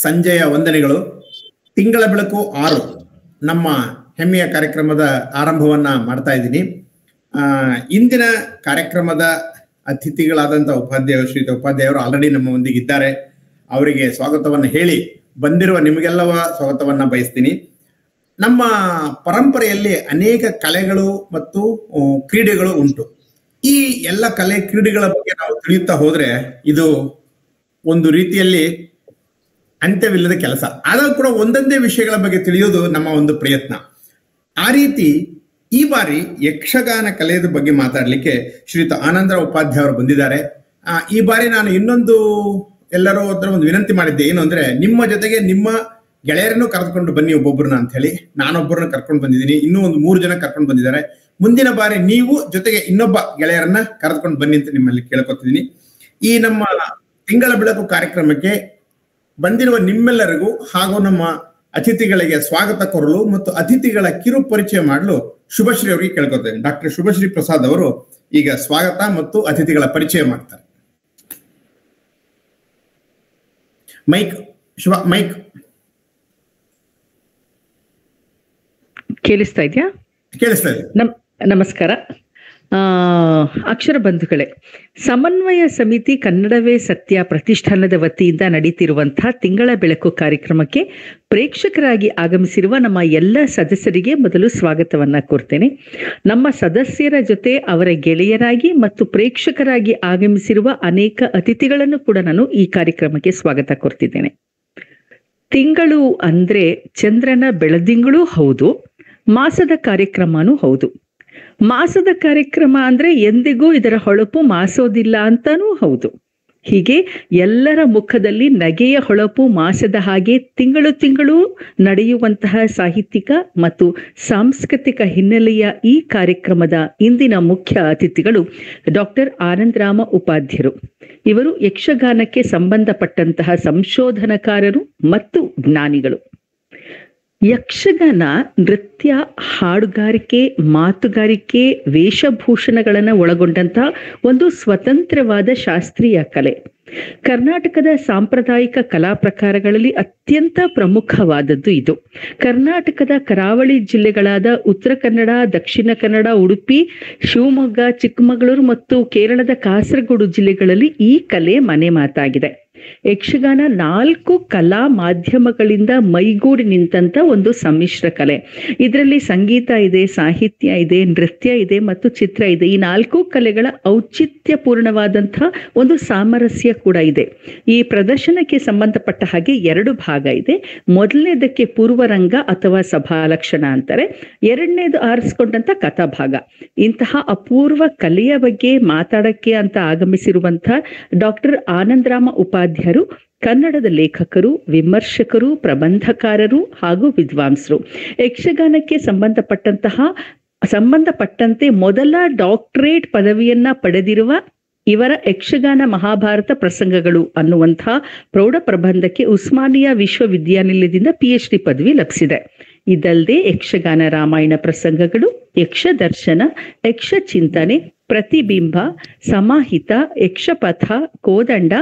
ಸಂಜೆಯ ವಂದನೆಗಳು. ತಿಂಗಳ ಬೆಳಕು 6 ನಮ್ಮ ಹೆಮ್ಮೆಯ ಕಾರ್ಯಕ್ರಮದ ಆರಂಭವನ್ನ ಮಾಡ್ತಾ ಇದ್ದೀನಿ. ಇಂದಿನ ಕಾರ್ಯಕ್ರಮದ ಅತಿಥಿಗಳಾದಂಥ ಶ್ರೀಯುತ ಉಪಾಧ್ಯಾಯರು ಆಲ್ರೆಡಿ ನಮ್ಮ ಒಂದಿಗೆ ಇದ್ದಾರೆ. ಅವರಿಗೆ ಸ್ವಾಗತವನ್ನು ಹೇಳಿ ಬಂದಿರುವ ನಿಮಗೆಲ್ಲವ ಸ್ವಾಗತವನ್ನ ಬಯಸ್ತೀನಿ. ನಮ್ಮ ಪರಂಪರೆಯಲ್ಲಿ ಅನೇಕ ಕಲೆಗಳು ಮತ್ತು ಕ್ರೀಡೆಗಳು ಉಂಟು. ಈ ಎಲ್ಲ ಕಲೆ ಕ್ರೀಡೆಗಳ ಬಗ್ಗೆ ನಾವು ತಿಳಿಯುತ್ತಾ ಹೋದ್ರೆ ಇದು ಒಂದು ರೀತಿಯಲ್ಲಿ ಅಂತ್ಯವಿಲ್ಲದ ಕೆಲಸ. ಆದರೂ ಕೂಡ ಒಂದೊಂದೇ ವಿಷಯಗಳ ಬಗ್ಗೆ ತಿಳಿಯೋದು ನಮ್ಮ ಒಂದು ಪ್ರಯತ್ನ. ಆ ರೀತಿ ಈ ಬಾರಿ ಯಕ್ಷಗಾನ ಕಲೆಯ ಬಗ್ಗೆ ಮಾತಾಡ್ಲಿಕ್ಕೆ ಶ್ರೀಯುತ ಆನಂದರಾವ್ ಉಪಾಧ್ಯಾಯ ಅವರು ಬಂದಿದ್ದಾರೆ. ಈ ಬಾರಿ ನಾನು ಇನ್ನೊಂದು ಎಲ್ಲರೂ ಹತ್ರ ಒಂದು ವಿನಂತಿ ಮಾಡಿದ್ದೆ. ಏನು ಅಂದ್ರೆ, ನಿಮ್ಮ ಜೊತೆಗೆ ನಿಮ್ಮ ಗೆಳೆಯರನ್ನು ಕರೆದುಕೊಂಡು ಬನ್ನಿ ಒಬ್ಬೊಬ್ಬರನ್ನ ಅಂತ ಹೇಳಿ. ನಾನೊಬ್ಬರನ್ನ ಕರ್ಕೊಂಡು ಬಂದಿದ್ದೀನಿ, ಇನ್ನೂ ಒಂದು 3 ಜನ ಕರ್ಕೊಂಡು ಬಂದಿದ್ದಾರೆ. ಮುಂದಿನ ಬಾರಿ ನೀವು ಜೊತೆಗೆ ಇನ್ನೊಬ್ಬ ಗೆಳೆಯರನ್ನ ಕರೆದುಕೊಂಡು ಬನ್ನಿ ಅಂತ ನಿಮ್ಮಲ್ಲಿ ಕೇಳ್ಕೊತಿದ್ದೀನಿ. ಈ ನಮ್ಮ ತಿಂಗಳ ಬೆಳಕು ಕಾರ್ಯಕ್ರಮಕ್ಕೆ ಬಂದಿರುವ ನಿಮ್ಮೆಲ್ಲರಿಗೂ ಹಾಗೂ ನಮ್ಮ ಅತಿಥಿಗಳಿಗೆ ಸ್ವಾಗತ ಕೋರಲು ಮತ್ತು ಅತಿಥಿಗಳ ಕಿರು ಪರಿಚಯ ಮಾಡಲು ಶುಭಶ್ರೀ ಅವರಿಗೆ ಕೇಳ್ಕೊತೇನೆ. ಡಾಕ್ಟರ್ ಶುಭಶ್ರೀ ಪ್ರಸಾದ್ ಅವರು ಈಗ ಸ್ವಾಗತ ಮತ್ತು ಅತಿಥಿಗಳ ಪರಿಚಯ ಮಾಡ್ತಾರೆ. ಮೈಕ್ ಕೇಳಿಸ್ತಾ ಇದೆಯಾ? ಕೇಳಿಸ್ತಾ ಇದೆ. ನಮಸ್ಕಾರ ಅಕ್ಷರ ಬಂಧುಗಳೇ, ಸಮನ್ವಯ ಸಮಿತಿ ಕನ್ನಡವೇ ಸತ್ಯ ಪ್ರತಿಷ್ಠಾನದ ವತಿಯಿಂದ ನಡೀತಿರುವಂತಹ ತಿಂಗಳ ಬೆಳಕು ಕಾರ್ಯಕ್ರಮಕ್ಕೆ ಪ್ರೇಕ್ಷಕರಾಗಿ ಆಗಮಿಸಿರುವ ನಮ್ಮ ಎಲ್ಲ ಸದಸ್ಯರಿಗೆ ಮೊದಲು ಸ್ವಾಗತವನ್ನ ಕೋರ್ತೇನೆ. ನಮ್ಮ ಸದಸ್ಯರ ಜೊತೆ ಅವರ ಗೆಳೆಯರಾಗಿ ಮತ್ತು ಪ್ರೇಕ್ಷಕರಾಗಿ ಆಗಮಿಸಿರುವ ಅನೇಕ ಅತಿಥಿಗಳನ್ನು ಕೂಡ ನಾನು ಈ ಕಾರ್ಯಕ್ರಮಕ್ಕೆ ಸ್ವಾಗತ ಕೋರ್ತಿದ್ದೇನೆ. ತಿಂಗಳು ಅಂದ್ರೆ ಚಂದ್ರನ ಬೆಳದಿಂಗಳೂ ಹೌದು, ಮಾಸದ ಕಾರ್ಯಕ್ರಮನೂ ಹೌದು. ಮಾಸದ ಕಾರ್ಯಕ್ರಮ ಅಂದ್ರೆ ಎಂದಿಗೂ ಇದರ ಹೊಳಪು ಮಾಸೋದಿಲ್ಲ ಅಂತಾನೂ ಹೌದು. ಹೀಗೆ ಎಲ್ಲರ ಮುಖದಲ್ಲಿ ನಗೆಯ ಹೊಳಪು ಮಾಸದ ಹಾಗೆ ತಿಂಗಳು ನಡೆಯುವಂತಹ ಸಾಹಿತ್ಯಿಕ ಮತ್ತು ಸಾಂಸ್ಕೃತಿಕ ಹಿನ್ನೆಲೆಯ ಈ ಕಾರ್ಯಕ್ರಮದ ಇಂದಿನ ಮುಖ್ಯ ಅತಿಥಿಗಳು ಡಾಕ್ಟರ್ ಆನಂದರಾಮ ಉಪಾಧ್ಯರು. ಇವರು ಯಕ್ಷಗಾನಕ್ಕೆ ಸಂಬಂಧಪಟ್ಟಂತಹ ಸಂಶೋಧನಕಾರರು ಮತ್ತು ಜ್ಞಾನಿಗಳು. ಯಕ್ಷಗಾನ ನೃತ್ಯ, ಹಾಡುಗಾರಿಕೆ, ಮಾತುಗಾರಿಕೆ, ವೇಷಭೂಷಣಗಳನ್ನು ಒಳಗೊಂಡಂತಹ ಒಂದು ಸ್ವತಂತ್ರವಾದ ಶಾಸ್ತ್ರೀಯ ಕಲೆ. ಕರ್ನಾಟಕದ ಸಾಂಪ್ರದಾಯಿಕ ಕಲಾ ಪ್ರಕಾರಗಳಲ್ಲಿ ಅತ್ಯಂತ ಪ್ರಮುಖವಾದದ್ದು ಇದು. ಕರ್ನಾಟಕದ ಕರಾವಳಿ ಜಿಲ್ಲೆಗಳಾದ ಉತ್ತರ ಕನ್ನಡ, ದಕ್ಷಿಣ ಕನ್ನಡ, ಉಡುಪಿ, ಶಿವಮೊಗ್ಗ, ಚಿಕ್ಕಮಗಳೂರು ಮತ್ತು ಕೇರಳದ ಕಾಸರಗೋಡು ಜಿಲ್ಲೆಗಳಲ್ಲಿ ಈ ಕಲೆ ಮನೆ ಮಾತಾಗಿದೆ. ಯಕ್ಷಗಾನ 4 ಕಲಾ ಮಾಧ್ಯಮಗಳಿಂದ ಮೈಗೂಡಿ ನಿಂತ ಒಂದು ಸಮ್ಮಿಶ್ರ ಕಲೆ. ಇದರಲ್ಲಿ ಸಂಗೀತ ಇದೆ, ಸಾಹಿತ್ಯ ಇದೆ, ನೃತ್ಯ ಇದೆ ಮತ್ತು ಚಿತ್ರ ಇದೆ. ಈ 4 ಕಲೆಗಳ ಔಚಿತ್ಯಪೂರ್ಣವಾದಂತಹ ಒಂದು ಸಾಮರಸ್ಯ ಕೂಡ ಇದೆ. ಈ ಪ್ರದರ್ಶನಕ್ಕೆ ಸಂಬಂಧಪಟ್ಟ ಹಾಗೆ 2 ಭಾಗ ಇದೆ. ಮೊದಲನೇದಕ್ಕೆ ಪೂರ್ವರಂಗ ಅಥವಾ ಸಭಾಲಕ್ಷಣ ಅಂತಾರೆ, ಎರಡನೇದು ಆರಿಸ್ಕೊಂಡಂತ ಕಥಾಭಾಗ. ಇಂತಹ ಅಪೂರ್ವ ಕಲೆಯ ಬಗ್ಗೆ ಮಾತಾಡಕ್ಕೆ ಅಂತ ಆಗಮಿಸಿರುವಂತಹ ಡಾಕ್ಟರ್ ಆನಂದರಾಮ ಉಪಾಧ್ಯಾಯರು ಕನ್ನಡದ ಲೇಖಕರು, ವಿಮರ್ಶಕರು, ಪ್ರಬಂಧಕಾರರು ಹಾಗೂ ವಿದ್ವಾಂಸರು. ಯಕ್ಷಗಾನಕ್ಕೆ ಸಂಬಂಧಪಟ್ಟಂತೆ ಮೊದಲ ಡಾಕ್ಟರೇಟ್ ಪದವಿಯನ್ನ ಪಡೆದಿರುವ ಇವರ ಯಕ್ಷಗಾನ ಮಹಾಭಾರತ ಪ್ರಸಂಗಗಳು ಅನ್ನುವಂತಹ ಪ್ರೌಢ ಪ್ರಬಂಧಕ್ಕೆ ಉಸ್ಮಾನಿಯಾ ವಿಶ್ವವಿದ್ಯಾನಿಲಯದಿಂದ PhD ಪದವಿ ಲಭಿಸಿದೆ. ಇದಲ್ಲದೆ ಯಕ್ಷಗಾನ ರಾಮಾಯಣ ಪ್ರಸಂಗಗಳು, ಯಕ್ಷ ದರ್ಶನ, ಯಕ್ಷ ಚಿಂತನೆ, ಪ್ರತಿಬಿಂಬ, ಸಮಾಹಿತ, ಯಕ್ಷಪಥ, ಕೋದಂಡ,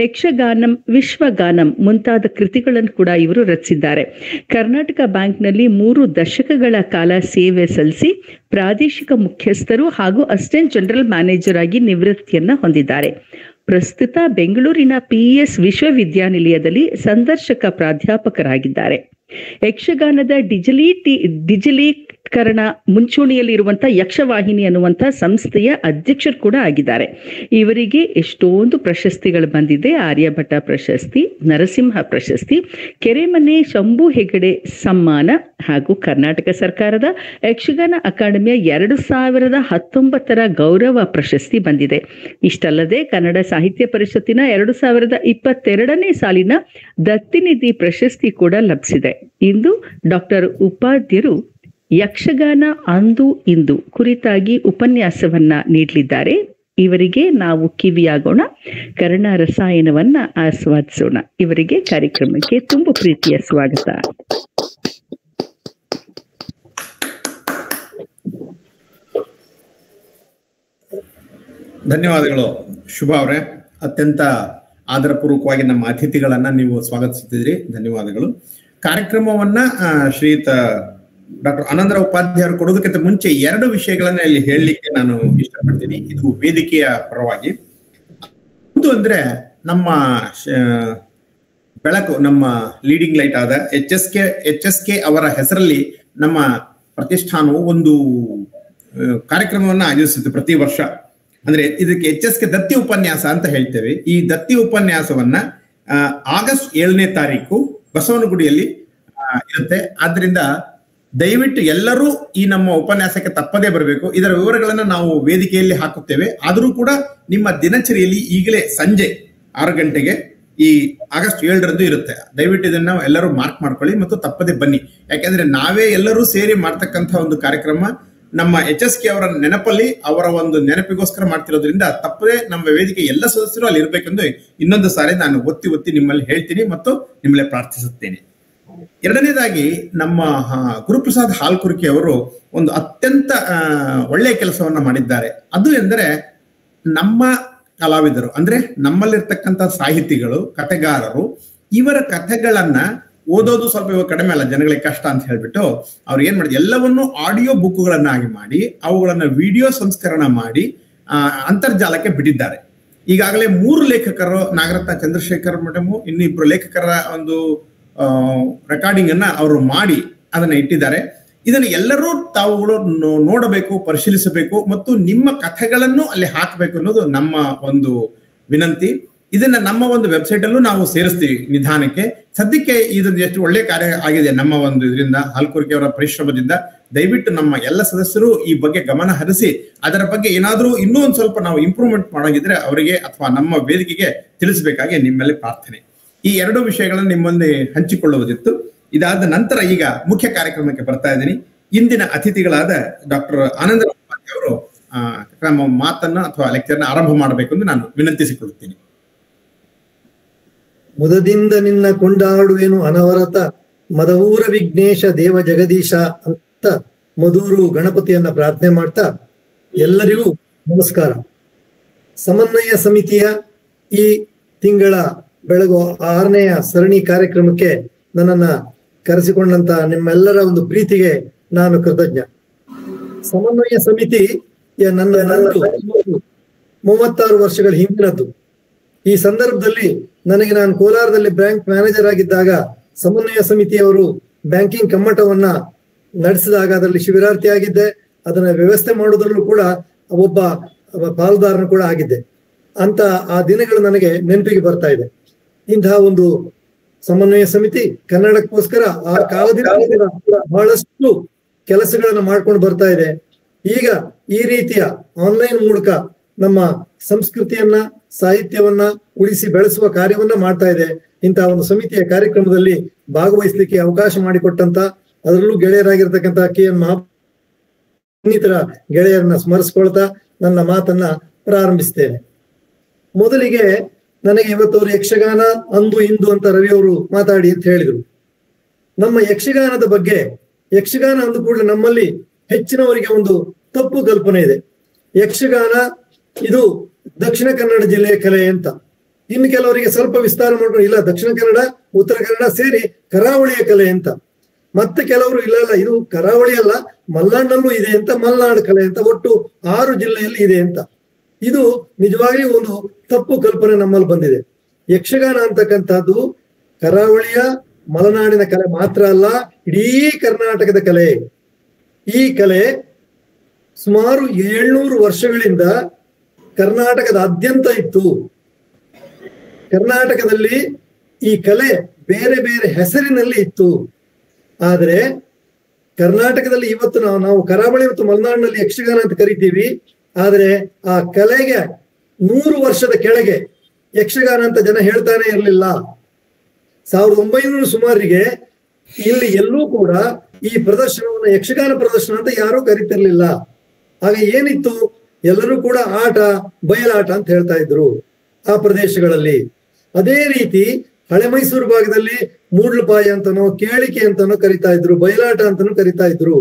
ಯಕ್ಷಗಾನಂ, ವಿಶ್ವಗಾನಂ ಮುಂತಾದ ಕೃತಿಗಳನ್ನು ಕೂಡ ಇವರು ರಚಿಸಿದ್ದಾರೆ. ಕರ್ನಾಟಕ ಬ್ಯಾಂಕ್ನಲ್ಲಿ 3 ದಶಕಗಳ ಕಾಲ ಸೇವೆ ಸಲ್ಲಿಸಿ ಪ್ರಾದೇಶಿಕ ಮುಖ್ಯಸ್ಥರು ಹಾಗೂ ಅಸಿಸ್ಟೆಂಟ್ ಜನರಲ್ ಮ್ಯಾನೇಜರ್ ಆಗಿ ನಿವೃತ್ತಿಯನ್ನ ಹೊಂದಿದ್ದಾರೆ. ಪ್ರಸ್ತುತ ಬೆಂಗಳೂರಿನ PS ವಿಶ್ವವಿದ್ಯಾನಿಲಯದಲ್ಲಿ ಸಂದರ್ಶಕ ಪ್ರಾಧ್ಯಾಪಕರಾಗಿದ್ದಾರೆ. ಯಕ್ಷಗಾನದ ಡಿಜಿಟಲೀಕರಣ ಮುಂಚೂಣಿಯಲ್ಲಿ ಇರುವಂತಹ ಯಕ್ಷವಾಹಿನಿ ಅನ್ನುವಂತಹ ಸಂಸ್ಥೆಯ ಅಧ್ಯಕ್ಷರು ಕೂಡ ಆಗಿದ್ದಾರೆ. ಇವರಿಗೆ ಎಷ್ಟೊಂದು ಪ್ರಶಸ್ತಿಗಳು ಬಂದಿದೆ. ಆರ್ಯಭಟ ಪ್ರಶಸ್ತಿ, ನರಸಿಂಹ ಪ್ರಶಸ್ತಿ, ಕೆರೆಮನೆ ಶಂಭು ಹೆಗಡೆ ಸಮ್ಮಾನ ಹಾಗೂ ಕರ್ನಾಟಕ ಸರ್ಕಾರದ ಯಕ್ಷಗಾನ ಅಕಾಡೆಮಿಯ 2019 ಗೌರವ ಪ್ರಶಸ್ತಿ ಬಂದಿದೆ. ಇಷ್ಟಲ್ಲದೆ ಕನ್ನಡ ಸಾಹಿತ್ಯ ಪರಿಷತ್ತಿನ 2022ನೇ ಸಾಲಿನ ದತ್ತಿನಿಧಿ ಪ್ರಶಸ್ತಿ ಕೂಡ ಲಭಿಸಿದೆ. ಇಂದು ಡಾಕ್ಟರ್ ಉಪಾಧ್ಯರು ಯಕ್ಷಗಾನ ಅಂದು ಇಂದು ಕುರಿತಾಗಿ ಉಪನ್ಯಾಸವನ್ನ ನೀಡಲಿದ್ದಾರೆ. ಇವರಿಗೆ ನಾವು ಕಿವಿಯಾಗೋಣ, ಕರ್ಣ ರಸಾಯನವನ್ನ ಆಸ್ವಾದಿಸೋಣ. ಇವರಿಗೆ ಕಾರ್ಯಕ್ರಮಕ್ಕೆ ತುಂಬ ಪ್ರೀತಿಯ ಸ್ವಾಗತ. ಧನ್ಯವಾದಗಳು ಶುಭ ಅವರೇ. ಅತ್ಯಂತ ಆದರಪೂರ್ವಕವಾಗಿ ನಮ್ಮ ಅತಿಥಿಗಳನ್ನ ನೀವು ಸ್ವಾಗತಿಸುತ್ತಿದ್ರಿ. ಧನ್ಯವಾದಗಳು. ಕಾರ್ಯಕ್ರಮವನ್ನ ಶ್ರೀಯುತ ಡಾಕ್ಟರ್ ಆನಂದರಾವ್ ಉಪಾಧ್ಯಾಯರು ಕೊಡೋದಕ್ಕಿಂತ ಮುಂಚೆ 2 ವಿಷಯಗಳನ್ನ ಇಲ್ಲಿ ಹೇಳಲಿಕ್ಕೆ ನಾನು ಇಷ್ಟಪಡ್ತೀನಿ, ಇದು ವೇದಿಕೆಯ ಪರವಾಗಿ. ಒಂದು ಅಂದ್ರೆ ನಮ್ಮ ಬೆಳಕು, ನಮ್ಮ ಲೀಡಿಂಗ್ ಲೈಟ್ ಆದ ಎಚ್ ಎಸ್ ಕೆ ಅವರ ಹೆಸರಲ್ಲಿ ನಮ್ಮ ಪ್ರತಿಷ್ಠಾನವು ಒಂದು ಕಾರ್ಯಕ್ರಮವನ್ನ ಆಯೋಜಿಸುತ್ತೆ ಪ್ರತಿ ವರ್ಷ. ಅಂದ್ರೆ ಇದಕ್ಕೆ ಎಚ್.ಎಸ್. ಕೆ ದತ್ತಿ ಉಪನ್ಯಾಸ ಅಂತ ಹೇಳ್ತೇವೆ. ಈ ದತ್ತಿ ಉಪನ್ಯಾಸವನ್ನ ಆಗಸ್ಟ್ 7ನೇ ತಾರೀಕು ಬಸವನಗುಡಿಯಲ್ಲಿ ಇರುತ್ತೆ. ಆದ್ರಿಂದ ದಯವಿಟ್ಟು ಎಲ್ಲರೂ ಈ ನಮ್ಮ ಉಪನ್ಯಾಸಕ್ಕೆ ತಪ್ಪದೇ ಬರಬೇಕು. ಇದರ ವಿವರಗಳನ್ನ ನಾವು ವೇದಿಕೆಯಲ್ಲಿ ಹಾಕುತ್ತೇವೆ. ಆದರೂ ಕೂಡ ನಿಮ್ಮ ದಿನಚರಿಯಲ್ಲಿ ಈಗಲೇ ಸಂಜೆ 6 ಗಂಟೆಗೆ ಈ ಆಗಸ್ಟ್ 7ರಂದು ಇರುತ್ತೆ. ದಯವಿಟ್ಟು ಇದನ್ನ ಎಲ್ಲರೂ ಮಾರ್ಕ್ ಮಾಡ್ಕೊಳ್ಳಿ ಮತ್ತು ತಪ್ಪದೆ ಬನ್ನಿ. ಯಾಕೆಂದ್ರೆ ನಾವೇ ಎಲ್ಲರೂ ಸೇರಿ ಮಾಡ್ತಕ್ಕಂಥ ಒಂದು ಕಾರ್ಯಕ್ರಮ ನಮ್ಮ ಎಚ್.ಎಸ್.ಕೆ ಅವರ ನೆನಪಲ್ಲಿ, ಅವರ ಒಂದು ನೆನಪಿಗೋಸ್ಕರ ಮಾಡ್ತಿರೋದ್ರಿಂದ ತಪ್ಪದೆ ನಮ್ಮ ವೇದಿಕೆ ಎಲ್ಲ ಸದಸ್ಯರು ಅಲ್ಲಿ ಇರ್ಬೇಕೆಂದು ಇನ್ನೊಂದು ಸಾರಿ ನಾನು ಒತ್ತಿ ನಿಮ್ಮಲ್ಲಿ ಹೇಳ್ತೀನಿ ಮತ್ತು ನಿಮ್ಮಲ್ಲಿ ಪ್ರಾರ್ಥಿಸುತ್ತೇನೆ. ಎರಡನೇದಾಗಿ ನಮ್ಮ ಗುರುಪ್ರಸಾದ್ ಹಾಲ್ಕುರ್ಕಿ ಅವರು ಒಂದು ಅತ್ಯಂತ ಒಳ್ಳೆಯ ಕೆಲಸವನ್ನ ಮಾಡಿದ್ದಾರೆ. ಅದು ಎಂದರೆ ನಮ್ಮ ಕಲಾವಿದರು, ಅಂದ್ರೆ ನಮ್ಮಲ್ಲಿರ್ತಕ್ಕಂಥ ಸಾಹಿತಿಗಳು, ಕಥೆಗಾರರು, ಇವರ ಕಥೆಗಳನ್ನ ಓದೋದು ಸ್ವಲ್ಪ ಇವಾಗ ಕಡಿಮೆ ಅಲ್ಲ, ಜನಗಳಿಗೆ ಕಷ್ಟ ಅಂತ ಹೇಳ್ಬಿಟ್ಟು ಅವ್ರು ಏನ್ ಮಾಡಿದ್ರು, ಎಲ್ಲವನ್ನೂ ಆಡಿಯೋ ಬುಕ್ಗಳನ್ನಾಗಿ ಮಾಡಿ ಅವುಗಳನ್ನ ವಿಡಿಯೋ ಸಂಸ್ಕರಣ ಮಾಡಿ ಅಂತರ್ಜಾಲಕ್ಕೆ ಬಿಟ್ಟಿದ್ದಾರೆ. ಈಗಾಗಲೇ 3 ಲೇಖಕರು, ನಾಗರತ್ನ ಚಂದ್ರಶೇಖರ್ ಮೇಡಮು, ಇನ್ನಿಬ್ರು ಲೇಖಕರ ಒಂದು ರೆಕಾರ್ಡಿಂಗ್ ಅನ್ನ ಅವರು ಮಾಡಿ ಅದನ್ನ ಇಟ್ಟಿದ್ದಾರೆ. ಇದನ್ನು ಎಲ್ಲರೂ ತಾವುಗಳು ನೋಡಬೇಕು, ಪರಿಶೀಲಿಸಬೇಕು ಮತ್ತು ನಿಮ್ಮ ಕಥೆಗಳನ್ನು ಅಲ್ಲಿ ಹಾಕಬೇಕು ಅನ್ನೋದು ನಮ್ಮ ಒಂದು ವಿನಂತಿ. ಇದನ್ನ ನಮ್ಮ ಒಂದು ವೆಬ್ಸೈಟ್ ಅಲ್ಲೂ ನಾವು ಸೇರಿಸ್ತೀವಿ ನಿಧಾನಕ್ಕೆ. ಸದ್ಯಕ್ಕೆ ಇದೊಂದು ಎಷ್ಟು ಒಳ್ಳೆ ಕಾರ್ಯ ಆಗಿದೆ ನಮ್ಮ ಒಂದು ಇದರಿಂದ, ಹಾಲ್ಕುರ್ಕಿ ಅವರ ಪರಿಶ್ರಮದಿಂದ. ದಯವಿಟ್ಟು ನಮ್ಮ ಎಲ್ಲ ಸದಸ್ಯರು ಈ ಬಗ್ಗೆ ಗಮನ ಹರಿಸಿ ಅದರ ಬಗ್ಗೆ ಏನಾದರೂ ಇನ್ನೂ ಒಂದು ಸ್ವಲ್ಪ ನಾವು ಇಂಪ್ರೂವ್ಮೆಂಟ್ ಮಾಡೋಂಗಿದ್ರೆ ಅವರಿಗೆ ಅಥವಾ ನಮ್ಮ ವೇದಿಕೆಗೆ ತಿಳಿಸಬೇಕಾಗಿ ನಿಮ್ಮಲ್ಲಿ ಪ್ರಾರ್ಥನೆ. ಈ 2 ವಿಷಯಗಳನ್ನು ನಿಮ್ಮಲ್ಲಿ ಹಂಚಿಕೊಳ್ಳುವುದಿತ್ತು. ಇದಾದ ನಂತರ ಈಗ ಮುಖ್ಯ ಕಾರ್ಯಕ್ರಮಕ್ಕೆ ಬರ್ತಾ ಇದ್ದೀನಿ. ಇಂದಿನ ಅತಿಥಿಗಳಾದ ಡಾಕ್ಟರ್ ಆನಂದರಾವ್ ಉಪಾಧ್ಯಾಯ ಅವರು ನಮ್ಮ ಮಾತನ್ನ ಅಥವಾ ಲೆಕ್ಚರ್ನ ಆರಂಭ ಮಾಡಬೇಕು ಎಂದು ನಾನು ವಿನಂತಿಸಿಕೊಳ್ಳುತ್ತೀನಿ. ಮುದದಿಂದ ನಿನ್ನ ಕೊಂಡಾಡುವೆನು ಅನವರತ, ಮದವೂರ ವಿಘ್ನೇಶ ದೇವ ಜಗದೀಶ ಅಂತ ಮಧೂರು ಗಣಪತಿಯನ್ನ ಪ್ರಾರ್ಥನೆ ಮಾಡ್ತಾ ಎಲ್ಲರಿಗೂ ನಮಸ್ಕಾರ. ಸಮನ್ವಯ ಸಮಿತಿಯ ಈ ತಿಂಗಳ ಬೆಳಗು 6ನೆಯ ಸರಣಿ ಕಾರ್ಯಕ್ರಮಕ್ಕೆ ನನ್ನನ್ನ ಕರೆಸಿಕೊಂಡಂತ ನಿಮ್ಮೆಲ್ಲರ ಒಂದು ಪ್ರೀತಿಗೆ ನಾನು ಕೃತಜ್ಞ. ಸಮನ್ವಯ ಸಮಿತಿಯ ನನ್ನ 36 ವರ್ಷಗಳ ಹಿಂದಿನದ್ದು. ಈ ಸಂದರ್ಭದಲ್ಲಿ ನಾನು ಕೋಲಾರದಲ್ಲಿ ಬ್ಯಾಂಕ್ ಮ್ಯಾನೇಜರ್ ಆಗಿದ್ದಾಗ ಸಮನ್ವಯ ಸಮಿತಿಯವರು ಬ್ಯಾಂಕಿಂಗ್ ಕಮ್ಮಟವನ್ನ ನಡೆಸಿದಾಗ ಅದರಲ್ಲಿ ಶಿಬಿರಾರ್ಥಿ ಆಗಿದ್ದೆ. ಅದನ್ನ ವ್ಯವಸ್ಥೆ ಮಾಡೋದ್ರಲ್ಲೂ ಕೂಡ ಒಬ್ಬ ಪಾಲುದಾರನು ಕೂಡ ಆಗಿದ್ದೆ. ಅಂತ ಆ ದಿನಗಳು ನನಗೆ ನೆನಪಿಗೆ ಬರ್ತಾ ಇದೆ. ಇಂತಹ ಒಂದು ಸಮನ್ವಯ ಸಮಿತಿ ಕನ್ನಡಕ್ಕೋಸ್ಕರ ಆ ಕಾಲದಿಂದ ಬಹಳಷ್ಟು ಕೆಲಸಗಳನ್ನ ಮಾಡ್ಕೊಂಡು ಬರ್ತಾ ಇದೆ. ಈಗ ಈ ರೀತಿಯ ಆನ್ಲೈನ್ ಮೂಲಕ ನಮ್ಮ ಸಂಸ್ಕೃತಿಯನ್ನ, ಸಾಹಿತ್ಯವನ್ನ ಉಳಿಸಿ ಬೆಳೆಸುವ ಕಾರ್ಯವನ್ನ ಮಾಡ್ತಾ ಇದೆ. ಇಂತಹ ಒಂದು ಸಮಿತಿಯ ಕಾರ್ಯಕ್ರಮದಲ್ಲಿ ಭಾಗವಹಿಸಲಿಕ್ಕೆ ಅವಕಾಶ ಮಾಡಿಕೊಟ್ಟಂತ, ಅದರಲ್ಲೂ ಗೆಳೆಯರಾಗಿರ್ತಕ್ಕಂಥ KN ಇನ್ನಿತರ ಗೆಳೆಯರನ್ನ ಸ್ಮರಿಸ್ಕೊಳ್ತಾ ನನ್ನ ಮಾತನ್ನ ಪ್ರಾರಂಭಿಸ್ತೇನೆ. ಮೊದಲಿಗೆ ನನಗೆ ಇವತ್ತವರು ಯಕ್ಷಗಾನ ಅಂದು ಇಂದು ಅಂತ ರವಿ ಅವರು ಮಾತಾಡಿ ಅಂತ ಹೇಳಿದ್ರು. ನಮ್ಮ ಯಕ್ಷಗಾನದ ಬಗ್ಗೆ, ಯಕ್ಷಗಾನ ಅಂದ ಕೂಡಲೇ ನಮ್ಮಲ್ಲಿ ಹೆಚ್ಚಿನವರಿಗೆ ಒಂದು ತಪ್ಪು ಕಲ್ಪನೆ ಇದೆ. ಯಕ್ಷಗಾನ ಇದು ದಕ್ಷಿಣ ಕನ್ನಡ ಜಿಲ್ಲೆಯ ಕಲೆ ಅಂತ. ಇನ್ನು ಕೆಲವರಿಗೆ ಸ್ವಲ್ಪ ವಿಸ್ತಾರ ಮಾಡ್ಕೊಂಡು, ಇಲ್ಲ ದಕ್ಷಿಣ ಕನ್ನಡ ಉತ್ತರ ಕನ್ನಡ ಸೇರಿ ಕರಾವಳಿಯ ಕಲೆ ಅಂತ. ಮತ್ತೆ ಕೆಲವರು ಇಲ್ಲ ಇದು ಕರಾವಳಿ ಅಲ್ಲ, ಮಲ್ನಾಡಿನಲ್ಲೂ ಇದೆ ಅಂತ, ಮಲ್ನಾಡು ಕಲೆ ಅಂತ, ಒಟ್ಟು 6 ಜಿಲ್ಲೆಯಲ್ಲಿ ಇದೆ ಅಂತ. ಇದು ನಿಜವಾಗ್ಲೂ ಒಂದು ತಪ್ಪು ಕಲ್ಪನೆ ನಮ್ಮಲ್ಲಿ ಬಂದಿದೆ. ಯಕ್ಷಗಾನ ಅಂತಕ್ಕಂಥದ್ದು ಕರಾವಳಿಯ ಮಲೆನಾಡಿನ ಕಲೆ ಮಾತ್ರ ಅಲ್ಲ, ಇಡೀ ಕರ್ನಾಟಕದ ಕಲೆ. ಈ ಕಲೆ ಸುಮಾರು 700 ವರ್ಷಗಳಿಂದ ಕರ್ನಾಟಕದಾದ್ಯಂತ ಇತ್ತು. ಕರ್ನಾಟಕದಲ್ಲಿ ಈ ಕಲೆ ಬೇರೆ ಬೇರೆ ಹೆಸರಿನಲ್ಲಿ ಇತ್ತು. ಆದರೆ ಕರ್ನಾಟಕದಲ್ಲಿ ಇವತ್ತು ನಾವು ಕರಾವಳಿ ಮತ್ತು ಮಲೆನಾಡಿನಲ್ಲಿ ಯಕ್ಷಗಾನ ಅಂತ ಕರಿತೀವಿ. ಆದರೆ ಆ ಕಲೆಗೆ 100 ವರ್ಷದ ಕೆಳಗೆ ಯಕ್ಷಗಾನ ಅಂತ ಜನ ಹೇಳ್ತಾನೆ ಇರಲಿಲ್ಲ. 1900 ಸುಮಾರಿಗೆ ಇಲ್ಲಿ ಎಲ್ಲೂ ಕೂಡ ಈ ಪ್ರದರ್ಶನವನ್ನು ಯಕ್ಷಗಾನ ಪ್ರದರ್ಶನ ಅಂತ ಯಾರೂ ಕರಿತಿರ್ಲಿಲ್ಲ. ಆಗ ಏನಿತ್ತು, ಎಲ್ಲರೂ ಕೂಡ ಆಟ, ಬಯಲಾಟ ಅಂತ ಹೇಳ್ತಾ ಇದ್ರು ಆ ಪ್ರದೇಶಗಳಲ್ಲಿ. ಅದೇ ರೀತಿ ಹಳೆ ಮೈಸೂರು ಭಾಗದಲ್ಲಿ ಮೂಡ್ಲಪಾಯ ಅಂತನೋ ಕೇಳಿಕೆ ಅಂತಾನೋ ಕರಿತಾ ಇದ್ರು, ಬಯಲಾಟ ಅಂತಾನೂ ಕರಿತಾ ಇದ್ರು.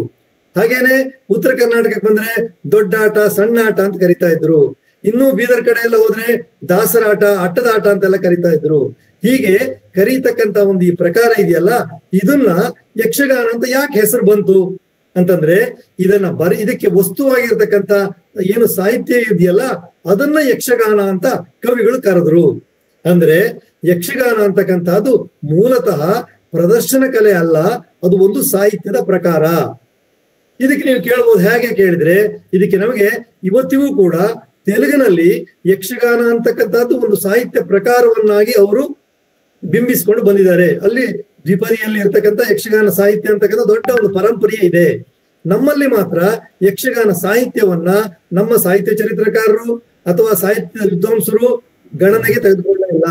ಹಾಗೇನೆ ಉತ್ತರ ಕರ್ನಾಟಕಕ್ಕೆ ಬಂದ್ರೆ ದೊಡ್ಡ ಆಟ, ಸಣ್ಣ ಆಟ ಅಂತ ಕರಿತಾ ಇದ್ರು. ಇನ್ನೂ ಬೀದರ್ ಕಡೆ ಎಲ್ಲ ಹೋದ್ರೆ ದಾಸರಾಟ, ಅಟ್ಟದ ಆಟ ಅಂತೆಲ್ಲ ಕರಿತಾ ಇದ್ರು. ಹೀಗೆ ಕರೀತಕ್ಕಂತ ಒಂದು ಈ ಪ್ರಕಾರ ಇದೆಯಲ್ಲ, ಇದನ್ನ ಯಕ್ಷಗಾನ ಅಂತ ಯಾಕೆ ಹೆಸರು ಬಂತು ಅಂತಂದ್ರೆ, ಇದನ್ನ ಇದಕ್ಕೆ ವಸ್ತುವಾಗಿರ್ತಕ್ಕಂಥ ಏನು ಸಾಹಿತ್ಯ ಇದೆಯಲ್ಲ ಅದನ್ನ ಯಕ್ಷಗಾನ ಅಂತ ಕವಿಗಳು ಕರೆದ್ರು. ಅಂದ್ರೆ ಯಕ್ಷಗಾನ ಅಂತಕ್ಕಂಥದ್ದು ಮೂಲತಃ ಪ್ರದರ್ಶನ ಕಲೆ ಅಲ್ಲ, ಅದು ಒಂದು ಸಾಹಿತ್ಯದ ಪ್ರಕಾರ. ಇದಕ್ಕೆ ನೀವು ಕೇಳ್ಬೋದು, ಹೇಗೆ ಕೇಳಿದ್ರೆ, ಇದಕ್ಕೆ ನಮಗೆ ಇವತ್ತಿಗೂ ಕೂಡ ತೆಲುಗಿನಲ್ಲಿ ಯಕ್ಷಗಾನ ಅಂತಕ್ಕಂಥದ್ದು ಒಂದು ಸಾಹಿತ್ಯ ಪ್ರಕಾರವನ್ನಾಗಿ ಅವರು ಬಿಂಬಿಸ್ಕೊಂಡು ಬಂದಿದ್ದಾರೆ. ಅಲ್ಲಿ ದ್ವಿಪದಿಯಲ್ಲಿ ಇರ್ತಕ್ಕಂಥ ಯಕ್ಷಗಾನ ಸಾಹಿತ್ಯ ಅಂತಕ್ಕಂಥ ದೊಡ್ಡ ಒಂದು ಪರಂಪರೆ ಇದೆ. ನಮ್ಮಲ್ಲಿ ಮಾತ್ರ ಯಕ್ಷಗಾನ ಸಾಹಿತ್ಯವನ್ನ ನಮ್ಮ ಸಾಹಿತ್ಯ ಚರಿತ್ರಕಾರರು ಅಥವಾ ಸಾಹಿತ್ಯ ವಿದ್ವಾಂಸರು ಗಣನೆಗೆ ತೆಗೆದುಕೊಳ್ಳಲಿಲ್ಲ.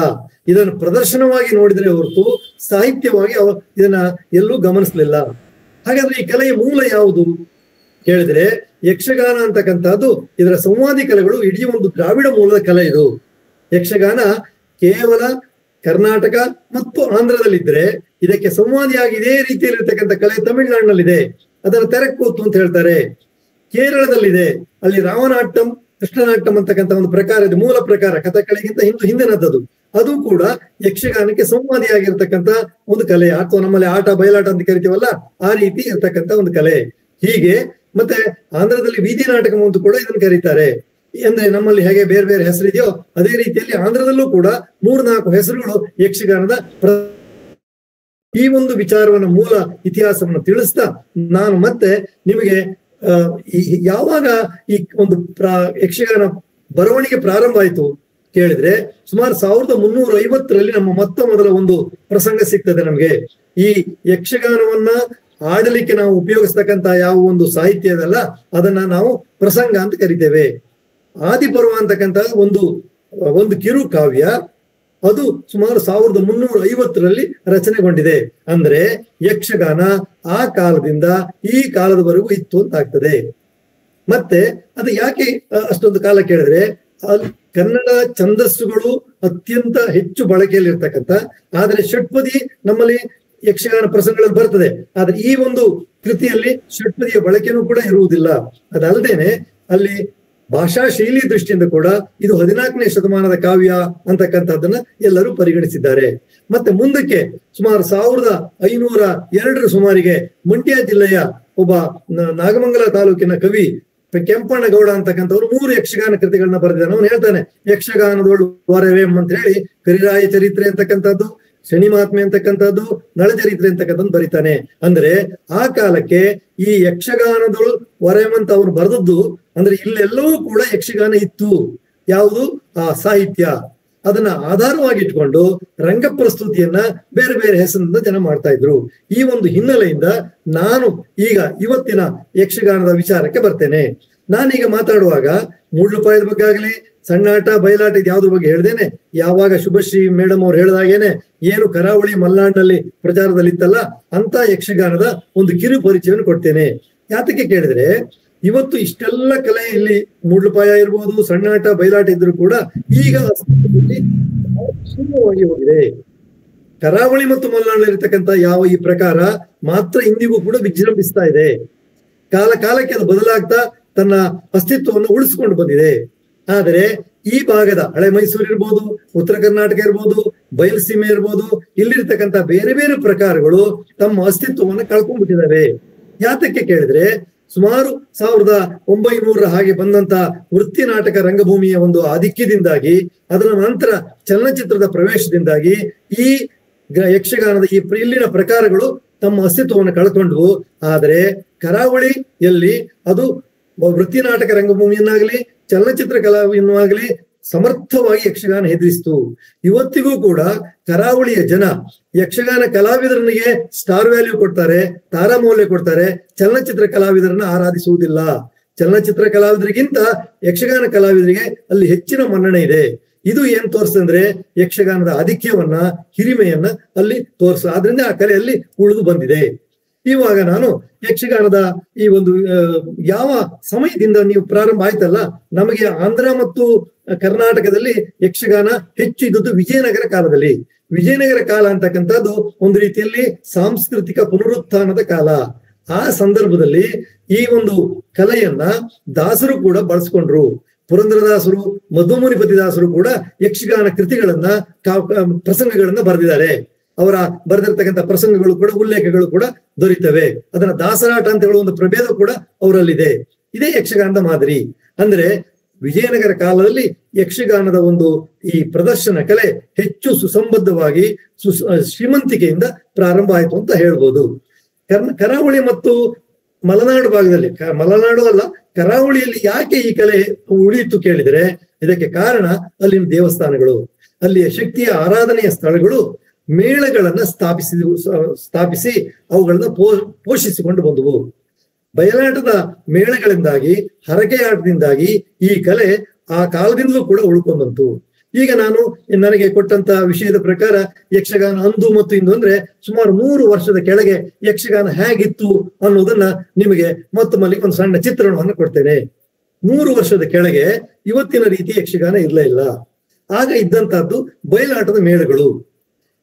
ಇದನ್ನು ಪ್ರದರ್ಶನವಾಗಿ ನೋಡಿದರೆ ಹೊರತು ಸಾಹಿತ್ಯವಾಗಿ ಇದನ್ನ ಎಲ್ಲೂ ಗಮನಿಸಲಿಲ್ಲ. ಹಾಗಾದ್ರೆ ಈ ಕಲೆಯ ಮೂಲ ಯಾವುದು ಕೇಳಿದ್ರೆ, ಯಕ್ಷಗಾನ ಅಂತಕ್ಕಂಥದ್ದು ಇದರ ಸಂವಾದಿ ಕಲೆಗಳು ಇಡೀ ಒಂದು ದ್ರಾವಿಡ ಮೂಲದ ಕಲೆ. ಇದು ಯಕ್ಷಗಾನ ಕೇವಲ ಕರ್ನಾಟಕ ಮತ್ತು ಆಂಧ್ರದಲ್ಲಿದ್ರೆ, ಇದಕ್ಕೆ ಸಂವಾದಿಯಾಗಿ ಇದೇ ರೀತಿಯಲ್ಲಿರ್ತಕ್ಕಂಥ ಕಲೆ ತಮಿಳುನಾಡಿನಲ್ಲಿದೆ, ಅದರ ತೆರಕೂತು ಅಂತ ಹೇಳ್ತಾರೆ. ಕೇರಳದಲ್ಲಿದೆ, ಅಲ್ಲಿ ರಾಮನಾಟ್ಯಂ ಕೃಷ್ಣನಾಟ್ಯಂ ಅಂತಕ್ಕಂಥ ಒಂದು ಪ್ರಕಾರ ಇದೆ, ಮೂಲ ಪ್ರಕಾರ ಕಥಕಳಿಗಿಂತ ಹಿಂದಿನದ್ದು. ಅದು ಕೂಡ ಯಕ್ಷಗಾನಕ್ಕೆ ಸಂವಾದಿಯಾಗಿರ್ತಕ್ಕಂಥ ಒಂದು ಕಲೆ, ಅಥವಾ ನಮ್ಮಲ್ಲಿ ಆಟ ಬಯಲಾಟ ಅಂತ ಕರಿತೀವಲ್ಲ ಆ ರೀತಿ ಇರ್ತಕ್ಕಂಥ ಒಂದು ಕಲೆ. ಹೀಗೆ ಮತ್ತೆ ಆಂಧ್ರದಲ್ಲಿ ಬೀದಿ ನಾಟಕ ಅಂತ ಕೂಡ ಇದನ್ನು ಕರೀತಾರೆ. ಅಂದ್ರೆ ನಮ್ಮಲ್ಲಿ ಹೇಗೆ ಬೇರೆ ಬೇರೆ ಹೆಸರಿದೆಯೋ ಅದೇ ರೀತಿಯಲ್ಲಿ ಆಂಧ್ರದಲ್ಲೂ ಕೂಡ 3-4 ಹೆಸರುಗಳು ಯಕ್ಷಗಾನದ. ಈ ಒಂದು ವಿಚಾರವನ್ನ, ಮೂಲ ಇತಿಹಾಸವನ್ನು ತಿಳಿಸ್ತಾ ನಾನು ಮತ್ತೆ ನಿಮಗೆ ಯಾವಾಗ ಈ ಒಂದು ಯಕ್ಷಗಾನ ಬರವಣಿಗೆ ಪ್ರಾರಂಭ ಆಯಿತು ಕೇಳಿದ್ರೆ, ಸುಮಾರು 1350ರಲ್ಲಿ ನಮ್ಮ ಮೊದಲ ಒಂದು ಪ್ರಸಂಗ ಸಿಗ್ತದೆ ನಮ್ಗೆ. ಈ ಯಕ್ಷಗಾನವನ್ನ ಆಡಲಿಕ್ಕೆ ನಾವು ಉಪಯೋಗಿಸ್ತಕ್ಕಂತ ಯಾವ ಒಂದು ಸಾಹಿತ್ಯ ಇದಲ್ಲ ಅದನ್ನ ನಾವು ಪ್ರಸಂಗ ಅಂತ ಕರಿತೇವೆ. ಆದಿಪರ್ವ ಅಂತಕ್ಕಂಥ ಒಂದು ಕಿರು ಕಾವ್ಯ, ಅದು ಸುಮಾರು 1350ರಲ್ಲಿ ರಚನೆಗೊಂಡಿದೆ. ಅಂದ್ರೆ ಯಕ್ಷಗಾನ ಆ ಕಾಲದಿಂದ ಈ ಕಾಲದವರೆಗೂ ಇತ್ತು ಅಂತ ಆಗ್ತದೆ. ಮತ್ತೆ ಅದು ಯಾಕೆ ಅಷ್ಟೊಂದು ಕಾಲ ಕೇಳಿದ್ರೆ, ಕನ್ನಡ ಛಂದಸ್ಸುಗಳು ಅತ್ಯಂತ ಹೆಚ್ಚು ಬಳಕೆಯಲ್ಲಿ ಇರ್ತಕ್ಕಂಥ, ಆದ್ರೆ ಷಟ್ಪದಿ ನಮ್ಮಲ್ಲಿ ಯಕ್ಷಗಾನ ಪ್ರಸಂಗಗಳಲ್ಲಿ ಬರ್ತದೆ, ಆದ್ರೆ ಈ ಒಂದು ಕೃತಿಯಲ್ಲಿ ಷಟ್ಪದಿಯ ಬಳಕೆನೂ ಕೂಡ ಇರುವುದಿಲ್ಲ. ಅದಲ್ಲದೇನೆ ಅಲ್ಲಿ ಭಾಷಾ ಶೈಲಿ ದೃಷ್ಟಿಯಿಂದ ಕೂಡ ಇದು 14ನೇ ಶತಮಾನದ ಕಾವ್ಯ ಅಂತಕ್ಕಂಥದ್ದನ್ನ ಎಲ್ಲರೂ ಪರಿಗಣಿಸಿದ್ದಾರೆ. ಮತ್ತೆ ಮುಂದಕ್ಕೆ ಸುಮಾರು 1502 ಸುಮಾರಿಗೆ ಮಂಡ್ಯ ಜಿಲ್ಲೆಯ ಒಬ್ಬ ನಾಗಮಂಗಲ ತಾಲೂಕಿನ ಕವಿ ಕೆಂಪಣ್ಣಗೌಡ ಅಂತಕ್ಕಂಥವ್ರು 3 ಯಕ್ಷಗಾನ ಕೃತಿಗಳನ್ನ ಬರೆದಿದ್ದಾನೆ. ಅವನು ಹೇಳ್ತಾನೆ, ಯಕ್ಷಗಾನದೊಳು ವರವೇಂ ಅಂತ ಹೇಳಿ ಕರಿರಾಯ ಚರಿತ್ರೆ ಅಂತಕ್ಕಂಥದ್ದು, ಶನಿ ಮಹಾತ್ಮೆ ಅಂತಕ್ಕಂಥದ್ದು, ನಳಚರಿತ್ರೆ ಅಂತಕ್ಕಂಥದ್ದು ಬರೀತಾನೆ. ಅಂದ್ರೆ ಆ ಕಾಲಕ್ಕೆ ಈ ಯಕ್ಷಗಾನದೊಳು ವರವೇಂ ಅಂತ ಅವ್ರು ಬರೆದದ್ದು ಅಂದ್ರೆ ಇಲ್ಲೆಲ್ಲವೂ ಕೂಡ ಯಕ್ಷಗಾನ ಇತ್ತು. ಯಾವುದು? ಆ ಸಾಹಿತ್ಯ. ಅದನ್ನ ಆಧಾರವಾಗಿಟ್ಕೊಂಡು ರಂಗ ಪ್ರಸ್ತುತಿಯನ್ನ ಬೇರೆ ಬೇರೆ ಹೆಸರಿನಿಂದ ಜನ ಮಾಡ್ತಾ ಇದ್ರು. ಈ ಒಂದು ಹಿನ್ನೆಲೆಯಿಂದ ನಾನು ಈಗ ಇವತ್ತಿನ ಯಕ್ಷಗಾನದ ವಿಚಾರಕ್ಕೆ ಬರ್ತೇನೆ. ನಾನೀಗ ಮಾತಾಡುವಾಗ ಮೂಡ್ಲುಪಾಯದ ಬಗ್ಗೆ ಆಗ್ಲಿ, ಸಣ್ಣಾಟ ಬಯಲಾಟ ಇದು ಯಾವ್ದ್ರ ಬಗ್ಗೆ ಹೇಳ್ದೇನೆ, ಯಾವಾಗ ಶುಭಶ್ರೀ ಮೇಡಮ್ ಅವ್ರು ಹೇಳಿದಾಗೇನೆ ಏನು ಕರಾವಳಿ ಮಲ್ನಾಡಿನಲ್ಲಿ ಪ್ರಚಾರದಲ್ಲಿತ್ತಲ್ಲ ಅಂತ ಯಕ್ಷಗಾನದ ಒಂದು ಕಿರು ಪರಿಚಯವನ್ನು ಕೊಡ್ತೇನೆ. ಯಾತಕ್ಕೆ ಕೇಳಿದ್ರೆ, ಇವತ್ತು ಇಷ್ಟೆಲ್ಲ ಕಲೆ ಇಲ್ಲಿ ಮೂಡ್ಲುಪಾಯ ಇರ್ಬೋದು, ಸಣ್ಣಾಟ ಬಯಲಾಟ ಇದ್ರು ಕೂಡ ಈಗ ಶೂನ್ಯವಾಗಿ ಹೋಗಿದೆ. ಕರಾವಳಿ ಮತ್ತು ಮಲೆನಾಡಿನಲ್ಲಿರ್ತಕ್ಕಂಥ ಯಾವ ಈ ಪ್ರಕಾರ ಮಾತ್ರ ಇಂದಿಗೂ ಕೂಡ ವಿಜೃಂಭಿಸ್ತಾ ಇದೆ. ಕಾಲ ಕಾಲಕ್ಕೆ ಅದು ಬದಲಾಗ್ತಾ ತನ್ನ ಅಸ್ತಿತ್ವವನ್ನು ಉಳಿಸಿಕೊಂಡು ಬಂದಿದೆ. ಆದರೆ ಈ ಭಾಗದ ಹಳೆ ಮೈಸೂರು ಇರ್ಬೋದು, ಉತ್ತರ ಕರ್ನಾಟಕ ಇರ್ಬೋದು, ಬಯಲುಸೀಮೆ ಇರ್ಬೋದು, ಇಲ್ಲಿರ್ತಕ್ಕಂಥ ಬೇರೆ ಬೇರೆ ಪ್ರಕಾರಗಳು ತಮ್ಮ ಅಸ್ತಿತ್ವವನ್ನು ಕಳ್ಕೊಂಡ್ಬಿಟ್ಟಿದ್ದಾವೆ. ಯಾತಕ್ಕೆ ಕೇಳಿದ್ರೆ, ಸುಮಾರು 1900 ಹಾಗೆ ಬಂದಂತ ವೃತ್ತಿ ನಾಟಕ ರಂಗಭೂಮಿಯ ಒಂದು ಆಧಿಕ್ಯದಿಂದಾಗಿ, ಅದರ ನಂತರ ಚಲನಚಿತ್ರದ ಪ್ರವೇಶದಿಂದಾಗಿ ಈ ಯಕ್ಷಗಾನದ ಇಲ್ಲಿನ ಪ್ರಕಾರಗಳು ತಮ್ಮ ಅಸ್ತಿತ್ವವನ್ನು ಕಳ್ಕೊಂಡ್ವು. ಆದರೆ ಕರಾವಳಿಯಲ್ಲಿ ಅದು ವೃತ್ತಿ ನಾಟಕ ರಂಗಭೂಮಿಯನ್ನಾಗಲಿ ಚಲನಚಿತ್ರ ಕಲಾವಿಯನ್ನಾಗಲಿ ಸಮರ್ಥವಾಗಿ ಯಕ್ಷಗಾನ ಎದುರಿಸಿತು. ಇವತ್ತಿಗೂ ಕೂಡ ಕರಾವಳಿಯ ಜನ ಯಕ್ಷಗಾನ ಕಲಾವಿದರನಿಗೆ ಸ್ಟಾರ್ ವ್ಯಾಲ್ಯೂ ಕೊಡ್ತಾರೆ, ತಾರಾಮೌಲ್ಯ ಕೊಡ್ತಾರೆ, ಚಲನಚಿತ್ರ ಕಲಾವಿದರನ್ನ ಆರಾಧಿಸುವುದಿಲ್ಲ. ಚಲನಚಿತ್ರ ಕಲಾವಿದರಿಗಿಂತ ಯಕ್ಷಗಾನ ಕಲಾವಿದರಿಗೆ ಅಲ್ಲಿ ಹೆಚ್ಚಿನ ಮನ್ನಣೆ ಇದೆ. ಇದು ಏನ್ ತೋರಿಸ್ತಂದ್ರೆ ಯಕ್ಷಗಾನದ ಆಧಿಕ್ಯವನ್ನ, ಹಿರಿಮೆಯನ್ನ ಅಲ್ಲಿ ತೋರಿಸ, ಆದ್ರಿಂದ ಆ ಕಲೆಯಲ್ಲಿ ಉಳಿದು ಬಂದಿದೆ. ಇವಾಗ ನಾನು ಯಕ್ಷಗಾನದ ಈ ಒಂದು ಯಾವ ಸಮಯದಿಂದ ನೀವು ಪ್ರಾರಂಭ ಆಯ್ತಲ್ಲ, ನಮಗೆ ಆಂಧ್ರ ಮತ್ತು ಕರ್ನಾಟಕದಲ್ಲಿ ಯಕ್ಷಗಾನ ಹೆಚ್ಚು ಇದ್ದದ್ದು ವಿಜಯನಗರ ಕಾಲದಲ್ಲಿ. ವಿಜಯನಗರ ಕಾಲ ಅಂತಕ್ಕಂಥದ್ದು ಒಂದು ರೀತಿಯಲ್ಲಿ ಸಾಂಸ್ಕೃತಿಕ ಪುನರುತ್ಥಾನದ ಕಾಲ. ಆ ಸಂದರ್ಭದಲ್ಲಿ ಈ ಒಂದು ಕಲೆಯನ್ನ ದಾಸರು ಕೂಡ ಬಳಸ್ಕೊಂಡ್ರು. ಪುರಂದರದಾಸರು, ಮಧುಮುನಿಪತಿದಾಸರು ಕೂಡ ಯಕ್ಷಗಾನ ಕೃತಿಗಳನ್ನ ಪ್ರಸಂಗಗಳನ್ನ ಬರೆದಿದ್ದಾರೆ. ಅವರ ಬರೆದಿರ್ತಕ್ಕಂಥ ಪ್ರಸಂಗಗಳು ಕೂಡ ಉಲ್ಲೇಖಗಳು ಕೂಡ ದೊರೀತವೆ. ಅದನ್ನ ದಾಸರಾಟ ಅಂತ ಹೇಳುವ ಒಂದು ಪ್ರಭೇದ ಕೂಡ ಅವರಲ್ಲಿದೆ. ಇದೇ ಯಕ್ಷಗಾನದ ಮಾದರಿ. ಅಂದ್ರೆ ವಿಜಯನಗರ ಕಾಲದಲ್ಲಿ ಯಕ್ಷಗಾನದ ಒಂದು ಈ ಪ್ರದರ್ಶನ ಕಲೆ ಹೆಚ್ಚು ಸುಸಂಬದ್ಧವಾಗಿ ಶ್ರೀಮಂತಿಕೆಯಿಂದ ಪ್ರಾರಂಭ ಆಯಿತು ಅಂತ ಹೇಳ್ಬೋದು. ಕರಾವಳಿ ಮತ್ತು ಮಲೆನಾಡು ಭಾಗದಲ್ಲಿ, ಮಲೆನಾಡು ಅಲ್ಲ ಕರಾವಳಿಯಲ್ಲಿ ಯಾಕೆ ಈ ಕಲೆ ಉಳಿಯಿತು ಕೇಳಿದರೆ, ಇದಕ್ಕೆ ಕಾರಣ ಅಲ್ಲಿನ ದೇವಸ್ಥಾನಗಳು, ಅಲ್ಲಿಯ ಶಕ್ತಿಯ ಆರಾಧನೆಯ ಸ್ಥಳಗಳು ಮೇಳಗಳನ್ನ ಸ್ಥಾಪಿಸಿ ಅವುಗಳನ್ನ ಪೋಷಿಸಿಕೊಂಡು ಬಂದವು. ಬಯಲಾಟದ ಮೇಳಗಳಿಂದಾಗಿ, ಹರಕೆ ಆಟದಿಂದಾಗಿ ಈ ಕಲೆ ಆ ಕಾಲದಿಂದಲೂ ಕೂಡ ಉಳ್ಕೊಂಡ್ಬಂತು. ಈಗ ನನಗೆ ಕೊಟ್ಟಂತ ವಿಷಯದ ಪ್ರಕಾರ ಯಕ್ಷಗಾನ ಅಂದು ಮತ್ತು ಇಂದು ಅಂದ್ರೆ ಸುಮಾರು 3 ವರ್ಷದ ಕೆಳಗೆ ಯಕ್ಷಗಾನ ಹೇಗಿತ್ತು ಅನ್ನೋದನ್ನ ನಿಮಗೆ ಮತ್ತೊಮ್ಮೆ ಒಂದು ಸಣ್ಣ ಚಿತ್ರಣವನ್ನು ಕೊಡ್ತೇನೆ. 3 ವರ್ಷದ ಕೆಳಗೆ ಇವತ್ತಿನ ರೀತಿ ಯಕ್ಷಗಾನ ಇರಲೇ ಇಲ್ಲ. ಆಗ ಇದ್ದಂತಹದ್ದು ಬಯಲಾಟದ ಮೇಳಗಳು.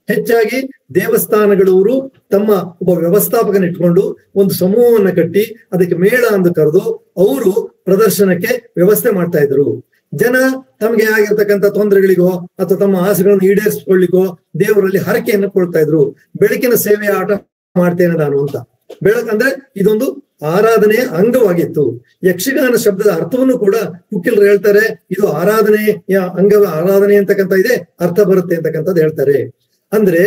ಹೆಚ್ಚಾಗಿ ದೇವಸ್ಥಾನಗಳವರು ತಮ್ಮ ಒಬ್ಬ ವ್ಯವಸ್ಥಾಪಕನ ಇಟ್ಕೊಂಡು ಒಂದು ಸಮೂಹವನ್ನ ಕಟ್ಟಿ ಅದಕ್ಕೆ ಮೇಳ ಎಂದು ಕರೆದು ಅವರು ಪ್ರದರ್ಶನಕ್ಕೆ ವ್ಯವಸ್ಥೆ ಮಾಡ್ತಾ ಇದ್ರು. ಜನ ತಮಗೆ ಆಗಿರ್ತಕ್ಕಂಥ ತೊಂದರೆಗಳಿಗೋ ಅಥವಾ ತಮ್ಮ ಆಸೆಗಳನ್ನು ಈಡೇರಿಸಿಕೊಳ್ಳಿಕ್ಕೋ ದೇವರಲ್ಲಿ ಹರಕೆಯನ್ನು ಕೊಡ್ತಾ ಇದ್ರು. ಬೆಳಕಿನ ಸೇವೆಯ ಆಟ ಮಾಡ್ತೇನೆ ನಾನು ಅಂತ. ಬೆಳಕಂದ್ರೆ ಇದೊಂದು ಆರಾಧನೆಯ ಅಂಗವಾಗಿತ್ತು. ಯಕ್ಷಗಾನ ಶಬ್ದದ ಅರ್ಥವನ್ನು ಕೂಡ ಕುಕ್ಕಿಲರು ಹೇಳ್ತಾರೆ, ಇದು ಆರಾಧನೆಯ ಅಂಗ, ಆರಾಧನೆ ಅಂತಕ್ಕಂಥ ಇದೆ ಅರ್ಥ ಬರುತ್ತೆ ಅಂತಕ್ಕಂಥದ್ದು ಹೇಳ್ತಾರೆ. ಅಂದ್ರೆ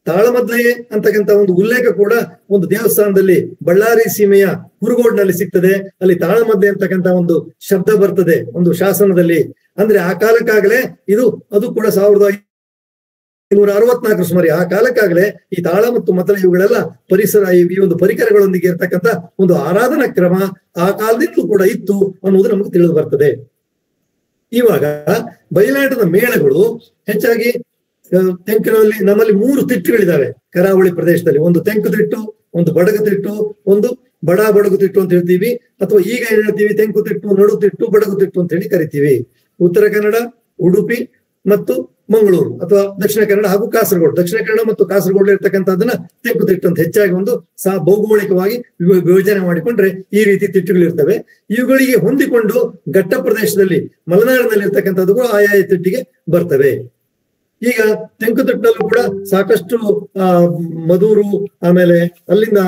ತಾಳಮದ್ಲೆ ಅಂತಕ್ಕಂಥ ಒಂದು ಉಲ್ಲೇಖ ಕೂಡ ಒಂದು ದೇವಸ್ಥಾನದಲ್ಲಿ ಬಳ್ಳಾರಿ ಸೀಮೆಯ ಕುರುಗೋಡ್ನಲ್ಲಿ ಸಿಗ್ತದೆ. ಅಲ್ಲಿ ತಾಳಮದ್ಲೆ ಅಂತಕ್ಕಂಥ ಒಂದು ಶಬ್ದ ಬರ್ತದೆ ಒಂದು ಶಾಸನದಲ್ಲಿ. ಅಂದ್ರೆ ಆ ಕಾಲಕ್ಕಾಗಲೇ ಅದು ಕೂಡ 1964 ಸುಮಾರು ಆ ಕಾಲಕ್ಕಾಗಲೇ ಈ ತಾಳ ಮತ್ತು ಮದ್ದಳೆ ಇವುಗಳೆಲ್ಲ ಈ ಒಂದು ಪರಿಕರಗಳೊಂದಿಗೆ ಇರ್ತಕ್ಕಂಥ ಒಂದು ಆರಾಧನಾ ಕ್ರಮ ಆ ಕಾಲದಿಂದಲೂ ಕೂಡ ಇತ್ತು ಅನ್ನುವುದು ನಮಗೆ ತಿಳಿದು ಬರ್ತದೆ. ಇವಾಗ ಬಯಲಾಟದ ಮೇಳಗಳು ಹೆಚ್ಚಾಗಿ ತೆಂಕಿನಲ್ಲಿ ನಮ್ಮಲ್ಲಿ 3 ತಿಟ್ಟುಗಳಿದ್ದಾವೆ ಕರಾವಳಿ ಪ್ರದೇಶದಲ್ಲಿ. ಒಂದು ತೆಂಕು ತಿಟ್ಟು, ಒಂದು ಬಡಗು ತಿಟ್ಟು, ಒಂದು ಬಡ ಬಡಗು ತಿಟ್ಟು ಅಂತ ಹೇಳ್ತೀವಿ. ಅಥವಾ ಈಗ ಏನ್ ಹೇಳ್ತೀವಿ, ತೆಂಕು ತಿಟ್ಟು, ನಡು ತಿಟ್ಟು, ಬಡಗು ತಿಟ್ಟು ಅಂತ ಹೇಳಿ ಕರಿತೀವಿ. ಉತ್ತರ ಕನ್ನಡ, ಉಡುಪಿ ಮತ್ತು ಮಂಗಳೂರು ಅಥವಾ ದಕ್ಷಿಣ ಕನ್ನಡ ಹಾಗೂ ಕಾಸರಗೋಡು, ದಕ್ಷಿಣ ಕನ್ನಡ ಮತ್ತು ಕಾಸರಗೋಡು ಇರ್ತಕ್ಕಂಥದ್ದನ್ನ ತೆಂಕು ತಿಟ್ಟು ಅಂತ ಹೆಚ್ಚಾಗಿ ಒಂದು ಭೌಗೋಳಿಕವಾಗಿ ವಿಭಜನೆ ಮಾಡಿಕೊಂಡ್ರೆ ಈ ರೀತಿ ತಿಟ್ಟುಗಳು ಇರ್ತವೆ. ಇವುಗಳಿಗೆ ಹೊಂದಿಕೊಂಡು ಘಟ್ಟ ಪ್ರದೇಶದಲ್ಲಿ ಮಲೆನಾಡಿನಲ್ಲಿ ಇರ್ತಕ್ಕಂಥದ್ದು ಆಯಾಯ ತಿಟ್ಟಿಗೆ ಬರ್ತವೆ. ಈಗ ತೆಂಕುತಿಟ್ಟಲ್ಲೂ ಕೂಡ ಸಾಕಷ್ಟು ಮಧೂರು, ಆಮೇಲೆ ಅಲ್ಲಿಂದ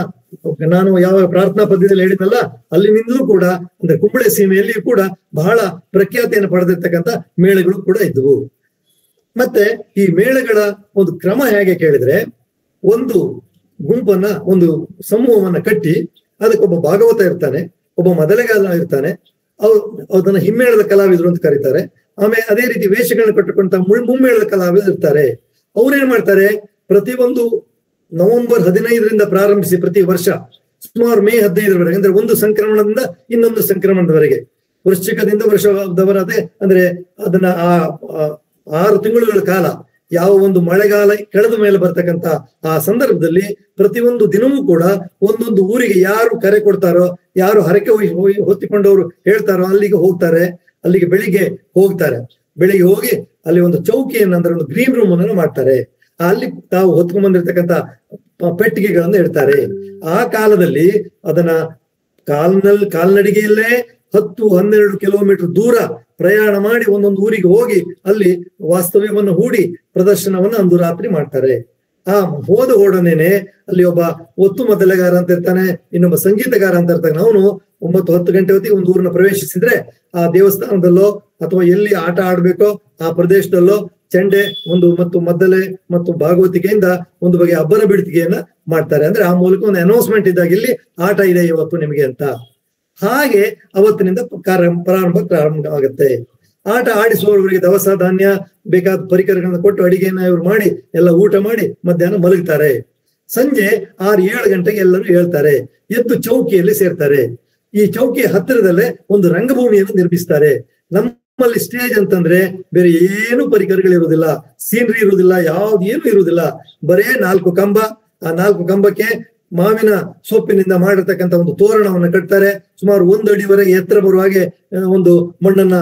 ನಾನು ಯಾವ ಪ್ರಾರ್ಥನಾ ಪದ್ಯದಲ್ಲಿ ಹೇಳಿದ್ನಲ್ಲ ಅಲ್ಲಿನಿಂದಲೂ ಕೂಡ ಅಂದ್ರೆ ಕುಂಬಳೆ ಸೀಮೆಯಲ್ಲಿಯೂ ಕೂಡ ಬಹಳ ಪ್ರಖ್ಯಾತಿಯನ್ನು ಪಡೆದಿರ್ತಕ್ಕಂಥ ಮೇಳಗಳು ಕೂಡ ಇದ್ದವು. ಮತ್ತೆ ಈ ಮೇಳಗಳ ಒಂದು ಕ್ರಮ ಹೇಗೆ ಕೇಳಿದ್ರೆ, ಒಂದು ಗುಂಪನ್ನ, ಒಂದು ಸಮೂಹವನ್ನ ಕಟ್ಟಿ ಅದಕ್ಕೊಬ್ಬ ಭಾಗವತ ಇರ್ತಾನೆ, ಒಬ್ಬ ಮದಲೆಗಾಲ ಇರ್ತಾನೆ, ಅದನ್ನ ಹಿಮ್ಮೇಳದ ಕಲಾವಿದರು ಅಂತ ಕರೀತಾರೆ. ಆಮೇಲೆ ಅದೇ ರೀತಿ ವೇಷಗಳನ್ನ ಕಟ್ಟಿಕೊಂಡ ಮುಮ್ಮೇಳದ ಕಲಾವಿದರು ಇರ್ತಾರೆ. ಅವ್ರೇನ್ ಮಾಡ್ತಾರೆ, ಪ್ರತಿಯೊಂದು ನವೆಂಬರ್ 15ರಿಂದ ಪ್ರಾರಂಭಿಸಿ ಪ್ರತಿ ವರ್ಷ ಸುಮಾರು ಮೇ 15ರವರೆಗೆ, ಅಂದ್ರೆ ಒಂದು ಸಂಕ್ರಮಣದಿಂದ ಇನ್ನೊಂದು ಸಂಕ್ರಮಣದವರೆಗೆ, ವೃಶ್ಚಿಕದಿಂದ ವರ್ಷದವರದೇ ಅಂದ್ರೆ ಅದನ್ನ 6 ತಿಂಗಳುಗಳ ಕಾಲ ಯಾವ ಒಂದು ಮಳೆಗಾಲ ಕಳೆದ ಮೇಲೆ ಬರ್ತಕ್ಕಂಥ ಆ ಸಂದರ್ಭದಲ್ಲಿ ಪ್ರತಿಯೊಂದು ದಿನವೂ ಕೂಡ ಒಂದೊಂದು ಊರಿಗೆ ಯಾರು ಕರೆ ಕೊಡ್ತಾರೋ, ಯಾರು ಹರಕೆ ಹೊತ್ತಿಕೊಂಡವರು ಹೇಳ್ತಾರೋ ಅಲ್ಲಿಗೆ ಹೋಗ್ತಾರೆ. ಅಲ್ಲಿಗೆ ಬೆಳಿಗ್ಗೆ ಹೋಗ್ತಾರೆ. ಬೆಳಿಗ್ಗೆ ಹೋಗಿ ಅಲ್ಲಿ ಒಂದು ಚೌಕಿಯನ್ನು ಅಂದ್ರೆ ಒಂದು ಗ್ರೀನ್ ರೂಮ್ ಅನ್ನು ಮಾಡ್ತಾರೆ. ಅಲ್ಲಿ ತಾವು ಹೊತ್ಕೊಂಡ್ ಬಂದಿರ್ತಕ್ಕಂಥ ಪೆಟ್ಟಿಗೆಗಳನ್ನು ಇಡ್ತಾರೆ. ಆ ಕಾಲದಲ್ಲಿ ಅದನ್ನ ಕಾಲ್ನಡಿಗೆಯಲ್ಲೇ 10-12 ಕಿಲೋಮೀಟರ್ ದೂರ ಪ್ರಯಾಣ ಮಾಡಿ ಒಂದೊಂದು ಊರಿಗೆ ಹೋಗಿ ಅಲ್ಲಿ ವಾಸ್ತವ್ಯವನ್ನು ಹೂಡಿ ಪ್ರದರ್ಶನವನ್ನ ಅಂದು ರಾತ್ರಿ ಮಾಡ್ತಾರೆ. ಹೋದ ಓಡನೇನೆ ಅಲ್ಲಿ ಒಬ್ಬ ಒತ್ತು ಮದ್ದಲೆಗಾರ ಅಂತ ಇರ್ತಾನೆ, ಇನ್ನೊಬ್ಬ ಸಂಗೀತಗಾರ ಅಂತ ಇರ್ತಾನೆ. ಅವನು 9-10 ಗಂಟೆ ಹೊತ್ತಿಗೆ ಒಂದು ಊರನ್ನ ಪ್ರವೇಶಿಸಿದ್ರೆ ಆ ದೇವಸ್ಥಾನದಲ್ಲೋ ಅಥವಾ ಎಲ್ಲಿ ಆಟ ಆಡ್ಬೇಕೋ ಆ ಪ್ರದೇಶದಲ್ಲೋ ಚೆಂಡೆ ಮತ್ತು ಮದ್ದಲೆ ಮತ್ತು ಭಾಗವತಿಕೆಯಿಂದ ಒಂದು ಬಗೆಯ ಅಬ್ಬರ ಬಿಡ್ತಿಗೆಯನ್ನ ಮಾಡ್ತಾರೆ. ಅಂದ್ರೆ ಆ ಮೂಲಕ ಒಂದು ಅನೌನ್ಸ್ಮೆಂಟ್ ಇದ್ದಾಗ ಇಲ್ಲಿ ಆಟ ಇದೆ ಇವತ್ತು ನಿಮಗೆ ಅಂತ. ಹಾಗೆ ಅವತ್ತಿನಿಂದ ಪ್ರಾರಂಭ ಆಗುತ್ತೆ. ಆಟ ಆಡಿಸುವವರಿಗೆ ದವಸ ಧಾನ್ಯ ಬೇಕಾದ ಪರಿಕರಗಳನ್ನ ಕೊಟ್ಟು ಅಡಿಗೆಯನ್ನ ಇವ್ರು ಮಾಡಿ ಎಲ್ಲ ಊಟ ಮಾಡಿ ಮಧ್ಯಾಹ್ನ ಮಲಗ್ತಾರೆ. ಸಂಜೆ 6-7 ಗಂಟೆಗೆ ಎಲ್ಲರೂ ಹೇಳ್ತಾರೆ, ಎದ್ದು ಚೌಕಿಯಲ್ಲಿ ಸೇರ್ತಾರೆ. ಈ ಚೌಕಿಯ ಹತ್ತಿರದಲ್ಲೇ ಒಂದು ರಂಗಭೂಮಿಯನ್ನು ನಿರ್ಮಿಸ್ತಾರೆ. ನಮ್ಮಲ್ಲಿ ಸ್ಟೇಜ್ ಅಂತಂದ್ರೆ ಬೇರೆ ಏನು ಪರಿಕರಗಳಿರುವುದಿಲ್ಲ, ಸೀನರಿ ಇರುವುದಿಲ್ಲ, ಏನು ಇರುವುದಿಲ್ಲ. ಬರೇ 4 ಕಂಬ. ಆ 4 ಕಂಬಕ್ಕೆ ಮಾವಿನ ಸೊಪ್ಪಿನಿಂದ ಮಾಡಿರ್ತಕ್ಕಂಥ ಒಂದು ತೋರಣವನ್ನು ಕಟ್ತಾರೆ. ಸುಮಾರು 1 ಅಡಿವರೆಗೆ ಎತ್ತರ ಬರುವ ಹಾಗೆ ಒಂದು ಮಣ್ಣನ್ನ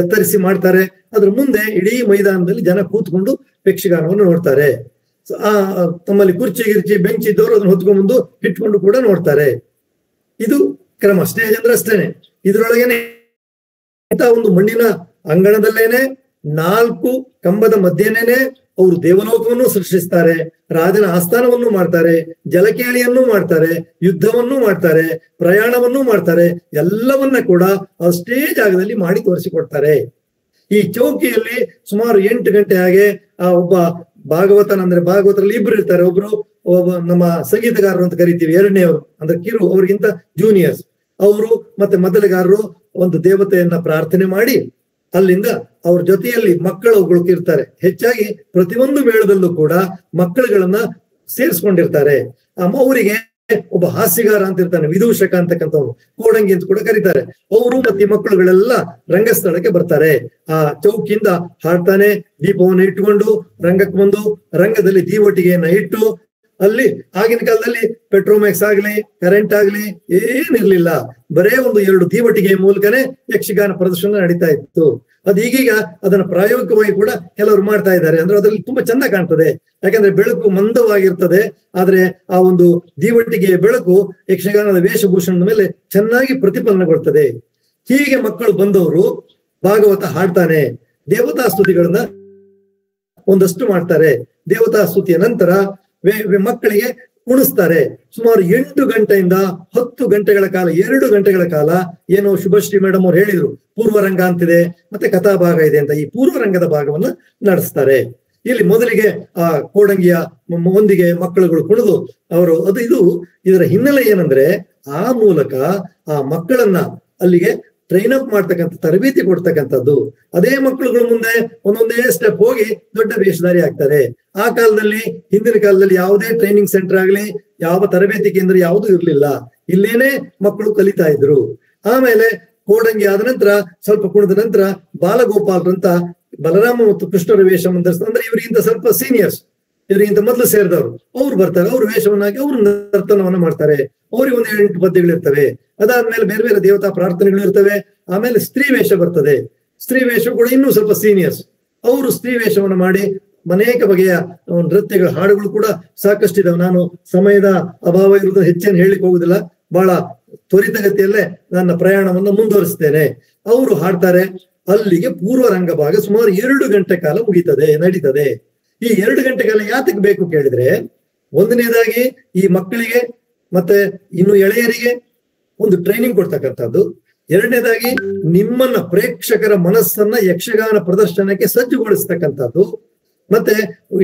ಎತ್ತರಿಸಿ ಮಾಡ್ತಾರೆ. ಅದ್ರ ಮುಂದೆ ಇಡೀ ಮೈದಾನದಲ್ಲಿ ಜನ ಕೂತ್ಕೊಂಡು ಯಕ್ಷಗಾನವನ್ನು ನೋಡ್ತಾರೆ. ತಮ್ಮಲ್ಲಿ ಕುರ್ಚಿ ಬೆಂಚ್ ಇದ್ದವರು ಅದನ್ನ ಹೊತ್ಕೊಂಡ್ಬಂದು ಇಟ್ಕೊಂಡು ಕೂಡ ನೋಡ್ತಾರೆ. ಇದು ಕ್ರಮ. ಸ್ಟೇಜ್ ಅಂದ್ರೆ ಅಷ್ಟೇನೆ. ಇದ್ರೊಳಗೇನೆ ಇಂಥ ಒಂದು ಮಣ್ಣಿನ ಅಂಗಣದಲ್ಲೇನೆ 4 ಕಂಬದ ಮಧ್ಯೆನೇನೆ ಅವರು ದೇವಲೋಕವನ್ನು ಸೃಷ್ಟಿಸ್ತಾರೆ, ರಾಜನ ಆಸ್ಥಾನವನ್ನು ಮಾಡ್ತಾರೆ, ಜಲಕೇಳಿಯನ್ನು ಮಾಡ್ತಾರೆ, ಯುದ್ಧವನ್ನು ಮಾಡ್ತಾರೆ, ಪ್ರಯಾಣವನ್ನು ಮಾಡ್ತಾರೆ, ಎಲ್ಲವನ್ನ ಕೂಡ ಅಷ್ಟೇ ಜಾಗದಲ್ಲಿ ಮಾಡಿ ತೋರಿಸಿಕೊಡ್ತಾರೆ. ಈ ಚೌಕಿಯಲ್ಲಿ ಸುಮಾರು 8 ಗಂಟೆ ಹಾಗೆ ಒಬ್ಬ ಭಾಗವತನಂದ್ರೆ ಭಾಗವತರಲ್ಲಿ ಇಬ್ರು ಇರ್ತಾರೆ. ಒಬ್ಬ ನಮ್ಮ ಸಂಗೀತಗಾರರು ಅಂತ ಕರಿತೀವಿ, ಎರಡನೇವರು ಅಂದ್ರೆ ಕಿರು, ಅವ್ರಿಗಿಂತ ಜೂನಿಯರ್ಸ್. ಅವರು ಮತ್ತೆ ಮೊದಲಿಗಾರರು ಒಂದು ದೇವತೆಯನ್ನ ಪ್ರಾರ್ಥನೆ ಮಾಡಿ ಅಲ್ಲಿಂದ ಅವ್ರ ಜೊತೆಯಲ್ಲಿ ಮಕ್ಕಳುಗಳು ಇರ್ತಾರೆ. ಹೆಚ್ಚಾಗಿ ಪ್ರತಿಯೊಂದು ಮೇಳದಲ್ಲೂ ಕೂಡ ಮಕ್ಕಳುಗಳನ್ನ ಸೇರಿಸ್ಕೊಂಡಿರ್ತಾರೆ. ಅವರಿಗೆ ಒಬ್ಬ ಹಾಸ್ಯಗಾರ ಅಂತ ಇರ್ತಾನೆ, ವಿದೂಷಕ ಅಂತಕ್ಕಂಥವ್ರು, ಕೋಡಂಗಿ ಅಂತ ಕೂಡ ಕರೀತಾರೆ. ಅವರು ಮತ್ತೆ ಮಕ್ಕಳುಗಳೆಲ್ಲ ರಂಗಸ್ಥಳಕ್ಕೆ ಬರ್ತಾರೆ. ಆ ಚೌಕಿಯಿಂದ ಹಾಡ್ತಾನೆ, ದೀಪವನ್ನು ಇಟ್ಟುಕೊಂಡು ರಂಗಕ್ಕೆ ಬಂದು ರಂಗದಲ್ಲಿ ದೀವಟಿಗೆಯನ್ನ ಇಟ್ಟು, ಅಲ್ಲಿ ಆಗಿನ ಕಾಲದಲ್ಲಿ ಪೆಟ್ರೋಮ್ಯಾಕ್ಸ್ ಆಗ್ಲಿ ಕರೆಂಟ್ ಆಗ್ಲಿ ಏನಿರ್ಲಿಲ್ಲ, ಬರೇ ಒಂದು 2 ದೀವಟಿಗೆ ಮೂಲಕನೇ ಯಕ್ಷಗಾನ ಪ್ರದರ್ಶನ ನಡೀತಾ ಇತ್ತು. ಅದು ಈಗೀಗ ಅದನ್ನ ಪ್ರಾಯೋಗಿಕವಾಗಿ ಕೂಡ ಕೆಲವರು ಮಾಡ್ತಾ ಇದ್ದಾರೆ. ಅಂದ್ರೆ ಅದ್ರಲ್ಲಿ ತುಂಬಾ ಚಂದ ಕಾಣ್ತದೆ, ಯಾಕಂದ್ರೆ ಬೆಳಕು ಮಂದವಾಗಿರ್ತದೆ, ಆದ್ರೆ ಆ ಒಂದು ದೀವಟಿಗೆಯ ಬೆಳಕು ಯಕ್ಷಗಾನದ ವೇಷಭೂಷಣದ ಮೇಲೆ ಚೆನ್ನಾಗಿ ಪ್ರತಿಫಲನಗೊಳ್ತದೆ. ಹೀಗೆ ಮಕ್ಕಳು ಬಂದವರು ಭಾಗವತ ಹಾಡ್ತಾನೆ, ದೇವತಾ ಸ್ತುತಿಗಳನ್ನ ಒಂದಷ್ಟು ಮಾಡ್ತಾರೆ. ದೇವತಾ ಸ್ತುತಿಯ ನಂತರ ಮಕ್ಕಳಿಗೆ ಉಣಿಸ್ತಾರೆ. ಸುಮಾರು 8 ಗಂಟೆಯಿಂದ 10 ಗಂಟೆಗಳ ಕಾಲ, 2 ಗಂಟೆಗಳ ಕಾಲ ಏನೋ ಶುಭಶ್ರೀ ಮೇಡಮ್ ಅವ್ರು ಹೇಳಿದ್ರು, ಪೂರ್ವರಂಗ ಅಂತಿದೆ ಮತ್ತೆ ಕಥಾಭಾಗ ಇದೆ ಅಂತ. ಈ ಪೂರ್ವರಂಗದ ಭಾಗವನ್ನ ನಡೆಸ್ತಾರೆ. ಇಲ್ಲಿ ಮೊದಲಿಗೆ ಆ ಕೋಡಂಗಿಯ ಒಂದಿಗೆ ಮಕ್ಕಳುಗಳು ಕುಣಿದು ಅವರು ಇದರ ಹಿನ್ನೆಲೆ ಏನಂದ್ರೆ, ಆ ಮೂಲಕ ಆ ಮಕ್ಕಳನ್ನ ಅಲ್ಲಿಗೆ ಟ್ರೈನ್ ಅಪ್ ಮಾಡ್ತಕ್ಕಂಥ, ತರಬೇತಿ ಕೊಡ್ತಕ್ಕಂಥದ್ದು. ಅದೇ ಮಕ್ಕಳುಗಳು ಮುಂದೆ ಒಂದೊಂದೇ ಸ್ಟೆಪ್ ಹೋಗಿ ದೊಡ್ಡ ವೇಷಧಾರಿ ಆಗ್ತಾರೆ. ಆ ಕಾಲದಲ್ಲಿ, ಹಿಂದಿನ ಕಾಲದಲ್ಲಿ ಯಾವುದೇ ಟ್ರೈನಿಂಗ್ ಸೆಂಟರ್ ಆಗ್ಲಿ, ಯಾವ ತರಬೇತಿ ಕೇಂದ್ರ ಯಾವುದು ಇರ್ಲಿಲ್ಲ. ಇಲ್ಲೇನೆ ಮಕ್ಕಳು ಕಲಿತಾ ಇದ್ರು. ಆಮೇಲೆ ಕೋಡಂಗಿ ಆದ ನಂತರ ಸ್ವಲ್ಪ ಕುಣಿದ ನಂತರ ಬಾಲಗೋಪಾಲರಂತ ಬಲರಾಮ ಮತ್ತು ಕೃಷ್ಣರ ವೇಷ ಅಂದ್ರೆ ಇವರಿಗಿಂತ ಸ್ವಲ್ಪ ಸೀನಿಯರ್ಸ್, ಇವರಿಗಿಂತ ಮೊದಲು ಸೇರಿದವರು, ಅವ್ರು ಬರ್ತಾರೆ. ಅವ್ರ ವೇಷವನ್ನಾಗಿ ಅವ್ರು ನರ್ತನವನ್ನ ಮಾಡ್ತಾರೆ. ಅವ್ರಿಗೆ ಒಂದು 8 ಪದ್ಯಗಳಿರ್ತವೆ. ಅದಾದ್ಮೇಲೆ ಬೇರೆ ಬೇರೆ ದೇವತಾ ಪ್ರಾರ್ಥನೆಗಳು ಇರ್ತವೆ. ಆಮೇಲೆ ಸ್ತ್ರೀ ವೇಷ ಬರ್ತದೆ. ಸ್ತ್ರೀ ವೇಷ ಕೂಡ ಇನ್ನೂ ಸ್ವಲ್ಪ ಸೀನಿಯರ್ಸ್, ಅವರು ಸ್ತ್ರೀ ವೇಷವನ್ನು ಮಾಡಿ ಅನೇಕ ಬಗೆಯ ನೃತ್ಯಗಳ ಹಾಡುಗಳು ಕೂಡ ಸಾಕಷ್ಟಿದಾವೆ. ನಾನು ಸಮಯದ ಅಭಾವ ಇರುವುದು ಹೆಚ್ಚೇನು ಹೇಳಿಕ್ ಹೋಗುದಿಲ್ಲ, ಬಹಳ ತ್ವರಿತಗತಿಯಲ್ಲೇ ನನ್ನ ಪ್ರಯಾಣವನ್ನು ಮುಂದುವರಿಸ್ತೇನೆ. ಅವರು ಹಾಡ್ತಾರೆ. ಅಲ್ಲಿಗೆ ಪೂರ್ವರಂಗ ಭಾಗ ಸುಮಾರು 2 ಗಂಟೆ ಕಾಲ ನಡೀತದೆ. ಈ 2 ಗಂಟೆ ಕಾಲ ಯಾತಕ್ಕೆ ಬೇಕು ಕೇಳಿದ್ರೆ, ಒಂದನೇದಾಗಿ ಈ ಮಕ್ಕಳಿಗೆ ಮತ್ತೆ ಇನ್ನು ಎಳೆಯರಿಗೆ ಒಂದು ಟ್ರೈನಿಂಗ್ ಕೊಡ್ತಕ್ಕಂಥದ್ದು. ಎರಡನೇದಾಗಿ ನಿಮ್ಮನ್ನ ಪ್ರೇಕ್ಷಕರ ಮನಸ್ಸನ್ನ ಯಕ್ಷಗಾನ ಪ್ರದರ್ಶನಕ್ಕೆ ಸಜ್ಜುಗೊಳಿಸ್ತಕ್ಕಂಥದ್ದು. ಮತ್ತೆ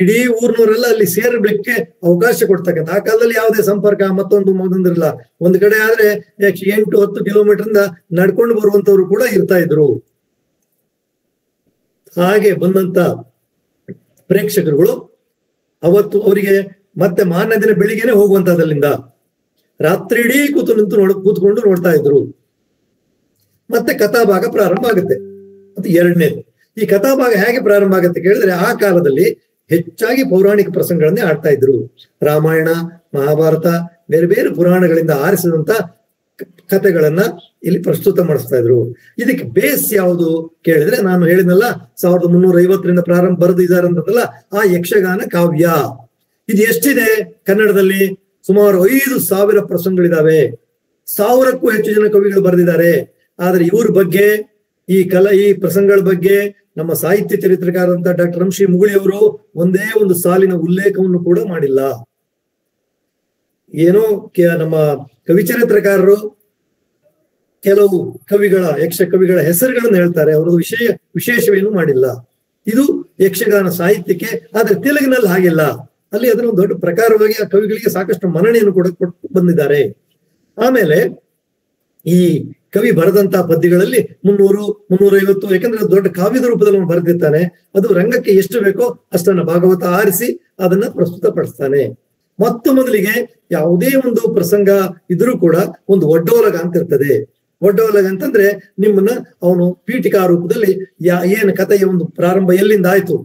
ಇಡೀ ಊರ್ನವರೆಲ್ಲ ಅಲ್ಲಿ ಸೇರ್ಲಿಕ್ಕೆ ಅವಕಾಶ ಕೊಡ್ತಕ್ಕಂಥ. ಆ ಕಾಲದಲ್ಲಿ ಯಾವುದೇ ಸಂಪರ್ಕ ಮತ್ತೊಂದಿರಲ್ಲ. ಒಂದು ಕಡೆ ಆದ್ರೆ 8-10 ಕಿಲೋಮೀಟರ್ ಇಂದ ನಡ್ಕೊಂಡು ಬರುವಂತವ್ರು ಕೂಡ ಇರ್ತಾ ಇದ್ರು. ಹಾಗೆ ಬಂದಂತ ಪ್ರೇಕ್ಷಕರುಗಳು ಅವತ್ತು ಅವರಿಗೆ ಮತ್ತೆ ಮಾರನೇ ದಿನ ಬೆಳಿಗ್ಗೆನೆ ಹೋಗುವಂತಹದಲ್ಲಿಂದ ರಾತ್ರಿ ಇಡೀ ಕೂತ್ಕೊಂಡು ನೋಡ್ತಾ ಇದ್ರು. ಮತ್ತೆ ಕಥಾಭಾಗ ಪ್ರಾರಂಭ ಆಗುತ್ತೆ. ಮತ್ತೆ ಎರಡನೇದು, ಈ ಕಥಾಭಾಗ ಹೇಗೆ ಪ್ರಾರಂಭ ಆಗುತ್ತೆ ಕೇಳಿದ್ರೆ, ಆ ಕಾಲದಲ್ಲಿ ಹೆಚ್ಚಾಗಿ ಪೌರಾಣಿಕ ಪ್ರಸಂಗಗಳನ್ನೇ ಆಡ್ತಾ ಇದ್ರು. ರಾಮಾಯಣ, ಮಹಾಭಾರತ, ಬೇರೆ ಬೇರೆ ಪುರಾಣಗಳಿಂದ ಆರಿಸಿದಂತ ಕಥೆಗಳನ್ನ ಇಲ್ಲಿ ಪ್ರಸ್ತುತ ಮಾಡಿಸ್ತಾ ಇದ್ರು. ಇದಕ್ಕೆ ಬೇಸ್ ಯಾವುದು ಕೇಳಿದ್ರೆ, ನಾನು ಹೇಳಿದ್ನಲ್ಲ 1350ರಿಂದ ಪ್ರಾರಂಭ ಬರೆದಿದ್ದಾರೆ ಅಂತಲ್ಲ, ಆ ಯಕ್ಷಗಾನ ಕಾವ್ಯ. ಇದು ಎಷ್ಟಿದೆ ಕನ್ನಡದಲ್ಲಿ? ಸುಮಾರು 5,000 ಪ್ರಸಂಗಗಳಿದಾವೆ. 1000ಕ್ಕೂ ಹೆಚ್ಚು ಜನ ಕವಿಗಳು ಬರೆದಿದ್ದಾರೆ. ಆದ್ರೆ ಇವ್ರ ಬಗ್ಗೆ, ಈ ಪ್ರಸಂಗಗಳ ಬಗ್ಗೆ ನಮ್ಮ ಸಾಹಿತ್ಯ ಚರಿತ್ರಕಾರಂತ ಡಾಕ್ಟರ್ ಎಂ ಶ್ರೀ ಮುಗುಳಿ ಅವರು ಒಂದೇ ಒಂದು ಸಾಲಿನ ಉಲ್ಲೇಖವನ್ನು ಕೂಡ ಮಾಡಿಲ್ಲ. ಏನೋ ನಮ್ಮ ಕವಿಚರಿತ್ರಕಾರರು ಕೆಲವು ಯಕ್ಷ ಕವಿಗಳ ಹೆಸರುಗಳನ್ನು ಹೇಳ್ತಾರೆ, ಅವರದ್ದು ವಿಶೇಷವೇನು ಮಾಡಿಲ್ಲ. ಇದು ಯಕ್ಷಗಾನ ಸಾಹಿತ್ಯಕ್ಕೆ. ಆದ್ರೆ ತೆಲುಗಿನಲ್ಲಿ ಹಾಗಿಲ್ಲ. ಅಲ್ಲಿ ಅದನ್ನು ದೊಡ್ಡ ಪ್ರಕಾರವಾಗಿ ಆ ಕವಿಗಳಿಗೆ ಸಾಕಷ್ಟು ಮನ್ನಣೆಯನ್ನು ಕೂಡ ಕೊಟ್ಟು ಬಂದಿದ್ದಾರೆ. ಆಮೇಲೆ ಈ ಕವಿ ಬರೆದಂತಹ ಪದ್ಯಗಳಲ್ಲಿ 300-350, ಯಾಕಂದ್ರೆ ದೊಡ್ಡ ಕಾವ್ಯದ ರೂಪದಲ್ಲಿ ಅವನು ಬರೆದಿರ್ತಾನೆ. ಅದು ರಂಗಕ್ಕೆ ಎಷ್ಟು ಬೇಕೋ ಅಷ್ಟನ್ನ ಭಾಗವತ ಆರಿಸಿ ಅದನ್ನ ಪ್ರಸ್ತುತಪಡಿಸ್ತಾನೆ. ಮೊದಲಿಗೆ ಯಾವುದೇ ಒಂದು ಪ್ರಸಂಗ ಇದ್ರೂ ಕೂಡ ಒಂದು ಒಡ್ಡೋಲಗ ಅಂತ ಇರ್ತದೆ. ಒಡ್ಡೋಲಗ ಅಂತಂದ್ರೆ ನಿಮ್ಮನ್ನ ಅವನು ಪೀಠಿಕಾ ರೂಪದಲ್ಲಿ ಏನು ಕಥೆಯ ಒಂದು ಪ್ರಾರಂಭ ಎಲ್ಲಿಂದ ಆಯ್ತು,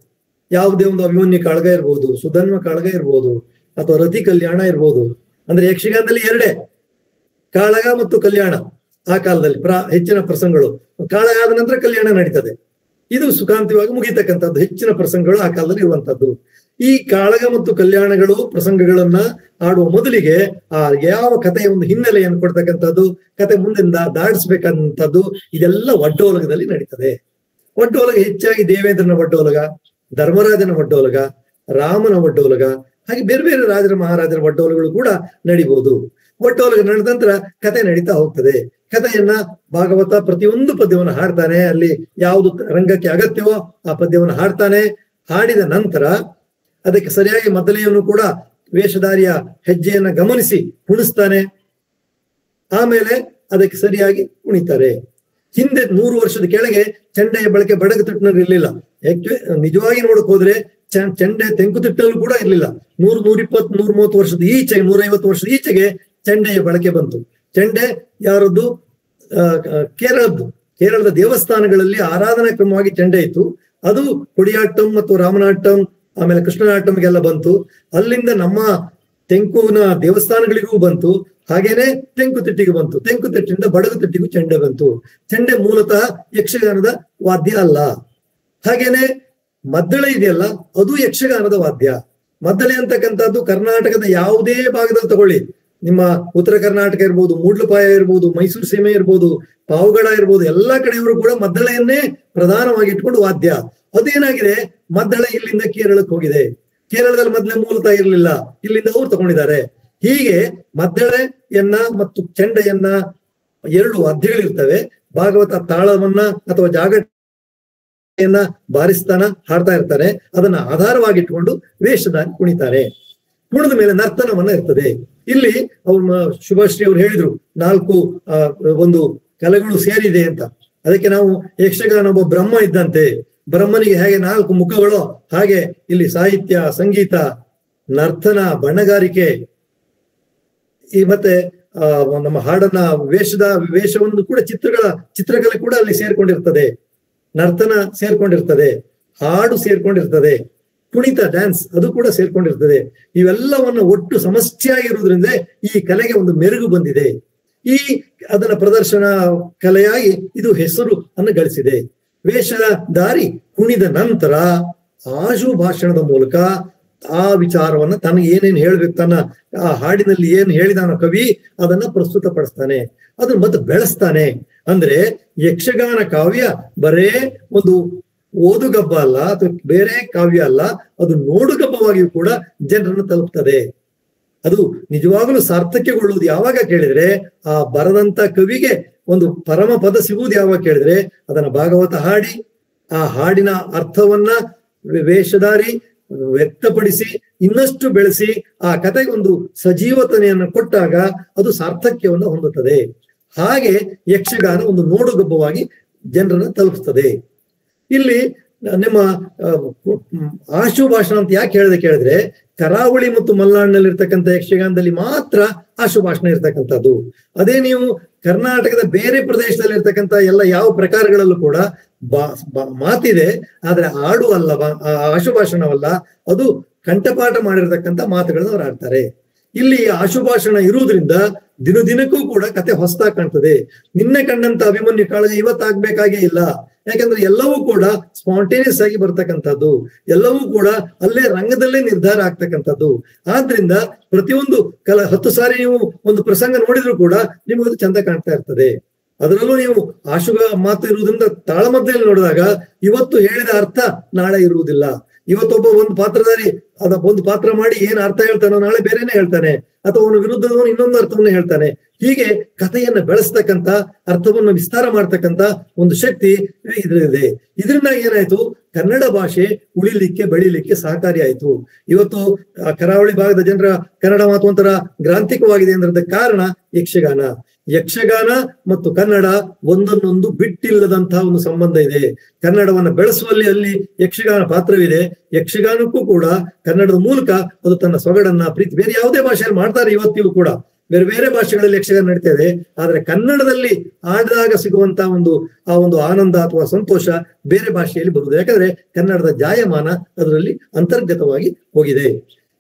ಯಾವುದೇ ಒಂದು ಅಭಿಮನ್ಯು ಕಾಳಗ ಇರ್ಬೋದು, ಸುಧನ್ವ ಕಾಳಗ ಇರ್ಬೋದು, ಅಥವಾ ರತಿ ಕಲ್ಯಾಣ ಇರ್ಬೋದು. ಅಂದ್ರೆ ಯಕ್ಷಗಾನದಲ್ಲಿ 2 ಕಾಳಗ ಮತ್ತು ಕಲ್ಯಾಣ. ಆ ಕಾಲದಲ್ಲಿ ಹೆಚ್ಚಿನ ಪ್ರಸಂಗಗಳು ಕಾಳಗ ಆದ ನಂತರ ಕಲ್ಯಾಣ ನಡೀತದೆ. ಇದು ಸುಖಾಂತವಾಗಿ ಮುಗಿತಕ್ಕಂಥದ್ದು. ಹೆಚ್ಚಿನ ಪ್ರಸಂಗಗಳು ಆ ಕಾಲದಲ್ಲಿ ಇರುವಂತದ್ದು. ಈ ಕಾಳಗ ಮತ್ತು ಕಲ್ಯಾಣಗಳು ಪ್ರಸಂಗಗಳನ್ನ ಆಡುವ ಮೊದಲಿಗೆ ಆ ಯಾವ ಕಥೆಯ ಒಂದು ಹಿನ್ನೆಲೆಯನ್ನು ಕೊಡ್ತಕ್ಕಂಥದ್ದು, ಕತೆ ಮುಂದಿಂದ ದಾಟಿಸ್ಬೇಕಂತದ್ದು, ಇದೆಲ್ಲ ಒಡ್ಡೋಲಗದಲ್ಲಿ ನಡೀತದೆ. ಒಡ್ಡೋಲಗ ಹೆಚ್ಚಾಗಿ ದೇವೇಂದ್ರನ ಒಡ್ಡೋಲಗ, ಧರ್ಮರಾಜನ ಒಡ್ಡೋಲಗ, ರಾಮನ ಒಡ್ಡೋಲಗ, ಹಾಗೆ ಬೇರೆ ಬೇರೆ ರಾಜರ ಮಹಾರಾಜರ ಒಡ್ಡೋಲಗಳು ಕೂಡ ನಡಿಬಹುದು. ಒಡ್ಡೋಲಗ ನಡೆದ ನಂತರ ಕತೆ ನಡೀತಾ ಹೋಗ್ತದೆ. ಕಥೆಯನ್ನ ಭಾಗವತ ಪ್ರತಿಯೊಂದು ಪದ್ಯವನ್ನು ಹಾಡ್ತಾನೆ. ಅಲ್ಲಿ ಯಾವುದು ರಂಗಕ್ಕೆ ಅಗತ್ಯವೋ ಆ ಪದ್ಯವನ್ನು ಹಾಡ್ತಾನೆ. ಹಾಡಿದ ನಂತರ ಅದಕ್ಕೆ ಸರಿಯಾಗಿ ಮದ್ದಲೆಯನ್ನು ಕೂಡ ವೇಷಧಾರಿಯ ಹೆಜ್ಜೆಯನ್ನ ಗಮನಿಸಿ ಕುಣಿಸ್ತಾನೆ. ಆಮೇಲೆ ಅದಕ್ಕೆ ಸರಿಯಾಗಿ ಕುಣಿತಾರೆ. ಹಿಂದೆ 100 ವರ್ಷದ ಕೆಳಗೆ ಚೆಂಡೆಯ ಬಳಕೆ ಬಡಗುತಿಟ್ಟಿನಲ್ಲಿ ಇರ್ಲಿಲ್ಲ. ನಿಜವಾಗಿ ನೋಡಕ್ ಹೋದ್ರೆ ಚೆಂಡೆ ತೆಂಕುತಿಟ್ಟಲ್ಲೂ ಕೂಡ ಇರ್ಲಿಲ್ಲ. 100, 120, 130 ವರ್ಷದ ಈಚೆಗೆ, 150 ವರ್ಷದ ಈಚೆಗೆ ಚೆಂಡೆಯ ಬಳಕೆ ಬಂತು. ಚೆಂಡೆ ಯಾರದ್ದು? ಕೇರಳದ್ದು. ಕೇರಳದ ದೇವಸ್ಥಾನಗಳಲ್ಲಿ ಆರಾಧನಾ ಕ್ರಮವಾಗಿ ಚೆಂಡೆ ಇತ್ತು. ಅದು ಕೊಡಿಯಾಟ್ಟಂ ಮತ್ತು ರಾಮನಾಟ್ಟಂ ಆಮೇಲೆ ಕೃಷ್ಣನಾಟ್ಟಂಗೆಲ್ಲ ಬಂತು. ಅಲ್ಲಿಂದ ನಮ್ಮ ತೆಂಕುನ ದೇವಸ್ಥಾನಗಳಿಗೂ ಬಂತು. ಹಾಗೇನೆ ತೆಂಕುತಿಟ್ಟಿಗೂ ಬಂತು. ತೆಂಕುತಿಟ್ಟಿಂದ ಬಡಗುತಿಟ್ಟಿಗೂ ಚೆಂಡೆ ಬಂತು. ಚೆಂಡೆ ಮೂಲತಃ ಯಕ್ಷಗಾನದ ವಾದ್ಯ ಅಲ್ಲ. ಹಾಗೇನೆ ಮದ್ದಳೆ ಇದೆಯಲ್ಲ, ಅದು ಯಕ್ಷಗಾನದ ವಾದ್ಯ. ಮದ್ದಳೆ ಅಂತಕ್ಕಂಥದ್ದು ಕರ್ನಾಟಕದ ಯಾವುದೇ ಭಾಗದಲ್ಲಿ ತಗೊಳ್ಳಿ, ನಿಮ್ಮ ಉತ್ತರ ಕರ್ನಾಟಕ ಇರ್ಬೋದು, ಮೂಡ್ಲಪಾಯ ಇರ್ಬೋದು, ಮೈಸೂರು ಸೀಮೆ ಇರ್ಬೋದು, ಪಾವಗಡ ಇರ್ಬೋದು, ಎಲ್ಲಾ ಕಡೆಯವರು ಕೂಡ ಮದ್ದಳೆಯನ್ನೇ ಪ್ರಧಾನವಾಗಿ ಇಟ್ಕೊಂಡು ವಾದ್ಯ. ಅದೇನಾಗಿದೆ, ಮದ್ದಳೆ ಇಲ್ಲಿಂದ ಕೇರಳಕ್ಕೆ ಹೋಗಿದೆ. ಕೇರಳದಲ್ಲಿ ಮೊದಲೇ ಮೂಲತಃ ಇರಲಿಲ್ಲ, ಇಲ್ಲಿಂದ ಅವ್ರು ತಗೊಂಡಿದ್ದಾರೆ. ಹೀಗೆ ಮದ್ದಳೆಯನ್ನ ಮತ್ತು ಚೆಂಡೆಯನ್ನ 2 ವಾದ್ಯಗಳಿರ್ತವೆ. ಭಾಗವತ ತಾಳವನ್ನ ಅಥವಾ ಜಾಗಟೆಯನ್ನ ಬಾರಿಸ್ತಾನ ಹಾಡ್ತಾ ಇರ್ತಾರೆ. ಅದನ್ನ ಆಧಾರವಾಗಿಟ್ಕೊಂಡು ವೇಷಧಾರಿ ಕುಣಿತಾರೆ. ಕುಣಿದ ಮೇಲೆ ನರ್ತನವನ್ನ ಇರ್ತದೆ. ಇಲ್ಲಿ ಅವ್ರ ಶುಭಶ್ರೀ ಅವ್ರು ಹೇಳಿದ್ರು 4 ಒಂದು ಕಲೆಗಳು ಸೇರಿದೆ ಅಂತ. ಅದಕ್ಕೆ ನಾವು ಯಕ್ಷಗಾನ ಒಬ್ಬ ಬ್ರಹ್ಮ ಇದ್ದಂತೆ, ಬ್ರಹ್ಮನಿಗೆ ಹೇಗೆ 4 ಮುಖಗಳು, ಹಾಗೆ ಇಲ್ಲಿ ಸಾಹಿತ್ಯ, ಸಂಗೀತ, ನರ್ತನ, ಬಣ್ಣಗಾರಿಕೆ, ಈ ಮತ್ತೆ ನಮ್ಮ ಹಾಡನ್ನ ವೇಷವನ್ನು ಕೂಡ ಚಿತ್ರಕಲೆ ಕೂಡ ಅಲ್ಲಿ ಸೇರ್ಕೊಂಡಿರ್ತದೆ. ನರ್ತನ ಸೇರ್ಕೊಂಡಿರ್ತದೆ, ಹಾಡು ಸೇರ್ಕೊಂಡಿರ್ತದೆ, ಕುಣಿತ ಡ್ಯಾನ್ಸ್ ಅದು ಕೂಡ ಸೇರ್ಕೊಂಡಿರ್ತದೆ. ಇವೆಲ್ಲವನ್ನ ಒಟ್ಟು ಸಮಷ್ಟಿಯಾಗಿರುವುದರಿಂದ ಈ ಕಲೆಗೆ ಒಂದು ಮೆರುಗು ಬಂದಿದೆ. ಅದನ್ನ ಪ್ರದರ್ಶನ ಕಲೆಯಾಗಿ ಇದು ಹೆಸರು ಅನ್ನು ಗಳಿಸಿದೆ. ವೇಷಧಾರಿ ಕುಣಿದ ನಂತರ ಆಶು ಭಾಷಣದ ಮೂಲಕ ಆ ವಿಚಾರವನ್ನ ತನಗೆ ಏನೇನು ಹೇಳ್ಬೇಕು, ತನ್ನ ಆ ಹಾಡಿನಲ್ಲಿ ಏನ್ ಹೇಳಿದಾನ ಕವಿ ಅದನ್ನ ಪ್ರಸ್ತುತಪಡಿಸ್ತಾನೆ, ಅದನ್ನ ಮತ್ತೆ ಬೆಳೆಸ್ತಾನೆ. ಅಂದ್ರೆ ಯಕ್ಷಗಾನ ಕಾವ್ಯ ಬರೇ ಒಂದು ಓದುಗಬ್ಬ ಅಲ್ಲ, ಅಥವಾ ಬೇರೆ ಕಾವ್ಯ ಅಲ್ಲ, ಅದು ನೋಡುಗಬ್ಬವಾಗಿಯೂ ಕೂಡ ಜನರನ್ನು ತಲುಪ್ತದೆ. ಅದು ನಿಜವಾಗಲೂ ಸಾರ್ಥಕ್ಯಗೊಳ್ಳುವುದು ಯಾವಾಗ ಕೇಳಿದ್ರೆ, ಆ ಬರದಂತ ಕವಿಗೆ ಒಂದು ಪರಮ ಪದ ಸಿಗುವುದು ಯಾವಾಗ ಕೇಳಿದ್ರೆ, ಅದನ್ನ ಭಾಗವತ ಹಾಡಿ ಆ ಹಾಡಿನ ಅರ್ಥವನ್ನ ವೇಷಧಾರಿ ವ್ಯಕ್ತಪಡಿಸಿ ಇನ್ನಷ್ಟು ಬೆಳೆಸಿ ಆ ಕಥೆಗೆ ಒಂದು ಸಜೀವತನೆಯನ್ನು ಕೊಟ್ಟಾಗ ಅದು ಸಾರ್ಥಕ್ಯವನ್ನು ಹೊಂದುತ್ತದೆ. ಹಾಗೆ ಯಕ್ಷಗಾನ ಒಂದು ನೋಡುಗಬ್ಬವಾಗಿ ಜನರನ್ನ ತಲುಪಿಸ್ತದೆ. ಇಲ್ಲಿ ನಿಮ್ಮ ಆಶು ಭಾಷಣ ಅಂತ ಯಾಕೆ ಕೇಳಿದ್ರೆ, ಕರಾವಳಿ ಮತ್ತು ಮಲೆನಾಡಿನಲ್ಲಿರ್ತಕ್ಕಂಥ ಯಕ್ಷಗಾನದಲ್ಲಿ ಮಾತ್ರ ಆಶು ಭಾಷಣ ಇರ್ತಕ್ಕಂಥದ್ದು. ಅದೇ ನೀವು ಕರ್ನಾಟಕದ ಬೇರೆ ಪ್ರದೇಶದಲ್ಲಿ ಇರ್ತಕ್ಕಂಥ ಎಲ್ಲ ಯಾವ ಪ್ರಕಾರಗಳಲ್ಲೂ ಕೂಡ ಮಾತಿದೆ, ಆದ್ರೆ ಆಡು ಅಲ್ಲ, ಆಶು ಭಾಷಣವಲ್ಲ, ಅದು ಕಂಠಪಾಠ ಮಾಡಿರ್ತಕ್ಕಂಥ ಮಾತುಗಳನ್ನ ಅವ್ರು ಆಡ್ತಾರೆ. ಇಲ್ಲಿ ಆಶು ಭಾಷಣ ಇರುವುದರಿಂದ ದಿನದಿನಕ್ಕೂ ಕೂಡ ಕತೆ ಹೊಸದಾಗಿ ಕಾಣ್ತದೆ. ನಿನ್ನೆ ಕಂಡಂತ ಅಭಿಮನ್ಯು ಕಾಳಗ ಇವತ್ತಾಗ್ಬೇಕಾಗೇ ಇಲ್ಲ. ಯಾಕಂದ್ರೆ ಎಲ್ಲವೂ ಕೂಡ ಸ್ಪಾಂಟೇನಿಯಸ್ ಆಗಿ ಬರ್ತಕ್ಕಂಥದ್ದು, ಎಲ್ಲವೂ ಕೂಡ ಅಲ್ಲೇ ರಂಗದಲ್ಲೇ ನಿರ್ಧಾರ ಆಗ್ತಕ್ಕಂಥದ್ದು. ಆದ್ರಿಂದ ಪ್ರತಿಯೊಂದು 10 ಸಾರಿ ನೀವು ಒಂದು ಪ್ರಸಂಗ ನೋಡಿದ್ರು ಕೂಡ ನಿಮಗದು ಚಂದ ಕಾಣ್ತಾ ಇರ್ತದೆ. ಅದರಲ್ಲೂ ನೀವು ಆಶುಗ ಮಾತು ಇರುವುದರಿಂದ ತಾಳಮದ್ದೆಯಲ್ಲಿ ನೋಡಿದಾಗ ಇವತ್ತು ಹೇಳಿದ ಅರ್ಥ ನಾಳೆ ಇರುವುದಿಲ್ಲ. ಇವತ್ತೊಬ್ಬ ಒಂದು ಪಾತ್ರಧಾರಿ ಒಂದು ಪಾತ್ರ ಮಾಡಿ ಏನ್ ಅರ್ಥ ಹೇಳ್ತಾನೋ ನಾಳೆ ಬೇರೆನೆ ಹೇಳ್ತಾನೆ, ಅಥವಾ ಅವನ ವಿರುದ್ಧದವನು ಇನ್ನೊಂದು ಅರ್ಥವನ್ನ ಹೇಳ್ತಾನೆ. ಹೀಗೆ ಕಥೆಯನ್ನ ಬೆಳೆಸ್ತಕ್ಕಂಥ, ಅರ್ಥವನ್ನು ವಿಸ್ತಾರ ಮಾಡ್ತಕ್ಕಂಥ ಒಂದು ಶಕ್ತಿ ಇದರಲ್ಲಿದೆ. ಇದರಿಂದ ಏನಾಯ್ತು, ಕನ್ನಡ ಭಾಷೆ ಉಳಿಲಿಕ್ಕೆ ಬೆಳಿಲಿಕ್ಕೆ ಸಹಕಾರಿ ಆಯ್ತು. ಇವತ್ತು ಕರಾವಳಿ ಭಾಗದ ಜನರ ಕನ್ನಡ ಮಾತು ಒಂಥರ ಗ್ರಾಂಥಿಕವಾಗಿದೆ ಅಂದ್ರೆ ಕಾರಣ ಯಕ್ಷಗಾನ ಮತ್ತು ಕನ್ನಡ ಒಂದನ್ನೊಂದು ಬಿಟ್ಟಿಲ್ಲದಂತಹ ಒಂದು ಸಂಬಂಧ ಇದೆ. ಕನ್ನಡವನ್ನ ಬೆಳೆಸುವಲ್ಲಿ ಅಲ್ಲಿ ಯಕ್ಷಗಾನ ಪಾತ್ರವಿದೆ. ಯಕ್ಷಗಾನಕ್ಕೂ ಕೂಡ ಕನ್ನಡದ ಮೂಲಕ ಅದು ತನ್ನ ಸೊಗಡನ್ನ ಪ್ರೀತಿ ಬೇರೆ ಯಾವುದೇ ಭಾಷೆಯಲ್ಲಿ ಮಾಡ್ತಾರೆ ಇವತ್ತಿಗೂ ಕೂಡ, ಬೇರೆ ಬೇರೆ ಭಾಷೆಗಳಲ್ಲಿ ಯಕ್ಷಗಾನ ನಡೀತಾ ಇದೆ. ಆದ್ರೆ ಕನ್ನಡದಲ್ಲಿ ಆಡಿದಾಗ ಸಿಗುವಂತಹ ಆ ಒಂದು ಆನಂದ ಅಥವಾ ಸಂತೋಷ ಬೇರೆ ಭಾಷೆಯಲ್ಲಿ ಬರುವುದು. ಯಾಕಂದ್ರೆ ಕನ್ನಡದ ಜಾಯಮಾನ ಅದರಲ್ಲಿ ಅಂತರ್ಗತವಾಗಿ ಹೋಗಿದೆ.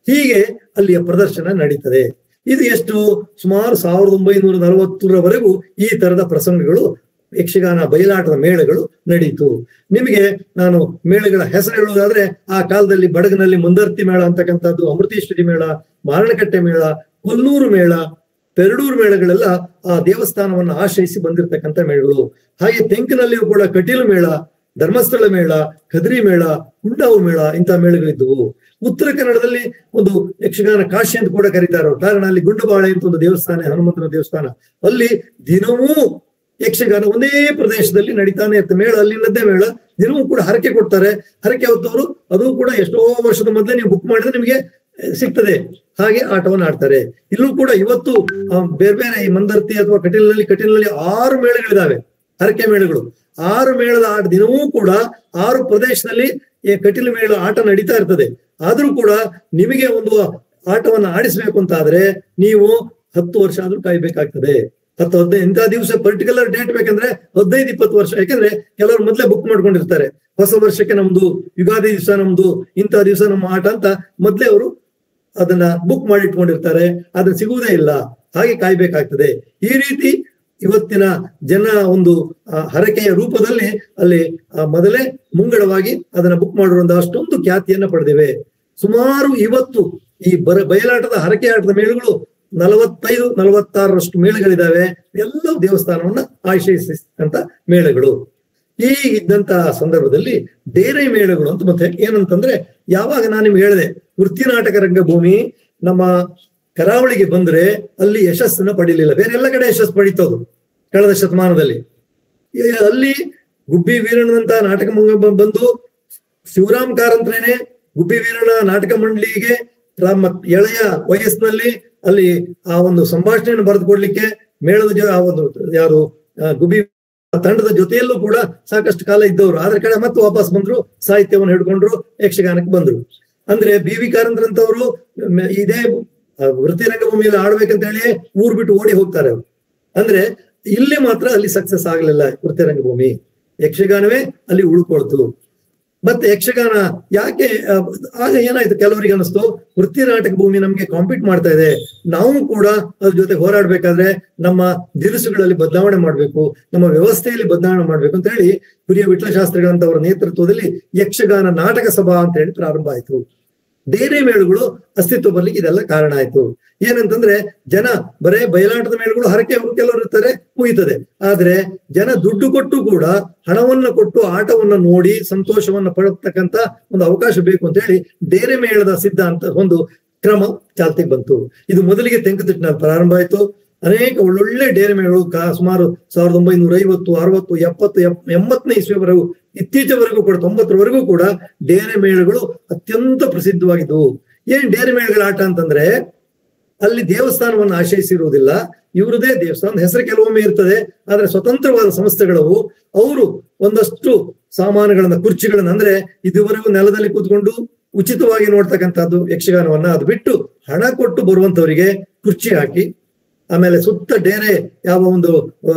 ಹೀಗೆ ಅಲ್ಲಿಯ ಪ್ರದರ್ಶನ ನಡೀತದೆ. ಇದು ಎಷ್ಟು ಸುಮಾರು 1940ರವರೆಗೂ ಈ ತರದ ಪ್ರಸಂಗಗಳು ಯಕ್ಷಗಾನ ಬಯಲಾಟದ ಮೇಳಗಳು ನಡೀತು. ನಿಮಗೆ ನಾನು ಮೇಳಗಳ ಹೆಸರು ಹೇಳುವುದಾದ್ರೆ, ಆ ಕಾಲದಲ್ಲಿ ಬಡಗನಲ್ಲಿ ಮುಂದರ್ತಿ ಮೇಳ ಅಂತಕ್ಕಂಥದ್ದು, ಅಮೃತೇಶ್ವರಿ ಮೇಳ, ಮಾರಣಕಟ್ಟೆ ಮೇಳ, ಕೊಲ್ಲೂರು ಮೇಳ, ಪೆರಡೂರು ಮೇಳಗಳೆಲ್ಲ ಆ ದೇವಸ್ಥಾನವನ್ನು ಆಶ್ರಯಿಸಿ ಬಂದಿರತಕ್ಕಂಥ ಮೇಳಗಳು. ಹಾಗೆ ತೆಂಕಿನಲ್ಲಿಯೂ ಕೂಡ ಕಟೀಲು ಮೇಳ, ಧರ್ಮಸ್ಥಳ ಮೇಳ, ಕದ್ರಿ ಮೇಳ, ಕುಂಡಾವು ಮೇಳ, ಇಂತಹ ಮೇಳಗಳಿದ್ದವು. ಉತ್ತರ ಕನ್ನಡದಲ್ಲಿ ಒಂದು ಯಕ್ಷಗಾನ ಕಾಶಿ ಅಂತ ಕೂಡ ಕರೀತಾರೆ. ಕಾರಣ ಅಲ್ಲಿ ಗುಂಡುಬಾಳೆ ಅಂತ ಒಂದು ದೇವಸ್ಥಾನ, ಹನುಮಂತನ ದೇವಸ್ಥಾನ, ಅಲ್ಲಿ ದಿನವೂ ಯಕ್ಷಗಾನ ಒಂದೇ ಪ್ರದೇಶದಲ್ಲಿ ನಡೀತಾನೆ ಇರ್ತದೆ. ಮೇಳ ಅಲ್ಲಿನದ್ದೇ ಮೇಳ, ದಿನವೂ ಕೂಡ ಹರಕೆ ಕೊಡ್ತಾರೆ. ಹರಕೆ ಹೊತ್ತವರು ಅದು ಕೂಡ ಎಷ್ಟೋ ವರ್ಷದ ಮೊದಲೇ ನೀವು ಬುಕ್ ಮಾಡಿದ್ರೆ ನಿಮಗೆ ಸಿಗ್ತದೆ. ಹಾಗೆ ಆಟವನ್ನು ಆಡ್ತಾರೆ. ಇಲ್ಲೂ ಕೂಡ ಇವತ್ತು ಬೇರೆ ಬೇರೆ ಈ ಮಂದರ್ತಿ ಅಥವಾ ಕಟೀಲಿನಲ್ಲಿ 6 ಮೇಳಗಳಿದಾವೆ, ಹರಕೆ ಮೇಳಗಳು. 6 ಮೇಳದ ಆಟ ದಿನವೂ ಕೂಡ 6 ಪ್ರದೇಶದಲ್ಲಿ ಈ ಕಟೀಲು ಮೇಳ ಆಟ ನಡೀತಾ ಇರ್ತದೆ. ಆದ್ರೂ ಕೂಡ ನಿಮಗೆ ಒಂದು ಆಟವನ್ನು ಆಡಿಸ್ಬೇಕು ಅಂತ ಆದ್ರೆ ನೀವು 10 ವರ್ಷ ಆದ್ರೂ ಕಾಯ್ಬೇಕಾಗ್ತದೆ. 10-15 ಇಂಥ ದಿವಸ ಪರ್ಟಿಕ್ಯುಲರ್ ಡೇಟ್ ಬೇಕಂದ್ರೆ 15-20 ವರ್ಷ. ಯಾಕಂದ್ರೆ ಕೆಲವರು ಮೊದಲೇ ಬುಕ್ ಮಾಡ್ಕೊಂಡಿರ್ತಾರೆ. ಹೊಸ ವರ್ಷಕ್ಕೆ ನಮ್ದು, ಯುಗಾದಿ ದಿವಸ ನಮ್ದು, ಇಂಥ ದಿವಸ ನಮ್ಮ ಆಟ ಅಂತ ಮೊದಲೇ ಅವರು ಅದನ್ನ ಬುಕ್ ಮಾಡಿ ಇಟ್ಕೊಂಡಿರ್ತಾರೆ. ಅದನ್ನ ಸಿಗುವುದೇ ಇಲ್ಲ. ಹಾಗೆ ಕಾಯ್ಬೇಕಾಗ್ತದೆ. ಈ ರೀತಿ ಇವತ್ತಿನ ಜನ ಒಂದು ಹರಕೆಯ ರೂಪದಲ್ಲಿ ಅಲ್ಲಿ ಮೊದಲೇ ಮುಂಗಡವಾಗಿ ಅದನ್ನ ಬುಕ್ ಮಾಡಿರುವಂತಹ ಅಷ್ಟೊಂದು ಖ್ಯಾತಿಯನ್ನ ಪಡೆದಿವೆ. ಸುಮಾರು ಇವತ್ತು ಈ ಬಯಲಾಟದ ಹರಕೆ ಆಟದ ಮೇಳಗಳು 45-46ರಷ್ಟು ಮೇಳಗಳಿದಾವೆ. ಎಲ್ಲವೂ ದೇವಸ್ಥಾನವನ್ನ ಆಶ್ರಯಿಸಿದಂತ ಮೇಳಗಳು. ಈ ಇದ್ದಂತಹ ಸಂದರ್ಭದಲ್ಲಿ ಡೇರೆ ಮೇಳಗಳು ಅಂತ ಮತ್ತೆ ಏನಂತಂದ್ರೆ, ಯಾವಾಗ ನಾನು ನಿಮ್ಗೆ ಹೇಳಿದೆ ವೃತ್ತಿ ನಾಟಕ ರಂಗಭೂಮಿ ನಮ್ಮ ಕರಾವಳಿಗೆ ಬಂದ್ರೆ ಅಲ್ಲಿ ಯಶಸ್ಸನ್ನ ಪಡೀಲಿಲ್ಲ. ಬೇರೆ ಎಲ್ಲ ಕಡೆ ಯಶಸ್ಸು ಪಡೀತೋದು ಕಳೆದ ಶತಮಾನದಲ್ಲಿ. ಅಲ್ಲಿ ಗುಬ್ಬಿ ವೀರಣ್ಣನಂತ ನಾಟಕ ಬಂದು ಶಿವರಾಮ್ ಕಾರಂತ್ರೇನೆ ಗುಬ್ಬಿ ವೀರಣ್ಣ ನಾಟಕ ಮಂಡಳಿಗೆ ಎಳೆಯ ವಯಸ್ಸಿನಲ್ಲಿ ಅಲ್ಲಿ ಆ ಒಂದು ಸಂಭಾಷಣೆಯನ್ನು ಬರೆದು ಕೊಡ್ಲಿಕ್ಕೆ ಮೇಳದ ಆ ಒಂದು ಯಾರು ಗುಬ್ಬಿ ತಂಡದ ಜೊತೆಯಲ್ಲೂ ಕೂಡ ಸಾಕಷ್ಟು ಕಾಲ ಇದ್ದವರು. ಆದ್ರ ಕಡೆ ಮತ್ತೆ ವಾಪಸ್ ಬಂದ್ರು, ಸಾಹಿತ್ಯವನ್ನು ಹಿಡ್ಕೊಂಡ್ರು, ಯಕ್ಷಗಾನಕ್ಕೆ ಬಂದ್ರು. ಅಂದ್ರೆ ಬಿ.ವಿ. ಕಾರಂತರಂತವರು ಇದೇ ವೃತ್ತಿ ರಂಗಭೂಮಿಯಲ್ಲಿ ಆಡ್ಬೇಕಂತ ಹೇಳಿ ಊರ್ ಬಿಟ್ಟು ಓಡಿ ಹೋಗ್ತಾರೆ ಅವರು. ಅಂದ್ರೆ ಇಲ್ಲಿ ಮಾತ್ರ ಅಲ್ಲಿ ಸಕ್ಸಸ್ ಆಗ್ಲಿಲ್ಲ ವೃತ್ತಿ ರಂಗಭೂಮಿ. ಯಕ್ಷಗಾನವೇ ಅಲ್ಲಿ ಉಳ್ಕೊಳ್ತು. ಮತ್ತೆ ಯಕ್ಷಗಾನ ಯಾಕೆ ಆಗ ಏನಾಯ್ತು, ಕೆಲವರಿಗೆ ಅನಿಸ್ತು ವೃತ್ತಿ ನಾಟಕ ಭೂಮಿ ನಮ್ಗೆ ಕಾಂಪೀಟ್ ಮಾಡ್ತಾ ಇದೆ, ನಾವು ಕೂಡ ಅದ್ರ ಜೊತೆ ಹೋರಾಡ್ಬೇಕಾದ್ರೆ ನಮ್ಮ ದಿನಸುಗಳಲ್ಲಿ ಬದಲಾವಣೆ ಮಾಡ್ಬೇಕು, ನಮ್ಮ ವ್ಯವಸ್ಥೆಯಲ್ಲಿ ಬದಲಾವಣೆ ಮಾಡ್ಬೇಕು ಅಂತ ಹೇಳಿ ಹಿರಿಯ ವಿಠಲಶಾಸ್ತ್ರಿಗಳಂತವರ ನೇತೃತ್ವದಲ್ಲಿ ಯಕ್ಷಗಾನ ನಾಟಕ ಸಭಾ ಅಂತ ಹೇಳಿ ಪ್ರಾರಂಭ ಆಯ್ತು. ಡೇರೆ ಮೇಳುಗಳು ಅಸ್ತಿತ್ವ ಬರ್ಲಿಕ್ಕೆ ಇದೆಲ್ಲ ಕಾರಣ ಆಯ್ತು. ಏನಂತಂದ್ರೆ ಜನ ಬರೇ ಬಯಲಾಟದ ಮೇಳುಗಳು ಹರಕೆ ಕೆಲವರು ಇರ್ತಾರೆ, ಮುಗಿತದೆ. ಆದ್ರೆ ಜನ ದುಡ್ಡು ಕೊಟ್ಟು ಕೂಡ ಹಣವನ್ನ ಕೊಟ್ಟು ಆಟವನ್ನ ನೋಡಿ ಸಂತೋಷವನ್ನ ಪಡತಕ್ಕಂತ ಒಂದು ಅವಕಾಶ ಬೇಕು ಅಂತ ಹೇಳಿ ಡೇರೆ ಮೇಳದ ಸಿದ್ಧಾಂತ ಒಂದು ಕ್ರಮ ಚಾಲ್ತಿಗೆ ಬಂತು. ಇದು ಮೊದಲಿಗೆ ತೆಂಕುತಿಟ್ಟಿನಲ್ಲಿ ಪ್ರಾರಂಭ ಆಯ್ತು. ಅನೇಕ ಒಳ್ಳೊಳ್ಳೆ ಡೇರೆ ಮೇಳಗಳು ಸುಮಾರು 1950, 60, 70, 80ನೇ ಇಸ್ವಿವರೆಗೂ, ಇತ್ತೀಚೆವರೆಗೂ ಕೂಡ 90ರವರೆಗೂ ಕೂಡ ಡೇರೆ ಮೇಳಗಳು ಅತ್ಯಂತ ಪ್ರಸಿದ್ಧವಾಗಿದ್ದವು. ಏನ್ ಡೇರೆ ಮೇಳಗಳ ಆಟ ಅಂತಂದ್ರೆ, ಅಲ್ಲಿ ದೇವಸ್ಥಾನವನ್ನು ಆಶ್ರಯಿಸಿರುವುದಿಲ್ಲ, ಇವರದೇ ದೇವಸ್ಥಾನದ ಹೆಸರು ಕೆಲವೊಮ್ಮೆ ಇರ್ತದೆ. ಆದ್ರೆ ಸ್ವತಂತ್ರವಾದ ಸಂಸ್ಥೆಗಳವು ಅವರು ಒಂದಷ್ಟು ಸಾಮಾನುಗಳನ್ನ, ಕುರ್ಚಿಗಳನ್ನ, ಅಂದ್ರೆ ಇದುವರೆಗೂ ನೆಲದಲ್ಲಿ ಕೂತ್ಕೊಂಡು ಉಚಿತವಾಗಿ ನೋಡ್ತಕ್ಕಂಥದ್ದು ಯಕ್ಷಗಾನವನ್ನ, ಅದು ಬಿಟ್ಟು ಹಣ ಕೊಟ್ಟು ಬರುವಂತವರಿಗೆ ಕುರ್ಚಿ ಹಾಕಿ, ಆಮೇಲೆ ಸುತ್ತ ಡೇರೆ ಯಾವ ಒಂದು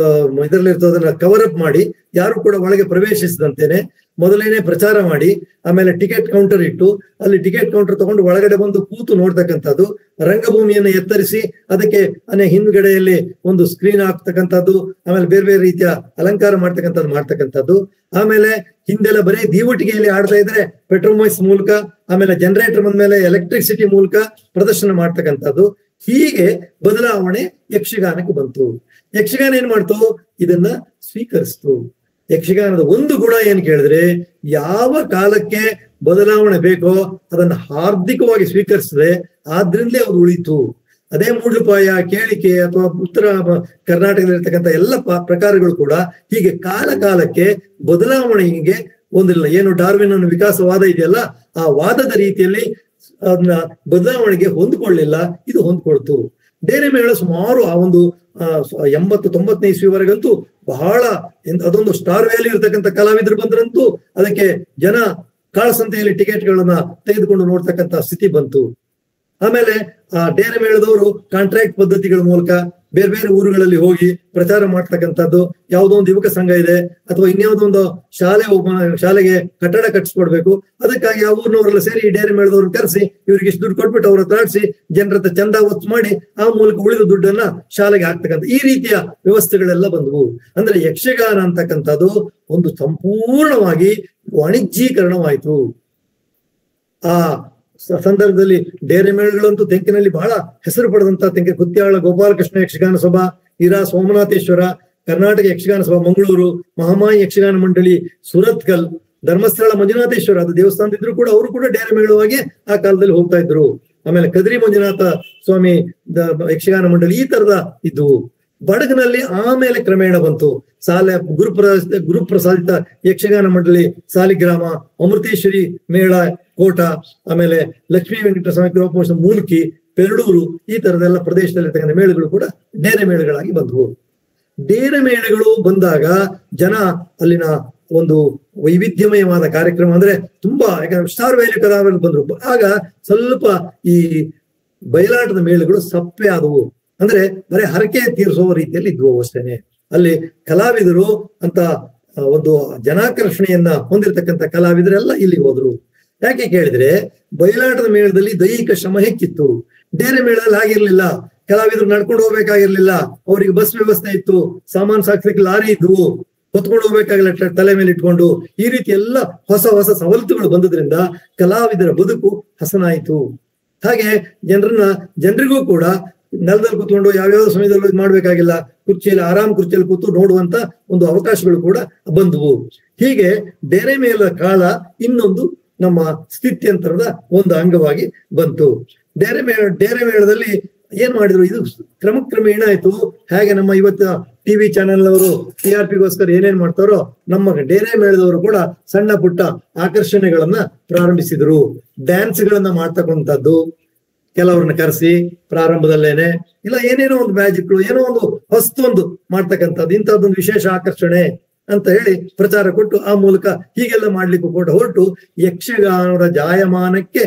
ಇದರಲ್ಲಿ ಇರ್ತದನ್ನ ಕವರ್ ಅಪ್ ಮಾಡಿ ಯಾರು ಕೂಡ ಒಳಗೆ ಪ್ರವೇಶಿಸಿದಂತೇನೆ ಮೊದಲೇನೆ ಪ್ರಚಾರ ಮಾಡಿ, ಆಮೇಲೆ ಟಿಕೆಟ್ ಕೌಂಟರ್ ಇಟ್ಟು ಅಲ್ಲಿ ಟಿಕೆಟ್ ಕೌಂಟರ್ ತಗೊಂಡು ಒಳಗಡೆ ಬಂದು ಕೂತು ನೋಡ್ತಕ್ಕಂಥದ್ದು, ರಂಗಭೂಮಿಯನ್ನು ಎತ್ತರಿಸಿ ಅದಕ್ಕೆ ಹಿಂದ್ಗಡೆಯಲ್ಲಿ ಒಂದು ಸ್ಕ್ರೀನ್ ಹಾಕ್ತಕ್ಕಂಥದ್ದು, ಆಮೇಲೆ ಬೇರೆ ಬೇರೆ ರೀತಿಯ ಅಲಂಕಾರ ಮಾಡ್ತಕ್ಕಂಥದ್ದು. ಆಮೇಲೆ ಹಿಂದೆಲ್ಲ ಬರೀ ದೀವಟಿಗೆಯಲ್ಲಿ ಆಡ್ತಾ ಇದ್ರೆ ಪೆಟ್ರೋಮೈಸ್ ಮೂಲಕ, ಆಮೇಲೆ ಜನರೇಟರ್ ಬಂದ್ಮೇಲೆ ಎಲೆಕ್ಟ್ರಿಸಿಟಿ ಮೂಲಕ ಪ್ರದರ್ಶನ ಮಾಡ್ತಕ್ಕಂಥದ್ದು. ಹೀಗೆ ಬದಲಾವಣೆ ಯಕ್ಷಗಾನಕ್ಕೆ ಬಂತು. ಯಕ್ಷಗಾನ ಏನ್ ಮಾಡ್ತು, ಇದನ್ನ ಸ್ವೀಕರಿಸ್ತು. ಯಕ್ಷಗಾನದ ಒಂದು ಗುಣ ಏನ್ ಕೇಳಿದ್ರೆ, ಯಾವ ಕಾಲಕ್ಕೆ ಬದಲಾವಣೆ ಬೇಕೋ ಅದನ್ನ ಹಾರ್ದಿಕವಾಗಿ ಸ್ವೀಕರಿಸಿದ್ರೆ ಆದ್ರಿಂದಲೇ ಅದು ಉಳಿತು. ಅದೇ ಮೂಡುಪಾಯ, ಕೇಳಿಕೆ ಅಥವಾ ಉತ್ತರ ಕರ್ನಾಟಕದಲ್ಲಿರ್ತಕ್ಕಂಥ ಎಲ್ಲ ಪ್ರಕಾರಗಳು ಕೂಡ ಹೀಗೆ ಕಾಲ ಕಾಲಕ್ಕೆ ಬದಲಾವಣೆಗೆ ಒಂದಿಲ್ಲ. ಏನು ಡಾರ್ವಿನ್ ಅನ್ನೋ ವಿಕಾಸವಾದ ಇದೆಯಲ್ಲ, ಆ ವಾದದ ರೀತಿಯಲ್ಲಿ ಅದನ್ನ ಬದಲಾವಣೆಗೆ ಹೊಂದ್ಕೊಳ್ಳಿಲ್ಲ, ಇದು ಹೊಂದ್ಕೊಳ್ತು. ಡೇರೆ ಮೇಳ ಸುಮಾರು ಆ ಒಂದು 80-90ನೇ ಇಸ್ವಿವರೆಗಂತೂ ಬಹಳ ಅದೊಂದು ಸ್ಟಾರ್ ವ್ಯಾಲ್ಯೂ ಇರ್ತಕ್ಕಂಥ ಕಲಾವಿದರು ಬಂದ್ರಂತೂ ಅದಕ್ಕೆ ಜನ ಕಾಳಸಂತೆಯಲ್ಲಿ ಟಿಕೆಟ್ಗಳನ್ನ ತೆಗೆದುಕೊಂಡು ನೋಡ್ತಕ್ಕಂಥ ಸ್ಥಿತಿ ಬಂತು. ಆಮೇಲೆ ಆ ಡೇರೆ ಮೇಳದವರು ಕಾಂಟ್ರಾಕ್ಟ್ ಪದ್ಧತಿಗಳ ಮೂಲಕ ಬೇರೆ ಬೇರೆ ಊರುಗಳಲ್ಲಿ ಹೋಗಿ ಪ್ರಚಾರ ಮಾಡ್ತಕ್ಕಂಥದ್ದು, ಯಾವುದೋ ಒಂದು ಯುವಕ ಸಂಘ ಇದೆ ಅಥವಾ ಇನ್ಯಾವುದೋ ಒಂದು ಶಾಲೆಗೆ ಕಟ್ಟಡ ಕಟ್ಟಿಸ್ಕೊಡ್ಬೇಕು, ಅದಕ್ಕಾಗಿ ಆ ಊರಿನವರೆಲ್ಲ ಸೇರಿ ಈ ಡೇರಿ ಮೇಳದವ್ರನ್ನ ಕರೆಸಿ ಇವ್ರಿಗೆ ಇಷ್ಟು ದುಡ್ಡು ಕೊಟ್ಬಿಟ್ಟು ಅವ್ರ ತಾಡಿಸಿ ಜನರ ಹತ್ರ ಚಂದ ಒತ್ತು ಮಾಡಿ ಆ ಮೂಲಕ ಉಳಿದ ದುಡ್ಡನ್ನ ಶಾಲೆಗೆ ಹಾಕ್ತಕ್ಕಂಥ ಈ ರೀತಿಯ ವ್ಯವಸ್ಥೆಗಳೆಲ್ಲ ಬಂದವು. ಅಂದ್ರೆ ಯಕ್ಷಗಾನ ಅಂತಕ್ಕಂಥದ್ದು ಒಂದು ಸಂಪೂರ್ಣವಾಗಿ ವಾಣಿಜ್ಯೀಕರಣವಾಯಿತು. ಆ ಸಂದರ್ಭದಲ್ಲಿ ಡೇರೆ ಮೇಳಗಳಂತೂ ತೆಂಕಿನಲ್ಲಿ ಬಹಳ ಹೆಸರು ಪಡೆದಂತ ತೆಂಕೆ ಕುತ್ಯಾಳ ಗೋಪಾಲಕೃಷ್ಣ ಯಕ್ಷಗಾನ ಸಭಾ, ಇರಾ ಸೋಮನಾಥೇಶ್ವರ, ಕರ್ನಾಟಕ ಯಕ್ಷಗಾನ ಸಭಾ ಮಂಗಳೂರು, ಮಹಾಮಾಯಿ ಯಕ್ಷಗಾನ ಮಂಡಳಿ ಸುರತ್ಕಲ್, ಧರ್ಮಸ್ಥಳ ಮಂಜುನಾಥೇಶ್ವರ ಅದು ದೇವಸ್ಥಾನದಿದ್ರು ಕೂಡ ಅವರು ಕೂಡ ಡೇರೆ ಮೇಳವಾಗಿ ಆ ಕಾಲದಲ್ಲಿ ಹೋಗ್ತಾ ಇದ್ರು. ಆಮೇಲೆ ಕದ್ರಿ ಮಂಜುನಾಥ ಸ್ವಾಮಿ ಯಕ್ಷಗಾನ ಮಂಡಳಿ ಈ ತರದ ಇದ್ವು. ಬಡಗನಲ್ಲಿ ಆಮೇಲೆ ಕ್ರಮೇಣ ಬಂತು ಗುರುಪ್ರಸಾದಿತ ಯಕ್ಷಗಾನ ಮಂಡಳಿ ಸಾಲಿಗ್ರಾಮ, ಅಮೃತೇಶ್ವರಿ ಮೇಳ ಕೋಟ, ಆಮೇಲೆ ಲಕ್ಷ್ಮೀ ವೆಂಕಟಸ್ವಾಮಿ ಗೃಹಪೋಷಣ ಮೂಲ್ಕಿ, ಪೆರಡೂರು ಈ ತರದೆಲ್ಲ ಪ್ರದೇಶದಲ್ಲಿರ್ತಕ್ಕಂಥ ಮೇಳಗಳು ಕೂಡ ಡೇರೆ ಮೇಳಗಳಾಗಿ ಬಂದವು. ಡೇರೆ ಮೇಳಗಳು ಬಂದಾಗ ಜನ ಅಲ್ಲಿನ ಒಂದು ವೈವಿಧ್ಯಮಯವಾದ ಕಾರ್ಯಕ್ರಮ ಅಂದ್ರೆ ತುಂಬಾ, ಯಾಕಂದ್ರೆ ಸ್ಟಾರ್ ವ್ಯಾಲ್ಯೂ ಕಲಾವಿದರು ಬಂದ್ರು. ಆಗ ಸ್ವಲ್ಪ ಈ ಬಯಲಾಟದ ಮೇಳಗಳು ಸಪ್ಪೆ ಆದವು. ಅಂದ್ರೆ ಬರೀ ಹರಕೆ ತೀರಿಸುವ ರೀತಿಯಲ್ಲಿ ಇದ್ವು ಅಷ್ಟೇನೆ. ಅಲ್ಲಿ ಕಲಾವಿದರು ಅಂತ ಒಂದು ಜನಾಕರ್ಷಣೆಯನ್ನ ಹೊಂದಿರತಕ್ಕಂಥ ಕಲಾವಿದರೆಲ್ಲ ಇಲ್ಲಿ ಹೋದ್ರು. ಯಾಕೆ ಕೇಳಿದ್ರೆ ಬಯಲಾಟದ ಮೇಳದಲ್ಲಿ ದೈಹಿಕ ಶ್ರಮ ಹೆಚ್ಚಿತ್ತು. ಡೇರೆ ಮೇಳದಲ್ಲಿ ಆಗಿರ್ಲಿಲ್ಲ. ಕಲಾವಿದರು ನಡ್ಕೊಂಡು ಹೋಗ್ಬೇಕಾಗಿರ್ಲಿಲ್ಲ, ಅವರಿಗೆ ಬಸ್ ವ್ಯವಸ್ಥೆ ಇತ್ತು, ಸಾಮಾನು ಸಾಕ್ಲಿಕ್ಕೆ ಲಾರಿ ಇದ್ವು, ಹೊತ್ಕೊಂಡು ಹೋಗ್ಬೇಕಾಗಿಲ್ಲ ತಲೆ ಮೇಲೆ ಇಟ್ಕೊಂಡು. ಈ ರೀತಿ ಎಲ್ಲ ಹೊಸ ಹೊಸ ಸವಲತ್ತುಗಳು ಬಂದದ್ರಿಂದ ಕಲಾವಿದರ ಬದುಕು ಹಸನಾಯಿತು. ಹಾಗೆ ಜನರಿಗೂ ಕೂಡ ನೆಲದಲ್ಲಿ ಕೂತ್ಕೊಂಡು ಯಾವ್ಯಾವ ಸಮಯದಲ್ಲೂ ಇದು ಮಾಡ್ಬೇಕಾಗಿಲ್ಲ, ಕುರ್ಚಿಯಲ್ಲಿ ಕೂತು ನೋಡುವಂತ ಒಂದು ಅವಕಾಶಗಳು ಕೂಡ ಬಂದವು. ಹೀಗೆ ಡೇರೆ ಮೇಳ ಕಾಲ ಇನ್ನೊಂದು ನಮ್ಮ ಸ್ಥಿತ್ಯಂತರದ ಒಂದು ಅಂಗವಾಗಿ ಬಂತು. ಡೇರೆ ಮೇಳದಲ್ಲಿ ಏನ್ ಮಾಡಿದ್ರು, ಇದು ಕ್ರಮೇಣ ಆಯ್ತು. ಹಾಗೆ ನಮ್ಮ ಇವತ್ತು ಟಿವಿ ಚಾನೆಲ್ ಅವರು TRPಗೋಸ್ಕರ ಏನೇನ್ ಮಾಡ್ತಾರೋ, ನಮ್ಮ ಡೇರೆ ಮೇಳದವರು ಕೂಡ ಸಣ್ಣ ಪುಟ್ಟ ಆಕರ್ಷಣೆಗಳನ್ನ ಪ್ರಾರಂಭಿಸಿದ್ರು. ಡ್ಯಾನ್ಸ್ ಗಳನ್ನ ಮಾಡ್ತಕ್ಕಂಥದ್ದು, ಕೆಲವ್ರನ್ನ ಕರೆಸಿ ಪ್ರಾರಂಭದಲ್ಲೇನೆ ಇಲ್ಲ ಏನೇನೋ ಒಂದು ಮ್ಯಾಜಿಕ್ಗಳು, ಏನೋ ಒಂದು ಹೊಸ್ತೊಂದು ಮಾಡ್ತಕ್ಕಂಥದ್ದು, ಇಂಥದ್ದೊಂದು ವಿಶೇಷ ಆಕರ್ಷಣೆ ಅಂತ ಹೇಳಿ ಪ್ರಚಾರ ಕೊಟ್ಟು ಆ ಮೂಲಕ ಹೀಗೆಲ್ಲ ಮಾಡ್ಲಿಕ್ಕೂ ಕೂಡ ಹೊರಟು ಯಕ್ಷಗಾನದ ಜಾಯಮಾನಕ್ಕೆ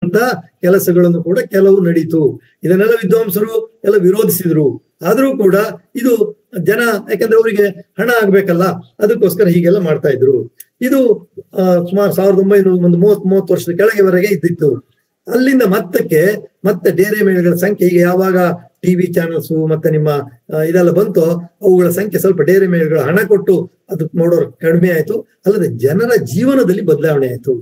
ಅಂತ ಕೆಲಸಗಳನ್ನು ಕೂಡ ಕೆಲವು ನಡೀತು. ಇದನ್ನೆಲ್ಲ ವಿದ್ವಾಂಸರು ಎಲ್ಲ ವಿರೋಧಿಸಿದ್ರು. ಆದ್ರೂ ಕೂಡ ಇದು ಜನ, ಯಾಕಂದ್ರೆ ಅವರಿಗೆ ಹಣ ಆಗ್ಬೇಕಲ್ಲ, ಅದಕ್ಕೋಸ್ಕರ ಹೀಗೆಲ್ಲ ಮಾಡ್ತಾ ಇದ್ರು. ಇದು ಸುಮಾರು 1930 ವರ್ಷದ ಕೆಳಗೆವರೆಗೆ ಇದ್ದಿತ್ತು. ಅಲ್ಲಿಂದ ಮತ್ತೆ ಡೇರೆ ಮೇಳಗಳ ಸಂಖ್ಯೆ ಈಗ ಯಾವಾಗ ಟಿವಿ ಚಾನೆಲ್ಸ್ ಮತ್ತೆ ನಿಮ್ಮ ಇದೆಲ್ಲ ಬಂತೋ ಅವುಗಳ ಸಂಖ್ಯೆ ಸ್ವಲ್ಪ ಡೇರೆ ಮೇಳಗಳ ಹಣ ಕೊಟ್ಟು ಅದಕ್ಕೆ ನೋಡೋರು ಕಡಿಮೆ ಆಯ್ತು. ಅಲ್ಲದೆ ಜನರ ಜೀವನದಲ್ಲಿ ಬದಲಾವಣೆ ಆಯ್ತು.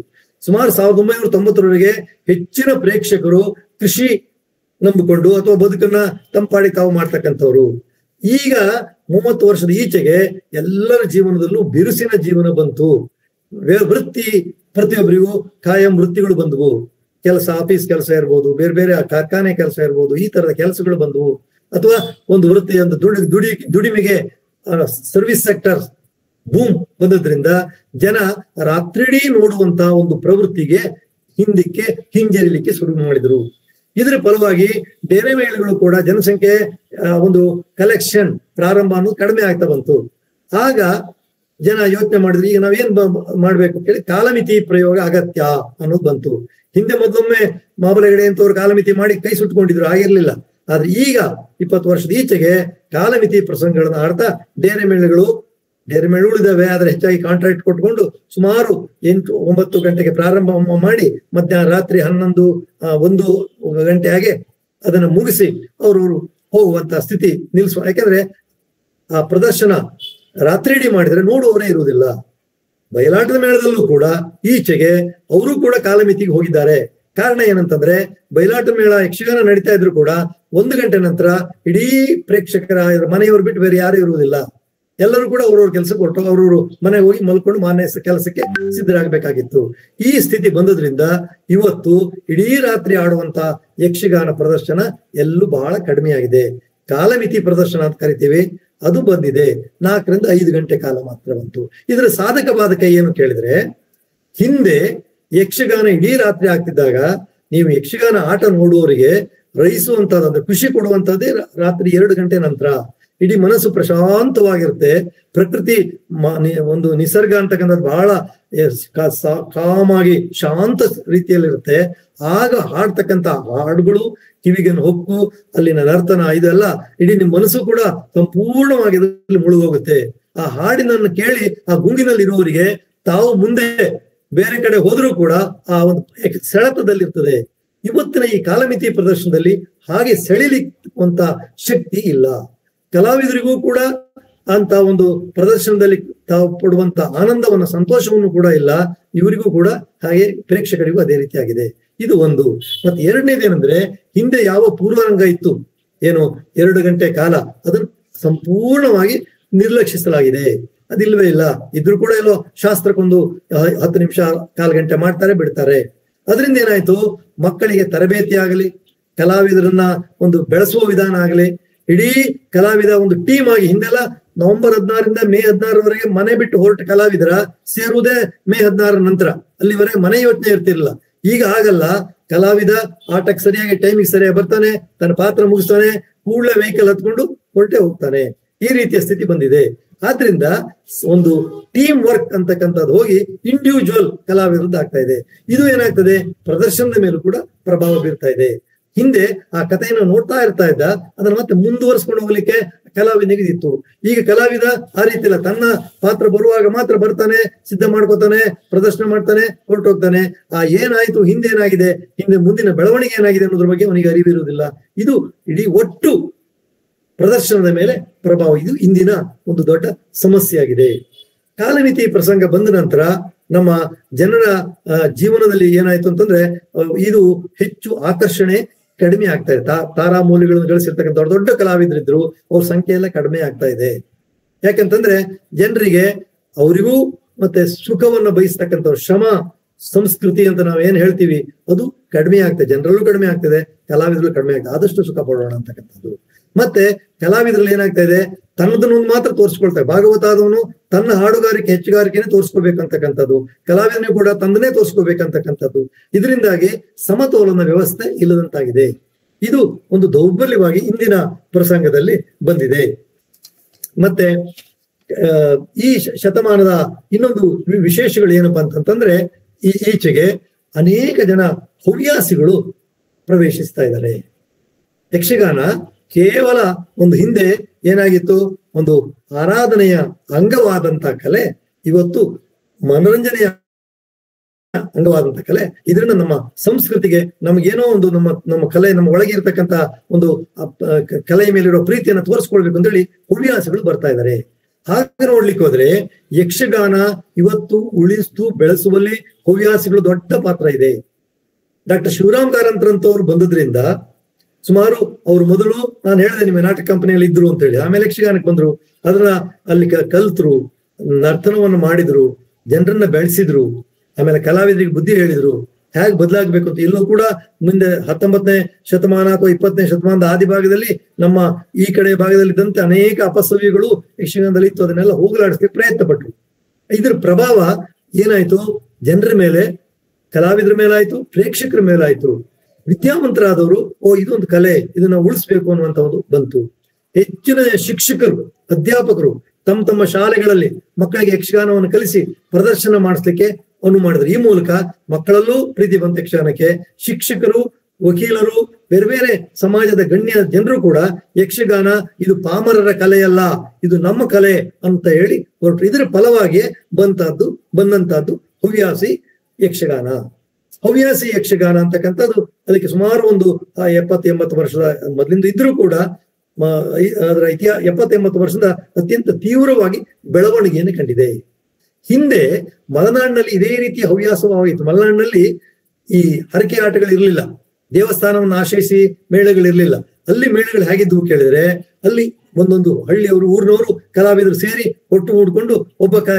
ಸುಮಾರು 1990ರವರೆಗೆ ಹೆಚ್ಚಿನ ಪ್ರೇಕ್ಷಕರು ಕೃಷಿ ನಂಬಿಕೊಂಡು ಅಥವಾ ಬದುಕನ್ನ ತಂಪಾಡಿ ತಾವು ಮಾಡ್ತಕ್ಕಂಥವ್ರು. ಈಗ 30 ವರ್ಷದ ಈಚೆಗೆ ಎಲ್ಲರ ಜೀವನದಲ್ಲೂ ಬಿರುಸಿನ ಜೀವನ ಬಂತು. ವೃತ್ತಿ ಪ್ರತಿಯೊಬ್ಬರಿಗೂ ಕಾಯಂ ವೃತ್ತಿಗಳು ಬಂದವು. ಕೆಲಸ, ಆಫೀಸ್ ಕೆಲಸ ಇರ್ಬೋದು, ಬೇರೆ ಬೇರೆ ಕಾರ್ಖಾನೆ ಕೆಲಸ ಇರ್ಬೋದು, ಈ ತರದ ಕೆಲಸಗಳು ಬಂದವು. ಅಥವಾ ಒಂದು ವೃತ್ತಿ, ಒಂದು ದುಡಿಮೆಗೆ ಸರ್ವಿಸ್ ಸೆಕ್ಟರ್ ಬೂಮ್ ಬಂದದ್ರಿಂದ ಜನ ರಾತ್ರಿಡೀ ನೋಡುವಂತ ಒಂದು ಪ್ರವೃತ್ತಿಗೆ ಹಿಂಜರಿಲಿಕ್ಕೆ ಶುರು ಮಾಡಿದ್ರು. ಇದರ ಫಲವಾಗಿ ಡೇರೆ ಮೇಳಗಳು ಕೂಡ ಜನಸಂಖ್ಯೆ ಒಂದು ಕಲೆಕ್ಷನ್ ಪ್ರಾರಂಭ ಅನ್ನೋದು ಕಡಿಮೆ ಆಗ್ತಾ ಬಂತು. ಆಗ ಜನ ಯೋಚನೆ ಮಾಡಿದ್ರು, ಈಗ ನಾವೇನ್ ಮಾಡ್ಬೇಕು ಕೇಳಿ ಕಾಲಮಿತಿ ಪ್ರಯೋಗ ಅಗತ್ಯ ಅನ್ನೋದು ಬಂತು. ಹಿಂದೆ ಮೊದಲೊಮ್ಮೆ ಮಾಬಲಗಡೆ ಅಂತವ್ರು ಕಾಲಮಿತಿ ಮಾಡಿ ಕೈ ಸುಟ್ಕೊಂಡಿದ್ರು, ಆಗಿರ್ಲಿಲ್ಲ. ಆದ್ರೆ ಈಗ 20 ವರ್ಷದ ಈಚೆಗೆ ಕಾಲಮಿತಿ ಪ್ರಸಂಗಗಳನ್ನ ಆಡ್ತಾ ಡೇರೆ ಮೇಳಗಳು ಇದಾವೆ. ಆದ್ರೆ ಹೆಚ್ಚಾಗಿ ಕಾಂಟ್ರಾಕ್ಟ್ ಕೊಟ್ಕೊಂಡು ಸುಮಾರು 8-9 ಗಂಟೆಗೆ ಪ್ರಾರಂಭ ಮಾಡಿ ಮಧ್ಯಾಹ್ನ ರಾತ್ರಿ 11-1 ಗಂಟೆ ಹಾಗೆ ಅದನ್ನ ಮುಗಿಸಿ ಅವರು ಹೋಗುವಂತ ಸ್ಥಿತಿ ನಿಲ್ಲಿಸುವ. ಯಾಕಂದ್ರೆ ಆ ಪ್ರದರ್ಶನ ರಾತ್ರಿ ಇಡೀ ಮಾಡಿದ್ರೆ ನೋಡುವವರೇ ಇರುವುದಿಲ್ಲ. ಬಯಲಾಟದ ಮೇಳದಲ್ಲೂ ಕೂಡ ಈಚೆಗೆ ಅವರು ಕೂಡ ಕಾಲಮಿತಿಗೆ ಹೋಗಿದ್ದಾರೆ. ಕಾರಣ ಏನಂತಂದ್ರೆ ಬಯಲಾಟ ಮೇಳ ಯಕ್ಷಗಾನ ನಡೀತಾ ಇದ್ರು ಕೂಡ 1 ಗಂಟೆ ನಂತರ ಇಡೀ ಪ್ರೇಕ್ಷಕರ ಮನೆಯವರು ಬಿಟ್ಟು ಬೇರೆ ಯಾರು ಇರುವುದಿಲ್ಲ. ಎಲ್ಲರೂ ಕೂಡ ಅವ್ರವ್ರ ಕೆಲಸಕ್ಕೆ ಹೊರಟು ಅವ್ರವ್ರು ಮನೆಗೆ ಹೋಗಿ ಮಲ್ಕೊಂಡು ಮಾನ್ಯ ಕೆಲಸಕ್ಕೆ ಸಿದ್ಧರಾಗಬೇಕಾಗಿತ್ತು. ಈ ಸ್ಥಿತಿ ಬಂದದ್ರಿಂದ ಇವತ್ತು ಇಡೀ ರಾತ್ರಿ ಆಡುವಂತ ಯಕ್ಷಗಾನ ಪ್ರದರ್ಶನ ಎಲ್ಲೂ ಬಹಳ ಕಡಿಮೆಯಾಗಿದೆ. ಕಾಲಮಿತಿ ಪ್ರದರ್ಶನ ಅಂತ ಕರಿತೀವಿ, ಅದು ಬಂದಿದೆ. 4-5 ಗಂಟೆ ಕಾಲ ಮಾತ್ರ ಬಂತು. ಇದರ ಸಾಧಕ ಬಾಧಕ ಏನು ಕೇಳಿದ್ರೆ, ಹಿಂದೆ ಯಕ್ಷಗಾನ ಇಡೀ ರಾತ್ರಿ ಆಗ್ತಿದ್ದಾಗ ನೀವು ಯಕ್ಷಗಾನ ಆಟ ನೋಡುವವರಿಗೆ ರೈಸುವಂತದ್ದು, ಖುಷಿ ಕೊಡುವಂತದ್ದೇ ರಾತ್ರಿ 2 ಗಂಟೆ ನಂತರ. ಇಡೀ ಮನಸ್ಸು ಪ್ರಶಾಂತವಾಗಿರುತ್ತೆ. ಪ್ರಕೃತಿ ಒಂದು ನಿಸರ್ಗ ಅಂತಕ್ಕಂಥದ್ದು ಬಹಳ ಕಾಮಾಗಿ ಶಾಂತ ರೀತಿಯಲ್ಲಿರುತ್ತೆ. ಆಗ ಹಾಡ್ತಕ್ಕಂಥ ಹಾಡುಗಳು ಕಿವಿಗೆ ಹೊಕ್ಕು, ಅಲ್ಲಿನ ನರ್ತನ, ಇದೆಲ್ಲ ಇಡೀ ನಿಮ್ಮ ಮನಸ್ಸು ಕೂಡ ಸಂಪೂರ್ಣವಾಗಿ ಇದರಲ್ಲಿ ಮುಳುಗೋಗುತ್ತೆ. ಆ ಹಾಡಿನನ್ನು ಕೇಳಿ ಆ ಗುಂಗಿನಲ್ಲಿ ಇರುವವರಿಗೆ ತಾವು ಮುಂದೆ ಬೇರೆ ಕಡೆ ಹೋದ್ರೂ ಕೂಡ ಆ ಒಂದು ಸೆಳೆತದಲ್ಲಿರ್ತದೆ. ಇವತ್ತಿನ ಈ ಕಾಲಮಿತಿ ಪ್ರದರ್ಶನದಲ್ಲಿ ಹಾಗೆ ಸೆಳಿಲಿಕ್ಕಂತ ಶಕ್ತಿ ಇಲ್ಲ. ಕಲಾವಿದರಿಗೂ ಕೂಡ ಅಂತ ಒಂದು ಪ್ರದರ್ಶನದಲ್ಲಿ ತಾವು ಪಡುವಂತ ಆನಂದವನ್ನ, ಸಂತೋಷವನ್ನು ಕೂಡ ಇಲ್ಲ. ಇವರಿಗೂ ಕೂಡ ಹಾಗೆ ಪ್ರೇಕ್ಷಕರಿಗೂ ಅದೇ ರೀತಿಯಾಗಿದೆ. ಇದು ಒಂದು. ಮತ್ತೆ ಎರಡನೇದೇನೆಂದ್ರೆ, ಹಿಂದೆ ಯಾವ ಪೂರ್ವರಂಗ ಇತ್ತು ಏನು 2 ಗಂಟೆ ಕಾಲ, ಅದನ್ನು ಸಂಪೂರ್ಣವಾಗಿ ನಿರ್ಲಕ್ಷಿಸಲಾಗಿದೆ. ಅದಿಲ್ವೇ ಇಲ್ಲ. ಇದ್ರೂ ಕೂಡ ಎಲ್ಲೋ ಶಾಸ್ತ್ರಕ್ಕೊಂದು 10 ನಿಮಿಷ, 1/4 ಗಂಟೆ ಮಾಡ್ತಾರೆ, ಬಿಡ್ತಾರೆ. ಅದರಿಂದ ಏನಾಯ್ತು, ಮಕ್ಕಳಿಗೆ ತರಬೇತಿ ಆಗಲಿ, ಕಲಾವಿದರನ್ನ ಒಂದು ಬೆಳೆಸುವ ವಿಧಾನ ಆಗಲಿ, ಇಡೀ ಕಲಾವಿದ ಒಂದು ಟೀಮ್ ಆಗಿ, ಹಿಂದೆಲ್ಲ ನವೆಂಬರ್ 16ರಿಂದ ಮೇ 16ರವರೆಗೆ ಮನೆ ಬಿಟ್ಟು ಹೊರಟ ಕಲಾವಿದರ ಸೇರುವುದೇ ಮೇ 16 ನಂತರ, ಅಲ್ಲಿವರೆಗೆ ಮನೆ ಯೋಚನೆ ಇರ್ತಿರ್ಲಿಲ್ಲ. ಈಗ ಆಗಲ್ಲ. ಕಲಾವಿದ ಆಟಕ್ಕೆ ಸರಿಯಾಗಿ ಟೈಮಿಗೆ ಸರಿಯಾಗಿ ಬರ್ತಾನೆ, ತನ್ನ ಪಾತ್ರ ಮುಗಿಸ್ತಾನೆ, ಕೂಡಲೇ ವೆಹಿಕಲ್ ಹತ್ಕೊಂಡು ಹೊರಟೆ ಹೋಗ್ತಾನೆ. ಈ ರೀತಿಯ ಸ್ಥಿತಿ ಬಂದಿದೆ. ಆದ್ರಿಂದ ಒಂದು ಟೀಮ್ ವರ್ಕ್ ಅಂತಕ್ಕಂಥದ್ದು ಹೋಗಿ ಇಂಡಿವಿಜುವಲ್ ಕಲಾವಿದರದ್ದು ಆಗ್ತಾ ಇದೆ. ಇದು ಏನಾಗ್ತದೆ, ಪ್ರದರ್ಶನದ ಮೇಲೂ ಕೂಡ ಪ್ರಭಾವ ಬೀರ್ತಾ ಇದೆ. ಹಿಂದೆ ಆ ಕಥೆಯನ್ನು ನೋಡ್ತಾ ಇರ್ತಾ ಇದ್ದ, ಅದನ್ನ ಮತ್ತೆ ಮುಂದುವರಿಸ್ಕೊಂಡು ಹೋಗ್ಲಿಕ್ಕೆ ಕಲಾವಿದನಿಗೆ ಇತ್ತು. ಈಗ ಕಲಾವಿದ ಆ ರೀತಿ ಇಲ್ಲ. ತನ್ನ ಪಾತ್ರ ಬರುವಾಗ ಮಾತ್ರ ಬರ್ತಾನೆ, ಸಿದ್ಧ ಮಾಡ್ಕೋತಾನೆ, ಪ್ರದರ್ಶನ ಮಾಡ್ತಾನೆ, ಹೊರಟೋಗ್ತಾನೆ. ಆ ಏನಾಯ್ತು, ಹಿಂದೆ ಏನಾಗಿದೆ, ಹಿಂದೆ ಮುಂದಿನ ಬೆಳವಣಿಗೆ ಏನಾಗಿದೆ ಅನ್ನೋದ್ರ ಬಗ್ಗೆ ಅವನಿಗೆ ಅರಿವಿರುವುದಿಲ್ಲ. ಇದು ಇಡೀ ಒಟ್ಟು ಪ್ರದರ್ಶನದ ಮೇಲೆ ಪ್ರಭಾವ. ಇದು ಇಂದಿನ ಒಂದು ದೊಡ್ಡ ಸಮಸ್ಯೆ ಆಗಿದೆ. ಕಾಲಮಿತಿ ಪ್ರಸಂಗ ಬಂದ ನಂತರ ನಮ್ಮ ಜನರ ಜೀವನದಲ್ಲಿ ಏನಾಯ್ತು ಅಂತಂದ್ರೆ, ಇದು ಹೆಚ್ಚು ಆಕರ್ಷಣೆ ಕಡಿಮೆ ಆಗ್ತಾ ಇದೆ. ತಾರಾಮೂಲಿಗಳನ್ನು ಗಳಿಸಿರ್ತಕ್ಕಂಥ ದೊಡ್ಡ ದೊಡ್ಡ ಕಲಾವಿದರಿದ್ರು, ಅವ್ರ ಸಂಖ್ಯೆ ಎಲ್ಲ ಕಡಿಮೆ ಆಗ್ತಾ ಇದೆ. ಯಾಕಂತಂದ್ರೆ ಜನರಿಗೆ ಅವರಿಗೂ ಮತ್ತೆ ಸುಖವನ್ನ ಬಯಸ್ತಕ್ಕಂಥ ಶ್ರಮ ಸಂಸ್ಕೃತಿ ಅಂತ ನಾವ್ ಏನ್ ಹೇಳ್ತೀವಿ, ಅದು ಕಡಿಮೆ ಆಗ್ತದೆ. ಜನರಲ್ಲೂ ಕಡಿಮೆ ಆಗ್ತದೆ, ಕಲಾವಿದರಲ್ಲೂ ಕಡಿಮೆ ಆಗ್ತದೆ. ಆದಷ್ಟು ಸುಖ ಪಡೋಣ ಅಂತಕ್ಕಂಥದ್ದು. ಮತ್ತೆ ಕಲಾವಿದರಲ್ಲಿ ಏನಾಗ್ತಾ ಇದೆ, ತನ್ನದನ್ನು ಮಾತ್ರ ತೋರಿಸ್ಕೊಳ್ತಾರೆ. ಭಾಗವತಾದವನು ತನ್ನ ಹಾಡುಗಾರಿಕೆ ಹೆಚ್ಚುಗಾರಿಕೆನೆ ತೋರಿಸ್ಕೋಬೇಕಂತಕ್ಕಂಥದ್ದು, ಕಲಾವಿದನಿಗೂ ಕೂಡ ತಂದನೇ ತೋರಿಸ್ಕೋಬೇಕಂತಕ್ಕಂಥದ್ದು. ಇದರಿಂದಾಗಿ ಸಮತೋಲನ ವ್ಯವಸ್ಥೆ ಇಲ್ಲದಂತಾಗಿದೆ. ಇದು ಒಂದು ದೌರ್ಬಲ್ಯವಾಗಿ ಇಂದಿನ ಪ್ರಸಂಗದಲ್ಲಿ ಬಂದಿದೆ. ಮತ್ತೆ ಈ ಶತಮಾನದ ಇನ್ನೊಂದು ವಿಶೇಷಗಳು ಏನಪ್ಪಾ ಅಂತಂತಂದ್ರೆ, ಈಚೆಗೆ ಅನೇಕ ಜನ ಹವ್ಯಾಸಿಗಳು ಪ್ರವೇಶಿಸ್ತಾ ಇದ್ದಾರೆ. ಯಕ್ಷಗಾನ ಕೇವಲ ಒಂದು ಹಿಂದೆ ಏನಾಗಿತ್ತು, ಒಂದು ಆರಾಧನೆಯ ಅಂಗವಾದಂತ ಕಲೆ, ಇವತ್ತು ಮನೋರಂಜನೆಯ ಅಂಗವಾದಂತ ಕಲೆ. ಇದರಿಂದ ನಮ್ಮ ಸಂಸ್ಕೃತಿಗೆ ನಮಗೇನೋ ಒಂದು ನಮ್ಮ ಕಲೆ, ನಮ್ಮ ಒಳಗೆ ಇರತಕ್ಕಂತ ಒಂದು ಕಲೆಯ ಮೇಲಿರೋ ಪ್ರೀತಿಯನ್ನು ತೋರಿಸ್ಕೊಳ್ಬೇಕು ಅಂತೇಳಿ ಹವ್ಯಾಸಿಗಳು ಬರ್ತಾ ಇದ್ದಾರೆ. ಹಾಗೆ ನೋಡ್ಲಿಕ್ಕೆ ಹೋದ್ರೆ ಯಕ್ಷಗಾನ ಇವತ್ತು ಉಳಿಸ್ತು ಬೆಳೆಸುವಲ್ಲಿ ಹವ್ಯಾಸಿಗಳು ದೊಡ್ಡ ಪಾತ್ರ ಇದೆ. ಡಾಕ್ಟರ್ ಶಿವರಾಮ್ ಕಾರಂತರಂತವ್ರು ಬಂದದ್ರಿಂದ ಸುಮಾರು ಅವ್ರು ಮೊದಲು ನಾನು ಹೇಳಿದೆ ನಿಮಗೆ ನಾಟಕ ಕಂಪನಿಯಲ್ಲಿ ಇದ್ರು ಅಂತ ಹೇಳಿ, ಆಮೇಲೆ ಯಕ್ಷಗಾನಕ್ಕೆ ಬಂದ್ರು. ಅದನ್ನ ಅಲ್ಲಿ ಕಲ್ತರು, ನರ್ತನವನ್ನು ಮಾಡಿದ್ರು, ಜನರನ್ನ ಬೆಳೆಸಿದ್ರು, ಆಮೇಲೆ ಕಲಾವಿದರಿಗೆ ಬುದ್ಧಿ ಹೇಳಿದ್ರು ಹೇಗೆ ಬದಲಾಗಬೇಕು ಅಂತ. ಇಲ್ಲೂ ಕೂಡ ಮುಂದೆ 19ನೇ ಶತಮಾನ ಅಥವಾ 20ನೇ ಶತಮಾನದ ಆದಿ ಭಾಗದಲ್ಲಿ ನಮ್ಮ ಈ ಕಡೆ ಭಾಗದಲ್ಲಿ ಇದ್ದಂತೆ ಅನೇಕ ಅಪಸವ್ಯಗಳು ಯಕ್ಷಗಾನದಲ್ಲಿ ಇತ್ತು. ಅದನ್ನೆಲ್ಲ ಹೋಗಲಾಡಿಸಲಿಕ್ಕೆ ಪ್ರಯತ್ನ ಪಟ್ರು. ಇದ್ರ ಪ್ರಭಾವ ಏನಾಯ್ತು, ಜನರ ಮೇಲೆ, ಕಲಾವಿದರ ಮೇಲಾಯ್ತು, ಪ್ರೇಕ್ಷಕರ ಮೇಲಾಯ್ತು. ವಿದ್ಯಾವಂತರಾದವರು ಇದೊಂದು ಕಲೆ, ಇದನ್ನ ಉಳಿಸ್ಬೇಕು ಅನ್ನುವಂತ ಒಂದು ಬಂತು. ಹೆಚ್ಚಿನ ಶಿಕ್ಷಕರು, ಅಧ್ಯಾಪಕರು ತಮ್ಮ ಶಾಲೆಗಳಲ್ಲಿ ಮಕ್ಕಳಿಗೆ ಯಕ್ಷಗಾನವನ್ನು ಕಲಿಸಿ ಪ್ರದರ್ಶನ ಮಾಡಿಸ್ಲಿಕ್ಕೆ ಅನುವು ಮಾಡಿದ್ರು. ಈ ಮೂಲಕ ಮಕ್ಕಳಲ್ಲೂ ಪ್ರೀತಿ ಬಂತ ಯಕ್ಷಗಾನಕ್ಕೆ. ಶಿಕ್ಷಕರು, ವಕೀಲರು, ಬೇರೆ ಬೇರೆ ಸಮಾಜದ ಗಣ್ಯ ಜನರು ಕೂಡ ಯಕ್ಷಗಾನ ಇದು ಪಾಮರರ ಕಲೆಯಲ್ಲ, ಇದು ನಮ್ಮ ಕಲೆ ಅಂತ ಹೇಳಿ ಹೊರಟರು. ಇದರ ಫಲವಾಗಿ ಬಂದಂತಹದ್ದು ಹವ್ಯಾಸಿ ಯಕ್ಷಗಾನ. ಹವ್ಯಾಸಿ ಯಕ್ಷಗಾನ ಅಂತಕ್ಕಂಥದ್ದು ಅದಕ್ಕೆ ಸುಮಾರು ಒಂದು 70-80 ವರ್ಷದ ಮೊದಲಿಂದ ಇದ್ರೂ ಕೂಡ ಅದರ 70-80 ವರ್ಷದ ಅತ್ಯಂತ ತೀವ್ರವಾಗಿ ಬೆಳವಣಿಗೆಯನ್ನು ಕಂಡಿದೆ. ಹಿಂದೆ ಮಲೆನಾಡಿನಲ್ಲಿ ಇದೇ ರೀತಿಯ ಹವ್ಯಾಸವಾಗಿತ್ತು. ಮಲೆನಾಡಿನಲ್ಲಿ ಈ ಹರಕೆ ಆಟಗಳು ಇರಲಿಲ್ಲ, ದೇವಸ್ಥಾನವನ್ನು ಆಶ್ರಯಿಸಿ ಮೇಳಗಳಿರ್ಲಿಲ್ಲ. ಅಲ್ಲಿ ಮೇಳಗಳು ಹೇಗಿದ್ವು ಕೇಳಿದ್ರೆ, ಅಲ್ಲಿ ಒಂದೊಂದು ಹಳ್ಳಿಯವರು, ಊರಿನವರು, ಕಲಾವಿದರು ಸೇರಿ ಒಟ್ಟು ಮೂಡ್ಕೊಂಡು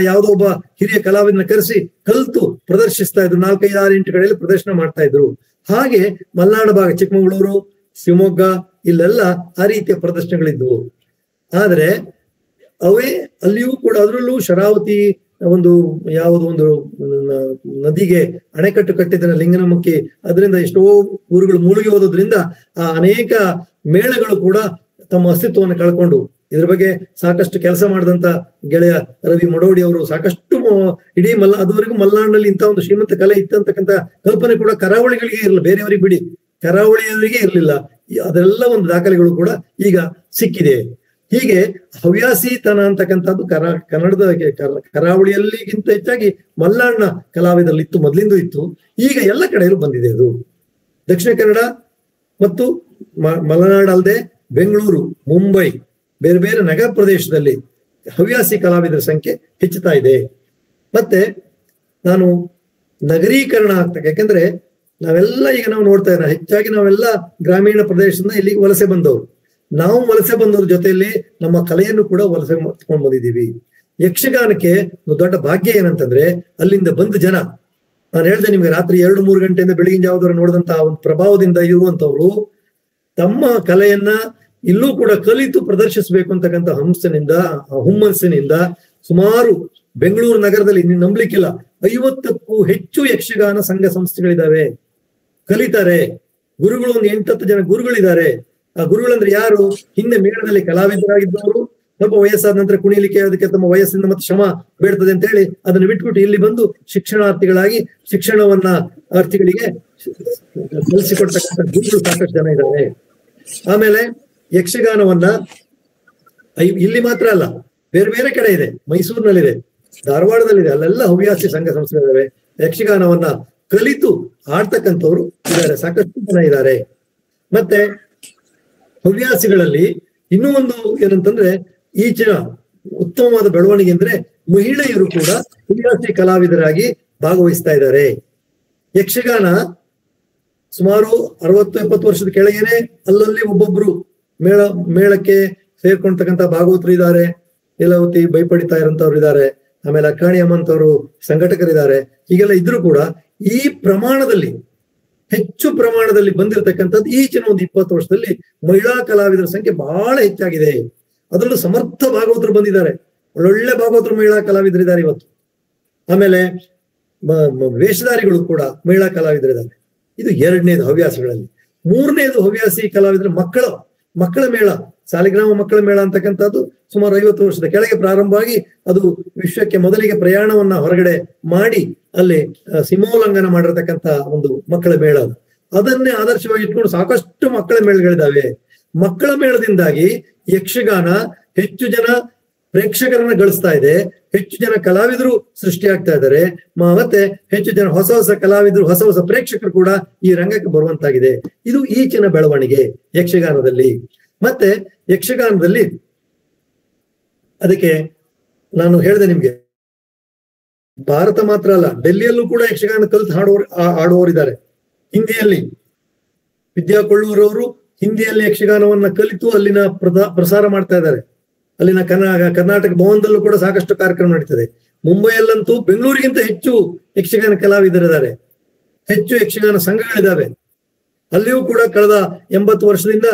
ಯಾವುದೋ ಒಬ್ಬ ಹಿರಿಯ ಕಲಾವಿದನ ಕರೆಸಿ ಕಲಿತು ಪ್ರದರ್ಶಿಸ್ತಾ ಇದ್ರು. 4-5-6-8 ಕಡೆಯಲ್ಲಿ ಪ್ರದರ್ಶನ ಮಾಡ್ತಾ ಇದ್ರು. ಹಾಗೆ ಮಲೆನಾಡು ಭಾಗ, ಚಿಕ್ಕಮಗಳೂರು, ಶಿವಮೊಗ್ಗ, ಇಲ್ಲೆಲ್ಲ ಆ ರೀತಿಯ ಪ್ರದರ್ಶನಗಳಿದ್ವು. ಆದ್ರೆ ಅಲ್ಲಿಯೂ ಕೂಡ ಅದರಲ್ಲೂ ಶರಾವತಿ ಯಾವುದೋ ಒಂದು ನದಿಗೆ ಅಣೆಕಟ್ಟು ಕಟ್ಟಿದ್ರೆ ಲಿಂಗನಮಕ್ಕಿ, ಅದರಿಂದ ಎಷ್ಟೋ ಊರುಗಳು ಮುಳುಗಿ ಹೋದ್ರಿಂದ ಆ ಅನೇಕ ಮೇಳಗಳು ಕೂಡ ತಮ್ಮ ಅಸ್ತಿತ್ವವನ್ನು ಕಳ್ಕೊಂಡು ಇದ್ರ ಬಗ್ಗೆ ಸಾಕಷ್ಟು ಕೆಲಸ ಮಾಡಿದಂತ ಗೆಳೆಯ ರವಿ ಮಡೋಡಿ ಅವರು ಸಾಕಷ್ಟು ಇಡೀ ಅದುವರೆಗೂ ಮಲೆನಾಡಿನಲ್ಲಿ ಇಂಥ ಒಂದು ಶ್ರೀಮಂತ ಕಲೆ ಇತ್ತಂತಕ್ಕಂಥ ಕಲ್ಪನೆ ಕೂಡ ಕರಾವಳಿಗಳಿಗೆ ಇರಲಿಲ್ಲ, ಬೇರೆಯವರಿಗೆ ಬಿಡಿ, ಕರಾವಳಿಯವರಿಗೆ ಇರಲಿಲ್ಲ. ಅದೆಲ್ಲ ಒಂದು ದಾಖಲೆಗಳು ಕೂಡ ಈಗ ಸಿಕ್ಕಿದೆ. ಹೀಗೆ ಹವ್ಯಾಸಿತನ ಅಂತಕ್ಕಂಥದ್ದು ಕನ್ನಡದ ಕರಾವಳಿಯಲ್ಲಿಗಿಂತ ಹೆಚ್ಚಾಗಿ ಮಲೆನಾಡಿನ ಕಲಾವಿದರಲ್ಲಿ ಇತ್ತು, ಮೊದಲಿಂದ ಇತ್ತು. ಈಗ ಎಲ್ಲ ಕಡೆಯಲ್ಲೂ ಬಂದಿದೆ ಅದು. ದಕ್ಷಿಣ ಕನ್ನಡ ಮತ್ತು ಮಲೆನಾಡು ಅಲ್ಲದೆ ಬೆಂಗಳೂರು, ಮುಂಬೈ, ಬೇರೆ ಬೇರೆ ನಗರ ಪ್ರದೇಶದಲ್ಲಿ ಹವ್ಯಾಸಿ ಕಲಾವಿದರ ಸಂಖ್ಯೆ ಹೆಚ್ಚುತ್ತಾ ಇದೆ. ಮತ್ತೆ ನಾನು ನಗರೀಕರಣ ಆಗ್ತಕ್ಕ, ಯಾಕಂದ್ರೆ ನಾವೆಲ್ಲ ಈಗ ನಾವು ನೋಡ್ತಾ ಇರೋಣ, ಹೆಚ್ಚಾಗಿ ನಾವೆಲ್ಲ ಗ್ರಾಮೀಣ ಪ್ರದೇಶದಿಂದ ಇಲ್ಲಿಗೆ ವಲಸೆ ಬಂದವರು. ನಾವು ವಲಸೆ ಬಂದವ್ರ ಜೊತೆಯಲ್ಲಿ ನಮ್ಮ ಕಲೆಯನ್ನು ಕೂಡ ವಲಸೆ ಮಾಡ್ಕೊಂಡು ಬಂದಿದ್ದೀವಿ. ಯಕ್ಷಗಾನಕ್ಕೆ ಒಂದು ದೊಡ್ಡ ಭಾಗ್ಯ ಏನಂತಂದ್ರೆ, ಅಲ್ಲಿಂದ ಬಂದ ಜನ, ನಾನು ಹೇಳಿದೆ ನಿಮ್ಗೆ, ರಾತ್ರಿ 2-3 ಗಂಟೆಯಿಂದ ಬೆಳಗಿನ ಜಾವದವರೆಗೆ ನೋಡಿದಂತಹ ಒಂದು ಪ್ರಭಾವದಿಂದ ಇರುವಂತವ್ರು ತಮ್ಮ ಕಲೆಯನ್ನ ಇಲ್ಲೂ ಕೂಡ ಕಲಿತು ಪ್ರದರ್ಶಿಸಬೇಕು ಅಂತಕ್ಕಂಥ ಹುಮ್ಮಸ್ಸಿನಿಂದ ಸುಮಾರು ಬೆಂಗಳೂರು ನಗರದಲ್ಲಿ ನೀವು ನಂಬಲಿಕ್ಕಿಲ್ಲ, 50ಕ್ಕೂ ಹೆಚ್ಚು ಯಕ್ಷಗಾನ ಸಂಘ ಸಂಸ್ಥೆಗಳಿದ್ದಾವೆ. ಕಲಿತಾರೆ ಗುರುಗಳು, ಒಂದು 8-10 ಜನ ಗುರುಗಳಿದ್ದಾರೆ. ಆ ಗುರುಗಳಂದ್ರೆ ಯಾರು? ಹಿಂದೆ ಮೇಳದಲ್ಲಿ ಕಲಾವಿದರಾಗಿದ್ದವರು, ಸ್ವಲ್ಪ ವಯಸ್ಸಾದ ನಂತರ ಕುಣಿಲಿಕ್ಕೆ ಅದಕ್ಕೆ ತಮ್ಮ ವಯಸ್ಸಿಂದ ಮತ್ತೆ ಶ್ರಮ ಬೇಡ್ತದೆ ಅಂತ ಹೇಳಿ ಅದನ್ನು ಬಿಟ್ಬಿಟ್ಟು ಇಲ್ಲಿ ಬಂದು ಶಿಕ್ಷಣಾರ್ಥಿಗಳಾಗಿ ಶಿಕ್ಷಣವನ್ನ ಅರ್ಥಿಗಳಿಗೆ ಕಲಿಸಿಕೊಡ್ತಕ್ಕಂಥ ಗುರುಗಳು ಸಾಕಷ್ಟು ಜನ ಇದ್ದಾರೆ. ಆಮೇಲೆ ಯಕ್ಷಗಾನವನ್ನ ಇಲ್ಲಿ ಮಾತ್ರ ಅಲ್ಲ, ಬೇರೆ ಬೇರೆ ಕಡೆ ಇದೆ. ಮೈಸೂರಿನಲ್ಲಿದೆ, ಧಾರವಾಡದಲ್ಲಿದೆ, ಅಲ್ಲೆಲ್ಲ ಹವ್ಯಾಸಿ ಸಂಘ ಸಂಸ್ಥೆಗಳಿವೆ. ಯಕ್ಷಗಾನವನ್ನ ಕಲಿತು ಆಡ್ತಕ್ಕಂಥವ್ರು ಇದ್ದಾರೆ, ಸಾಕಷ್ಟು ಜನ ಇದ್ದಾರೆ. ಮತ್ತೆ ಹವ್ಯಾಸಿಗಳಲ್ಲಿ ಇನ್ನೂ ಒಂದು ಏನಂತಂದ್ರೆ, ಈಚಿನ ಉತ್ತಮವಾದ ಬೆಳವಣಿಗೆ ಅಂದ್ರೆ ಮಹಿಳೆಯರು ಕೂಡ ಹವ್ಯಾಸಿ ಕಲಾವಿದರಾಗಿ ಭಾಗವಹಿಸ್ತಾ ಇದ್ದಾರೆ. ಯಕ್ಷಗಾನ ಸುಮಾರು 60-70 ವರ್ಷದ ಕೆಳಗೇನೆ ಅಲ್ಲಲ್ಲಿ ಒಬ್ಬೊಬ್ರು ಮೇಳಕ್ಕೆ ಸೇರ್ಕೊಂಡ್ತಕ್ಕಂಥ ಭಾಗವತರು ಇದ್ದಾರೆ, ಲೀಲಾವತಿ ಬೈಪಡಿತಾ ಇರೋಂಥವ್ರು ಇದ್ದಾರೆ, ಆಮೇಲೆ ಅಕ್ಕಾಣಿ ಅಮ್ಮಂತವ್ರು ಸಂಘಟಕರಿದ್ದಾರೆ. ಹೀಗೆಲ್ಲ ಇದ್ರೂ ಕೂಡ ಈ ಪ್ರಮಾಣದಲ್ಲಿ ಹೆಚ್ಚು ಪ್ರಮಾಣದಲ್ಲಿ ಬಂದಿರತಕ್ಕಂಥದ್ದು ಈಚಿನ ಒಂದು 20 ವರ್ಷದಲ್ಲಿ ಮಹಿಳಾ ಕಲಾವಿದರ ಸಂಖ್ಯೆ ಬಹಳ ಹೆಚ್ಚಾಗಿದೆ. ಅದರಲ್ಲೂ ಸಮರ್ಥ ಭಾಗವತರು ಬಂದಿದ್ದಾರೆ, ಒಳ್ಳೊಳ್ಳೆ ಭಾಗವತರು ಮಹಿಳಾ ಕಲಾವಿದರಿದ್ದಾರೆ ಇವತ್ತು. ಆಮೇಲೆ ವೇಷಧಾರಿಗಳು ಕೂಡ ಮಹಿಳಾ ಕಲಾವಿದರಿದ್ದಾರೆ. ಇದು 2ನೇದು ಹವ್ಯಾಸಿಗಳಲ್ಲಿ. 3ನೇದು ಹವ್ಯಾಸಿ ಕಲಾವಿದರ ಮಕ್ಕಳ ಮೇಳ, ಸಾಲಿಗ್ರಾಮ ಮಕ್ಕಳ ಮೇಳ ಅಂತಕ್ಕಂಥದ್ದು ಸುಮಾರು 50 ವರ್ಷದ ಕೆಳಗೆ ಪ್ರಾರಂಭವಾಗಿ ಅದು ವಿಶ್ವಕ್ಕೆ ಮೊದಲಿಗೆ ಪ್ರಯಾಣವನ್ನ ಹೊರಗಡೆ ಮಾಡಿ ಅಲ್ಲಿ ಸಿಮೋಲ್ಲಂಘನ ಮಾಡಿರತಕ್ಕಂಥ ಒಂದು ಮಕ್ಕಳ ಮೇಳ. ಅದನ್ನೇ ಆದರ್ಶವಾಗಿ ಇಟ್ಕೊಂಡು ಸಾಕಷ್ಟು ಮಕ್ಕಳ ಮೇಳಗಳಿದ್ದಾವೆ. ಮಕ್ಕಳ ಮೇಳದಿಂದಾಗಿ ಯಕ್ಷಗಾನ ಹೆಚ್ಚು ಜನ ಪ್ರೇಕ್ಷಕರನ್ನ ಗಳಿಸ್ತಾ ಇದೆ, ಹೆಚ್ಚು ಜನ ಕಲಾವಿದರು ಸೃಷ್ಟಿಯಾಗ್ತಾ ಇದ್ದಾರೆ, ಮತ್ತೆ ಹೆಚ್ಚು ಜನ ಹೊಸ ಕಲಾವಿದರು, ಹೊಸ ಪ್ರೇಕ್ಷಕರು ಕೂಡ ಈ ರಂಗಕ್ಕೆ ಬರುವಂತಾಗಿದೆ. ಇದು ಈಚಿನ ಬೆಳವಣಿಗೆ ಯಕ್ಷಗಾನದಲ್ಲಿ. ಮತ್ತೆ ಯಕ್ಷಗಾನದಲ್ಲಿ ಅದಕ್ಕೆ ನಾನು ಹೇಳಿದೆ ನಿಮ್ಗೆ, ಭಾರತ ಮಾತ್ರ ಅಲ್ಲ, ಡೆಲ್ಲಿಯಲ್ಲೂ ಕೂಡ ಯಕ್ಷಗಾನ ಕಲಿತು ಆಡುವವರಿದ್ದಾರೆ. ಹಿಂದಿಯಲ್ಲಿ ವಿದ್ಯಾ ಕೊಳ್ಳೂರವರು ಹಿಂದಿಯಲ್ಲಿ ಯಕ್ಷಗಾನವನ್ನ ಕಲಿತು ಅಲ್ಲಿನ ಪ್ರಸಾರ ಮಾಡ್ತಾ ಇದ್ದಾರೆ. ಅಲ್ಲಿನ ಕರ್ನಾಟಕ ಭವನದಲ್ಲೂ ಕೂಡ ಸಾಕಷ್ಟು ಕಾರ್ಯಕ್ರಮ ನಡೀತದೆ. ಮುಂಬೈಯಲ್ಲಂತೂ ಬೆಂಗಳೂರಿಗಿಂತ ಹೆಚ್ಚು ಯಕ್ಷಗಾನ ಕಲಾವಿದರಿದ್ದಾರೆ, ಹೆಚ್ಚು ಯಕ್ಷಗಾನ ಸಂಘಗಳಿದ್ದಾವೆ. ಅಲ್ಲಿಯೂ ಕೂಡ ಕಳೆದ 80 ವರ್ಷದಿಂದ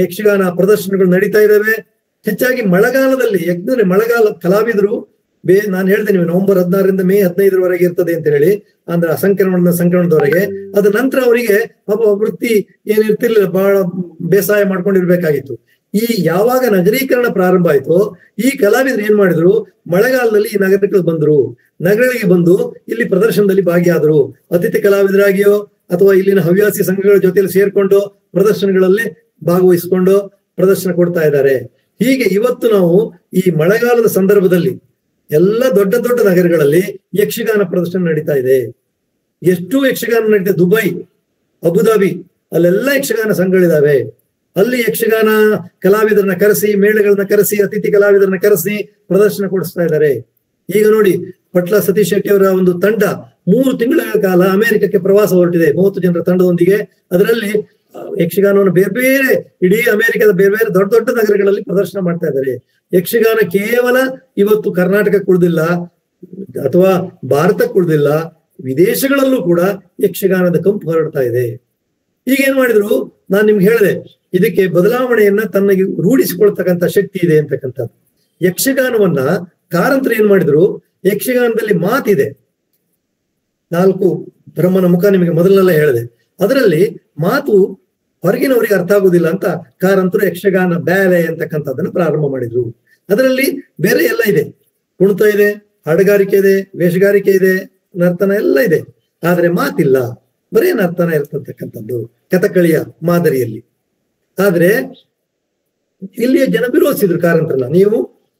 ಯಕ್ಷಗಾನ ಪ್ರದರ್ಶನಗಳು ನಡೀತಾ ಇದ್ದಾವೆ. ಹೆಚ್ಚಾಗಿ ಮಳೆಗಾಲದಲ್ಲಿ, ಯಾಕಂದ್ರೆ ಮಳೆಗಾಲ ಕಲಾವಿದರು ನಾನು ಹೇಳ್ದೆ ನೀವು ನವೆಂಬರ್ 16ರಿಂದ ಮೇ 15ರವರೆಗೆ ಇರ್ತದೆ ಅಂತ ಹೇಳಿ, ಅಂದ್ರೆ ಸಂಕ್ರಮಣದವರೆಗೆ. ಅದ ನಂತರ ಅವರಿಗೆ ವೃತ್ತಿ ಏನಿರ್ತಿರ್ಲಿಲ್ಲ, ಬಹಳ ಬೇಸಾಯ ಮಾಡ್ಕೊಂಡಿರ್ಬೇಕಾಗಿತ್ತು. ಈ ಯಾವಾಗ ನಗರೀಕರಣ ಪ್ರಾರಂಭ ಆಯ್ತೋ ಈ ಕಲಾವಿದರು ಏನ್ ಮಾಡಿದ್ರು, ಮಳೆಗಾಲದಲ್ಲಿ ಈ ನಗರಗಳಿಗೆ ಬಂದು ಇಲ್ಲಿ ಪ್ರದರ್ಶನದಲ್ಲಿ ಭಾಗಿಯಾದರು. ಅತಿಥಿ ಕಲಾವಿದರಾಗಿಯೋ ಅಥವಾ ಇಲ್ಲಿನ ಹವ್ಯಾಸಿ ಸಂಘಗಳ ಜೊತೆಯಲ್ಲಿ ಸೇರ್ಕೊಂಡು ಪ್ರದರ್ಶನಗಳಲ್ಲಿ ಭಾಗವಹಿಸಿಕೊಂಡು ಪ್ರದರ್ಶನ ಕೊಡ್ತಾ ಇದ್ದಾರೆ. ಹೀಗೆ ಇವತ್ತು ನಾವು ಈ ಮಳೆಗಾಲದ ಸಂದರ್ಭದಲ್ಲಿ ಎಲ್ಲ ದೊಡ್ಡ ದೊಡ್ಡ ನಗರಗಳಲ್ಲಿ ಯಕ್ಷಗಾನ ಪ್ರದರ್ಶನ ನಡೀತಾ ಇದೆ. ಎಷ್ಟು ಯಕ್ಷಗಾನ ನಡೀತಾ, ದುಬೈ, ಅಬುದಾಬಿ, ಅಲ್ಲೆಲ್ಲ ಯಕ್ಷಗಾನ ಸಂಘಗಳಿದಾವೆ. ಅಲ್ಲಿ ಯಕ್ಷಗಾನ ಕಲಾವಿದರನ್ನ ಕರೆಸಿ, ಮೇಳಗಳನ್ನ ಕರೆಸಿ, ಅತಿಥಿ ಕಲಾವಿದರನ್ನ ಕರೆಸಿ ಪ್ರದರ್ಶನ ಕೊಡಿಸ್ತಾ ಇದ್ದಾರೆ. ಈಗ ನೋಡಿ, ಪಟ್ಲ ಸತೀಶ್ ಶೆಟ್ಟಿ ಅವರ ಒಂದು ತಂಡ 3 ತಿಂಗಳ ಕಾಲ ಅಮೆರಿಕಕ್ಕೆ ಪ್ರವಾಸ ಹೊರಟಿದೆ 30 ಜನರ ತಂಡದೊಂದಿಗೆ. ಅದರಲ್ಲಿ ಯಕ್ಷಗಾನವನ್ನು ಬೇರೆ ಇಡೀ ಅಮೆರಿಕದ ಬೇರೆ ದೊಡ್ಡ ದೊಡ್ಡ ನಗರಗಳಲ್ಲಿ ಪ್ರದರ್ಶನ ಮಾಡ್ತಾ ಇದ್ದಾರೆ. ಯಕ್ಷಗಾನ ಕೇವಲ ಇವತ್ತು ಕರ್ನಾಟಕಕ್ಕೆ ಉಳಿದಿಲ್ಲ ಅಥವಾ ಭಾರತಕ್ಕೆ ಉಳಿದಿಲ್ಲ, ವಿದೇಶಗಳಲ್ಲೂ ಕೂಡ ಯಕ್ಷಗಾನದ ಕಂಪು ಹರಡ್ತಾ ಇದೆ. ಈಗ ಏನ್ ಮಾಡಿದ್ರು, ನಾನು ನಿಮ್ಗೆ ಹೇಳಿದೆ, ಇದಕ್ಕೆ ಬದಲಾವಣೆಯನ್ನ ತನ್ನಗೆ ರೂಢಿಸಿಕೊಳ್ತಕ್ಕಂಥ ಶಕ್ತಿ ಇದೆ ಅಂತಕ್ಕಂಥದ್ದು. ಯಕ್ಷಗಾನವನ್ನ ಕಾರಂತರು ಏನ್ ಮಾಡಿದ್ರು, ಯಕ್ಷಗಾನದಲ್ಲಿ ಮಾತಿದೆ, 4 ಬ್ರಹ್ಮನ ಮುಖ ನಿಮಗೆ ಮೊದಲನೆಲ್ಲ ಹೇಳಿದೆ. ಅದರಲ್ಲಿ ಮಾತು ಹೊರಗಿನವರಿಗೆ ಅರ್ಥ ಆಗುದಿಲ್ಲ ಅಂತ ಕಾರಂತರು ಯಕ್ಷಗಾನ ಬ್ಯಾಲೆ ಅಂತಕ್ಕಂಥದ್ದನ್ನು ಪ್ರಾರಂಭ ಮಾಡಿದ್ರು. ಅದರಲ್ಲಿ ಬೇರೆ ಎಲ್ಲ ಇದೆ, ಕುಣಿತ ಇದೆ, ಹಾಡುಗಾರಿಕೆ ಇದೆ, ವೇಷಗಾರಿಕೆ ಇದೆ, ನರ್ತನ ಎಲ್ಲ ಇದೆ. ಆದ್ರೆ ಮಾತಿಲ್ಲ, ಬರೀ ನರ್ತನ ಇರ್ತಕ್ಕಂಥದ್ದು ಕಥಕಳಿಯ ಮಾದರಿಯಲ್ಲಿ. ಆದ್ರೆ ಇಲ್ಲಿಯ ಜನ ವಿರೋಧಿಸಿದ್ರು ಕಾರಂತರನ್ನ, ನೀವು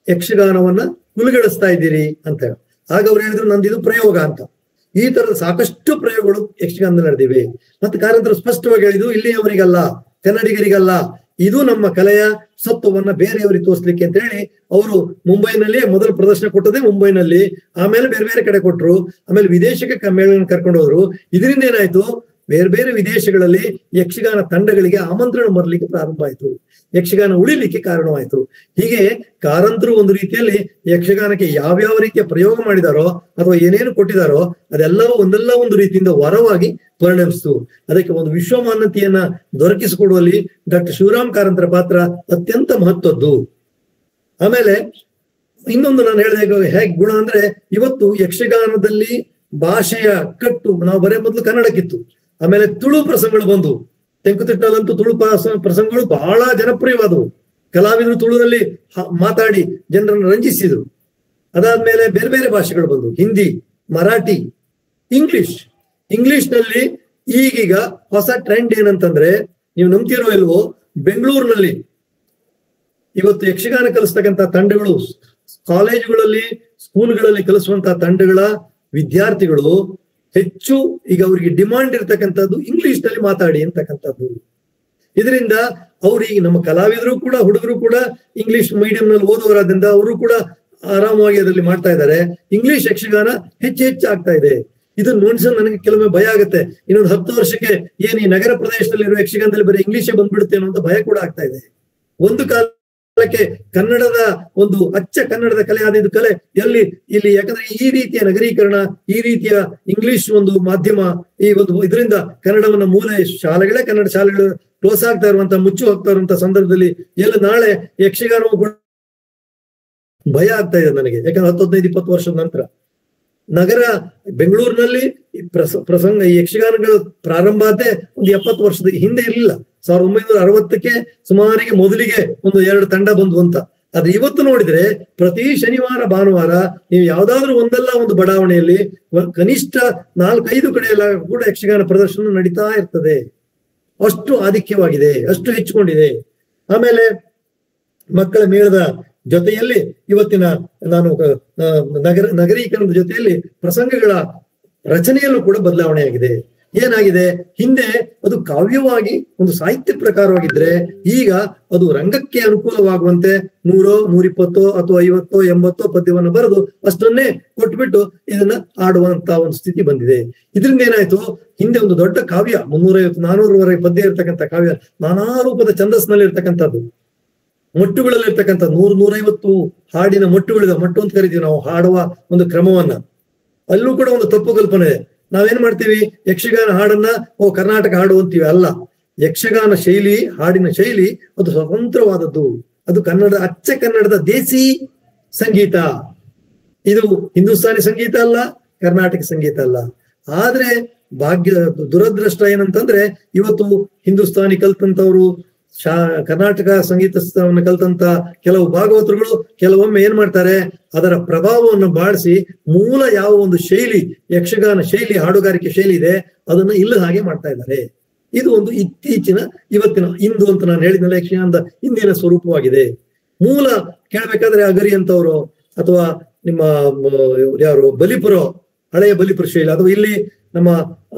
ಯಕ್ಷಗಾನವನ್ನ ಹುಲುಗಡಿಸ್ತಾ ಇದ್ದೀರಿ ಅಂತ. ಆಗ ಅವ್ರು ಹೇಳಿದ್ರು ನಂದಿದು ಪ್ರಯೋಗ ಅಂತ. ಈ ತರದ ಸಾಕಷ್ಟು ಪ್ರಯೋಗಗಳು ಯಕ್ಷಗಾನದಲ್ಲಿ ನಡೆದಿವೆ. ಮತ್ತೆ ಕಾರಂತರು ಸ್ಪಷ್ಟವಾಗಿ ಹೇಳಿದ್ರು, ಇಲ್ಲಿಯವರಿಗಲ್ಲ, ಕನ್ನಡಿಗರಿಗಲ್ಲ, ಇದು ನಮ್ಮ ಕಲೆಯ ಸತ್ವವನ್ನ ಬೇರೆಯವರಿಗೆ ತೋರಿಸ್ಲಿಕ್ಕೆ ಅಂತ ಹೇಳಿ ಅವರು ಮುಂಬೈನಲ್ಲಿ ಮೊದಲು ಪ್ರದರ್ಶನ ಕೊಟ್ಟದೆ ಮುಂಬೈನಲ್ಲಿ, ಆಮೇಲೆ ಬೇರೆ ಬೇರೆ ಕಡೆ ಕೊಟ್ರು, ಆಮೇಲೆ ವಿದೇಶಕ್ಕೆ ಕಮ್ಮೇಳನ ಕರ್ಕೊಂಡು ಹೋದ್ರು. ಇದರಿಂದ ಏನಾಯ್ತು, ಬೇರೆ ಬೇರೆ ವಿದೇಶಗಳಲ್ಲಿ ಯಕ್ಷಗಾನ ತಂಡಗಳಿಗೆ ಆಮಂತ್ರಣ ಬರಲಿಕ್ಕೆ ಪ್ರಾರಂಭ ಆಯ್ತು, ಯಕ್ಷಗಾನ ಉಳಿಲಿಕ್ಕೆ ಕಾರಣವಾಯ್ತು. ಹೀಗೆ ಕಾರಂತರು ಒಂದು ರೀತಿಯಲ್ಲಿ ಯಕ್ಷಗಾನಕ್ಕೆ ಯಾವ್ಯಾವ ರೀತಿಯ ಪ್ರಯೋಗ ಮಾಡಿದಾರೋ ಅಥವಾ ಏನೇನು ಕೊಟ್ಟಿದಾರೋ ಅದೆಲ್ಲವೂ ಒಂದೆಲ್ಲ ಒಂದು ರೀತಿಯಿಂದ ವರವಾಗಿ ಪರಿಣಮಿಸಿತು. ಅದಕ್ಕೆ ಒಂದು ವಿಶ್ವಮಾನ್ಯತೆಯನ್ನ ದೊರಕಿಸಿಕೊಡುವಲ್ಲಿ ಡಾಕ್ಟರ್ ಶಿವರಾಮ್ ಕಾರಂತರ ಪಾತ್ರ ಅತ್ಯಂತ ಮಹತ್ವದ್ದು. ಆಮೇಲೆ ಇನ್ನೊಂದು ನಾನು ಹೇಳಿದಾಗ ಹೇಗೆ ಗುಣ ಅಂದ್ರೆ, ಇವತ್ತು ಯಕ್ಷಗಾನದಲ್ಲಿ ಭಾಷೆಯ ಕಟ್ಟು ನಾವು ಬರೇ ಮೊದಲು ಕನ್ನಡಕ್ಕಿತ್ತು, ಆಮೇಲೆ ತುಳು ಪ್ರಸಂಗಗಳು ಬಂದು, ತೆಂಕುತಿಟ್ಟಲ್ಲಂತೂ ತುಳು ಪ್ರಸಂಗಗಳು ಬಹಳ ಜನಪ್ರಿಯವಾದವು. ಕಲಾವಿದರು ತುಳುನಲ್ಲಿ ಮಾತಾಡಿ ಜನರನ್ನು ರಂಜಿಸಿದ್ರು. ಅದಾದ್ಮೇಲೆ ಬೇರೆ ಬೇರೆ ಭಾಷೆಗಳು ಬಂದು, ಹಿಂದಿ, ಮರಾಠಿ, ಇಂಗ್ಲಿಷ್ ನಲ್ಲಿ ಈಗೀಗ ಹೊಸ ಟ್ರೆಂಡ್ ಏನಂತಂದ್ರೆ, ನೀವು ನಂಬ್ತಿರೋ ಇಲ್ವೋ, ಬೆಂಗಳೂರಿನಲ್ಲಿ ಇವತ್ತು ಯಕ್ಷಗಾನ ಕಲಿಸ್ತಕ್ಕಂಥ ತಂಡಗಳು, ಕಾಲೇಜುಗಳಲ್ಲಿ ಸ್ಕೂಲ್ಗಳಲ್ಲಿ ಕಲಿಸುವಂತಹ ತಂಡಗಳ ವಿದ್ಯಾರ್ಥಿಗಳು ಹೆಚ್ಚು ಈಗ ಅವರಿಗೆ ಡಿಮಾಂಡ್ ಇರ್ತಕ್ಕಂಥದ್ದು ಇಂಗ್ಲಿಷ್ ನಲ್ಲಿ ಮಾತಾಡಿ ಅಂತಕ್ಕಂಥದ್ದು. ಇದರಿಂದ ಅವ್ರಿಗೆ ನಮ್ಮ ಕಲಾವಿದರು ಕೂಡ, ಹುಡುಗರು ಕೂಡ ಇಂಗ್ಲಿಷ್ ಮೀಡಿಯಂ ನಲ್ಲಿ ಓದುವರಾದ್ರಿಂದ ಅವರು ಕೂಡ ಆರಾಮವಾಗಿ ಅದರಲ್ಲಿ ಮಾಡ್ತಾ ಇದ್ದಾರೆ. ಇಂಗ್ಲಿಷ್ ಯಕ್ಷಗಾನ ಹೆಚ್ಚು ಆಗ್ತಾ ಇದೆ. ಇದನ್ನ ನೋಡಿಸಲು ನನಗೆ ಕೆಲವೊಮ್ಮೆ ಭಯ ಆಗುತ್ತೆ, ಇನ್ನೊಂದು 10 ವರ್ಷಕ್ಕೆ ಏನ್ ಈ ನಗರ ಪ್ರದೇಶದಲ್ಲಿ ಇರುವ ಯಕ್ಷಗಾನದಲ್ಲಿ ಬರೀ ಇಂಗ್ಲಿಷೇ ಬಂದ್ಬಿಡುತ್ತೆ ಅನ್ನೋ ಭಯ ಕೂಡ ಆಗ್ತಾ ಇದೆ. ಒಂದು ಕಾಲಕ್ಕೆ ಕನ್ನಡದ ಒಂದು ಅಚ್ಚ ಕನ್ನಡದ ಕಲೆ ಆದಿದ್ದು ಕಲೆ ಇಲ್ಲಿ ಯಾಕಂದ್ರೆ ಈ ರೀತಿಯ ನಗರೀಕರಣ, ಈ ರೀತಿಯ ಇಂಗ್ಲಿಷ್ ಒಂದು ಮಾಧ್ಯಮ, ಈ ಒಂದು ಇದರಿಂದ ಕನ್ನಡವನ್ನ ಮೂಲ ಶಾಲೆಗಳೇ, ಕನ್ನಡ ಶಾಲೆಗಳು ಕ್ಲೋಸ್ ಆಗ್ತಾ ಇರುವಂತಹ, ಮುಚ್ಚು ಹೋಗ್ತಾ ಇರುವಂತಹ ಸಂದರ್ಭದಲ್ಲಿ ನಾಳೆ ಯಕ್ಷಗಾನವು ಕೂಡ ಭಯ ಆಗ್ತಾ ಇದೆ ನನಗೆ. ಯಾಕಂದ್ರೆ 10-15-20 ವರ್ಷದ ನಂತರ ನಗರ ಬೆಂಗಳೂರಿನಲ್ಲಿ ಪ್ರಸಂಗ ಈ ಯಕ್ಷಗಾನಗಳು ಪ್ರಾರಂಭ ಆದ್ರೆ ಒಂದು 70 ವರ್ಷದ ಹಿಂದೆ ಇರಲಿಲ್ಲ. 1960ಕ್ಕೆ ಸುಮಾರಿಗೆ ಮೊದಲಿಗೆ ಒಂದು 2 ತಂಡ ಬಂದು ಅಂತ. ಆದ್ರೆ ಇವತ್ತು ನೋಡಿದ್ರೆ ಪ್ರತಿ ಶನಿವಾರ ಭಾನುವಾರ ನೀವು ಯಾವ್ದಾದ್ರು ಒಂದಲ್ಲ ಒಂದು ಬಡಾವಣೆಯಲ್ಲಿ ಕನಿಷ್ಠ 4-5 ಕಡೆಯೆಲ್ಲ ಕೂಡ ಯಕ್ಷಗಾನ ಪ್ರದರ್ಶನ ನಡೀತಾ ಇರ್ತದೆ. ಅಷ್ಟು ಆಧಿಕ್ಯವಾಗಿದೆ, ಅಷ್ಟು ಹೆಚ್ಚುಕೊಂಡಿದೆ. ಆಮೇಲೆ ಮಕ್ಕಳ ಮೇಳದ ಜೊತೆಯಲ್ಲಿ ಇವತ್ತಿನ ನಾನು ನಗರೀಕರಣದ ಜೊತೆಯಲ್ಲಿ ಪ್ರಸಂಗಗಳ ರಚನೆಯಲ್ಲೂ ಕೂಡ ಬದಲಾವಣೆಯಾಗಿದೆ. ಏನಾಗಿದೆ, ಹಿಂದೆ ಅದು ಕಾವ್ಯವಾಗಿ ಒಂದು ಸಾಹಿತ್ಯ ಪ್ರಕಾರವಾಗಿದ್ರೆ ಈಗ ಅದು ರಂಗಕ್ಕೆ ಅನುಕೂಲವಾಗುವಂತೆ 100, 120 ಅಥವಾ 50, 80 ಪದ್ಯವನ್ನು ಬರೆದು ಅಷ್ಟನ್ನೇ ಕೊಟ್ಬಿಟ್ಟು ಇದನ್ನ ಆಡುವಂತ ಒಂದು ಸ್ಥಿತಿ ಬಂದಿದೆ. ಇದರಿಂದ ಏನಾಯ್ತು, ಹಿಂದೆ ಒಂದು ದೊಡ್ಡ ಕಾವ್ಯ 350-400 ಪದ್ಯ ಇರ್ತಕ್ಕಂಥ ಕಾವ್ಯ ನಾನಾ ರೂಪದ ಛಂದಸ್ನಲ್ಲಿ ಇರ್ತಕ್ಕಂಥದ್ದು, ಮೊಟ್ಟುಗಳಲ್ಲಿ ಇರ್ತಕ್ಕಂಥ 100-150 ಹಾಡಿನ ಮೊಟ್ಟುಗಳಿದೆ. ಮೊಟ್ಟು ಅಂತ ಕರಿತೀವಿ ನಾವು ಹಾಡುವ ಒಂದು ಕ್ರಮವನ್ನ. ಅಲ್ಲೂ ಕೂಡ ಒಂದು ತಪ್ಪು ಕಲ್ಪನೆ ಇದೆ. ನಾವೇನ್ ಮಾಡ್ತೀವಿ, ಯಕ್ಷಗಾನ ಹಾಡನ್ನ ಕರ್ನಾಟಕ ಹಾಡು ಅಂತೀವಿ. ಅಲ್ಲ, ಯಕ್ಷಗಾನ ಶೈಲಿ, ಹಾಡಿನ ಶೈಲಿ ಅದು ಸ್ವತಂತ್ರವಾದದ್ದು. ಅದು ಅಚ್ಚ ಕನ್ನಡದ ದೇಸಿ ಸಂಗೀತ. ಇದು ಹಿಂದೂಸ್ತಾನಿ ಸಂಗೀತ ಅಲ್ಲ, ಕರ್ನಾಟಕ ಸಂಗೀತ ಅಲ್ಲ. ಆದ್ರೆ ದುರದೃಷ್ಟ ಏನಂತಂದ್ರೆ, ಇವತ್ತು ಹಿಂದೂಸ್ತಾನಿ ಕಲ್ತಂತವ್ರು, ಕರ್ನಾಟಕ ಸಂಗೀತವನ್ನು ಕಲ್ತಂತ ಕೆಲವು ಭಾಗವತರುಗಳು ಕೆಲವೊಮ್ಮೆ ಏನ್ ಮಾಡ್ತಾರೆ, ಅದರ ಪ್ರಭಾವವನ್ನು ಬಾಳಿಸಿ ಮೂಲ ಯಾವ ಒಂದು ಶೈಲಿ, ಯಕ್ಷಗಾನ ಶೈಲಿ, ಹಾಡುಗಾರಿಕೆ ಶೈಲಿ ಇದೆ, ಅದನ್ನ ಇಲ್ಲದ ಹಾಗೆ ಮಾಡ್ತಾ ಇದ್ದಾರೆ. ಇದು ಒಂದು ಇವತ್ತಿನ ಇಂದು ಅಂತ ನಾನು ಹೇಳಿದ್ನಲ್ಲ, ಯಕ್ಷಗಾನದ ಹಿಂದಿನ ಸ್ವರೂಪವಾಗಿದೆ. ಮೂಲ ಕೇಳ್ಬೇಕಾದ್ರೆ ಅಗರಿ ಅಂತವ್ರು ಅಥವಾ ನಿಮ್ಮ ಯಾರು ಬಲಿಪುರ, ಹಳೆಯ ಬಲಿಪುರ ಶೈಲಿ, ಅಥವಾ ಇಲ್ಲಿ ನಮ್ಮ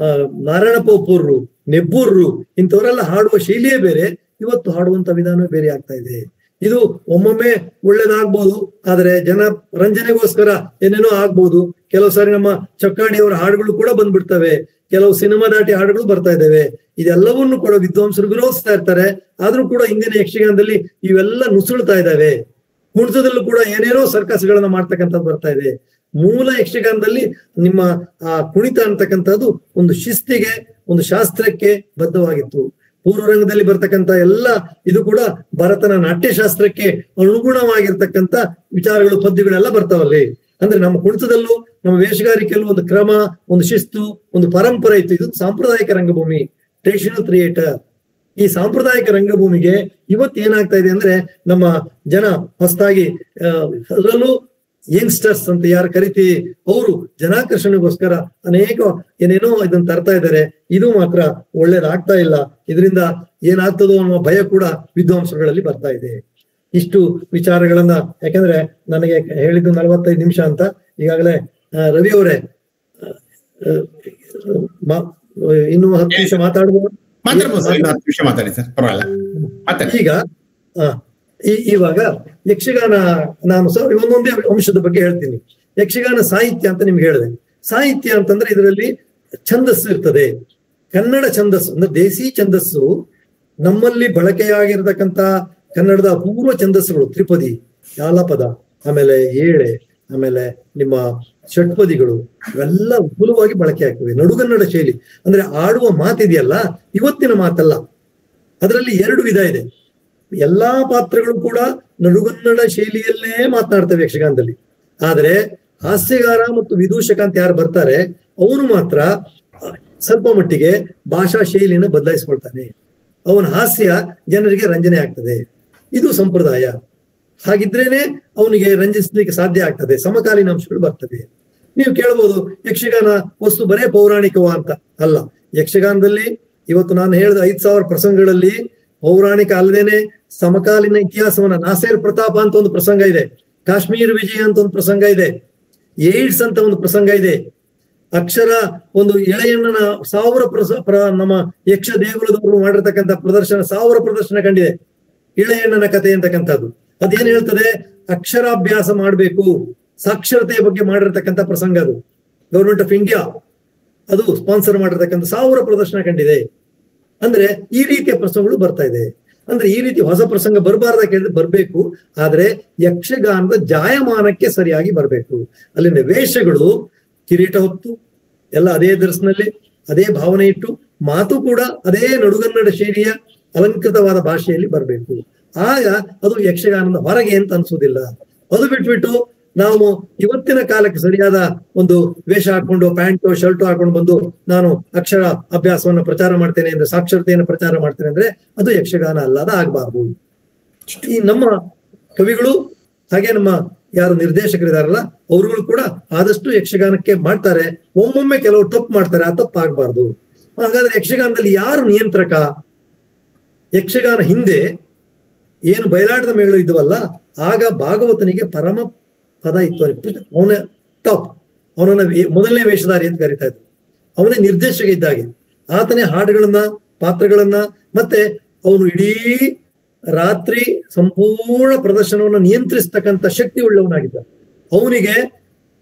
ನಾರಾಯಣಪುರರು, ನೆಬ್ಬೂರ್ರು, ಇಂಥವರೆಲ್ಲ ಹಾಡುವ ಶೈಲಿಯೇ ಬೇರೆ, ಇವತ್ತು ಹಾಡುವಂತ ವಿಧಾನವೇ ಬೇರೆ ಆಗ್ತಾ ಇದೆ. ಇದು ಒಮ್ಮೊಮ್ಮೆ ಒಳ್ಳೇದಾಗ್ಬೋದು, ಆದ್ರೆ ಜನ ರಂಜನೆಗೋಸ್ಕರ ಏನೇನೋ ಆಗ್ಬೋದು. ಕೆಲವು ಸಾರಿ ನಮ್ಮ ಚೊಕ್ಕಾಡಿಯವರ ಹಾಡುಗಳು ಕೂಡ ಬಂದ್ಬಿಡ್ತವೆ, ಕೆಲವು ಸಿನಿಮಾ ದಾಟಿ ಹಾಡುಗಳು ಬರ್ತಾ ಇದ್ದಾವೆ. ಇದೆಲ್ಲವನ್ನು ಕೂಡ ವಿದ್ವಾಂಸರು ವಿರೋಧಿಸ್ತಾ ಇರ್ತಾರೆ. ಆದ್ರೂ ಕೂಡ ಇಂದಿನ ಯಕ್ಷಗಾನದಲ್ಲಿ ಇವೆಲ್ಲ ನುಸುಳ್ತಾ ಇದ್ದಾವೆ. ಕುಣಿತದಲ್ಲೂ ಕೂಡ ಏನೇನೋ ಸರ್ಕಸ್ಗಳನ್ನ ಮಾಡ್ತಕ್ಕಂಥದ್ದು ಬರ್ತಾ ಇದೆ. ಮೂಲ ಯಕ್ಷಗಾನದಲ್ಲಿ ನಿಮ್ಮ ಆ ಕುಣಿತ ಅಂತಕ್ಕಂಥದ್ದು ಒಂದು ಶಿಸ್ತಿಗೆ, ಒಂದು ಶಾಸ್ತ್ರಕ್ಕೆ ಬದ್ಧವಾಗಿತ್ತು. ಪೂರ್ವರಂಗದಲ್ಲಿ ಬರ್ತಕ್ಕಂಥ ಎಲ್ಲ ಇದು ಕೂಡ ಭರತನ ನಾಟ್ಯಶಾಸ್ತ್ರಕ್ಕೆ ಅನುಗುಣವಾಗಿರ್ತಕ್ಕಂಥ ವಿಚಾರಗಳು, ಪದ್ಯಗಳೆಲ್ಲ ಬರ್ತಾವಲ್ಲಿ. ಅಂದ್ರೆ ನಮ್ಮ ಕುಣಿತದಲ್ಲೂ, ನಮ್ಮ ವೇಷಗಾರಿಕೆಯಲ್ಲೂ ಒಂದು ಕ್ರಮ, ಒಂದು ಶಿಸ್ತು, ಒಂದು ಪರಂಪರೆ ಇತ್ತು. ಇದು ಸಾಂಪ್ರದಾಯಿಕ ರಂಗಭೂಮಿ, ಟ್ರೆಡಿಷನಲ್ ಥಿಯೇಟರ್. ಈ ಸಾಂಪ್ರದಾಯಿಕ ರಂಗಭೂಮಿಗೆ ಇವತ್ತು ಏನಾಗ್ತಾ ಇದೆ ಅಂದ್ರೆ ನಮ್ಮ ಜನ ಹೊಸದಾಗಿ ಅದರಲ್ಲೂ ಯಂಗ್ಸ್ಟರ್ಸ್ ಅಂತ ಯಾರು ಕರಿತೀವಿ ಅವರು ಜನಾಕರ್ಷಣೆಗೋಸ್ಕರ ಅನೇಕ ಏನೇನೋ ಇದನ್ನ ತರ್ತಾ ಇದ್ದಾರೆ. ಇದು ಮಾತ್ರ ಒಳ್ಳೇದಾಗ್ತಾ ಇಲ್ಲ. ಇದರಿಂದ ಏನಾಗ್ತದೋ ಅನ್ನೋ ಭಯ ಕೂಡ ವಿದ್ವಾಂಸಗಳಲ್ಲಿ ಬರ್ತಾ ಇದೆ. ಇಷ್ಟು ವಿಚಾರಗಳನ್ನ, ಯಾಕಂದ್ರೆ ನನಗೆ ಹೇಳಿದ್ದು 45 ನಿಮಿಷ ಅಂತ, ಈಗಾಗಲೇ ರವಿ ಅವರೇ ಇನ್ನು 10 ನಿಮಿಷ ಮಾತಾಡ್ಬೋದು. ಈಗ ಇವಾಗ ಯಕ್ಷಗಾನ ನಾನು ಒಂದೊಂದೇ ಅಂಶದ ಬಗ್ಗೆ ಹೇಳ್ತೀನಿ. ಯಕ್ಷಗಾನ ಸಾಹಿತ್ಯ ಅಂತ ನಿಮ್ಗೆ ಹೇಳಿದೆ. ಸಾಹಿತ್ಯ ಅಂತಂದ್ರೆ ಇದರಲ್ಲಿ ಛಂದಸ್ಸು ಇರ್ತದೆ. ಕನ್ನಡ ಛಂದಸ್ಸು ಅಂದ್ರೆ ದೇಸಿ ಛಂದಸ್ಸು, ನಮ್ಮಲ್ಲಿ ಬಳಕೆಯಾಗಿರ್ತಕ್ಕಂಥ ಕನ್ನಡದ ಅಪೂರ್ವ ಛಂದಸ್ಸುಗಳು, ತ್ರಿಪದಿ, ಯಾಲಪದ, ಆಮೇಲೆ ಏಳೆ, ಆಮೇಲೆ ನಿಮ್ಮ ಷಟ್ಪದಿಗಳು, ಇವೆಲ್ಲ ವಿಪುಲವಾಗಿ ಬಳಕೆ ಆಗ್ತವೆ. ನಡುಗನ್ನಡ ಶೈಲಿ ಅಂದ್ರೆ ಆಡುವ ಮಾತಿದೆಯಲ್ಲ, ಇವತ್ತಿನ ಮಾತಲ್ಲ. ಅದರಲ್ಲಿ 2 ವಿಧ ಇದೆ. ಎಲ್ಲಾ ಪಾತ್ರಗಳು ಕೂಡ ನಡುಗನ್ನಡ ಶೈಲಿಯಲ್ಲೇ ಮಾತನಾಡ್ತವೆ ಯಕ್ಷಗಾನದಲ್ಲಿ. ಆದ್ರೆ ಹಾಸ್ಯಗಾರ ಮತ್ತು ವಿದೂಷಕ ಅಂತ ಯಾರು ಬರ್ತಾರೆ ಅವನು ಮಾತ್ರ ಸ್ವಲ್ಪ ಮಟ್ಟಿಗೆ ಭಾಷಾ ಶೈಲಿಯನ್ನು ಬದಲಾಯಿಸ್ಕೊಳ್ತಾನೆ. ಅವನ ಹಾಸ್ಯ ಜನರಿಗೆ ರಂಜನೆ ಆಗ್ತದೆ. ಇದು ಸಂಪ್ರದಾಯ. ಹಾಗಿದ್ರೇನೆ ಅವನಿಗೆ ರಂಜಿಸ್ಲಿಕ್ಕೆ ಸಾಧ್ಯ ಆಗ್ತದೆ. ಸಮಕಾಲೀನ ಅಂಶಗಳು ಬರ್ತದೆ. ನೀವು ಕೇಳ್ಬೋದು, ಯಕ್ಷಗಾನ ವಸ್ತು ಬರೇ ಪೌರಾಣಿಕವ ಅಂತ. ಅಲ್ಲ, ಯಕ್ಷಗಾನದಲ್ಲಿ ಇವತ್ತು ನಾನು ಹೇಳಿದ 5000 ಪ್ರಸಂಗಗಳಲ್ಲಿ ಪೌರಾಣಿಕ ಅಲ್ಲದೇನೆ ಸಮಕಾಲೀನ ಇತಿಹಾಸವನ್ನ, ನಾಸೇರ್ ಪ್ರತಾಪ ಅಂತ ಒಂದು ಪ್ರಸಂಗ ಇದೆ, ಕಾಶ್ಮೀರ ವಿಜಯ ಅಂತ ಒಂದು ಪ್ರಸಂಗ ಇದೆ, ಏಡ್ಸ್ ಅಂತ ಒಂದು ಪ್ರಸಂಗ ಇದೆ, ಅಕ್ಷರ ಒಂದು ಎಳೆಯಣ್ಣನ 1000 ನಮ್ಮ ಯಕ್ಷ ದೇಗುಲದವರು ಮಾಡಿರ್ತಕ್ಕಂಥ ಪ್ರದರ್ಶನ 1000 ಪ್ರದರ್ಶನ ಕಂಡಿದೆ. ಇಳೆಯಣ್ಣನ ಕಥೆ ಅಂತಕ್ಕಂಥದ್ದು ಅದೇನ್ ಹೇಳ್ತದೆ, ಅಕ್ಷರಾಭ್ಯಾಸ ಮಾಡಬೇಕು, ಸಾಕ್ಷರತೆಯ ಬಗ್ಗೆ ಮಾಡಿರ್ತಕ್ಕಂಥ ಪ್ರಸಂಗ. ಅದು ಗವರ್ಮೆಂಟ್ ಆಫ್ ಇಂಡಿಯಾ ಅದು ಸ್ಪಾನ್ಸರ್ ಮಾಡಿರ್ತಕ್ಕಂಥ 1000 ಪ್ರದರ್ಶನ ಕಂಡಿದೆ. ಅಂದ್ರೆ ಈ ರೀತಿಯ ಪ್ರಸಂಗಗಳು ಬರ್ತಾ ಇದೆ. ಅಂದ್ರೆ ಈ ರೀತಿ ಹೊಸ ಪ್ರಸಂಗ ಬರಬಾರ್ದ ಕೇಳಿದ್ರೆ ಬರ್ಬೇಕು. ಆದ್ರೆ ಯಕ್ಷಗಾನದ ಜಾಯಮಾನಕ್ಕೆ ಸರಿಯಾಗಿ ಬರ್ಬೇಕು. ಅಲ್ಲಿನ ವೇಷಗಳು, ಕಿರೀಟ ಹೊತ್ತು ಎಲ್ಲ ಅದೇ ದರ್ಶನಲ್ಲಿ ಅದೇ ಭಾವನೆ ಇಟ್ಟು, ಮಾತು ಕೂಡ ಅದೇ ನಡುಗನ್ನಡ ಶೈಲಿಯ ಅಲಂಕೃತವಾದ ಭಾಷೆಯಲ್ಲಿ ಬರಬೇಕು. ಆಗ ಅದು ಯಕ್ಷಗಾನದ ಹೊರಗೆ ಅಂತ ಅನ್ಸೋದಿಲ್ಲ. ಅದು ಬಿಟ್ಬಿಟ್ಟು ನಾವು ಇವತ್ತಿನ ಕಾಲಕ್ಕೆ ಸರಿಯಾದ ಒಂದು ವೇಷ ಹಾಕೊಂಡು, ಪ್ಯಾಂಟು ಶರ್ಟು ಹಾಕೊಂಡು ಬಂದು ನಾನು ಅಕ್ಷರ ಅಭ್ಯಾಸವನ್ನು ಪ್ರಚಾರ ಮಾಡ್ತೇನೆ ಅಂದ್ರೆ, ಸಾಕ್ಷರತೆಯನ್ನು ಪ್ರಚಾರ ಮಾಡ್ತೇನೆ ಅಂದ್ರೆ ಅದು ಯಕ್ಷಗಾನ ಅಲ್ಲದ ಆಗ್ಬಾರ್ದು. ಈ ನಮ್ಮ ಕವಿಗಳು ಹಾಗೆ ನಮ್ಮ ಯಾರು ನಿರ್ದೇಶಕರಿದಾರಲ್ಲ ಅವರುಗಳು ಕೂಡ ಆದಷ್ಟು ಯಕ್ಷಗಾನಕ್ಕೆ ಮಾಡ್ತಾರೆ. ಒಮ್ಮೊಮ್ಮೆ ಕೆಲವರು ತಪ್ಪು ಮಾಡ್ತಾರೆ, ಆ ತಪ್ಪು ಆಗ್ಬಾರ್ದು. ಹಾಗಾದ್ರೆ ಯಕ್ಷಗಾನದಲ್ಲಿ ಯಾರು ನಿಯಂತ್ರಕ? ಯಕ್ಷಗಾನ ಹಿಂದೆ ಏನು ಬಯಲಾಟದ ಮೇಳಗಳು ಇದ್ವಲ್ಲ, ಆಗ ಭಾಗವತನಿಗೆ ಪರಮ ಪದ ಇತ್ತು. ಅವನ ಟಾಪ್, ಅವನನ್ನ ಮೊದಲನೇ ವೇಷಧಾರಿ ಅಂತ ಕರೀತಾ ಇದ್ರು. ಅವನೇ ನಿರ್ದೇಶಕ ಇದ್ದಾಗೆ. ಆತನೇ ಹಾಡುಗಳನ್ನ, ಪಾತ್ರಗಳನ್ನ, ಮತ್ತೆ ಅವನು ಇಡೀ ರಾತ್ರಿ ಸಂಪೂರ್ಣ ಪ್ರದರ್ಶನವನ್ನು ನಿಯಂತ್ರಿಸ್ತಕ್ಕಂಥ ಶಕ್ತಿ ಉಳ್ಳವನಾಗಿದ್ದ. ಅವನಿಗೆ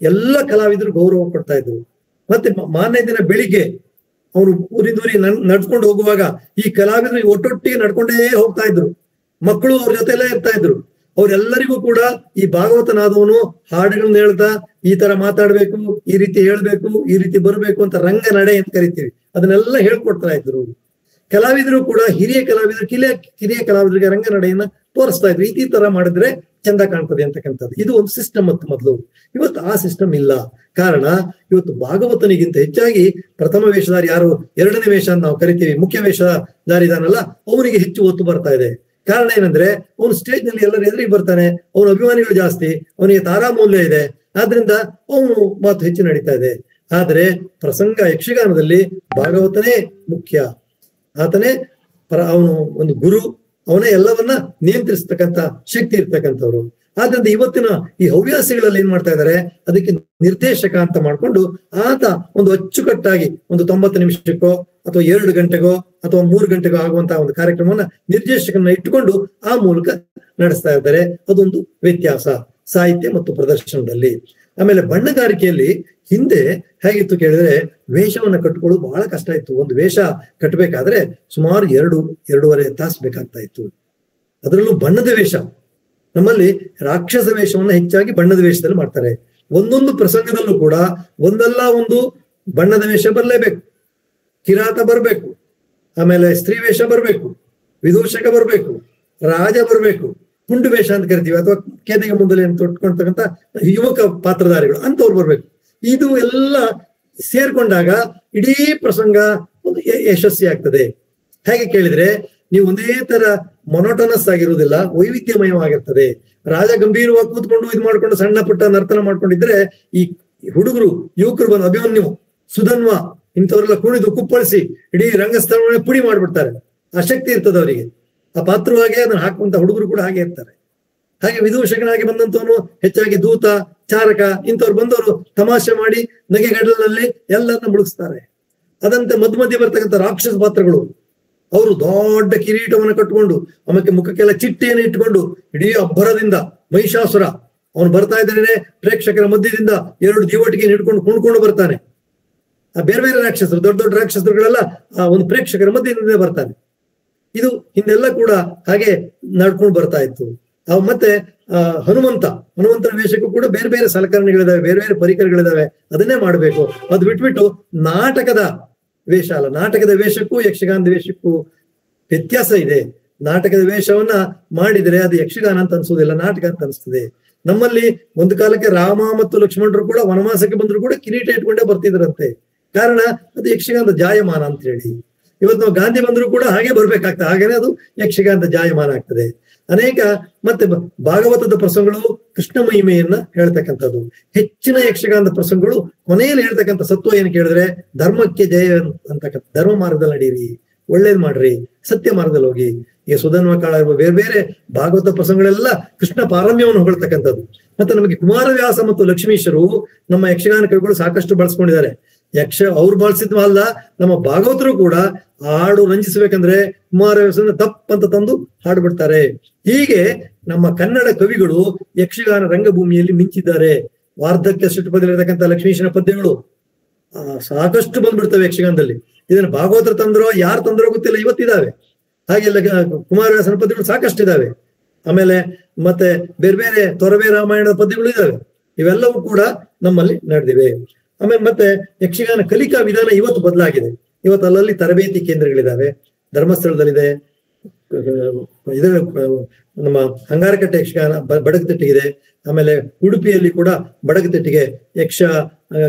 ಎಲ್ಲ ಕಲಾವಿದರು ಗೌರವ ಕೊಡ್ತಾ ಇದ್ರು. ಮತ್ತೆ ಮಾರನೇ ದಿನ ಬೆಳಿಗ್ಗೆ ಅವನು ಊರಿಂದ ಊರಿಗೆ ನಡ್ಕೊಂಡು ಹೋಗುವಾಗ ಈ ಕಲಾವಿದರು ಒಟ್ಟೊಟ್ಟಿಗೆ ನಡ್ಕೊಂಡೇ ಹೋಗ್ತಾ ಇದ್ರು. ಮಕ್ಕಳು ಅವ್ರ ಜೊತೆಲೇ ಇರ್ತಾ ಇದ್ರು. ಅವ್ರೆಲ್ಲರಿಗೂ ಕೂಡ ಈ ಭಾಗವತನಾದವನು ಹಾಡುಗಳನ್ನ ಹೇಳ್ತಾ ಈ ತರ ಮಾತಾಡ್ಬೇಕು, ಈ ರೀತಿ ಹೇಳ್ಬೇಕು, ಈ ರೀತಿ ಬರ್ಬೇಕು ಅಂತ ರಂಗ ನಡೆ ಅಂತ ಕರಿತೀವಿ, ಅದನ್ನೆಲ್ಲ ಹೇಳ್ಕೊಡ್ತಾ ಇದ್ರು. ಕಲಾವಿದರು ಕೂಡ ಹಿರಿಯ ಕಲಾವಿದರು ಕಿರಿಯ ಕಲಾವಿದರಿಗೆ ರಂಗ ನಡೆಯನ್ನ ತೋರಿಸ್ತಾ ಇದ್ರು. ಈ ತರ ಮಾಡಿದ್ರೆ ಚಂದ ಕಾಣ್ತದೆ ಅಂತಕ್ಕಂಥದ್ದು. ಇದು ಒಂದು ಸಿಸ್ಟಮ್ ಮತ್ತು ಮೊದಲು. ಇವತ್ತು ಆ ಸಿಸ್ಟಮ್ ಇಲ್ಲ. ಕಾರಣ ಇವತ್ತು ಭಾಗವತನಿಗಿಂತ ಹೆಚ್ಚಾಗಿ ಪ್ರಥಮ ವೇಷಧಾರಿ ಯಾರು, 2ನೇ ವೇಷ ಅಂತ ನಾವು ಕರಿತೀವಿ, ಮುಖ್ಯ ವೇಷಧಾರಿ ಇದಾನಲ್ಲ, ಅವನಿಗೆ ಹೆಚ್ಚು ಒತ್ತು ಬರ್ತಾ ಇದೆ. ಕಾರಣ ಏನಂದ್ರೆ ಅವನು ಸ್ಟೇಜ್ ನಲ್ಲಿ ಎಲ್ಲರ ಎದುರಿಗೆ ಬರ್ತಾನೆ, ಅವನ ಅಭಿಮಾನಿಗಳು ಜಾಸ್ತಿ, ಅವನಿಗೆ ತಾರಾಮೂಲ್ಯ ಇದೆ, ಆದ್ರಿಂದ ಅವನು ಮಾತು ಹೆಚ್ಚು ನಡೀತಾ ಇದೆ. ಆದ್ರೆ ಪ್ರಸಂಗ ಯಕ್ಷಗಾನದಲ್ಲಿ ಭಾಗವತನೇ ಮುಖ್ಯ. ಆತನೇ ಅವನು ಒಂದು ಗುರು, ಅವನೇ ಎಲ್ಲವನ್ನ ನಿಯಂತ್ರಿಸ್ತಕ್ಕಂಥ ಶಕ್ತಿ ಇರ್ತಕ್ಕಂಥವ್ರು. ಆದ್ರಿಂದ ಇವತ್ತಿನ ಈ ಹವ್ಯಾಸಿಗಳಲ್ಲಿ ಏನ್ ಮಾಡ್ತಾ ಇದ್ದಾರೆ, ಅದಕ್ಕೆ ನಿರ್ದೇಶಕ ಅಂತ ಮಾಡ್ಕೊಂಡು ಆತ ಒಂದು ಅಚ್ಚುಕಟ್ಟಾಗಿ ಒಂದು 90 ನಿಮಿಷಕ್ಕೋ ಅಥವಾ 2 ಗಂಟೆಗೋ ಅಥವಾ 3 ಗಂಟೆಗೋ ಆಗುವಂತಹ ಒಂದು ಕಾರ್ಯಕ್ರಮವನ್ನ ನಿರ್ದೇಶಕನ ಇಟ್ಟುಕೊಂಡು ಆ ಮೂಲಕ ನಡೆಸ್ತಾ ಇದ್ದಾರೆ. ಅದೊಂದು ವ್ಯತ್ಯಾಸ ಸಾಹಿತ್ಯ ಮತ್ತು ಪ್ರದರ್ಶನದಲ್ಲಿ. ಆಮೇಲೆ ಬಣ್ಣಗಾರಿಕೆಯಲ್ಲಿ ಹಿಂದೆ ಹೇಗಿತ್ತು ಕೇಳಿದ್ರೆ, ವೇಷವನ್ನ ಕಟ್ಕೊಳ್ಳೋದು ಬಹಳ ಕಷ್ಟ ಇತ್ತು. ಒಂದು ವೇಷ ಕಟ್ಟಬೇಕಾದ್ರೆ ಸುಮಾರು 2-2.5 ತಾಸು ಬೇಕಾಗ್ತಾ ಇತ್ತು. ಅದರಲ್ಲೂ ಬಣ್ಣದ ವೇಷ. ನಮ್ಮಲ್ಲಿ ರಾಕ್ಷಸ ವೇಷವನ್ನ ಹೆಚ್ಚಾಗಿ ಬಣ್ಣದ ವೇಷದಲ್ಲಿ ಮಾಡ್ತಾರೆ. ಒಂದೊಂದು ಪ್ರಸಂಗದಲ್ಲೂ ಕೂಡ ಒಂದಲ್ಲ ಒಂದು ಬಣ್ಣದ ವೇಷ ಬರಲೇಬೇಕು. ಕಿರಾತ ಬರ್ಬೇಕು, ಆಮೇಲೆ ಸ್ತ್ರೀ ವೇಷ ಬರ್ಬೇಕು, ವಿದೂಷಕ ಬರ್ಬೇಕು, ರಾಜ ಬರ್ಬೇಕು, ಪುಂಡು ವೇಷ ಅಂತ ಕರಿತೀವಿ, ಅಥವಾ ಕೇದಿಗೆ ಮುಂದಲೆ ತೊಟ್ಕೊಳ್ತಕ್ಕಂಥ ಯುವಕ ಪಾತ್ರಧಾರಿಗಳು ಅಂತವ್ರು ಬರ್ಬೇಕು. ಇದು ಎಲ್ಲ ಸೇರ್ಕೊಂಡಾಗ ಇಡೀ ಪ್ರಸಂಗ ಒಂದು ಯಶಸ್ವಿ ಆಗ್ತದೆ. ಹೇಗೆ ಕೇಳಿದ್ರೆ, ನೀವು ಒಂದೇ ತರ ಮೊನೋಟನಸ್ ಆಗಿರುವುದಿಲ್ಲ, ವೈವಿಧ್ಯಮಯವಾಗಿರ್ತದೆ. ರಾಜ ಗಂಭೀರವಾಗಿ ಕೂತ್ಕೊಂಡು ಇದು ಮಾಡ್ಕೊಂಡು ಸಣ್ಣ ಪುಟ್ಟ ನರ್ತನ ಮಾಡ್ಕೊಂಡಿದ್ರೆ ಈ ಹುಡುಗರು ಯುವಕರು ಬಂದು ಅಭಿಮನ್ಯು, ಸುಧನ್ವ ಇಂಥವ್ರೆಲ್ಲ ಕುಣಿದು ಕುಪ್ಪಳಿಸಿ ಇಡೀ ರಂಗಸ್ಥಳವನ್ನೇ ಪುಡಿ ಮಾಡ್ಬಿಡ್ತಾರೆ. ಆ ಶಕ್ತಿ ಇರ್ತದೆ ಅವರಿಗೆ. ಆ ಪಾತ್ರವಾಗಿ ಅದನ್ನ ಹಾಕುವಂತ ಹುಡುಗರು ಕೂಡ ಹಾಗೆ ಇರ್ತಾರೆ. ಹಾಗೆ ವಿದೂಷಕನಾಗಿ ಬಂದಂತವನು ಹೆಚ್ಚಾಗಿ ದೂತ, ಚಾರಕ ಇಂಥವ್ರು ಬಂದವರು ತಮಾಷೆ ಮಾಡಿ ನಗೆಗಡಲಿನಲ್ಲಿ ಎಲ್ಲರನ್ನ ಮುಳುಗಿಸ್ತಾರೆ. ಅದಂತೆ ಮಧ್ಯ ಬರ್ತಕ್ಕಂಥ ರಾಕ್ಷಸ ಪಾತ್ರಗಳು, ಅವರು ದೊಡ್ಡ ಕಿರೀಟವನ್ನು ಕಟ್ಟಿಕೊಂಡು ಆಮೇಲೆ ಮುಖಕ್ಕೆಲ್ಲ ಚಿಟ್ಟೆಯನ್ನು ಇಟ್ಟುಕೊಂಡು ಇಡೀ ಅಬ್ಬರದಿಂದ ಮಹಿಷಾಸುರ ಅವನು ಬರ್ತಾ ಇದ್ದಾನೆ, ಪ್ರೇಕ್ಷಕರ ಮಧ್ಯದಿಂದ 2 ದಿವಟಿಗೆ ಹಿಡ್ಕೊಂಡು ಕುಣ್ಕೊಂಡು ಬರ್ತಾನೆ. ಆ ಬೇರೆ ಬೇರೆ ರಾಕ್ಷಸರು, ದೊಡ್ಡ ದೊಡ್ಡ ರಾಕ್ಷಸರುಗಳೆಲ್ಲ ಆ ಒಂದು ಪ್ರೇಕ್ಷಕರ ಮಧ್ಯದಿಂದ ಬರ್ತಾನೆ. ಇದು ಹಿಂದೆಲ್ಲ ಕೂಡ ಹಾಗೆ ನಡ್ಕೊಂಡು ಬರ್ತಾ ಇತ್ತು. ಮತ್ತೆ ಹನುಮಂತನ ವೇಷಕ್ಕೂ ಕೂಡ ಬೇರೆ ಬೇರೆ ಸಲಕರಣೆಗಳಿದಾವೆ, ಬೇರೆ ಬೇರೆ ಪರಿಕರಗಳಿದಾವೆ, ಅದನ್ನೇ ಮಾಡಬೇಕು. ಅದು ಬಿಟ್ಬಿಟ್ಟು ನಾಟಕದ ವೇಷ ಅಲ್ಲ. ನಾಟಕದ ವೇಷಕ್ಕೂ ಯಕ್ಷಗಾನದ ವೇಷಕ್ಕೂ ವ್ಯತ್ಯಾಸ ಇದೆ. ನಾಟಕದ ವೇಷವನ್ನ ಮಾಡಿದರೆ ಅದು ಯಕ್ಷಗಾನ ಅಂತ ಅನ್ಸೋದಿಲ್ಲ, ನಾಟಕ ಅಂತ ಅನ್ಸ್ತದೆ. ನಮ್ಮಲ್ಲಿ ಒಂದು ಕಾಲಕ್ಕೆ ರಾಮ ಮತ್ತು ಲಕ್ಷ್ಮಣರು ಕೂಡ ವನವಾಸಕ್ಕೆ ಬಂದ್ರು ಕೂಡ ಕಿರೀಟ ಇಟ್ಕೊಂಡೇ ಬರ್ತಿದ್ರಂತೆ. ಕಾರಣ ಅದು ಯಕ್ಷಗಾನದ ಜಾಯಮಾನ ಅಂತ ಹೇಳಿ. ಇವತ್ತು ನಾವು ಗಾಂಧಿ ಬಂದ್ರು ಕೂಡ ಹಾಗೆ ಬರ್ಬೇಕಾಗ್ತದೆ, ಹಾಗೇನೆ ಅದು ಯಕ್ಷಗಾನದ ಜಾಯಮಾನ ಆಗ್ತದೆ. ಅನೇಕ ಮತ್ತೆ ಭಾಗವತದ ಪ್ರಸಂಗಗಳು ಕೃಷ್ಣ ಮಹಿಮೆಯನ್ನ ಹೇಳ್ತಕ್ಕಂಥದ್ದು. ಹೆಚ್ಚಿನ ಯಕ್ಷಗಾನದ ಪ್ರಸಂಗಗಳು ಕೊನೆಯಲ್ಲಿ ಹೇಳ್ತಕ್ಕಂಥ ಸತ್ವ ಏನು ಕೇಳಿದ್ರೆ ಧರ್ಮಕ್ಕೆ ಜಯ ಅಂತಕ್ಕಂಥ, ಧರ್ಮ ಮಾರ್ಗದಲ್ಲಿ ನಡೀರಿ, ಒಳ್ಳೇದ್ ಮಾಡ್ರಿ, ಸತ್ಯ ಮಾರ್ಗದಲ್ಲಿ ಹೋಗಿ. ಈ ಸುಧನ್ವ ಕಾಳ ಬೇರೆ ಬೇರೆ ಭಾಗವತ ಪ್ರಸಂಗಗಳೆಲ್ಲ ಕೃಷ್ಣ ಪಾರಮ್ಯವನ್ನು ಹೊಗಳ್ತಕ್ಕಂಥದ್ದು. ಮತ್ತೆ ನಮಗೆ ಕುಮಾರವ್ಯಾಸ ಮತ್ತು ಲಕ್ಷ್ಮೀಶರು ನಮ್ಮ ಯಕ್ಷಗಾನ ಕವಿಗಳು ಸಾಕಷ್ಟು ಬಳಸ್ಕೊಂಡಿದ್ದಾರೆ. ಅವ್ರು ಬಳಸಿದ್ವ ಅಲ್ಲ, ನಮ್ಮ ಭಾಗವತರು ಕೂಡ ಹಾಡು ರಂಜಿಸ್ಬೇಕಂದ್ರೆ ಕುಮಾರವ್ಯಾಸನ ತಪ್ಪಂತ ತಂದು ಹಾಡ್ಬಿಡ್ತಾರೆ. ಹೀಗೆ ನಮ್ಮ ಕನ್ನಡ ಕವಿಗಳು ಯಕ್ಷಗಾನ ರಂಗಭೂಮಿಯಲ್ಲಿ ಮಿಂಚಿದ್ದಾರೆ. ವಾರ್ಧಕ್ಯ ಶ್ರುತಿಪದಲ್ಲಿರತಕ್ಕಂಥ ಲಕ್ಷ್ಮೀಶನ ಪದ್ಯಗಳು ಸಾಕಷ್ಟು ಬಂದ್ಬಿಡ್ತವೆ ಯಕ್ಷಗಾನದಲ್ಲಿ. ಇದನ್ನ ಭಾಗವತರು ತಂದ್ರೋ ಯಾರು ತಂದ್ರೋ ಗೊತ್ತಿಲ್ಲ, ಇವತ್ತಿದ್ದಾವೆ. ಹಾಗೆಲ್ಲ ಕುಮಾರವ್ಯಾಸನ ಪದ್ಯಗಳು ಸಾಕಷ್ಟು ಇದಾವೆ. ಆಮೇಲೆ ಮತ್ತೆ ಬೇರೆ ಬೇರೆ ತೊರವೆ ರಾಮಾಯಣದ ಪದ್ಯಗಳು ಇದಾವೆ. ಇವೆಲ್ಲವೂ ಕೂಡ ನಮ್ಮಲ್ಲಿ ನಡೆದಿವೆ. ಆಮೇಲೆ ಮತ್ತೆ ಯಕ್ಷಗಾನ ಕಲಿಕಾ ವಿಧಾನ ಇವತ್ತು ಬದಲಾಗಿದೆ. ಇವತ್ತು ಅಲ್ಲಲ್ಲಿ ತರಬೇತಿ ಕೇಂದ್ರಗಳಿದಾವೆ. ಧರ್ಮಸ್ಥಳದಲ್ಲಿದೆ, ಇದು ನಮ್ಮ ಹಂಗಾರಕಟ್ಟೆ ಯಕ್ಷಗಾನ ಬಡಗತಿಟ್ಟಿಗಿದೆ. ಆಮೇಲೆ ಉಡುಪಿಯಲ್ಲಿ ಕೂಡ ಬಡಗತಿಟ್ಟಿಗೆ ಯಕ್ಷ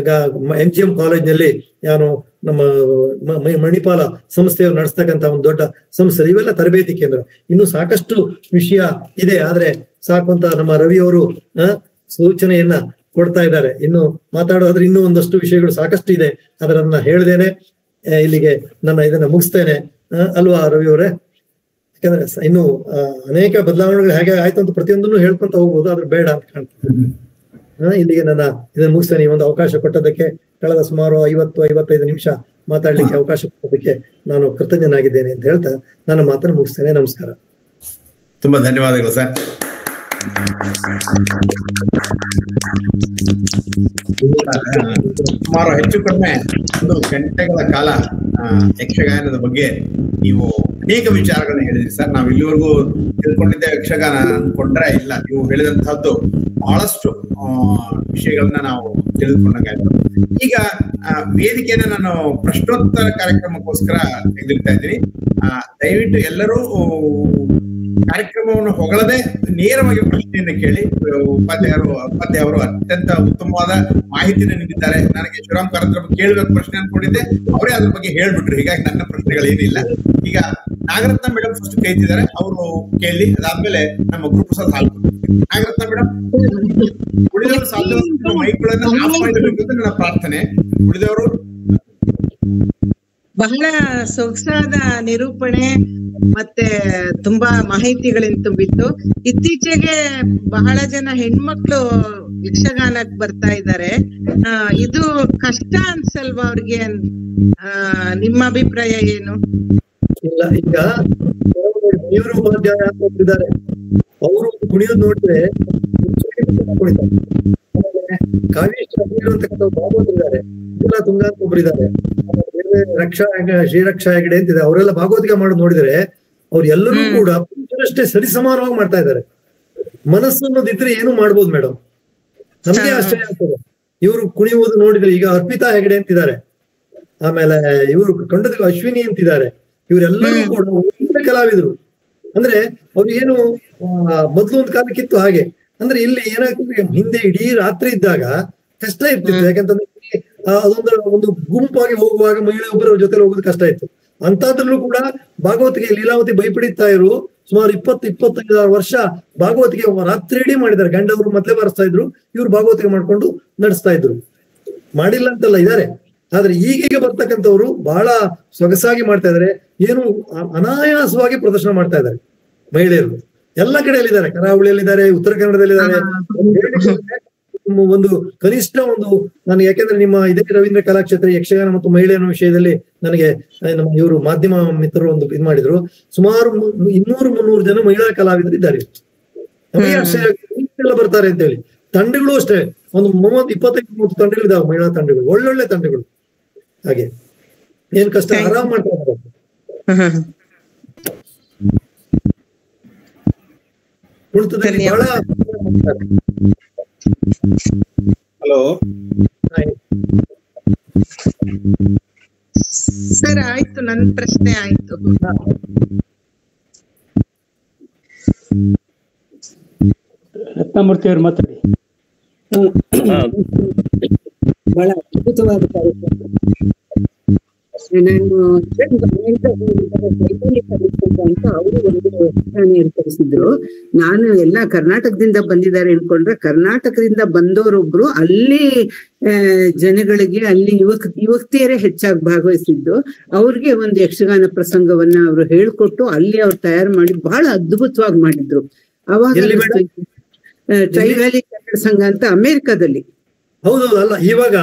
MGM ಕಾಲೇಜ್ನಲ್ಲಿ ಯಾನು ನಮ್ಮ ಮಣಿಪಾಲ ಸಂಸ್ಥೆಯವರು ನಡೆಸ್ತಕ್ಕಂಥ ಒಂದು ದೊಡ್ಡ ಸಂಸ್ಥೆ. ಇವೆಲ್ಲ ತರಬೇತಿ ಕೇಂದ್ರ. ಇನ್ನು ಸಾಕಷ್ಟು ವಿಷಯ ಇದೆ, ಆದ್ರೆ ಸಾಕು ಅಂತ ನಮ್ಮ ರವಿಯವರು ಸೂಚನೆಯನ್ನ ಕೊಡ್ತಾ ಇದ್ದಾರೆ. ಇನ್ನು ಮಾತಾಡೋದ್ರೆ ಇನ್ನೂ ಒಂದಷ್ಟು ವಿಷಯಗಳು ಸಾಕಷ್ಟು ಇದೆ, ಅದರನ್ನ ಹೇಳ್ದೇನೆ ಇಲ್ಲಿಗೆ ನನ್ನ ಇದನ್ನ ಮುಗಿಸ್ತೇನೆ ಅಲ್ವಾ ರವಿಯವರೇ? ಯಾಕಂದ್ರೆ ಇನ್ನು ಅನೇಕ ಬದಲಾವಣೆಗಳು ಹೇಗೆ ಆಯ್ತು ಅಂತ ಪ್ರತಿಯೊಂದನ್ನು ಹೇಳ್ಕೊಂತ ಹೋಗ್ಬೋದು, ಆದ್ರೆ ಬೇಡ ಅಂತ ಕಾಣ್ತದೆ. ಇಲ್ಲಿಗೆ ನನ್ನ ಇದನ್ನ ಮುಗಿಸ್ತೇನೆ. ಈ ಒಂದು ಅವಕಾಶ ಕೊಟ್ಟದಕ್ಕೆ, ಕಳೆದ ಸುಮಾರು 50-55 ನಿಮಿಷ ಮಾತಾಡ್ಲಿಕ್ಕೆ ಅವಕಾಶ ಕೊಟ್ಟದಕ್ಕೆ ನಾನು ಕೃತಜ್ಞನಾಗಿದ್ದೇನೆ ಅಂತ ಹೇಳ್ತಾ ನನ್ನ ಮಾತನ್ನು ಮುಗಿಸ್ತೇನೆ. ನಮಸ್ಕಾರ. ತುಂಬಾ ಧನ್ಯವಾದಗಳು ಸರ್. ಸುಮಾರು ಹೆಚ್ಚು ಕಡಿಮೆ 1 ಗಂಟೆಗಳ ಕಾಲ ಯಕ್ಷಗಾನದ ಬಗ್ಗೆ ನೀವು ಅನೇಕ ವಿಚಾರಗಳನ್ನ ಹೇಳಿದ್ರಿ ಸರ್. ನಾವು ಇಲ್ಲಿವರೆಗೂ ತಿಳ್ಕೊಂಡಿದ್ದೆ ಯಕ್ಷಗಾನ ಅನ್ಕೊಂಡ್ರೆ ಇಲ್ಲ, ನೀವು ಹೇಳಿದಂತಹದ್ದು ಬಹಳಷ್ಟು ವಿಷಯಗಳನ್ನ ನಾವು ತಿಳಿದುಕೊಂಡಾಗಾಯ್ತು. ಈಗ ವೇದಿಕೆಯನ್ನ ನಾನು ಪ್ರಶ್ನೋತ್ತರ ಕಾರ್ಯಕ್ರಮಕ್ಕೋಸ್ಕರ ತೆಗೆದಿಡ್ತಾ ಇದ್ದೀನಿ. ದಯವಿಟ್ಟು ಎಲ್ಲರೂ ಕಾರ್ಯಕ್ರಮವನ್ನು ಹೊಗಳದೆ ನೇರವಾಗಿ ಪ್ರಶ್ನೆಯನ್ನು ಕೇಳಿ. ಉಪಾಧ್ಯಾಯ ಅವರು ಅತ್ಯಂತ ಉತ್ತಮವಾದ ಮಾಹಿತಿಯನ್ನು ನೀಡಿದ್ದಾರೆ. ನನಗೆ ಶಿವರಾಮ್ ಕಾರಂತರ ಬಗ್ಗೆ ಕೇಳಬೇಕು ಪ್ರಶ್ನೆ ಅನ್ಕೊಂಡಿದ್ದೆ, ಅವರೇ ಅದ್ರ ಬಗ್ಗೆ ಹೇಳ್ಬಿಟ್ರು. ಹೀಗಾಗಿ ನನ್ನ ಪ್ರಶ್ನೆಗಳೇನಿಲ್ಲ. ಈಗ ನಾಗರತ್ನ ಮೇಡಮ್ ಫಸ್ಟ್ ಕೇಳ್ತಿದ್ದಾರೆ, ಅವರು ಕೇಳಿ. ಅದಾದ್ಮೇಲೆ ನಮ್ಮ ಗುರುಪ್ರಸಾದ್ ಹಾಲ್ಕರ್. ನಾಗರತ್ನ ಮೇಡಮ್, ಉಳಿದವರು ಸಾಧ್ಯವಾದ ಮೈಕ್ಗಳನ್ನು ಆಫ್ ಮಾಡಬೇಕು ಅಂತ ನನ್ನ ಪ್ರಾರ್ಥನೆ. ಉಳಿದವರು ಬಹಳ ಸೊಗಸಾದ ನಿರೂಪಣೆ ಮತ್ತೆ ತುಂಬಾ ಮಾಹಿತಿಗಳಿಂದ ತುಂಬಿತ್ತು. ಇತ್ತೀಚೆಗೆ ಬಹಳ ಜನ ಹೆಣ್ಮಕ್ಳು ಯಕ್ಷಗಾನಕ್ ಬರ್ತಾ ಇದ್ದಾರೆ. ಇದು ಕಷ್ಟ ಅನ್ಸಲ್ವಾ ಅವ್ರಿಗೆ? ನಿಮ್ಮ ಅಭಿಪ್ರಾಯ ಏನು? ಇಲ್ಲ, ಈಗ ಇವರು ಉಪಾಧ್ಯಾಯ ಇದ್ದಾರೆ, ಅವರು ಕುಣಿಯೋದು ನೋಡಿದ್ರೆ ಕಾವ್ಯೇಶ್ವರ ಅಂತಕ್ಕಂಥ ಭಾಗವತರಿದ್ದಾರೆ, ತುಂಗ ಅಂತ ಒಬ್ಬರಿದ್ದಾರೆ, ಶ್ರೀರಕ್ಷಾ ಹೆಗಡೆ ಅಂತಿದೆ. ಅವರೆಲ್ಲ ಭಾಗವತಿಕೆ ಮಾಡೋದು ನೋಡಿದ್ರೆ ಅವ್ರು ಎಲ್ಲರೂ ಕೂಡ ಪುರುಷರಷ್ಟೇ ಸರಿಸಮಾನವಾಗಿ ಮಾಡ್ತಾ ಇದ್ದಾರೆ. ಮನಸ್ಸು ಅನ್ನೋದಿದ್ರೆ ಏನು ಮಾಡ್ಬೋದು ಮೇಡಮ್. ನಮ್ಗೆ ಆಶ್ಚರ್ಯ ಆಗ್ತದೆ ಇವರು ಕುಣಿಯುವುದು ನೋಡಿದ್ರೆ. ಈಗ ಅರ್ಪಿತಾ ಹೆಗಡೆ ಅಂತಿದ್ದಾರೆ, ಆಮೇಲೆ ಇವರು ಕಂಡದ ಅಶ್ವಿನಿ ಅಂತಿದ್ದಾರೆ. ಇವರೆಲ್ಲರೂ ಕೂಡ ಒಳ್ಳೆ ಕಲಾವಿದರು. ಅಂದ್ರೆ ಅವ್ರಿಗೇನು ಮೊದ್ಲು ಒಂದು ಕಾಲಕ್ಕಿತ್ತು ಹಾಗೆ. ಅಂದ್ರೆ ಇಲ್ಲಿ ಏನಾಗ್ತದೆ, ಹಿಂದೆ ಇಡೀ ರಾತ್ರಿ ಇದ್ದಾಗ ಕಷ್ಟ ಇರ್ತಿತ್ತು. ಯಾಕಂತಂದ್ರೆ ಅದೊಂದು ಗುಂಪಾಗಿ ಹೋಗುವಾಗ ಮಹಿಳೆಯೊಬ್ಬರ ಜೊತೆ ಹೋಗೋದು ಕಷ್ಟ ಇತ್ತು. ಅಂತದ್ರಲ್ಲೂ ಕೂಡ ಭಾಗವತಿಗೆ ಲೀಲಾವತಿ ಭಯಪಡಿತಾ ಇರು ಸುಮಾರು 25 ವರ್ಷ ಭಾಗವತಿಗೆ ರಾತ್ರಿ ಇಡೀ ಮಾಡಿದ್ದಾರೆ. ಗಂಡವರು ಮೊದಲೇ ಬರೆಸ್ತಾ ಇದ್ರು, ಇವ್ರು ಭಾಗವತಿಗೆ ಮಾಡ್ಕೊಂಡು ನಡೆಸ್ತಾ ಇದ್ರು. ಮಾಡಿಲ್ಲ ಅಂತಲ್ಲ, ಇದಾರೆ. ಆದ್ರೆ ಈಗೀಗ ಬರ್ತಕ್ಕಂಥವ್ರು ಬಹಳ ಸೊಗಸಾಗಿ ಮಾಡ್ತಾ ಇದಾರೆ. ಏನು ಅನಾಯಾಸವಾಗಿ ಪ್ರದರ್ಶನ ಮಾಡ್ತಾ ಇದ್ದಾರೆ ಮಹಿಳೆಯರು. ಎಲ್ಲ ಕಡೆಯಲ್ಲಿದ್ದಾರೆ, ಕರಾವಳಿಯಲ್ಲಿದ್ದಾರೆ, ಉತ್ತರ ಕನ್ನಡದಲ್ಲಿದ್ದಾರೆ. ಒಂದು ಕನಿಷ್ಠ ನಾನು ಯಾಕೆಂದ್ರೆ ನಿಮ್ಮ ಇದೇ ರವೀಂದ್ರ ಕಲಾಕ್ಷೇತ್ರ ಯಕ್ಷಗಾನ ಮತ್ತು ಮಹಿಳೆಯರ ವಿಷಯದಲ್ಲಿ ನನಗೆ ನಮ್ಮ ಇವರು ಮಾಧ್ಯಮ ಮಿತ್ರರು ಒಂದು ಇದ್ ಮಾಡಿದ್ರು. ಸುಮಾರು 200-300 ಜನ ಮಹಿಳಾ ಕಲಾವಿದರು ಇದ್ದಾರೆ. ಎಲ್ಲ ಬರ್ತಾರೆ ಅಂತ ಹೇಳಿ. ತಂಡಗಳು ಅಷ್ಟೇ ಒಂದು 30-25-30 ತಂಡಗಳು ಇದಾವೆ, ಮಹಿಳಾ ತಂಡಗಳು, ಒಳ್ಳೊಳ್ಳೆ ತಂಡಗಳು. ಹಾಗೆ ಏನ್ ಕಷ್ಟ, ಆರಾಮ್ ಮಾಡ್ತಾ ಇದ್ದಾರೆ. ಉಳಿತದಲ್ಲಿ ಬಹಳ ಹಲೋ ಸರ್, ಆಯ್ತು, ನನ್ನ ಪ್ರಶ್ನೆ ಆಯ್ತು. ರತ್ನಮೂರ್ತಿ ಅವರು ಮಾತಾಡಿ. ಬಹಳ ಅದ್ಭುತವಾದ ಕಾರ್ಯಕ್ರಮ. ನಾನು ಅಂತ ಅವರು ಒಂದು ಏರ್ಪಡಿಸಿದ್ರು. ನಾನು ಎಲ್ಲ ಕರ್ನಾಟಕದಿಂದ ಬಂದಿದ್ದಾರೆ ಅನ್ಕೊಂಡ್ರೆ, ಕರ್ನಾಟಕದಿಂದ ಬಂದವರೊಬ್ರು ಅಲ್ಲಿ ಜನಗಳಿಗೆ, ಅಲ್ಲಿ ಯುವತಿಯರೇ ಹೆಚ್ಚಾಗಿ ಭಾಗವಹಿಸಿದ್ದು. ಅವ್ರಿಗೆ ಒಂದು ಯಕ್ಷಗಾನ ಪ್ರಸಂಗವನ್ನ ಅವರು ಹೇಳ್ಕೊಟ್ಟು ಅಲ್ಲಿ ಅವ್ರು ತಯಾರು ಮಾಡಿ ಬಹಳ ಅದ್ಭುತವಾಗಿ ಮಾಡಿದ್ರು. ಅವಾಗ ಟ್ರೈ ವ್ಯಾಲಿ ಕನ್ನಡ ಸಂಘ ಅಂತ ಅಮೆರಿಕದಲ್ಲಿ. ಹೌದೌದು. ಅಲ್ಲ, ಇವಾಗ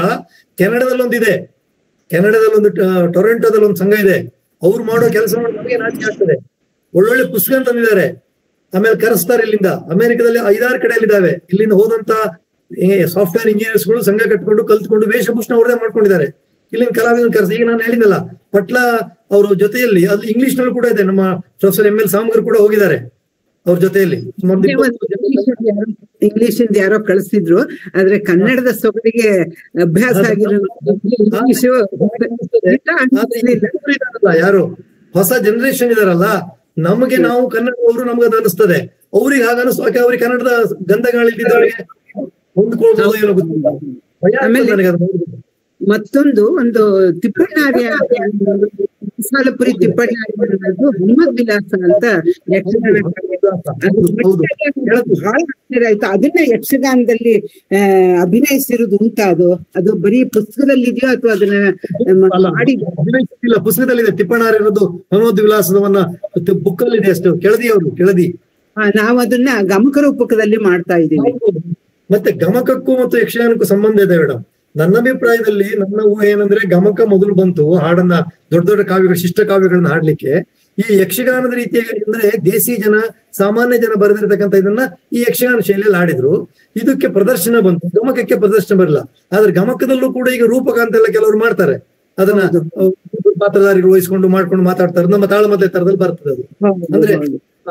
ಕೆನಡಾದಲ್ಲೊಂದಿದೆ, ಕೆನಡಾದಲ್ಲೊಂದು ಟೊರೆಂಟೋದಲ್ಲಿ ಒಂದು ಸಂಘ ಇದೆ. ಅವ್ರು ಮಾಡೋ ಕೆಲಸ ನೋಡಿ ನಮಗೆ ನಾಚಿಕೆ ಆಗ್ತದೆ. ಒಳ್ಳೊಳ್ಳೆ ಪುಸ್ತಕ ತಂದಿದ್ದಾರೆ, ಆಮೇಲೆ ಕರೆಸ್ತಾರೆ ಇಲ್ಲಿಂದ. ಅಮೆರಿಕದಲ್ಲಿ 5-6 ಕಡೆಯಲ್ಲಿದ್ದಾವೆ. ಇಲ್ಲಿಂದ ಹೋದಂತ ಸಾಫ್ಟ್ವೇರ್ ಇಂಜಿನಿಯರ್ಸ್ಗಳು ಸಂಘ ಕಟ್ಕೊಂಡು ಕಲ್ತ್ಕೊಂಡು ವೇಷಭೂಷಣ ಅವ್ರದೇ ಮಾಡ್ಕೊಂಡಿದ್ದಾರೆ. ಇಲ್ಲಿನ ಕಲಾವಿದನ ಕರೆಸಿ, ಈಗ ನಾನು ಹೇಳಿದ್ನಲ್ಲ ಪಟ್ಲ ಅವ್ರ ಜೊತೆಯಲ್ಲಿ, ಅಲ್ಲಿ ಇಂಗ್ಲಿಷ್ ನಲ್ಲಿ ಕೂಡ ಇದೆ. ನಮ್ಮ ಪ್ರೊಫೆಸರ್ ML ಸಾಮಗರ್ ಕೂಡ ಹೋಗಿದ್ದಾರೆ ಅವ್ರ ಜೊತೆಯಲ್ಲಿ. ಇಂಗ್ಲಿಷ್ ಯಾರೋ ಕಳಿಸಿದ್ರು, ಆದ್ರೆ ಕನ್ನಡದ ಸೊಗಡಿಗೆ ಅಭ್ಯಾಸ ಆಗಿರೋ ಯಾರು ಹೊಸ ಜನರೇಷನ್ ಇದಾರಲ್ಲ, ನಮಗೆ ನಾವು ಕನ್ನಡದವರು ನಮ್ಗೆ ಅದು ಅನಿಸ್ತದೆ. ಅವ್ರಿಗೆ ಹಾಗ ಅನಿಸ್ತು. ಅವ್ರಿಗೆ ಕನ್ನಡದ ಗಂಧಗಾಳಿದ್ದವರಿಗೆ ಹೊಂದ್ಕೊಳ್ಬೋದು ಏನೋ ಗೊತ್ತಿಲ್ಲ. ಮತ್ತೊಂದು ತಿಪ್ಪಣ್ಣಾರ್ಯ, ಸಾಲಪುರಿ ತಿಪ್ಪಣ್ಣಾರ್ಯ ಅನ್ನೋದು ಹನುಮದ್ ವಿಲಾಸ ಅಂತ ಯಕ್ಷಗಾನ ಬಹಳ ಆಶ್ಚರ್ಯ ಆಯ್ತು. ಅದನ್ನ ಯಕ್ಷಗಾನದಲ್ಲಿ ಅಭಿನಯಿಸಿರೋದು ಉಂಟಾ? ಅದು ಬರೀ ಪುಸ್ತಕದಲ್ಲಿ ಇದೆಯೋ ಅಥವಾ ಅದನ್ನ ಮಾಡಿ? ಪುಸ್ತಕದಲ್ಲಿದೆ. ತಿಪ್ಪಣ್ಣಾರ್ಯ ಇರೋದು ಹನುಮದ್ ವಿಲಾಸವನ್ನ ಬುಕ್ ಅಲ್ಲಿ ಇದೆ ಅಷ್ಟು. ಕೆಳದಿ ನಾವು ಅದನ್ನ ಗಮಕ ರೂಪಕದಲ್ಲಿ ಮಾಡ್ತಾ ಇದ್ದೀವಿ. ಮತ್ತೆ ಗಮಕಕ್ಕೂ ಮತ್ತು ಯಕ್ಷಗಾನಕ್ಕೂ ಸಂಬಂಧ ಇದೆ ಮೇಡಮ್. ನನ್ನ ಅಭಿಪ್ರಾಯದಲ್ಲಿ, ನನ್ನ ಊಹೆ ಏನಂದ್ರೆ, ಗಮಕ ಮೊದಲು ಬಂತು ಹಾಡನ್ನ, ದೊಡ್ಡ ದೊಡ್ಡ ಕಾವ್ಯಗಳು, ಶಿಷ್ಟ ಕಾವ್ಯಗಳನ್ನ ಹಾಡ್ಲಿಕ್ಕೆ. ಈ ಯಕ್ಷಗಾನದ ರೀತಿಯಾಗಿ ಅಂದ್ರೆ ದೇಸಿ ಜನ, ಸಾಮಾನ್ಯ ಜನ ಬರೆದಿರ್ತಕ್ಕಂಥ ಇದನ್ನ ಈ ಯಕ್ಷಗಾನ ಶೈಲಿಯಲ್ಲಿ ಹಾಡಿದ್ರು. ಇದಕ್ಕೆ ಪ್ರದರ್ಶನ ಬಂತು, ಗಮಕಕ್ಕೆ ಪ್ರದರ್ಶನ ಬರಲ್ಲ. ಆದ್ರೆ ಗಮಕದಲ್ಲೂ ಕೂಡ ಈಗ ರೂಪಕ ಅಂತೆಲ್ಲ ಕೆಲವರು ಮಾಡ್ತಾರೆ. ಅದನ್ನ ಪಾತ್ರಧಾರಿಗಳು ವಹಿಸ್ಕೊಂಡು ಮಾಡ್ಕೊಂಡು ಮಾತಾಡ್ತಾರೆ. ನಮ್ಮ ತಾಳಮದ್ಲೆ ತರದಲ್ಲಿ ಬರ್ತದೆ ಅದು. ಅಂದ್ರೆ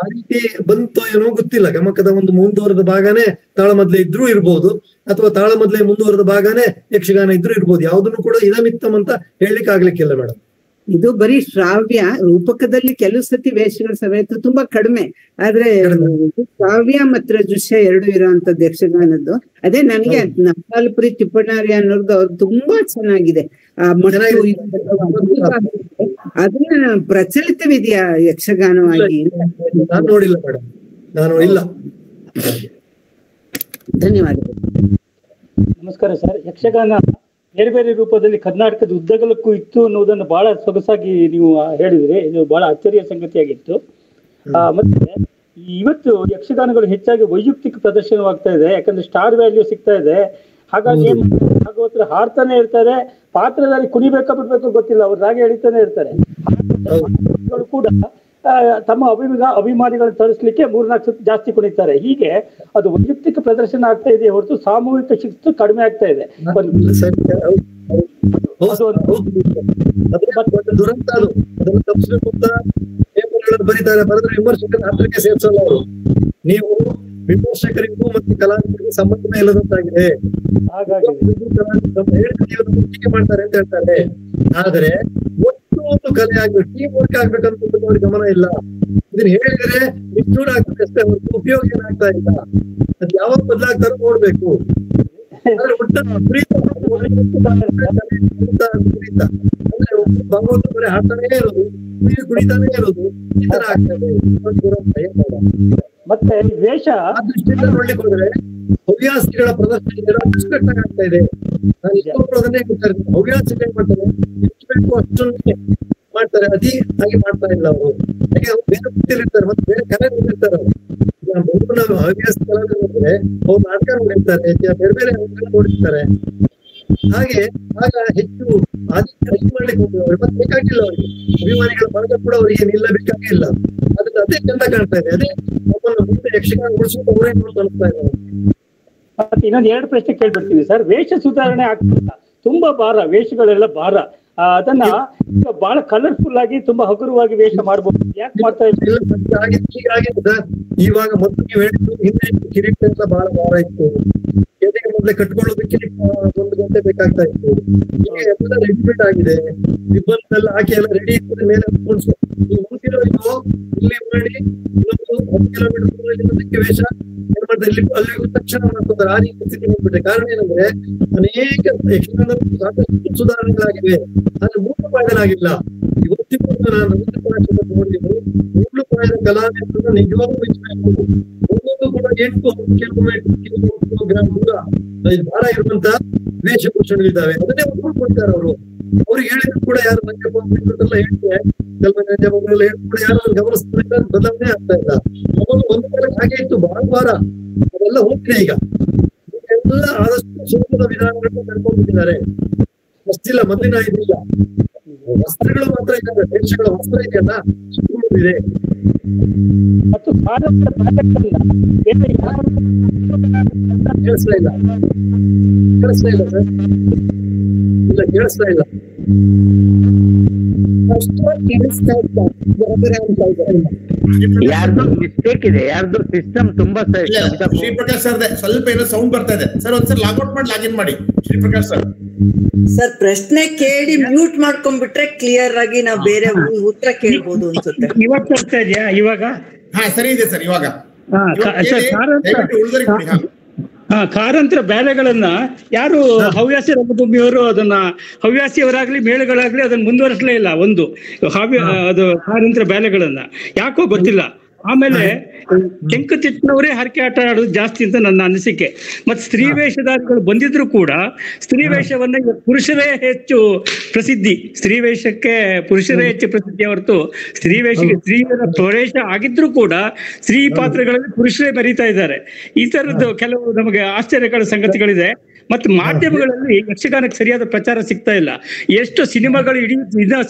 ಆ ರೀತಿ ಬಂತೋ ಏನೋ ಗೊತ್ತಿಲ್ಲ. ಗಮಕದ ಒಂದು ಮುಂದುವರೆದ ಭಾಗನೇ ತಾಳಮದ್ಲೆ ಇದ್ರೂ ಇರ್ಬೋದು, ಅಥವಾ ತಾಳಮದ್ಲೆ ಮುಂದುವರೆದ ಭಾಗನೇ ಯಕ್ಷಗಾನ ಇದ್ರೂ ಇರ್ಬೋದು. ಯಾವ್ದನ್ನು ಕೂಡ ಇದಮಿತ್ತಮ್ ಅಂತ ಹೇಳಲಿಕ್ಕೆ ಆಗ್ಲಿಕ್ಕಿಲ್ಲ ಮೇಡಮ್. ಇದು ಬರೀ ಶ್ರಾವ್ಯ. ರೂಪಕದಲ್ಲಿ ಕೆಲವು ಸತಿ ವೇಷಗಳ ಸಮೇತ ತುಂಬಾ ಕಡಿಮೆ, ಆದ್ರೆ ಶ್ರಾವ್ಯ ಮತ್ತು ದೃಶ್ಯ ಎರಡು ಇರೋಂಥದ್ದು ಯಕ್ಷಗಾನದ್ದು. ಅದೇ ನನಗೆ ಸಾಲಪುರಿ ತಿಪ್ಪಣ್ಣಾರ್ಯ ಅನ್ನೋದು ಅವ್ರು ತುಂಬಾ ಚೆನ್ನಾಗಿದೆ. ಅದನ್ನ ಪ್ರಚಲಿತವಿದೆಯಾ ಯಕ್ಷಗಾನವಾಗಿ? ನಾನು ನೋಡಿಲ್ಲ ಮೇಡಮ್, ನಾನು ನೋಡಿಲ್ಲ. ಧನ್ಯವಾದಗಳು. ನಮಸ್ಕಾರ ಸರ್. ಯಕ್ಷಗಾನ ಬೇರೆ ಬೇರೆ ರೂಪದಲ್ಲಿ ಕರ್ನಾಟಕದ ಉದ್ದಗಲಕ್ಕೂ ಇತ್ತು ಅನ್ನೋದನ್ನು ಬಹಳ ಸೊಗಸಾಗಿ ನೀವು ಹೇಳಿದ್ರಿ. ಇದು ಬಹಳ ಅಚ್ಚರಿಯ ಸಂಗತಿಯಾಗಿತ್ತು. ಮತ್ತೆ ಇವತ್ತು ಯಕ್ಷಗಾನಗಳು ಹೆಚ್ಚಾಗಿ ವೈಯಕ್ತಿಕ ಪ್ರದರ್ಶನವಾಗ್ತಾ ಇದೆ, ಯಾಕಂದ್ರೆ ಸ್ಟಾರ್ ವ್ಯಾಲ್ಯೂ ಸಿಗ್ತಾ ಇದೆ. ಹಾಗಾಗಿ ಭಾಗವತರು ಹಾಡ್ತಾನೆ ಇರ್ತಾರೆ, ಪಾತ್ರಧಾರಿ ಕುಣಿಬೇಕಾ ಬಿಡ್ಬೇಕು ಗೊತ್ತಿಲ್ಲ, ಅವ್ರು ರಾಗ ಎಳಿತಾನೆ ಇರ್ತಾರೆ. ಕೂಡ ತಮ್ಮ ಅಭಿಮಾನಿಗಳನ್ನು ತರಿಸ್ಲಿಕ್ಕೆ 4-4 ಸತಿ ಜಾಸ್ತಿ ಕುಣಿತಾರೆ. ಹೀಗೆ ಅದು ವೈಯಕ್ತಿಕ ಪ್ರದರ್ಶನ ಆಗ್ತಾ ಇದೆ ಹೊರತು ಸಾಮೂಹಿಕ ಶಿಸ್ತು ಕಡಿಮೆ ಆಗ್ತಾ ಇದೆ. ದುರಂತ ಅದು. ಅದನ್ನು ತಪ್ಪಿಸ್ಬೇಕಂತ ಪೇಪರ್ಗಳನ್ನು ಬರೀತಾರೆ, ಬರೆದ್ರೆ ವಿಮರ್ಶಕರ ಹತ್ರಕ್ಕೆ ಸೇರ್ಸಲ್ಲ ಅವರು. ನೀವು ವಿಮರ್ಶಕರಿಗೂ ಮತ್ತು ಕಲಾವಿದರಿಗೂ ಸಂಬಂಧನೇ ಇಲ್ಲದಂತಾಗಿದೆ. ಹಾಗಾಗಿ ಟೀಕೆ ಮಾಡ್ತಾರೆ ಅಂತ ಹೇಳ್ತಾರೆ. ಆದ್ರೆ ಒಂದು ಕಲೆ ಆಗ್ಬೇಕು, ಟೀಮ್ ವರ್ಕ್ ಆಗ್ಬೇಕಂತ ಅವ್ರಿಗೆ ಗಮನ ಇಲ್ಲ. ಇದನ್ನ ಹೇಳಿದ್ರೆ ನಿಷ್ಠೂರ ಆಗ್ತದೆ ಅಷ್ಟೇ, ಅವ್ರಿಗೆ ಉಪಯೋಗ ಏನಾಗ್ತಾ ಇಲ್ಲ. ಅದ್ ಯಾವಾಗ ಬದಲಾಗ್ತಾರೋ ನೋಡ್ಬೇಕು. ಆದ್ರೆ ಒಟ್ಟು ಅಂದ್ರೆ ಭಗವಂತ ಬರೀ ಹಾಡ್ತಾನೇ ಇರೋದು, ಕುಣಿತಾನೇ ಇರೋದು, ಈ ತರ ಆಗ್ತದೆ. ಮತ್ತೆ ವೇಷ ಆ ದೃಷ್ಟಿಯಿಂದ ನೋಡ್ಲಿಕ್ಕೆ ಹೋದ್ರೆ ಹವ್ಯಾಸಿಗಳ ಪ್ರದರ್ಶನ ಅಚ್ಚುಕಟ್ಟಾಗಿ ಆಗ್ತಾ ಇದೆ. ನಾನು ಇನ್ನೊಬ್ರು ಅದನ್ನೇ ಹೇಳ್ತಾರೆ, ಹವ್ಯಾಸಿಗಳು ಏನ್ ಮಾಡ್ತಾರೆ, ಎಷ್ಟು ಬೇಕು ಅಷ್ಟನ್ನೇ ಮಾಡ್ತಾರೆ, ಅದೇ ಹಾಗೆ ಮಾಡ್ತಾ ಇಲ್ಲ ಅವರು. ಹಾಗೆ ಅವ್ರು ಬೇರೆ ವೃತ್ತಿಲಿರ್ತಾರೆ, ಮತ್ತೆ ಬೇರೆ ಕಲೆ ನೋಡಿರ್ತಾರೆ ಅವರು. ನಾವು ಹವ್ಯಾಸ ಕಲಾವಿದರು ನೋಡಿದ್ರೆ ಅವ್ರು ನಾಟಕ ನೋಡಿರ್ತಾರೆ, ಬೇರೆ ಬೇರೆ ನೋಡಿರ್ತಾರೆ. ಹಾಗೆ ಆಗ ಹೆಚ್ಚು ಇದು ಮಾಡ್ಲಿಕ್ಕೆ ಹೋಗುವವರು ಮತ್ತೆ ಬೇಕಾಗಿಲ್ಲ ಅವರಿಗೆ, ಅಭಿಮಾನಿಗಳ ಬಳಗ ಕೂಡ ಅವರಿಗೆ ನಿಲ್ಲಬೇಕಾಗಿಲ್ಲ. ಅದಕ್ಕೆ ಅದೇ ಚಂದ ಕಾಣ್ತಾ ಇದೆ, ಅದೇ ನಮ್ಮನ್ನು ಮುಂದೆ ಯಕ್ಷಗಾನ ಉಳಿಸೋಕೆ ಅವರೇ ನೋಡ್ತಾ ಅನಿಸ್ತಾ ಇದೆ. ಮತ್ತೆ ಇನ್ನೊಂದು 2 ಪ್ರಶ್ನೆ ಕೇಳ್ಬಿಡ್ತೀನಿ ಸರ್. ವೇಷ ಸುಧಾರಣೆ ಆಗ್ತಿಲ್ಲ, ತುಂಬಾ ಭಾರ, ವೇಷಗಳೆಲ್ಲ ಭಾರ. ಅದನ್ನ ಈಗ ಬಹಳ ಕಲರ್ಫುಲ್ ಆಗಿ ತುಂಬಾ ಹಗುರವಾಗಿ ವೇಷ ಮಾಡ್ಬೋದು, ಯಾಕೆ ಮಾಡ್ತಾ ಇಲ್ಲ? ಹೀಗಾಗಿದೆ ಸರ್. ಇವಾಗ ಮೊದಲು ನೀವು ಹೇಳಿದ್ದು ಹಿಂದೆ ಕಿರೀಟ ಎಲ್ಲ ಬಹಳ ಭಾರ ಇತ್ತು, ಎದೆಗೆ ಮೊದಲೇ ಕಟ್ಕೊಳ್ಳೋದಕ್ಕೆ 1 ಗಂಟೆ ಬೇಕಾಗ್ತಾ ಇತ್ತು. ಈಗ ಎಲ್ಲ ರೆಡಿಮೇಡ್ ಆಗಿದೆ, ರಿಬ್ಬನ್ ಎಲ್ಲ ಹಾಕಿ ಎಲ್ಲ ರೆಡಿ ಇರ್ತದೆ, ಮೇಲೆ ಕುಣಿಸು. ನೀವು 1 ಕಿಲೋ ಇತ್ತು ಇಲ್ಲಿ ಮಾಡಿ, ಇನ್ನೊಂದು 10 ಕಿಲೋಮೀಟರ್ ದೂರಕ್ಕೆ ವೇಷ ಏನ್ ಮಾಡ್ತಾರೆ, ಇಲ್ಲಿ ಅಲ್ಲಿ ತಕ್ಷಣ ಮಾಡ್ತಾರೆ. ಆ ರೀತಿ ಸ್ಥಿತಿ ಬಂದ್ಬಿಟ್ಟೆ. ಕಾರಣ ಏನಂದ್ರೆ ಅನೇಕ ಯಕ್ಷಗಾನದಲ್ಲಿ ಸಾಕಷ್ಟು ಸುಧಾರಣೆಗಳಾಗಿವೆ, ಆದ್ರೆ ಮೂಲಪಾಯದನಾಗಿಲ್ಲ. ಇವತ್ತಿಗೂ ನಾನು ನೋಡಿದ್ದೀನಿ, ಮೂಲಪಾಯದ ಕಲಾವಿದರನ್ನ ನಿಜವಾಗ್ಲೂ ಮೆಚ್ಚಬೇಕು. ಒಂದೊಂದು ಕೂಡ 8 ಕಿಲೋಗ್ರಾಮ್ ದೂರ ಭಾರ ಇರುವಂತ ವೇಷಭೂಷಣಗಳಿದ್ದಾವೆ, ಅದನ್ನೇ ಒಪ್ಪಿಕೊಳ್ತಾರೆ ಅವರು. ಅವ್ರಿಗೆ ಹೇಳಿದ್ರು ಕೂಡ ಯಾರು ನಂಜೆಲ್ಲ ಹೇಳ್ತಾರೆ, ಎಲ್ಲ ಹೇಳಿದ್ರು ಕೂಡ ಯಾರು ಗಮನಿಸ್ತಾರೆ, ಬದಲಾವಣೆ ಆಗ್ತಾ ಇಲ್ಲ. ಮೊದಲು ಒಂದು ಕಾಲಕ್ಕೆ ಹಾಗೆ ಇತ್ತು, ಬಹಳ ಭಾರ, ಅದೆಲ್ಲ ಹೋಗ್ತಿದೆ. ಈಗ ಎಲ್ಲ ಆದಷ್ಟು ಸುಲಭದ ವಿಧಾನಗಳನ್ನ ಕರ್ಕೊಂಡ್ಬಿಟ್ಟಿದ್ದಾರೆ. ಅಷ್ಟಿಲ್ಲ, ಮೊದಲಿನ ಇದಿಲ್ಲ. ವಸ್ತ್ರಗಳು ಮಾತ್ರ ಇದ್ದಾವೆ, ವೇಷಗಳ ವಸ್ತ್ರ ಇದೆಯಲ್ಲ ಇದೆ. ಮತ್ತು ಕೇಳಿಸ್ತಾ ಇಲ್ಲ, ಕೇಳಿಸ್ತಾ ಇಲ್ಲ ಸರ್, ಇಲ್ಲ ಕೇಳಿಸ್ತಾ ಇಲ್ಲ. ಯಾರ್ದು ಮಿಸ್ಟೇಕ್ ಇದೆ, ಯಾರ್ದು ಸಿಸ್ಟಮ್ ತುಂಬಾ ಶ್ರೀಪ್ರಕಾಶ್ ಸರ್ ಸ್ವಲ್ಪ ಏನೋ ಸೌಂಡ್ ಬರ್ತಾ ಇದೆ ಸರ್, ಒಂದ್ಸರಿ ಲಾಗೌಟ್ ಮಾಡಿ ಲಾಗಿನ್ ಮಾಡಿ ಶ್ರೀಪ್ರಕಾಶ್ ಸರ್. ಸರ್ ಪ್ರಶ್ನೆ ಕೇಳಿ ಮ್ಯೂಟ್ ಮಾಡ್ಕೊಂಡ್ಬಿಟ್ರೆ ಕ್ಲಿಯರ್ ಆಗಿ ನಾವು ಬೇರೆ ಉತ್ತರ ಕೇಳ್ಬೋದು ಅನ್ಸುತ್ತೆ. ಇವಾಗ ಬರ್ತಾ ಇದೆಯಾ? ಇವಾಗ ಹಾ ಸರಿ ಇದೆ ಸರ್. ಇವಾಗ ಕಾರಂತರ ಬ್ಯಾಲೆಗಳನ್ನ ಯಾರು ಹವ್ಯಾಸಿ ರಂಗಭೂಮಿಯವರು ಅದನ್ನ ಹವ್ಯಾಸಿಯವರಾಗ್ಲಿ ಮೇಳಗಳಾಗ್ಲಿ ಅದನ್ನ ಮುಂದುವರಿಸಲೇ ಇಲ್ಲ. ಒಂದು ಅದು ಕಾರಂತರ ಬ್ಯಾಲೆಗಳನ್ನ ಯಾಕೋ ಗೊತ್ತಿಲ್ಲ. ಆಮೇಲೆ ಕೆಂಕುತಿಟ್ಟನವರೇ ಹರಕೆ ಆಟ ಆಡೋದು ಜಾಸ್ತಿ ಅಂತ ನನ್ನ ಅನಿಸಿಕೆ. ಮತ್ತೆ ಸ್ತ್ರೀ ವೇಷಧಾರಿಗಳು ಬಂದಿದ್ರು ಕೂಡ ಸ್ತ್ರೀ ವೇಷವನ್ನ ಪುರುಷರೇ ಹೆಚ್ಚು ಪ್ರಸಿದ್ಧಿ, ಸ್ತ್ರೀ ವೇಷಕ್ಕೆ ಪುರುಷರೇ ಹೆಚ್ಚು ಪ್ರಸಿದ್ಧಿ ಹೊರತು ಸ್ತ್ರೀ ವೇಷಕ್ಕೆ ಸ್ತ್ರೀಯರ ಪ್ರವೇಶ ಆಗಿದ್ರು ಕೂಡ ಸ್ತ್ರೀ ಪಾತ್ರಗಳಲ್ಲಿ ಪುರುಷರೇ ಬರೀತಾ ಇದ್ದಾರೆ. ಈ ತರದ್ದು ಕೆಲವು ನಮಗೆ ಆಶ್ಚರ್ಯಕರ ಸಂಗತಿಗಳಿದೆ. ಮತ್ತು ಮಾಧ್ಯಮಗಳಲ್ಲಿ ಯಕ್ಷಗಾನಕ್ಕೆ ಸರಿಯಾದ ಪ್ರಚಾರ ಸಿಗ್ತಾ ಇಲ್ಲ. ಎಷ್ಟು ಸಿನಿಮಾಗಳು ಇಡೀ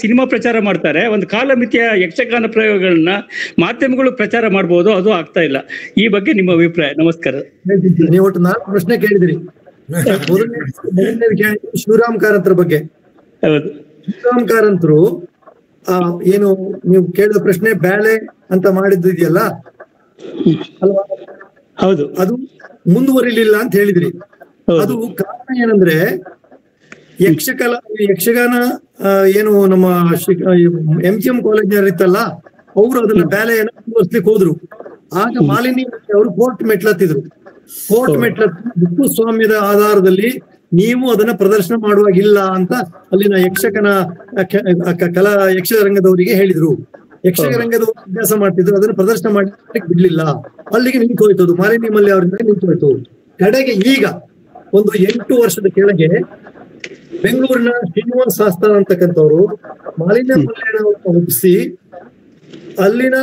ಸಿನಿಮಾ ಪ್ರಚಾರ ಮಾಡ್ತಾರೆ, ಒಂದು ಕಾಲಮಿತಿಯ ಯಕ್ಷಗಾನ ಪ್ರಯೋಗಗಳನ್ನ ಮಾಧ್ಯಮಗಳು ಪ್ರಚಾರ ಮಾಡಬಹುದು, ಅದು ಆಗ್ತಾ ಇಲ್ಲ. ಈ ಬಗ್ಗೆ ನಿಮ್ಮ ಅಭಿಪ್ರಾಯ? ನಮಸ್ಕಾರ. ನೀವು ಒಟ್ಟು 4 ಪ್ರಶ್ನೆ ಕೇಳಿದಿರಿ. ಶಿವರಾಮ್ ಕಾರಂತರ ಬಗ್ಗೆ. ಹೌದು, ಶಿವರಾಮ್ ಕಾರಂತರು ಏನು ನೀವು ಕೇಳಿದ ಪ್ರಶ್ನೆ ಬ್ಯಾಲೆ ಅಂತ ಮಾಡಿದ್ದು ಇದೆಯಲ್ಲ ಅಲ್ವಾ? ಹೌದು, ಅದು ಮುಂದುವರಿಲಿಲ್ಲ ಅಂತ ಹೇಳಿದ್ರಿ. ಅದು ಕಾರಣ ಏನಂದ್ರೆ ಯಕ್ಷಗಾನ ಏನು ನಮ್ಮ MGM ಕಾಲೇಜ್ನವ್ರು ಇತ್ತಲ್ಲ, ಅವರು ಅದನ್ನ ಬ್ಯಾಲೆಯನ್ನು ಮುಂದುವರಿಸ್ಲಿಕ್ಕೆ ಹೋದ್ರು. ಆಗ ಮಾಲಿನಿ ಅವರು ಕೋರ್ಟ್ ಮೆಟ್ಲತ್ತಿದ್ರು. ಕೋರ್ಟ್ ಮೆಟ್ಲತ್ತಿ ಸ್ವಾಮ್ಯದ ಆಧಾರದಲ್ಲಿ ನೀವು ಅದನ್ನ ಪ್ರದರ್ಶನ ಮಾಡುವಾಗಿಲ್ಲ ಅಂತ ಅಲ್ಲಿನ ಯಕ್ಷರಂಗದವರಿಗೆ ಹೇಳಿದ್ರು. ಯಕ್ಷರಂಗದ ಅಭ್ಯಾಸ ಮಾಡ್ತಿದ್ರು, ಅದನ್ನ ಪ್ರದರ್ಶನ ಮಾಡ್ಲಿಕ್ಕೆ ಬಿಡ್ಲಿಲ್ಲ. ಅಲ್ಲಿಗೆ ನಿಂತು ಹೋಯ್ತು, ಅದು ಮಾಲಿನಿ ಮಲ್ಯ ಅವರಿಂದ ನಿಂತು ಹೋಯ್ತು. ಕಡೆಗೆ ಈಗ ಒಂದು 8 ವರ್ಷದ ಕೆಳಗೆ ಬೆಂಗಳೂರಿನ ಶ್ರೀನಿವಾಸ್ ಶಾಸ್ತ್ರ ಅಂತಕ್ಕಂಥವ್ರು ಮಾಲಿನ್ಯ ಮಲ್ಯನ ಒಪ್ಪಿಸಿ ಅಲ್ಲಿನ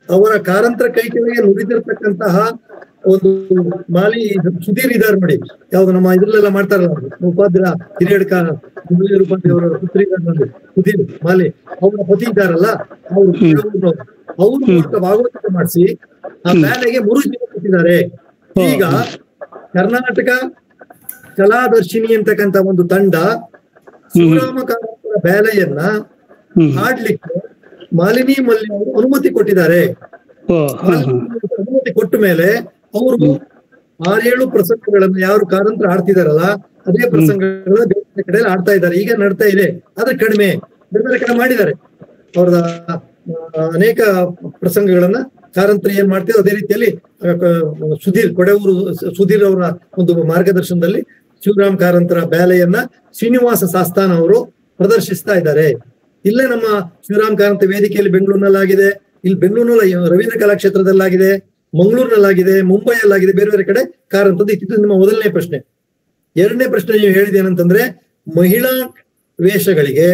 ಅವರ ಕಾರಂತರ ಕೈ ಕೆಳಗೆ ನುಡಿದಿರ್ತಕ್ಕಂತಹ ಒಂದು ಸುಧೀರ್ ಇದಾರೆ ನೋಡಿ, ಯಾವ್ದು ನಮ್ಮ ಇದ್ರಲ್ಲೆಲ್ಲ ಮಾಡ್ತಾರಲ್ಲ ಉಪಾಧ್ಯ ಹಿರಿಯಡ್ಕ ಉಪಾಧ್ಯ ಅವರ ಪುತ್ರಿ ಸುಧೀರ್ ಮಾಲಿ, ಅವರ ಪತಿ ಇದ್ದಾರಲ್ಲ ಅವ್ರ ಮೂಲಕ ಭಾಗವತಿಕೆ ಮಾಡಿಸಿ ಆ ಬ್ಯಾಲೆಗೆ ಮುರುಜಿ ಕೊಟ್ಟಿದ್ದಾರೆ. ಈಗ ಕರ್ನಾಟಕ ಕಲಾದರ್ಶಿನಿ ಅಂತಕ್ಕಂಥ ಒಂದು ತಂಡ ಶಿವರಾಮ ಕಾರಂತರ ಬ್ಯಾಲೆಯನ್ನ ಹಾಡ್ಲಿಕ್ಕೆ ಮಾಲಿನಿ ಮಲ್ಯ ಅವರು ಅನುಮತಿ ಕೊಟ್ಟಿದ್ದಾರೆ. ಅನುಮತಿ ಕೊಟ್ಟ ಮೇಲೆ ಅವರು 6-7 ಪ್ರಸಂಗಗಳನ್ನ ಯಾರು ಕಾರಂತರ ಆಡ್ತಿದಾರಲ್ಲ ಅದೇ ಪ್ರಸಂಗಗಳನ್ನ ಬೇರೆ ಕಡೆಯಲ್ಲಿ ಆಡ್ತಾ ಇದ್ದಾರೆ. ಈಗ ನಡ್ತಾ ಇದೆ, ಆದ್ರೆ ಕಡಿಮೆ ಬೇರೆ ಬೇರೆ ಕಡೆ ಮಾಡಿದ್ದಾರೆ. ಅವ್ರದ ಅನೇಕ ಪ್ರಸಂಗಗಳನ್ನ ಕಾರಂತರ ಏನ್ ಮಾಡ್ತೀವಿ ಅದೇ ರೀತಿಯಲ್ಲಿ ಸುಧೀರ್ ಕೊಡೆಯೂರು ಸುಧೀರ್ ಅವರ ಒಂದು ಮಾರ್ಗದರ್ಶನದಲ್ಲಿ ಶಿವರಾಮ್ ಕಾರಂತರ ಬ್ಯಾಲೆಯನ್ನ ಶ್ರೀನಿವಾಸ ಸಾಸ್ತಾನ್ ಅವರು ಪ್ರದರ್ಶಿಸ್ತಾ ಇದ್ದಾರೆ. ಇಲ್ಲೇ ನಮ್ಮ ಶಿವರಾಮ್ ಕಾರಂತ ವೇದಿಕೆಯಲ್ಲಿ ಬೆಂಗಳೂರಿನಲ್ಲಾಗಿದೆ, ಇಲ್ಲಿ ಬೆಂಗಳೂರಿನಲ್ಲಿ ರವೀಂದ್ರ ಕಲಾಕ್ಷೇತ್ರದಲ್ಲಾಗಿದೆ, ಮಂಗಳೂರಿನಲ್ಲಾಗಿದೆ, ಮುಂಬೈಯಲ್ಲಾಗಿದೆ, ಬೇರೆ ಬೇರೆ ಕಡೆ ಕಾರಂತದ್ದು ಇತ್ತು. ನಿಮ್ಮ ಮೊದಲನೇ ಪ್ರಶ್ನೆ. ಎರಡನೇ ಪ್ರಶ್ನೆ ನೀವು ಹೇಳಿದೇನಂತಂದ್ರೆ ಮಹಿಳಾ ವೇಷಗಳಿಗೆ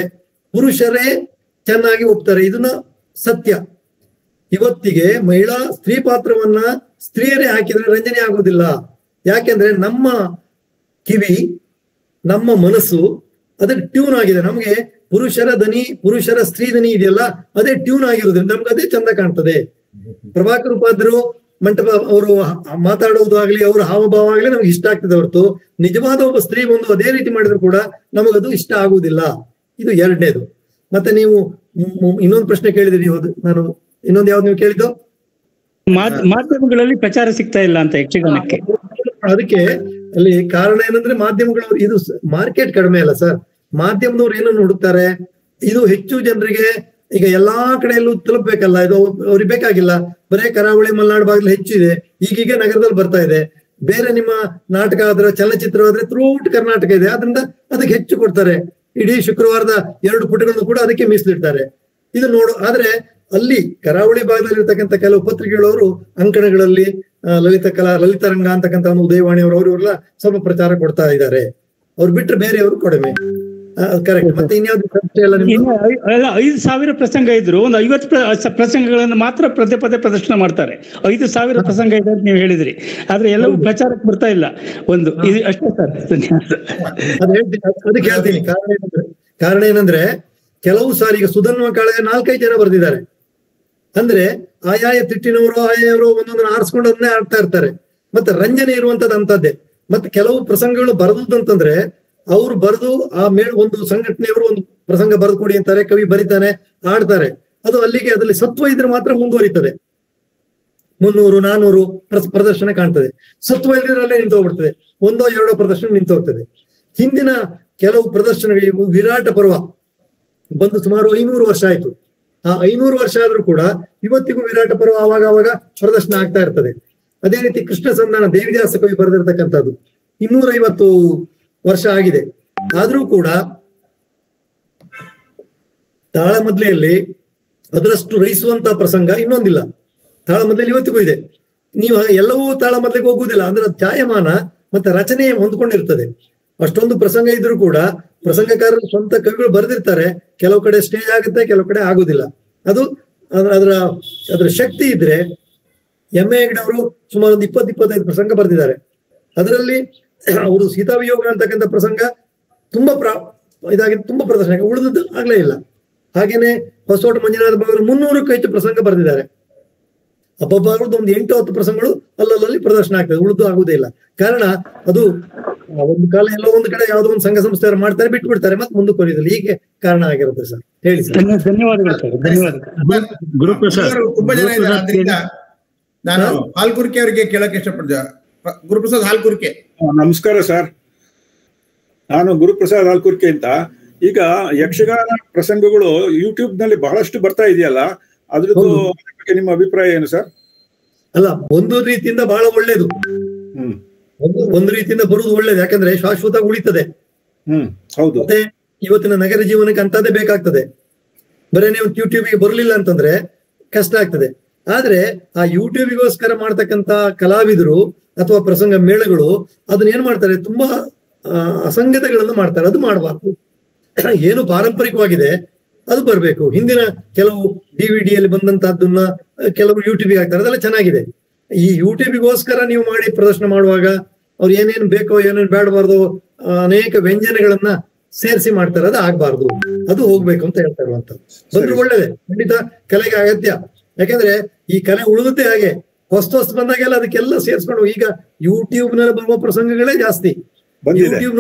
ಪುರುಷರೇ ಚೆನ್ನಾಗಿ ಒಪ್ತಾರೆ. ಇದನ್ನ ಸತ್ಯ. ಇವತ್ತಿಗೆ ಮಹಿಳಾ ಸ್ತ್ರೀ ಪಾತ್ರವನ್ನ ಸ್ತ್ರೀಯರೇ ಹಾಕಿದ್ರೆ ರಂಜನೆ ಆಗೋದಿಲ್ಲ. ಯಾಕೆಂದ್ರೆ ನಮ್ಮ ಕಿವಿ, ನಮ್ಮ ಮನಸ್ಸು ಅದೇ ಟ್ಯೂನ್ ಆಗಿದೆ. ನಮ್ಗೆ ಪುರುಷರ ದನಿ, ಪುರುಷರ ಸ್ತ್ರೀ ದನಿ ಇದೆಯಲ್ಲ, ಅದೇ ಟ್ಯೂನ್ ಆಗಿರೋದ್ರಿಂದ ನಮ್ಗೆ ಅದೇ ಚಂದ ಕಾಣ್ತದೆ. ಪ್ರಭಾಕರ್ ಉಪಾಧ್ಯಾಯರು ಮಂಟಪ ಅವರು ಮಾತಾಡೋದು ಆಗ್ಲಿ, ಅವ್ರ ಹಾವಭಾವ ಆಗ್ಲಿ ನಮ್ಗೆ ಇಷ್ಟ ಆಗ್ತದೆ ಹೊರತು ನಿಜವಾದ ಒಬ್ಬ ಸ್ತ್ರೀ ಬಂದು ಅದೇ ರೀತಿ ಮಾಡಿದ್ರು ಕೂಡ ನಮಗದು ಇಷ್ಟ ಆಗುವುದಿಲ್ಲ. ಇದು ಎರಡನೇದು. ಮತ್ತೆ ನೀವು ಇನ್ನೊಂದು ಪ್ರಶ್ನೆ ಕೇಳಿದ್ರಿ, ನಾನು ಇನ್ನೊಂದು ಯಾವ್ದು ನೀವು ಕೇಳಿದ್ದು? ಮಾಧ್ಯಮಗಳಲ್ಲಿ ಪ್ರಚಾರ ಸಿಗ್ತಾ ಇಲ್ಲ ಅಂತ ಯಕ್ಷಗಾನಕ್ಕೆ. ಅದಕ್ಕೆ ಅಲ್ಲಿ ಕಾರಣ ಏನಂದ್ರೆ ಮಾಧ್ಯಮಗಳು, ಇದು ಮಾರ್ಕೆಟ್ ಕಡಿಮೆ ಅಲ್ಲ ಸರ್. ಮಾಧ್ಯಮದವ್ರು ಏನನ್ನು ಹುಡುಕ್ತಾರೆ, ಇದು ಹೆಚ್ಚು ಜನರಿಗೆ ಈಗ ಎಲ್ಲಾ ಕಡೆಯಲ್ಲೂ ತಲುಪಬೇಕಲ್ಲ, ಇದು ಅವ್ರಿಗೆ ಬೇಕಾಗಿಲ್ಲ. ಬರೇ ಕರಾವಳಿ ಮಲೆನಾಡು ಭಾಗದಲ್ಲಿ ಹೆಚ್ಚು ಇದೆ, ಈಗೀಗ ನಗರದಲ್ಲಿ ಬರ್ತಾ ಇದೆ. ಬೇರೆ ನಿಮ್ಮ ನಾಟಕ ಆದ್ರೆ, ಚಲನಚಿತ್ರ ಆದ್ರೆ ಥ್ರೂಔಟ್ ಕರ್ನಾಟಕ ಇದೆ, ಆದ್ರಿಂದ ಅದಕ್ಕೆ ಹೆಚ್ಚು ಕೊಡ್ತಾರೆ. ಇಡೀ ಶುಕ್ರವಾರದ 2 ಪುಟಗಳನ್ನು ಕೂಡ ಅದಕ್ಕೆ ಮೀಸಲಿಡ್ತಾರೆ. ಇದು ಆದ್ರೆ ಅಲ್ಲಿ ಕರಾವಳಿ ಭಾಗದಲ್ಲಿ ಇರ್ತಕ್ಕಂಥ ಕೆಲವು ಪತ್ರಿಕೆಗಳವರು ಅಂಕಣಗಳಲ್ಲಿ ಲಲಿತರಂಗ ಅಂತಕ್ಕಂಥ ಒಂದು ಉದಯವಾಣಿ ಅವರೆಲ್ಲ ಸ್ವಲ್ಪ ಪ್ರಚಾರ ಕೊಡ್ತಾ ಇದ್ದಾರೆ. ಅವ್ರು ಬಿಟ್ರೆ ಬೇರೆಯವರು ಕಡಿಮೆ. ಕರೆಕ್ಟ್. ಮತ್ತೆ ಇನ್ಯಾವ್ದು 5,000 ಪ್ರಸಂಗ ಇದ್ರು ಒಂದು 50 ಪ್ರಸಂಗಗಳನ್ನು ಮಾತ್ರ ಪದೇ ಪದೇ ಪ್ರದರ್ಶನ ಮಾಡ್ತಾರೆ. 5,000 ಪ್ರಸಂಗ ಇದೆ ಅಂತ ನೀವು ಹೇಳಿದ್ರಿ, ಆದ್ರೆ ಎಲ್ಲವೂ ಪ್ರಚಾರಕ್ಕೆ ಬರ್ತಾ ಇಲ್ಲ. ಒಂದು ಇದು ಅಷ್ಟೇ ಸರ್. ಅದಕ್ಕೆ ಹೇಳ್ತೀನಿ ಕಾರಣ ಏನಂದ್ರೆ ಕೆಲವು ಸಾರಿ ಈಗ ಸುಧನ್ವ ಕಾಳೆ 4-5 ಜನ ಬರ್ದಿದ್ದಾರೆ ಅಂದ್ರೆ ಆಯಾಯ ತಿಟ್ಟಿನವರು ಆಯಾಯವರು ಒಂದೊಂದನ್ನು ಆರಿಸ್ಕೊಂಡು ಅದನ್ನೇ ಆಡ್ತಾ ಇರ್ತಾರೆ. ಮತ್ತೆ ರಂಜನೆ ಇರುವಂತದ್ದು ಅಂತದ್ದೇ. ಮತ್ತೆ ಕೆಲವು ಪ್ರಸಂಗಗಳು ಬರೆದಂತಂದ್ರೆ ಅವ್ರು ಬರೆದು ಆ ಒಂದು ಸಂಘಟನೆಯವರು ಒಂದು ಪ್ರಸಂಗ ಬರೆದು ಕೊಡಿ ಅಂತಾರೆ, ಕವಿ ಬರೀತಾನೆ, ಆಡ್ತಾರೆ. ಅದು ಅಲ್ಲಿಗೆ ಅದ್ರಲ್ಲಿ ಸತ್ವ ಇದ್ರೆ ಮಾತ್ರ ಮುಂದುವರಿತದೆ. 300-400 ಪ್ರದರ್ಶನ ಕಾಣ್ತದೆ. ಸತ್ವ ಇದ್ರಲ್ಲೇ ನಿಂತು ಹೋಗ್ಬಿಡ್ತದೆ, 1-2 ಪ್ರದರ್ಶನ ನಿಂತು ಹೋಗ್ತದೆ. ಹಿಂದಿನ ಕೆಲವು ಪ್ರದರ್ಶನಗಳು, ವಿರಾಟ ಪರ್ವ ಬಂದು ಸುಮಾರು 500 ವರ್ಷ ಆಯ್ತು. ಆ 500 ವರ್ಷ ಆದ್ರೂ ಕೂಡ ಇವತ್ತಿಗೂ ವಿರಾಟ ಪರ್ವ ಅವಾಗ ಪ್ರದರ್ಶನ ಆಗ್ತಾ ಇರ್ತದೆ. ಅದೇ ರೀತಿ ಕೃಷ್ಣ ಸಂಧಾನ ದೇವಿದಾಸ ಕವಿ ಬರೆದಿರ್ತಕ್ಕಂಥದ್ದು 250 ವರ್ಷ ಆಗಿದೆ. ಆದ್ರೂ ಕೂಡ ತಾಳಮದ್ಲೆಯಲ್ಲಿ ಅದರಷ್ಟು ರೈಸುವಂತ ಪ್ರಸಂಗ ಇನ್ನೊಂದಿಲ್ಲ. ತಾಳಮದ್ಲೆಯಲ್ಲಿ ಇವತ್ತಿಗೂ ಇದೆ. ನೀವು ಎಲ್ಲವೂ ತಾಳಮದ್ಲೆಗೆ ಹೋಗುವುದಿಲ್ಲ, ಅಂದ್ರೆ ಛಾಯಮಾನ ಮತ್ತೆ ರಚನೆ ಹೊಂದ್ಕೊಂಡಿರ್ತದೆ. ಅಷ್ಟೊಂದು ಪ್ರಸಂಗ ಇದ್ರೂ ಕೂಡ ಪ್ರಸಂಗಕಾರರು ಸ್ವಂತ ಕವಿಗಳು ಬರೆದಿರ್ತಾರೆ. ಕೆಲವು ಕಡೆ ಸ್ಟೇಜ್ ಆಗುತ್ತೆ, ಕೆಲವು ಕಡೆ ಆಗುದಿಲ್ಲ. ಅದು ಅದರ ಶಕ್ತಿ ಇದ್ರೆ ಎಮ್ಮೆ ಹೆಗ್ಡೆಯವರು ಸುಮಾರು 20-25 ಪ್ರಸಂಗ ಬರೆದಿದ್ದಾರೆ. ಅದರಲ್ಲಿ ಅವರು ಸೀತಾವಿಯೋಗ ಅಂತಕ್ಕಂಥ ಪ್ರಸಂಗ ತುಂಬಾ ಇದಾಗಿ ತುಂಬಾ ಪ್ರದರ್ಶನ, ಉಳಿದದ್ದು ಆಗ್ಲೇ ಇಲ್ಲ. ಹಾಗೇನೆ ಹೊಸಕೋಟೆ ಮಂಜುನಾಥ ಬಾಬು 300ಕ್ಕೂ ಹೆಚ್ಚು ಪ್ರಸಂಗ ಬರೆದಿದ್ದಾರೆ. ಒಬ್ಬೊಬ್ಬರದ್ದು ಒಂದು 8-10 ಪ್ರಸಂಗಗಳು ಅಲ್ಲಲ್ಲಿ ಪ್ರದರ್ಶನ ಆಗ್ತದೆ, ಉಳಿದು ಆಗುವುದೇ ಇಲ್ಲ. ಕಾರಣ ಅದು ಒಂದು ಕಾಲ ಎಲ್ಲೋ ಒಂದು ಕಡೆ ಯಾವುದೋ ಒಂದು ಸಂಘ ಸಂಸ್ಥೆ ಮಾಡ್ತಾರೆ, ಬಿಟ್ಟು ಬಿಡ್ತಾರೆ, ಮತ್ತೆ ಮುಂದಕ್ಕೆ ಬರೋದಿಲ್ಲ. ಹೀಗೆ ಕಾರಣ ಆಗಿರುತ್ತೆ ಸರ್. ಹೇಳಿ ಸರ್. ಧನ್ಯವಾದಗಳು ಸರ್. ಗುರುಪ್ರಸಾದ್ ತುಂಬಾ ಜನ ಇದ್ದಾರೆ, ಆದ್ರಿಂದ ನಾನು ಹಾಲ್ಕುರ್ಕೆ ಅವರಿಗೆ ಕೇಳಕ್ಕೆ ಇಷ್ಟಪಡ್ತೀನಿ. ಗುರುಪ್ರಸಾದ್ ಹಾಲ್ಕುರ್ಕೆ. ನಮಸ್ಕಾರ ಸರ್, ನಾನು ಗುರುಪ್ರಸಾದ್ ಹಾಲ್ಕುರ್ಕೆ ಅಂತ. ಈಗ ಯಕ್ಷಗಾನ ಪ್ರಸಂಗಗಳು ಯೂಟ್ಯೂಬ್ ನಲ್ಲಿ ಬಹಳಷ್ಟು ಬರ್ತಾ ಇದೆಯಲ್ಲ, ಅದ್ರದ್ದು ಬಗ್ಗೆ ನಿಮ್ಮ ಅಭಿಪ್ರಾಯ ಏನು ಸರ್? ಅಲ್ಲ, ಒಂದು ರೀತಿಯಿಂದ ಬಹಳ ಒಳ್ಳೇದು. ಒಂದು ರೀತಿಯಿಂದ ಬರುವುದು ಒಳ್ಳೇದು, ಯಾಕಂದ್ರೆ ಶಾಶ್ವತ ಉಳಿತದೆ. ಹೌದು. ಮತ್ತೆ ಇವತ್ತಿನ ನಗರ ಜೀವನಕ್ಕೆ ಅಂತದೇ ಬೇಕಾಗ್ತದೆ. ಬರೀ ನೀವು ಯೂಟ್ಯೂಬ್ಗೆ ಬರಲಿಲ್ಲ ಅಂತಂದ್ರೆ ಕಷ್ಟ ಆಗ್ತದೆ. ಆದ್ರೆ ಆ ಯೂಟ್ಯೂಬ್ಗೋಸ್ಕರ ಮಾಡ್ತಕ್ಕಂತ ಕಲಾವಿದರು ಅಥವಾ ಪ್ರಸಂಗ ಮೇಳಗಳು ಅದನ್ನ ಏನ್ ಮಾಡ್ತಾರೆ, ತುಂಬಾ ಅಸಂಗತಗಳನ್ನು ಮಾಡ್ತಾರೆ. ಅದು ಮಾಡಬಾರ್ದು. ಏನು ಪಾರಂಪರಿಕವಾಗಿದೆ ಅದು ಬರ್ಬೇಕು. ಹಿಂದಿನ ಕೆಲವು DVD-ಯಲ್ಲಿ ಬಂದಂತಹದ್ದನ್ನ ಕೆಲವರು ಯೂಟ್ಯೂಬ್ಗೆ ಹಾಕ್ತಾರೆ, ಅದೆಲ್ಲ ಚೆನ್ನಾಗಿದೆ. ಈ ಯೂಟ್ಯೂಬ್ಗೋಸ್ಕರ ನೀವು ಮಾಡಿ ಪ್ರದರ್ಶನ ಮಾಡುವಾಗ ಅವ್ರು ಏನೇನು ಬೇಕೋ ಏನೇನು ಬೇಡಬಾರ್ದು ಅನೇಕ ವ್ಯಂಜನೆಗಳನ್ನ ಸೇರಿಸಿ ಮಾಡ್ತಾರೆ, ಅದು ಆಗ್ಬಾರ್ದು. ಅದು ಹೋಗ್ಬೇಕು ಅಂತ ಹೇಳ್ತಾ ಇರುವಂತದ್ದು. ಬಂದ್ರು ಒಳ್ಳೇದೆ, ಖಂಡಿತ ಕಲೆಗೆ ಅಗತ್ಯ. ಯಾಕಂದ್ರೆ ಈ ಕಲೆ ಉಳಿದುತ್ತೆ ಹಾಗೆ ಹೊಸ ಬಂದಾಗೆಲ್ಲ ಅದಕ್ಕೆಲ್ಲ ಸೇರಿಸ್ಕೊಂಡು. ಈಗ ಯೂಟ್ಯೂಬ್ ನಲ್ಲಿ ಬರುವ ಪ್ರಸಂಗಗಳೇ ಜಾಸ್ತಿ, ಯೂಟ್ಯೂಬ್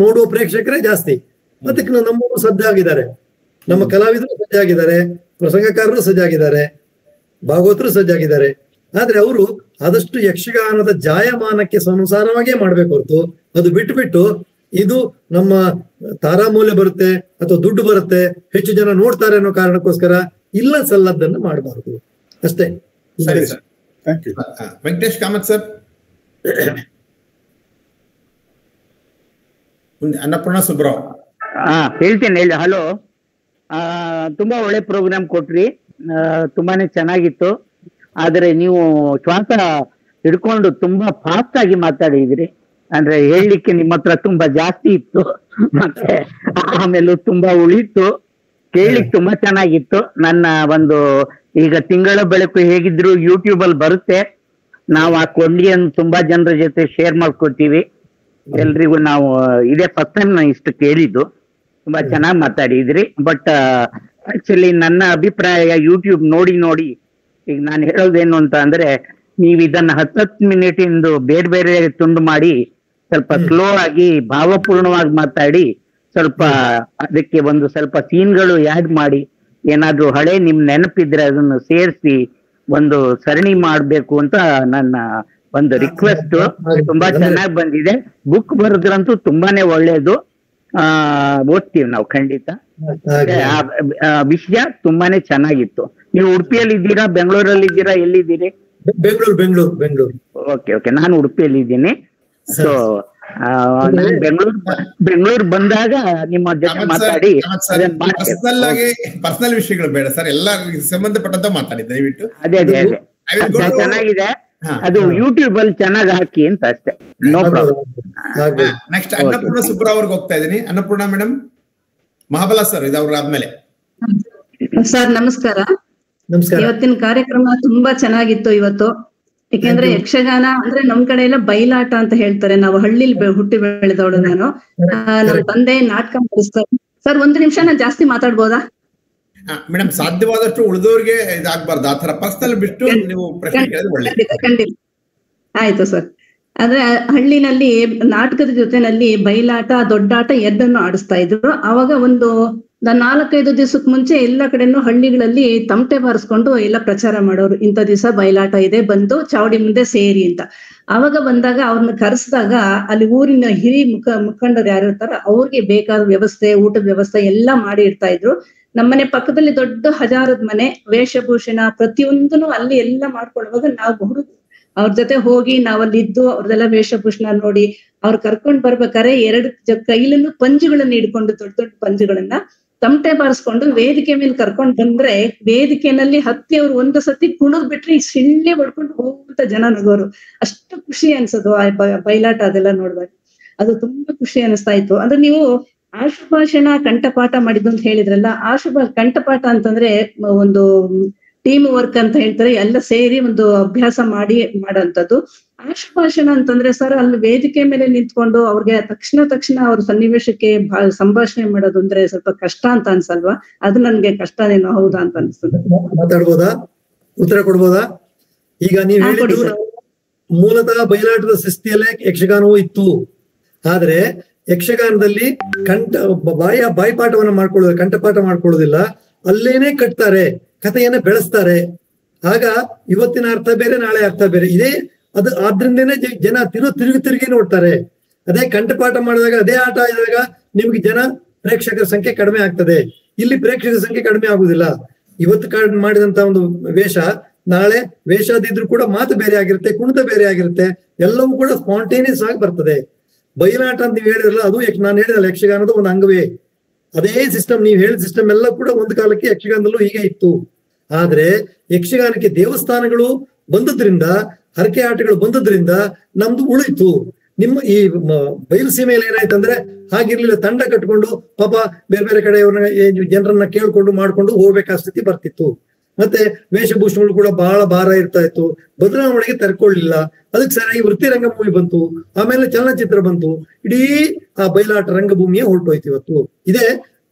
ನೋಡುವ ಪ್ರೇಕ್ಷಕರೇ ಜಾಸ್ತಿ. ಅದಕ್ಕೆ ನಮ್ಮವರು ಸಜ್ಜಾಗಿದ್ದಾರೆ, ನಮ್ಮ ಕಲಾವಿದರು ಸಜ್ಜಾಗಿದ್ದಾರೆ, ಪ್ರಸಂಗಕಾರರು ಸಜ್ಜಾಗಿದ್ದಾರೆ, ಭಾಗವತರು ಸಜ್ಜಾಗಿದ್ದಾರೆ. ಆದ್ರೆ ಅವರು ಆದಷ್ಟು ಯಕ್ಷಗಾನದ ಜಾಯಮಾನಕ್ಕೆ ಅನುಸಾರವಾಗೇ ಮಾಡ್ಬೇಕು ಹೊರತು ಅದು ಬಿಟ್ಟು ಇದು ನಮ್ಮ ತಾರಾಮೂಲ್ಯ ಬರುತ್ತೆ ಅಥವಾ ದುಡ್ಡು ಬರುತ್ತೆ, ಹೆಚ್ಚು ಜನ ನೋಡ್ತಾರೆ ಅನ್ನೋ ಕಾರಣಕ್ಕೋಸ್ಕರ ಇಲ್ಲ ಸಲ್ಲದ್ದನ್ನು ಮಾಡಬಾರ್ದು ಅಷ್ಟೇ. ಸರಿ sir, thank you. Venkatesh Kamath sir. Annapurna Subrao. ಹೇಳ್ತೇನೆ. ಹಲೋ, ತುಂಬಾ ಒಳ್ಳೆ ಪ್ರೋಗ್ರಾಮ್ ಕೊಟ್ರಿ, ತುಂಬಾನೇ ಚೆನ್ನಾಗಿತ್ತು. ಆದ್ರೆ ನೀವು ಶ್ವಾಸ ಹಿಡ್ಕೊಂಡು ತುಂಬಾ ಫಾಸ್ಟ್ ಆಗಿ ಮಾತಾಡಿದ್ರಿ. ಅಂದ್ರೆ ಹೇಳಲಿಕ್ಕೆ ನಿಮ್ಮ ಹತ್ರ ತುಂಬಾ ಜಾಸ್ತಿ ಇತ್ತು, ಮತ್ತೆ ಆಮೇಲೆ ತುಂಬಾ ಉಳಿತು. ಕೇಳಲಿಕ್ಕೆ ತುಂಬಾ ಚೆನ್ನಾಗಿತ್ತು. ನನ್ನ ಒಂದು ಈಗ ತಿಂಗಳ ಬೆಳಕು ಹೇಗಿದ್ರು ಯೂಟ್ಯೂಬ್ ಅಲ್ಲಿ ಬರುತ್ತೆ, ನಾವು ಆ ಕೊಂಡಿಯನ್ನು ತುಂಬಾ ಜನರ ಜೊತೆ ಶೇರ್ ಮಾಡ್ಕೊತೀವಿ. ಎಲ್ರಿಗೂ ನಾವು ಇದೇ ಫಸ್ಟ್ ಟೈಮ್ ನಾನು ಇಷ್ಟು ಕೇಳಿದ್ದು. ತುಂಬಾ ಚೆನ್ನಾಗಿ ಮಾತಾಡಿದ್ರಿ. ಬಟ್ ಆಕ್ಚುಲಿ ನನ್ನ ಅಭಿಪ್ರಾಯ ಯೂಟ್ಯೂಬ್ ನೋಡಿ ಈಗ ನಾನು ಹೇಳೋದೇನು ಅಂತ ಅಂದ್ರೆ, ನೀವು ಇದನ್ನ 10 ಮಿನಿಟ್ ಇಂದು ಬೇರೆ ಬೇರೆ ತುಂಡು ಮಾಡಿ ಸ್ವಲ್ಪ ಸ್ಲೋ ಆಗಿ ಭಾವಪೂರ್ಣವಾಗಿ ಮಾತಾಡಿ, ಸ್ವಲ್ಪ ಅದಕ್ಕೆ ಒಂದು ಸ್ವಲ್ಪ ಸೀನ್ಗಳು ಆಡ್ ಮಾಡಿ, ಏನಾದ್ರೂ ಹಳೆ ನಿಮ್ ನೆನಪಿದ್ರೆ ಅದನ್ನು ಸೇರಿಸಿ ಒಂದು ಸರಣಿ ಮಾಡ್ಬೇಕು ಅಂತ ನನ್ನ ಒಂದು ರಿಕ್ವೆಸ್ಟ್. ತುಂಬಾ ಚೆನ್ನಾಗಿ ಬಂದಿದೆ. ಬುಕ್ ಬರೆದ್ರಂತೂ ತುಂಬಾನೇ ಒಳ್ಳೇದು, ಓದ್ತೀವಿ ನಾವು ಖಂಡಿತ. ವಿಷಯ ತುಂಬಾನೇ ಚೆನ್ನಾಗಿತ್ತು. ನೀವು ಉಡುಪಿಯಲ್ಲಿ ಇದ್ದೀರಾ, ಬೆಂಗಳೂರಲ್ಲಿ ಇದ್ದೀರಾ, ಎಲ್ಲಿದ್ದೀರಿ? ಬೆಂಗಳೂರು. ಓಕೆ, ನಾನು ಉಡುಪಿಯಲ್ಲಿ ಇದ್ದೀನಿ. ಸೊ ನಾನು ಬೆಂಗಳೂರು ಬಂದಾಗ ನಿಮ್ಮ ಜೊತೆ ಮಾತಾಡಿ. ಪರ್ಸನಲ್ ವಿಷಯಗಳು ಬೇಡ ಸರ್, ಎಲ್ಲ ಸಂಬಂಧಪಟ್ಟಂತ ಮಾತಾಡಿ ದಯವಿಟ್ಟು. ಅದೇ ಚೆನ್ನಾಗಿದೆ. ಅದು ಯೂಟ್ಯೂಬ್ ಅಲ್ಲಿ ಚೆನ್ನಾಗಿ ಹಾಕಿ ಅಂತ ಅಷ್ಟೇ. No problem. Next Annapurna Subrao ಅವ್ರಿಗೆ ಹೋಗ್ತಾ ಇದೀನಿ. ಅನ್ನಪೂರ್ಣ ಮೇಡಮ್. ಮಹಾಬಲ ಸರ್ ಇದು ಅವ್ರ ಆದ್ಮೇಲೆ. ಸರ್ ನಮಸ್ಕಾರ. ಇವತ್ತಿನ ಕಾರ್ಯಕ್ರಮ ತುಂಬಾ ಚೆನ್ನಾಗಿತ್ತು ಇವತ್ತು. ಯಾಕೆಂದ್ರೆ ಯಕ್ಷಗಾನ ಅಂದ್ರೆ ನಮ್ ಕಡೆ ಎಲ್ಲ ಬಯಲಾಟ ಅಂತ ಹೇಳ್ತಾರೆ. ನಾವು ಹಳ್ಳಿಲಿ ಹುಟ್ಟಿ ಬೆಳೆದವಳು ನಾನು. ನಮ್ ತಂದೆ ನಾಟಕ ಮಾಡಿಸ್ತಾರೆ. ಸರ್ 1 ನಿಮಿಷ ನಾನು ಜಾಸ್ತಿ ಮಾತಾಡ್ಬೋದಾ ಮೇಡಮ್? ಸಾಧ್ಯವಾದಷ್ಟು ಉಳಿದವ್ರಿಗೆ ಇದಾಗಬಾರ್ದು, ಆ ತರ ಪರ್ಸನಲ್ ಬಿಟ್ಟು ನೀವು ಪ್ರಶ್ನೆ ಕೇಳಿದ್ರೆ ಒಳ್ಳೆ. ಖಂಡಿತ ಆಯ್ತು ಸರ್. ಆದ್ರೆ ಹಳ್ಳಿನಲ್ಲಿ ನಾಟಕದ ಜೊತೆನಲ್ಲಿ ಬಯಲಾಟ, ದೊಡ್ಡಾಟ ಎರಡನ್ನು ಆಡಿಸ್ತಾ ಇದ್ರು. ಅವಾಗ ಒಂದು 4-5 ದಿವಸಕ್ಕೆ ಮುಂಚೆ ಎಲ್ಲ ಕಡೆನೂ ಹಳ್ಳಿಗಳಲ್ಲಿ ತಮಟೆ ಬಾರಿಸ್ಕೊಂಡು ಎಲ್ಲ ಪ್ರಚಾರ ಮಾಡೋರು, ಇಂಥ ದಿವಸ ಬಯಲಾಟ ಇದೆ, ಬಂದು ಚಾವಡಿ ಮುಂದೆ ಸೇರಿ ಅಂತ. ಅವಾಗ ಬಂದಾಗ ಅವ್ರನ್ನ ಕರೆಸಿದಾಗ ಅಲ್ಲಿ ಊರಿನ ಹಿರಿಯ ಮುಖಂಡರು ಯಾರು ಇರ್ತಾರ ಅವ್ರಿಗೆ ಬೇಕಾದ ವ್ಯವಸ್ಥೆ, ಊಟದ ವ್ಯವಸ್ಥೆ ಎಲ್ಲ ಮಾಡಿ ಇರ್ತಾ ಇದ್ರು. ನಮ್ಮನೆ ಪಕ್ಕದಲ್ಲಿ ದೊಡ್ಡ ಹಜಾರದ ಮನೆ, ವೇಷಭೂಷಣ ಪ್ರತಿಯೊಂದನು ಅಲ್ಲಿ ಎಲ್ಲ ಮಾಡ್ಕೊಳ್ಳುವಾಗ ನಾವು ಹುಡುಗ ಅವ್ರ ಜೊತೆ ಹೋಗಿ ನಾವಲ್ಲಿ ಇದ್ದು ಅವ್ರದೆಲ್ಲ ವೇಷಭೂಷಣ ನೋಡಿ ಅವ್ರು ಕರ್ಕೊಂಡ್ ಬರ್ಬೇಕಾರೆ 2 ಕೈಲಲ್ಲೂ ಪಂಜುಗಳನ್ನ ಹಿಡ್ಕೊಂಡು, ದೊಡ್ಡ ದೊಡ್ಡ ಪಂಜುಗಳನ್ನ ತಮಟೆ ಬಾರಿಸ್ಕೊಂಡು ವೇದಿಕೆ ಮೇಲೆ ಕರ್ಕೊಂಡ್ ಬಂದ್ರೆ, ವೇದಿಕೆನಲ್ಲಿ ಹತ್ತಿ ಅವ್ರು ಒಂದು ಸತಿ ಕುಣಿದ್ ಬಿಟ್ರೆ ಶಿಳ್ಳೆ ಹೊಡ್ಕೊಂಡು ಹೋಗುವಂತ ಜನ ನಗೋರು. ಅಷ್ಟು ಖುಷಿ ಅನ್ಸೋದು ಆ ಬಯಲಾಟ ಅದೆಲ್ಲ ನೋಡಿದಾಗ. ಅದು ತುಂಬಾ ಖುಷಿ ಅನಿಸ್ತಾ ಇತ್ತು. ಅಂದ್ರೆ ನೀವು ಆಶುಭಾಷಣ ಕಂಠಪಾಠ ಮಾಡಿದ್ದು ಅಂತ ಹೇಳಿದ್ರಲ್ಲ, ಕಂಠಪಾಠ ಅಂತಂದ್ರೆ ಒಂದು ಟೀಮ್ ವರ್ಕ್ ಅಂತ ಹೇಳ್ತಾರೆ, ಎಲ್ಲ ಸೇರಿ ಒಂದು ಅಭ್ಯಾಸ ಮಾಡೋಂಥದ್ದು. ಆಶುಭಾಷಣ ಅಂತಂದ್ರೆ ಸರ್ ಅಲ್ಲಿ ವೇದಿಕೆ ಮೇಲೆ ನಿಂತ್ಕೊಂಡು ಅವ್ರಿಗೆ ತಕ್ಷಣ ಅವ್ರ ಸನ್ನಿವೇಶಕ್ಕೆ ಸಂಭಾಷಣೆ ಮಾಡೋದು ಅಂದ್ರೆ ಸ್ವಲ್ಪ ಕಷ್ಟ ಅಂತ ಅನ್ಸಲ್ವಾ? ಅದು ನನ್ಗೆ ಕಷ್ಟನೇನೋ ಹೌದಾ ಅಂತ ಅನ್ಸ್ತದೆ. ಮಾತಾಡ್ಬೋದಾ? ಉತ್ತರ ಕೊಡ್ಬೋದಾ? ಈಗ ನೀವು ಹೇಳಿದ್ದು ಮೂಲತಃ ಬಯಲಾಟದ ಸೃಷ್ಟಿಯಲ್ಲೇ ಯಕ್ಷಗಾನವೂ ಇತ್ತು. ಆದ್ರೆ ಯಕ್ಷಗಾನದಲ್ಲಿ ಬಾಯಿಪಾಠವನ್ನ ಮಾಡ್ಕೊಳ್ಳೋದು, ಕಂಠಪಾಠ ಮಾಡ್ಕೊಳ್ಳೋದಿಲ್ಲ, ಅಲ್ಲೇನೆ ಕಟ್ತಾರೆ, ಕಥೆಯನ್ನ ಬೆಳೆಸ್ತಾರೆ. ಆಗ ಇವತ್ತಿನ ಅರ್ಥ ಬೇರೆ, ನಾಳೆ ಅರ್ಥ ಬೇರೆ ಇದೆ. ಅದು ಆದ್ರಿಂದನೇ ಜನ ತಿರುಗಿ ನೋಡ್ತಾರೆ. ಅದೇ ಕಂಠಪಾಠ ಮಾಡಿದಾಗ, ಅದೇ ಆಟ ಇದ್ದಾಗ ನಿಮ್ಗೆ ಪ್ರೇಕ್ಷಕರ ಸಂಖ್ಯೆ ಕಡಿಮೆ ಆಗ್ತದೆ. ಇಲ್ಲಿ ಪ್ರೇಕ್ಷಕರ ಸಂಖ್ಯೆ ಕಡಿಮೆ ಆಗುದಿಲ್ಲ. ಇವತ್ತು ಮಾಡಿದಂತ ಒಂದು ವೇಷ ನಾಳೆ ವೇಷ ಅದಿದ್ರು ಕೂಡ ಮಾತು ಬೇರೆ ಆಗಿರುತ್ತೆ, ಕುಣಿತ ಬೇರೆ ಆಗಿರುತ್ತೆ, ಎಲ್ಲವೂ ಕೂಡ ಸ್ಪಾಂಟೇನಿಯಸ್ ಆಗಿ ಬರ್ತದೆ. ಬಯಲಾಟ ಅಂತ ನೀವು ಹೇಳಿದ್ರಲ್ಲ, ಅದು ನಾನು ಹೇಳಿದಲ್ಲ ಯಕ್ಷಗಾನದ ಒಂದು ಅಂಗವೇ. ಅದೇ ಸಿಸ್ಟಮ್, ನೀವು ಹೇಳಿದ ಸಿಸ್ಟಮ್ ಎಲ್ಲ ಕೂಡ ಒಂದು ಕಾಲಕ್ಕೆ ಯಕ್ಷಗಾನದಲ್ಲೂ ಹೀಗೆ ಇತ್ತು. ಆದ್ರೆ ಯಕ್ಷಗಾನಕ್ಕೆ ದೇವಸ್ಥಾನಗಳು ಬಂದದ್ರಿಂದ, ಹರಕೆ ಆಟಗಳು ಬಂದದ್ರಿಂದ ನಮ್ದು ಉಳಿತು. ನಿಮ್ಮ ಈ ಬಯಲು ಸೀಮೆಯಲ್ಲಿ ಏನಾಯ್ತಂದ್ರೆ ಹಾಗಿರ್ಲಿಲ್ಲ. ತಂಡ ಕಟ್ಕೊಂಡು ಪಾಪ ಬೇರೆ ಬೇರೆ ಕಡೆಯವ್ರನ್ನ ಜನರನ್ನ ಕೇಳ್ಕೊಂಡು ಮಾಡ್ಕೊಂಡು ಹೋಗ್ಬೇಕಾದ ಸ್ಥಿತಿ ಬರ್ತಿತ್ತು. ಮತ್ತೆ ವೇಷಭೂಷಣಗಳು ಕೂಡ ಬಹಳ ಭಾರ ಇರ್ತಾ ಇತ್ತು. ಬದಲಾವಣೆಗೆ ತರ್ಕೊಳ್ಳಿಲ್ಲ. ಅದಕ್ಕೆ ಸರಿಯಾಗಿ ವೃತ್ತಿ ರಂಗಭೂಮಿ ಬಂತು, ಆಮೇಲೆ ಚಲನಚಿತ್ರ ಬಂತು. ಇಡೀ ಆ ಬಯಲಾಟ ರಂಗಭೂಮಿಯೇ ಹೊರಟೋಯ್ತು. ಇವತ್ತು ಇದೇ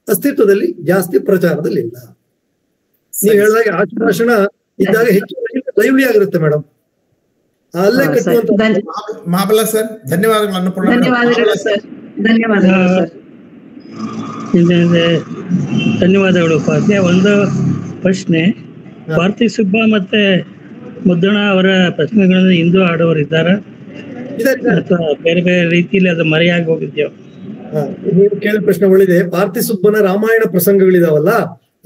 ಅಸ್ತಿತ್ವದಲ್ಲಿ, ಜಾಸ್ತಿ ಪ್ರಚಾರದಲ್ಲಿ ಇಲ್ಲ. ನೀವು ಹೇಳಿದಾಗ ಆಶುಭಾಷಣ ಇದ್ದಾಗ ಹೆಚ್ಚು ಲೈವ್ಲಿ ಆಗಿರುತ್ತೆ ಮೇಡಮ್. ಅಲ್ಲೇ ಕಟ್ಟುವಂತ. ಮಹಾಬಲ ಸರ್ ಧನ್ಯವಾದಗಳು. ಧನ್ಯವಾದಗಳು ಉಪಾಧ್ಯಾಯ. ಒಂದು ಪ್ರಶ್ನೆ, ಪಾರ್ಥಿ ಸುಬ್ಬ ಮತ್ತೆ ಮುದ್ದಣ ಅವರ ಪ್ರಶ್ನೆಗಳನ್ನು ಇಂದು ಆಡೋರಿದ್ದಾರ ಅಥವಾ ಬೇರೆ ಬೇರೆ ರೀತಿಯಲ್ಲಿ ಅದು ಮರೆಯಾಗಿ ಹೋಗಿದ್ಯೋ? ನೀವು ಕೇಳಿದ ಪ್ರಶ್ನೆ ಒಳ್ಳಿದೆ. ಪಾರ್ಥಿ ಸುಬ್ಬನ ರಾಮಾಯಣ ಪ್ರಸಂಗಗಳಿದಾವಲ್ಲ,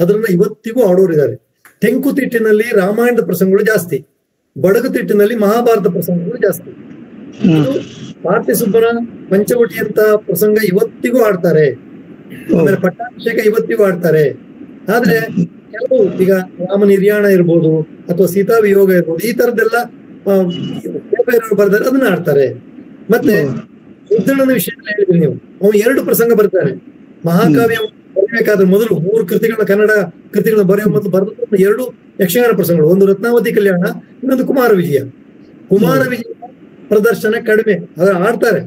ಅದನ್ನ ಇವತ್ತಿಗೂ ಆಡೋರಿದ್ದಾರೆ. ತೆಂಕುತಿಟ್ಟಿನಲ್ಲಿ ರಾಮಾಯಣದ ಪ್ರಸಂಗಗಳು ಜಾಸ್ತಿ, ಬಡಗುತಿಟ್ಟಿನಲ್ಲಿ ಮಹಾಭಾರತ ಪ್ರಸಂಗಗಳು ಜಾಸ್ತಿ. ಪಾರ್ಥಿಸುಬ್ಬನ ಪಂಚವಟಿ ಅಂತ ಪ್ರಸಂಗ ಇವತ್ತಿಗೂ ಆಡ್ತಾರೆ, ಆಮೇಲೆ ಪಟ್ಟಾಭಿಷೇಕ ಇವತ್ತಿಗೂ ಆಡ್ತಾರೆ. ಆದ್ರೆ ಕೆಲವು ಈಗ ರಾಮ ನಿರ್ಯಾಣ ಇರ್ಬೋದು ಅಥವಾ ಸೀತಾ ವಿಯೋಗ ಇರ್ಬೋದು, ಈ ತರದ್ದೆಲ್ಲ ಬರ್ತಾರೆ, ಅದನ್ನ ಆಡ್ತಾರೆ. ಮತ್ತೆ ಉದ್ದಣನ ವಿಷಯದಲ್ಲಿ ಹೇಳಿದ್ರಿ ನೀವು, ಅವನು 2 ಪ್ರಸಂಗ ಬರ್ತಾರೆ. ಮಹಾಕಾವ್ಯ ಬರಬೇಕಾದ್ರೆ ಮೊದಲು 3 ಕೃತಿಗಳನ್ನ ಕನ್ನಡ ಕೃತಿಗಳನ್ನ ಬರೆಯುವ ಮೊದಲು ಬರೆದ 2 ಯಕ್ಷಗಾನ ಪ್ರಸಂಗಗಳು, ಒಂದು ರತ್ನಾವತಿ ಕಲ್ಯಾಣ, ಇನ್ನೊಂದು ಕುಮಾರ ವಿಜಯ. ಕುಮಾರ ವಿಜಯ ಪ್ರದರ್ಶನ ಕಡಿಮೆ, ಅದ್ರ ಆಡ್ತಾರೆ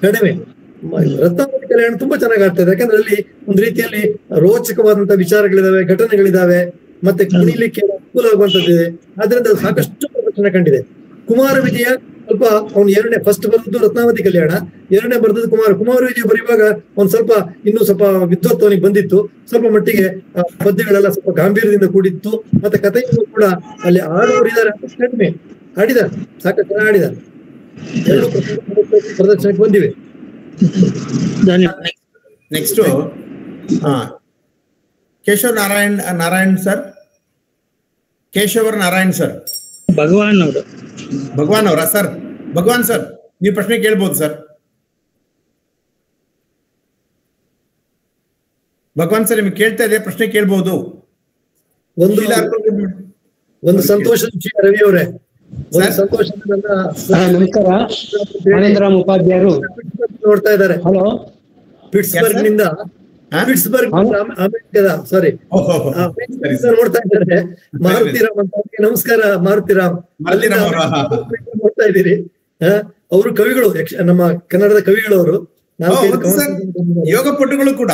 ಕಡಿಮೆ. ರತ್ನಾವತಿ ಕಲ್ಯಾಣ ತುಂಬಾ ಚೆನ್ನಾಗಿ ಆಡ್ತಾರೆ, ಯಾಕಂದ್ರೆ ಅಲ್ಲಿ ಒಂದು ರೀತಿಯಲ್ಲಿ ರೋಚಕವಾದಂತಹ ವಿಚಾರಗಳಿದಾವೆ, ಘಟನೆಗಳಿದಾವೆ, ಮತ್ತೆ ಕುಣಿಲಿಕ್ಕೆ ಅನುಕೂಲವಾಗುವಂತದ್ದಿದೆ. ಆದ್ರಿಂದ ಸಾಕಷ್ಟು ಪ್ರದರ್ಶನ ಕಂಡಿದೆ. ಕುಮಾರ ವಿಜಯ ಸ್ವಲ್ಪ ಅವ್ನು ಫಸ್ಟ್ ಬರೆದದ್ದು ರತ್ನಾವತಿ ಕಲ್ಯಾಣ, 2ನೇ ಬರೆದದ್ದು ಕುಮಾರ ವಿಜಯ ಬರೆಯುವಾಗ ಒಂದ್ ಸ್ವಲ್ಪ ಇನ್ನೂ ಸ್ವಲ್ಪ ವಿದ್ವತ್ ಅವನಿಗೆ ಬಂದಿತ್ತು, ಸ್ವಲ್ಪ ಮಟ್ಟಿಗೆ ಪದ್ಯಗಳೆಲ್ಲ ಸ್ವಲ್ಪ ಗಾಂಭೀರ್ಯದಿಂದ ಕೂಡಿತ್ತು. ಮತ್ತೆ ಕಥೆಯೂ ಕೂಡ ಅಲ್ಲಿ ಆಡುವರಿದ್ದಾರೆ, ಕಡಿಮೆ ಆಡಿದ್ದಾರೆ, ಸಾಕಷ್ಟು ಜನ ಆಡಿದ್ದಾರೆ. 2 ಪ್ರದರ್ಶನಕ್ಕೆ ಬಂದಿವೆ. ನೆಕ್ಸ್ಟ್ ಕೇಶವ ನಾರಾಯಣ್ ಸರ್, ಕೇಶವರ ನಾರಾಯಣ್ ಸರ್. ಭಗವಾನ್ ಅವರ ಸರ್, ಭಗವಾನ್ ಸರ್ ನೀವು ಪ್ರಶ್ನೆ ಕೇಳ್ಬೋದು ಸರ್. ಭಗವಾನ್ ಸರ್ ನಿಮ್ಗೆ ಕೇಳ್ತಾ ಇದೆ, ಪ್ರಶ್ನೆ ಕೇಳ್ಬಹುದು. ಒಂದು ಸಂತೋಷದ ವಿಷಯ ರವಿ ಅವರೇ, ನಮಸ್ಕಾರ. ಆನಂದರಾಮ್ ಉಪಾಧ್ಯಾಯರು ನೋಡ್ತಾ ಇದ್ದಾರೆ. ಹಲೋ, ಪಿಟ್ಸ್ಬರ್ಗ್ ನಿಂದ ಸಾರಿ ನೋಡ್ತಾ ಇದ್ದಾರೆ. ಮಾರುತಿರಾಮ್ ಅಂತ, ನಮಸ್ಕಾರ ಮಾರುತಿರಾಮ್, ನೋಡ್ತಾ ಇದ್ದೀರಿ. ಅವರು ಕವಿಗಳು, ನಮ್ಮ ಕನ್ನಡದ ಕವಿಗಳವರು, ಯೋಗಪಟುಗಳು ಕೂಡ.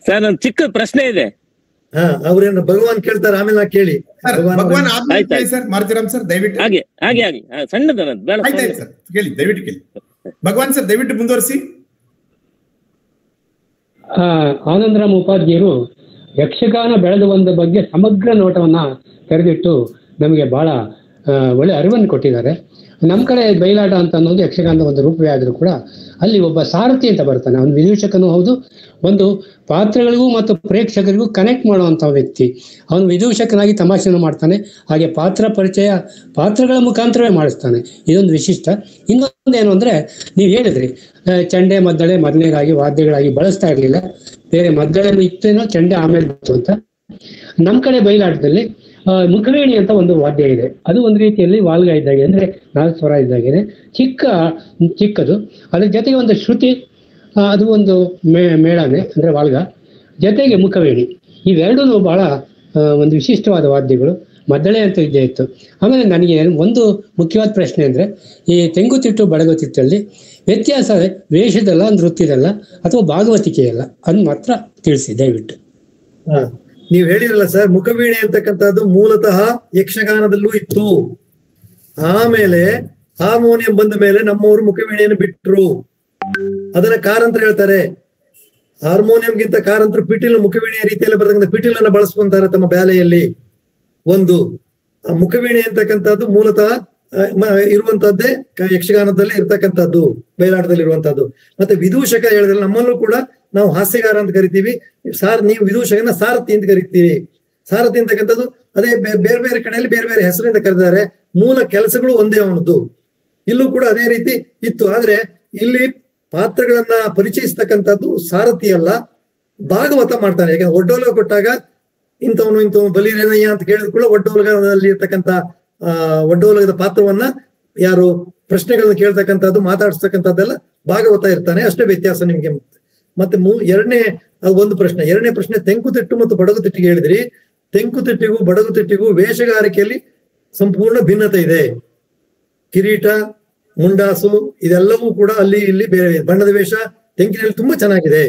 ಸರ್ ಒಂದು ಚಿಕ್ಕ ಪ್ರಶ್ನೆ ಇದೆ. ಅವ್ರೇನು ಭಗವಾನ್ ಕೇಳ್ತಾರೆ, ಆಮೇಲೆ ಕೇಳಿ. ಭಗವಾನ್ ಸರ್, ಮಾರುತಿರಾಮ್ ಸರ್ ದಯವಿಟ್ಟು ಹಾಗೆ ಸಣ್ಣದ ಸರ್ ಕೇಳಿ, ದಯವಿಟ್ಟು ಕೇಳಿ. ಭಗವಾನ್ ಸರ್ ದಯವಿಟ್ಟು ಮುಂದುವರಿಸಿ. ಆನಂದರಾಮ್ ಉಪಾಧ್ಯಾಯರು ಯಕ್ಷಗಾನ ಬೆಳೆದು ಬಂದ ಬಗ್ಗೆ ಸಮಗ್ರ ನೋಟವನ್ನ ತೆರೆದಿಟ್ಟು ನಮಗೆ ಬಹಳ ಒಳ್ಳೆ ಅರಿವನ್ನು ಕೊಟ್ಟಿದ್ದಾರೆ. ನಮ್ಮ ಕಡೆ ಬಯಲಾಟ ಅಂತ ಅನ್ನೋದು ಯಕ್ಷಗಾನದ ಒಂದು ರೂಪವೇ ಆದರೂ ಕೂಡ ಅಲ್ಲಿ ಒಬ್ಬ ಸಾರಥಿ ಅಂತ ಬರ್ತಾನೆ, ಅವನು ವಿದೂಷಕನೂ ಹೌದು, ಒಂದು ಪಾತ್ರಗಳಿಗೂ ಮತ್ತು ಪ್ರೇಕ್ಷಕರಿಗೂ ಕನೆಕ್ಟ್ ಮಾಡುವಂಥ ವ್ಯಕ್ತಿ. ಅವನು ವಿದೂಷಕನಾಗಿ ತಮಾಷೆನೂ ಮಾಡ್ತಾನೆ, ಹಾಗೆ ಪಾತ್ರಗಳ ಮುಖಾಂತರವೇ ಮಾಡಿಸ್ತಾನೆ. ಇದೊಂದು ವಿಶಿಷ್ಟ. ಇನ್ನೊಂದೇನು ಅಂದರೆ, ನೀವು ಹೇಳಿದ್ರಿ ಚಂಡೆ ಮದ್ದಳೆ ಮೊದಲನೇದಾಗಿ ವಾದ್ಯಗಳಾಗಿ ಬಳಸ್ತಾ ಇರಲಿಲ್ಲ, ಬೇರೆ ಮದ್ದಳೆ ಇತ್ತೇನೋ, ಚಂಡೆ ಆಮೇಲೆ ಬಂತು ಅಂತ. ನಮ್ಮ ಕಡೆ ಬಯಲಾಟದಲ್ಲಿ ಮುಖವೇಣಿ ಅಂತ ಒಂದು ವಾದ್ಯ ಇದೆ. ಅದು ಒಂದು ರೀತಿಯಲ್ಲಿ ವಾಲ್ಗ ಇದ್ದಾಗೆ, ಅಂದ್ರೆ 4 ಸ್ವರ ಇದ್ದಾಗೆ, ಚಿಕ್ಕದು. ಅದ್ರ ಜೊತೆಗೆ ಒಂದು ಶ್ರುತಿ, ಅದು ಒಂದು ಮೇಳನೆ ಅಂದ್ರೆ ವಾಲ್ಗ, ಜೊತೆಗೆ ಮುಖವೇಣಿ. ಇವೆರಡೂ ಬಹಳ ಒಂದು ವಿಶಿಷ್ಟವಾದ ವಾದ್ಯಗಳು. ಮದ್ದಳೆ ಅಂತ ಇದ್ದೇ ಇತ್ತು. ಆಮೇಲೆ ನನಗೆ ಒಂದು ಮುಖ್ಯವಾದ ಪ್ರಶ್ನೆ ಅಂದ್ರೆ, ಈ ತೆಂಗುತಿಟ್ಟು ಬಡಗುತಿಟ್ಟಲ್ಲಿ ವ್ಯತ್ಯಾಸ ವೇಷದಲ್ಲ, ನೃತ್ಯದಲ್ಲ, ಅಥವಾ ಭಾಗವತಿಕೆಯಲ್ಲ, ಅದ್ ಮಾತ್ರ ತಿಳಿಸಿ ದಯವಿಟ್ಟು. ನೀವ್ ಹೇಳಿರಲ್ಲ ಸರ್, ಮುಖವೀಣೆ ಅಂತಕ್ಕಂಥದ್ದು ಮೂಲತಃ ಯಕ್ಷಗಾನದಲ್ಲೂ ಇತ್ತು. ಆಮೇಲೆ ಹಾರ್ಮೋನಿಯಂ ಬಂದ ಮೇಲೆ ನಮ್ಮವರು ಮುಖವೀಣೆಯನ್ನು ಬಿಟ್ರು. ಅದನ್ನ ಕಾರಂತರು ಹೇಳ್ತಾರೆ, ಹಾರ್ಮೋನಿಯಂಗಿಂತ ಕಾರಂತರು ಪಿಟೀಲ್ ಮುಖವೀಣೆಯ ರೀತಿಯಲ್ಲಿ ಬರ್ತಕ್ಕಂಥ ಪಿಟೀಲನ್ನ ಬಳಸ್ಕೊಂತಾರೆ ತಮ್ಮ ಬ್ಯಾಲೆಯಲ್ಲಿ. ಒಂದು ಮುಖವೀಣೆ ಅಂತಕ್ಕಂಥದ್ದು ಮೂಲತಃ ಇರುವಂತಹದ್ದೇ ಯಕ್ಷಗಾನದಲ್ಲಿ ಇರ್ತಕ್ಕಂಥದ್ದು, ಬಯಲಾಟದಲ್ಲಿ ಇರುವಂತಹದ್ದು. ಮತ್ತೆ ವಿದೂಷಕ ಹೇಳಿದ್ರೆ ನಮ್ಮಲ್ಲೂ ಕೂಡ ನಾವು ಹಾಸ್ಯಗಾರ ಅಂತ ಕರಿತೀವಿ, ನೀವು ವಿದೂಷಕನ ಸಾರಥಿ ಅಂತ ಕರಿತೀವಿ. ಸಾರಥಿ ಅಂತಕ್ಕಂಥದ್ದು ಅದೇ ಬೇರೆ ಬೇರೆ ಕಡೆಯಲ್ಲಿ ಬೇರೆ ಬೇರೆ ಹೆಸರಿಂದ ಕರೆದಿದ್ದಾರೆ, ಮೂಲ ಕೆಲಸಗಳು ಒಂದೇ ಅವನದ್ದು. ಇಲ್ಲೂ ಕೂಡ ಅದೇ ರೀತಿ ಇತ್ತು. ಆದ್ರೆ ಇಲ್ಲಿ ಪಾತ್ರಗಳನ್ನ ಪರಿಚಯಿಸ್ತಕ್ಕಂಥದ್ದು ಸಾರಥಿ ಅಲ್ಲ, ಭಾಗವತ ಮಾಡ್ತಾನೆ. ಯಾಕಂದ್ರೆ ಒಡ್ಡೋಲಗ ಕೊಟ್ಟಾಗ ಇಂಥವನು ಬಲಿರೇನಯ್ಯ ಅಂತ ಕೇಳಿದ್ರು ಕೂಡ ಒಡ್ಡೋಲಗದಲ್ಲಿ ಇರ್ತಕ್ಕಂಥ ಒಡ್ಡೋಲಗದ ಪಾತ್ರವನ್ನ ಯಾರು ಪ್ರಶ್ನೆಗಳನ್ನ ಕೇಳ್ತಕ್ಕಂಥದ್ದು, ಮಾತಾಡಿಸ್ತಕ್ಕಂಥದ್ದೆಲ್ಲ ಭಾಗವತ ಇರ್ತಾನೆ. ಅಷ್ಟೇ ವ್ಯತ್ಯಾಸ ನಿಮ್ಗೆ. ಮತ್ತೆ ಎರಡನೇ ಒಂದು ಪ್ರಶ್ನೆ, ಎರಡನೇ ಪ್ರಶ್ನೆ ತೆಂಕುತಿಟ್ಟು ಮತ್ತು ಬಡಗುತಿಟ್ಟಿಗೆ ಹೇಳಿದ್ರಿ. ತೆಂಕುತಿಟ್ಟಿಗೂ ಬಡಗುತಿಟ್ಟಿಗೂ ವೇಷಗಾರಿಕೆಯಲ್ಲಿ ಸಂಪೂರ್ಣ ಭಿನ್ನತೆ ಇದೆ. ಕಿರೀಟ, ಮುಂಡಾಸು ಇದೆಲ್ಲವೂ ಕೂಡ ಅಲ್ಲಿ ಇಲ್ಲಿ ಬೇರೆ. ಬಣ್ಣದ ವೇಷ ತೆಂಕಿನಲ್ಲಿ ತುಂಬಾ ಚೆನ್ನಾಗಿದೆ,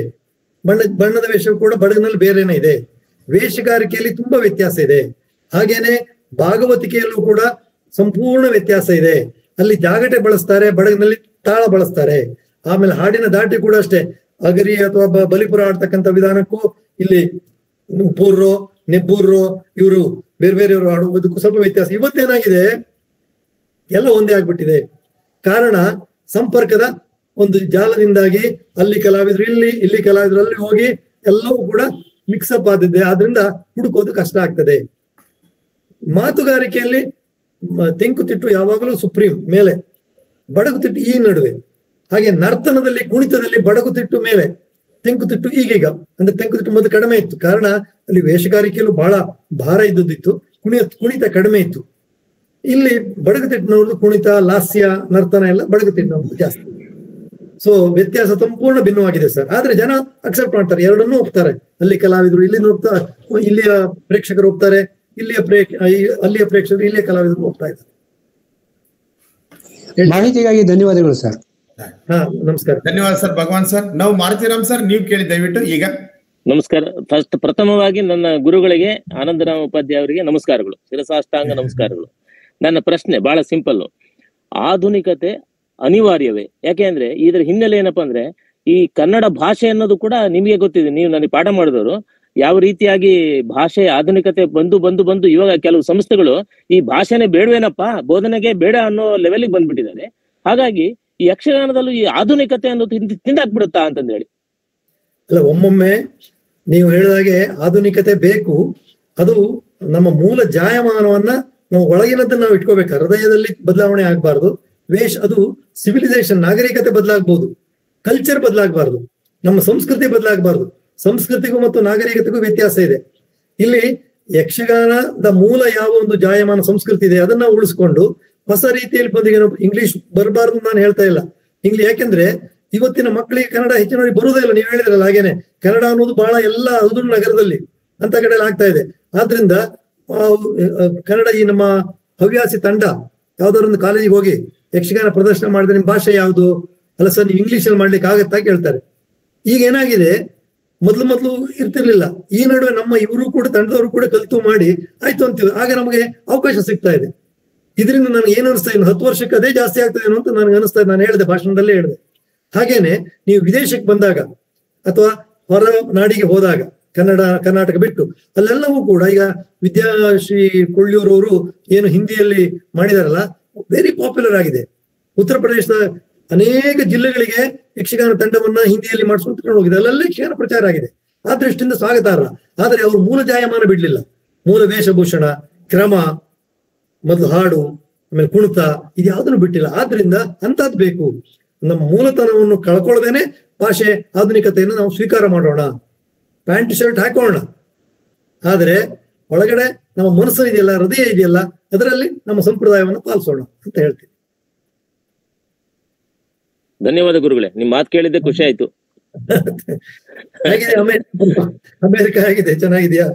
ಬಣ್ಣದ ವೇಷವು ಕೂಡ ಬಡಗಿನಲ್ಲಿ ಬೇರೆನೇ ಇದೆ. ವೇಷಗಾರಿಕೆಯಲ್ಲಿ ತುಂಬಾ ವ್ಯತ್ಯಾಸ ಇದೆ. ಹಾಗೇನೆ ಭಾಗವತಿಕೆಯಲ್ಲೂ ಕೂಡ ಸಂಪೂರ್ಣ ವ್ಯತ್ಯಾಸ ಇದೆ. ಅಲ್ಲಿ ಜಾಗಟೆ ಬಳಸ್ತಾರೆ, ಬಡಗಿನಲ್ಲಿ ತಾಳ ಬಳಸ್ತಾರೆ. ಆಮೇಲೆ ಹಾಡಿನ ದಾಟಿ ಕೂಡ ಅಷ್ಟೇ, ಅಗರಿ ಅಥವಾ ಬಲಿಪುರ ಆಡ್ತಕ್ಕಂಥ ವಿಧಾನಕ್ಕೂ ಇಲ್ಲಿ ಉಪ್ಪೂರ್ರೋ ನೆಬ್ಬೂರ್ರೋ ಇವರು ಬೇರೆ ಬೇರೆಯವರು ಆಡುವುದಕ್ಕೂ ಸ್ವಲ್ಪ ವ್ಯತ್ಯಾಸ. ಇವತ್ತೇನಾಗಿದೆ, ಎಲ್ಲ ಒಂದೇ ಆಗ್ಬಿಟ್ಟಿದೆ. ಕಾರಣ ಸಂಪರ್ಕದ ಒಂದು ಜಾಲದಿಂದಾಗಿ ಅಲ್ಲಿ ಕಲಾವಿದರು ಇಲ್ಲಿ ಕಲಾವಿದರು ಅಲ್ಲಿ ಹೋಗಿ ಎಲ್ಲವೂ ಕೂಡ ಮಿಕ್ಸಪ್ ಆದಿದೆ, ಆದ್ರಿಂದ ಹುಡುಕೋದು ಕಷ್ಟ ಆಗ್ತದೆ. ಮಾತುಗಾರಿಕೆಯಲ್ಲಿ ತೆಂಕುತಿಟ್ಟು ಯಾವಾಗಲೂ ಸುಪ್ರೀಂ ಮೇಲೆ, ಬಡಗುತಿಟ್ಟು ಈ ನಡುವೆ. ಹಾಗೆ ನರ್ತನದಲ್ಲಿ ಕುಣಿತದಲ್ಲಿ ಬಡಗುತಿಟ್ಟು ಮೇಲೆ, ತೆಂಕುತಿಟ್ಟು ಈಗೀಗ. ಅಂದ್ರೆ ತೆಂಕುತಿಟ್ಟು ಮೊದಲು ಕಡಿಮೆ ಇತ್ತು, ಕಾರಣ ಅಲ್ಲಿ ವೇಷಗಾರಿಕೆಯಲ್ಲೂ ಬಹಳ ಭಾರ ಇದ್ದದ್ದಿತ್ತು, ಕುಣಿತ ಕಡಿಮೆ ಇತ್ತು. ಇಲ್ಲಿ ಬಡಗುತಿಟ್ಟಿನವ್ರದ್ದು ಕುಣಿತ, ಲಾಸ್ಯ, ನರ್ತನ ಎಲ್ಲ ಬಡಗುತಿಟ್ಟಿನವ್ರದ್ದು ಜಾಸ್ತಿ. ಸೊ ವ್ಯತ್ಯಾಸ ಸಂಪೂರ್ಣ ಭಿನ್ನವಾಗಿದೆ ಸರ್. ಆದ್ರೆ ಜನ ಅಕ್ಸೆಪ್ಟ್ ಮಾಡ್ತಾರೆ, ಎರಡನ್ನೂ ಒಪ್ತಾರೆ. ಅಲ್ಲಿ ಕಲಾವಿದರು ಇಲ್ಲಿ ಹೋಗ್ತಾರೆ, ಇಲ್ಲಿಯ ಪ್ರೇಕ್ಷಕರು ಹೋಗ್ತಾರೆ, ಅಲ್ಲಿಯ ಪ್ರೇಕ್ಷಕರು ಇಲ್ಲಿಯ ಕಲಾವಿದರು ಹೋಗ್ತಾ ಇದ್ದಾರೆ. ಮಾಹಿತಿಗಾಗಿ ಧನ್ಯವಾದಗಳು ಸರ್. ಹಾ, ನಮಸ್ಕಾರ. ಧನ್ಯವಾದ ಸರ್. ಭಗವಾನ್ ಸರ್, ನಾವು ಮಾರುತಿರಾಮ್ ಸರ್, ನೀವು ಕೇಳಿ ದಯವಿಟ್ಟು ಈಗ. ನಮಸ್ಕಾರ. ಪ್ರಥಮವಾಗಿ ನನ್ನ ಗುರುಗಳಿಗೆ ಆನಂದರಾಮ್ ಉಪಾಧ್ಯಾಯ ಅವರಿಗೆ ನಮಸ್ಕಾರಗಳು, ಶಿರಸಾಷ್ಟಾಂಗ ನಮಸ್ಕಾರಗಳು. ನನ್ನ ಪ್ರಶ್ನೆ ಬಹಳ ಸಿಂಪಲ್. ಆಧುನಿಕತೆ ಅನಿವಾರ್ಯವೇ? ಯಾಕೆಂದ್ರೆ ಇದರ ಹಿನ್ನೆಲೆ ಏನಪ್ಪಾ ಅಂದ್ರೆ, ಈ ಕನ್ನಡ ಭಾಷೆ ಅನ್ನೋದು ಕೂಡ ನಿಮಗೆ ಗೊತ್ತಿದೆ, ನೀವು ನನಗೆ ಪಾಠ ಮಾಡಿದವರು, ಯಾವ ರೀತಿಯಾಗಿ ಭಾಷೆ ಆಧುನಿಕತೆ ಬಂದು ಇವಾಗ ಕೆಲವು ಸಂಸ್ಥೆಗಳು ಈ ಭಾಷೆನೇ ಬೇಡವೇನಪ್ಪ, ಬೋಧನೆಗೆ ಬೇಡ ಅನ್ನೋ ಲೆವೆಲ್ಗೆ ಬಂದ್ಬಿಟ್ಟಿದ್ದಾರೆ. ಹಾಗಾಗಿ ಈ ಯಕ್ಷಗಾನದಲ್ಲೂ ಈ ಆಧುನಿಕತೆ ಅನ್ನೋದು ತಿಂದಾಕ್ಬಿಡುತ್ತಾ ಅಂತಂದ ಹೇಳಿ. ಅಲ್ಲ, ಒಮ್ಮೊಮ್ಮೆ ನೀವು ಹೇಳಿದಾಗೆ ಆಧುನಿಕತೆ ಬೇಕು. ಅದು ನಮ್ಮ ಮೂಲ ಜಾಯಮಾನವನ್ನ ನಾವು ಒಳಗಿನದನ್ನ ನಾವು ಇಟ್ಕೋಬೇಕು. ಹೃದಯದಲ್ಲಿ ಬದಲಾವಣೆ ಆಗ್ಬಾರ್ದು. ಅದು ಸಿವಿಲೈಸೇಷನ್, ನಾಗರಿಕತೆ ಬದಲಾಗಬಹುದು, ಕಲ್ಚರ್ ಬದಲಾಗಬಾರ್ದು, ನಮ್ಮ ಸಂಸ್ಕೃತಿ ಬದಲಾಗಬಾರ್ದು. ಸಂಸ್ಕೃತಿಗೂ ಮತ್ತು ನಾಗರಿಕತೆಗೂ ವ್ಯತ್ಯಾಸ ಇದೆ. ಇಲ್ಲಿ ಯಕ್ಷಗಾನದ ಮೂಲ ಯಾವ ಒಂದು ಜಾಯಮಾನ ಸಂಸ್ಕೃತಿ ಇದೆ ಅದನ್ನ ಉಳಿಸ್ಕೊಂಡು ಹೊಸ ರೀತಿಯಲ್ಲಿ ಬಂದಿಗೆ ಇಂಗ್ಲಿಷ್ ಬರಬಾರ್ದು ನಾನು ಹೇಳ್ತಾ ಇಲ್ಲ. ಯಾಕೆಂದ್ರೆ ಇವತ್ತಿನ ಮಕ್ಕಳಿಗೆ ಕನ್ನಡ ಹೆಚ್ಚಿನವರಿಗೆ ಬರುವುದೇ ಇಲ್ಲ. ನೀವು ಹೇಳಿದ್ರಲ್ಲ ಹಾಗೇನೆ, ಕನ್ನಡ ಅನ್ನೋದು ಬಹಳ ಎಲ್ಲ ಹೌದು ನಗರದಲ್ಲಿ ಅಂತ ಕಡೆಯಲ್ಲಿ ಆಗ್ತಾ ಇದೆ. ಆದ್ರಿಂದ ಕನ್ನಡ ಈ ನಮ್ಮ ಹವ್ಯಾಸಿ ತಂಡ ಯಾವ್ದಾರೊಂದು ಕಾಲೇಜಿಗೆ ಹೋಗಿ ಯಕ್ಷಗಾನ ಪ್ರದರ್ಶನ ಮಾಡಿದ್ರೆ ನಿಮ್ ಭಾಷೆ ಯಾವುದು? ಅಲ್ಲ ಸರ್, ನೀವು ಇಂಗ್ಲಿಷ್ ಅಲ್ಲಿ ಮಾಡ್ಲಿಕ್ಕೆ ಆಗತ್ತಾ ಕೇಳ್ತಾರೆ. ಈಗ ಏನಾಗಿದೆ, ಮೊದ್ಲು ಇರ್ತಿರ್ಲಿಲ್ಲ. ಈ ನಡುವೆ ನಮ್ಮ ಇವರು ಕೂಡ ತಂಡದವರು ಕೂಡ ಕಲಿತು ಮಾಡಿ ಆಯ್ತು ಅಂತೀವಿ. ಆಗ ನಮಗೆ ಅವಕಾಶ ಸಿಗ್ತಾ ಇದೆ. ಇದರಿಂದ ನನಗೆ ಏನ್ ಅನಿಸ್ತಾ ಇದೆ, 10 ವರ್ಷಕ್ಕೆ ಅದೇ ಜಾಸ್ತಿ ಆಗ್ತದೆ ಅಂತ ನನಗೆ ಅನಿಸ್ತಾ ಇದೆ. ನಾನು ಹೇಳಿದೆ, ಭಾಷಣದಲ್ಲೇ ಹೇಳಿದೆ. ಹಾಗೇನೆ ನೀವು ವಿದೇಶಕ್ಕೆ ಬಂದಾಗ ಅಥವಾ ಹೊರ ನಾಡಿಗೆ ಹೋದಾಗ, ಕರ್ನಾಟಕ ಬಿಟ್ಟು ಅಲ್ಲೆಲ್ಲವೂ ಕೂಡ ಈಗ ವಿದ್ಯಾಶ್ರೀ ಕೊಳ್ಳಿಯೂರವರು ಏನು ಹಿಂದಿಯಲ್ಲಿ ಮಾಡಿದಾರಲ್ಲ, ವೆರಿ ಪಾಪ್ಯುಲರ್ ಆಗಿದೆ. ಉತ್ತರ ಪ್ರದೇಶದ ಅನೇಕ ಜಿಲ್ಲೆಗಳಿಗೆ ಯಕ್ಷಗಾನ ತಂಡವನ್ನ ಹಿಂದಿಯಲ್ಲಿ ಮಾಡಿಸ್ಕೊಂಡು ಹೋಗಿದೆ. ಅಲ್ಲೆಲ್ಲ ಯಕ್ಷಗಾನ ಪ್ರಚಾರ ಆಗಿದೆ. ಆ ದೃಷ್ಟಿಯಿಂದ ಸ್ವಾಗತಾರ್ಹ. ಆದ್ರೆ ಅವರು ಮೂಲ ಜಾಯಮಾನ ಬಿಡ್ಲಿಲ್ಲ. ಮೂಲ ವೇಷಭೂಷಣ, ಕ್ರಮ, ಮೊದಲು ಹಾಡು, ಆಮೇಲೆ ಕುಣಿತ, ಇದು ಯಾವುದನ್ನು ಬಿಟ್ಟಿಲ್ಲ. ಆದ್ರಿಂದ ಅಂತದ್ ಬೇಕು. ನಮ್ಮ ಮೂಲತನವನ್ನು ಕಳ್ಕೊಳ್ಳದೇನೆ ಭಾಷೆ ಆಧುನಿಕತೆಯನ್ನು ನಾವು ಸ್ವೀಕಾರ ಮಾಡೋಣ, ಪ್ಯಾಂಟ್ ಶರ್ಟ್ ಹಾಕೋಣ. ಆದ್ರೆ ಒಳಗಡೆ ನಮ್ಮ ಮನಸ್ಸು ಇದೆಯಲ್ಲ, ಹೃದಯ ಇದೆಯಲ್ಲ, ಅದರಲ್ಲಿ ನಮ್ಮ ಸಂಪ್ರದಾಯವನ್ನು ಪಾಲಿಸೋಣ ಅಂತ ಹೇಳ್ತೀನಿ. ಧನ್ಯವಾದ ಗುರುಗಳೇ, ನಿಮ್ ಮಾತು ಕೇಳಿದ್ದೆ ಖುಷಿ ಆಯ್ತು. ಹೇಗಿದೆ ಅಮೆರಿಕ ಹೇಗಿದೆ? ಚೆನ್ನಾಗಿದ್ಯಾ?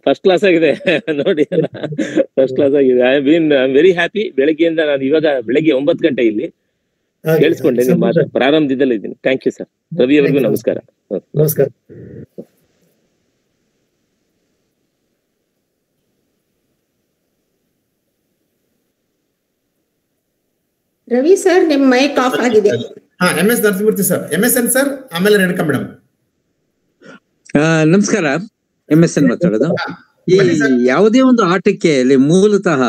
ಫಸ್ಟ್ ಕ್ಲಾಸ್ ಆಗಿದೆ ನೋಡಿ, ಫಸ್ಟ್ ಕ್ಲಾಸ್ ಆಗಿದೆ. I been very happy. ಬೆಳಗ್ಗೆಯಿಂದ ನಾನು ಇವಾಗ ಬೆಳಗ್ಗೆ 9 ಗಂಟೆ ಇಲ್ಲಿ ಕೇಳಿಸ್ಕೊಂಡೆ ನಿಮ್ಮ ಮಾತು, ಪ್ರಾರಂಭದಿಂದಲೇ ಇದ್ದೀನಿ. Thank you sir. ರವಿ ಅವರಿಗೂ ನಮಸ್ಕಾರ. ನಮಸ್ಕಾರ. ರವಿ ಸರ್, ನಿಮ್ ಮೈಕ್ ಆಫ್ ಆಗಿದೆ. MS Narasimhamurthy sir, MSN sir, ಆಮೇಲೆ ರೇಣುಕಾ ಮೇಡಮ್. ನಮಸ್ಕಾರ, MSN ಮಾತಾಡೋದು. ಈ ಯಾವುದೇ ಒಂದು ಆಟಕ್ಕೆ ಅಲ್ಲಿ ಮೂಲತಃ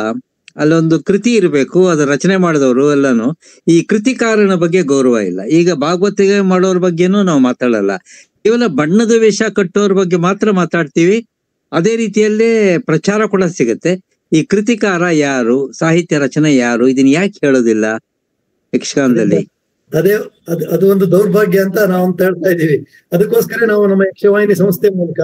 ಅಲ್ಲೊಂದು ಕೃತಿ ಇರಬೇಕು, ಅದು ರಚನೆ ಮಾಡಿದವರು ಎಲ್ಲಾನು. ಈ ಕೃತಿಕಾರನ ಬಗ್ಗೆ ಗೌರವ ಇಲ್ಲ. ಈಗ ಭಾಗವತಿಗೆ ಮಾಡೋರ ಬಗ್ಗೆನೂ ನಾವು ಮಾತಾಡಲ್ಲ, ಕೇವಲ ಬಣ್ಣದ ವೇಷ ಕಟ್ಟೋರ್ ಬಗ್ಗೆ ಮಾತ್ರ ಮಾತಾಡ್ತೀವಿ. ಅದೇ ರೀತಿಯಲ್ಲೇ ಪ್ರಚಾರ ಕೂಡ ಸಿಗುತ್ತೆ. ಈ ಕೃತಿಕಾರ ಯಾರು, ಸಾಹಿತ್ಯ ರಚನೆ ಯಾರು, ಇದನ್ನ ಯಾಕೆ ಹೇಳೋದಿಲ್ಲ ಯಕ್ಷಗಾನದಲ್ಲಿ? ಅದು ಒಂದು ದೌರ್ಭಾಗ್ಯ ಅಂತ ನಾವು ಅಂತ ಹೇಳ್ತಾ ಇದ್ದೀವಿ. ಅದಕ್ಕೋಸ್ಕರ ನಾವು ನಮ್ಮ ಯಕ್ಷವಾಹಿನಿ ಸಂಸ್ಥೆ ಮೂಲಕ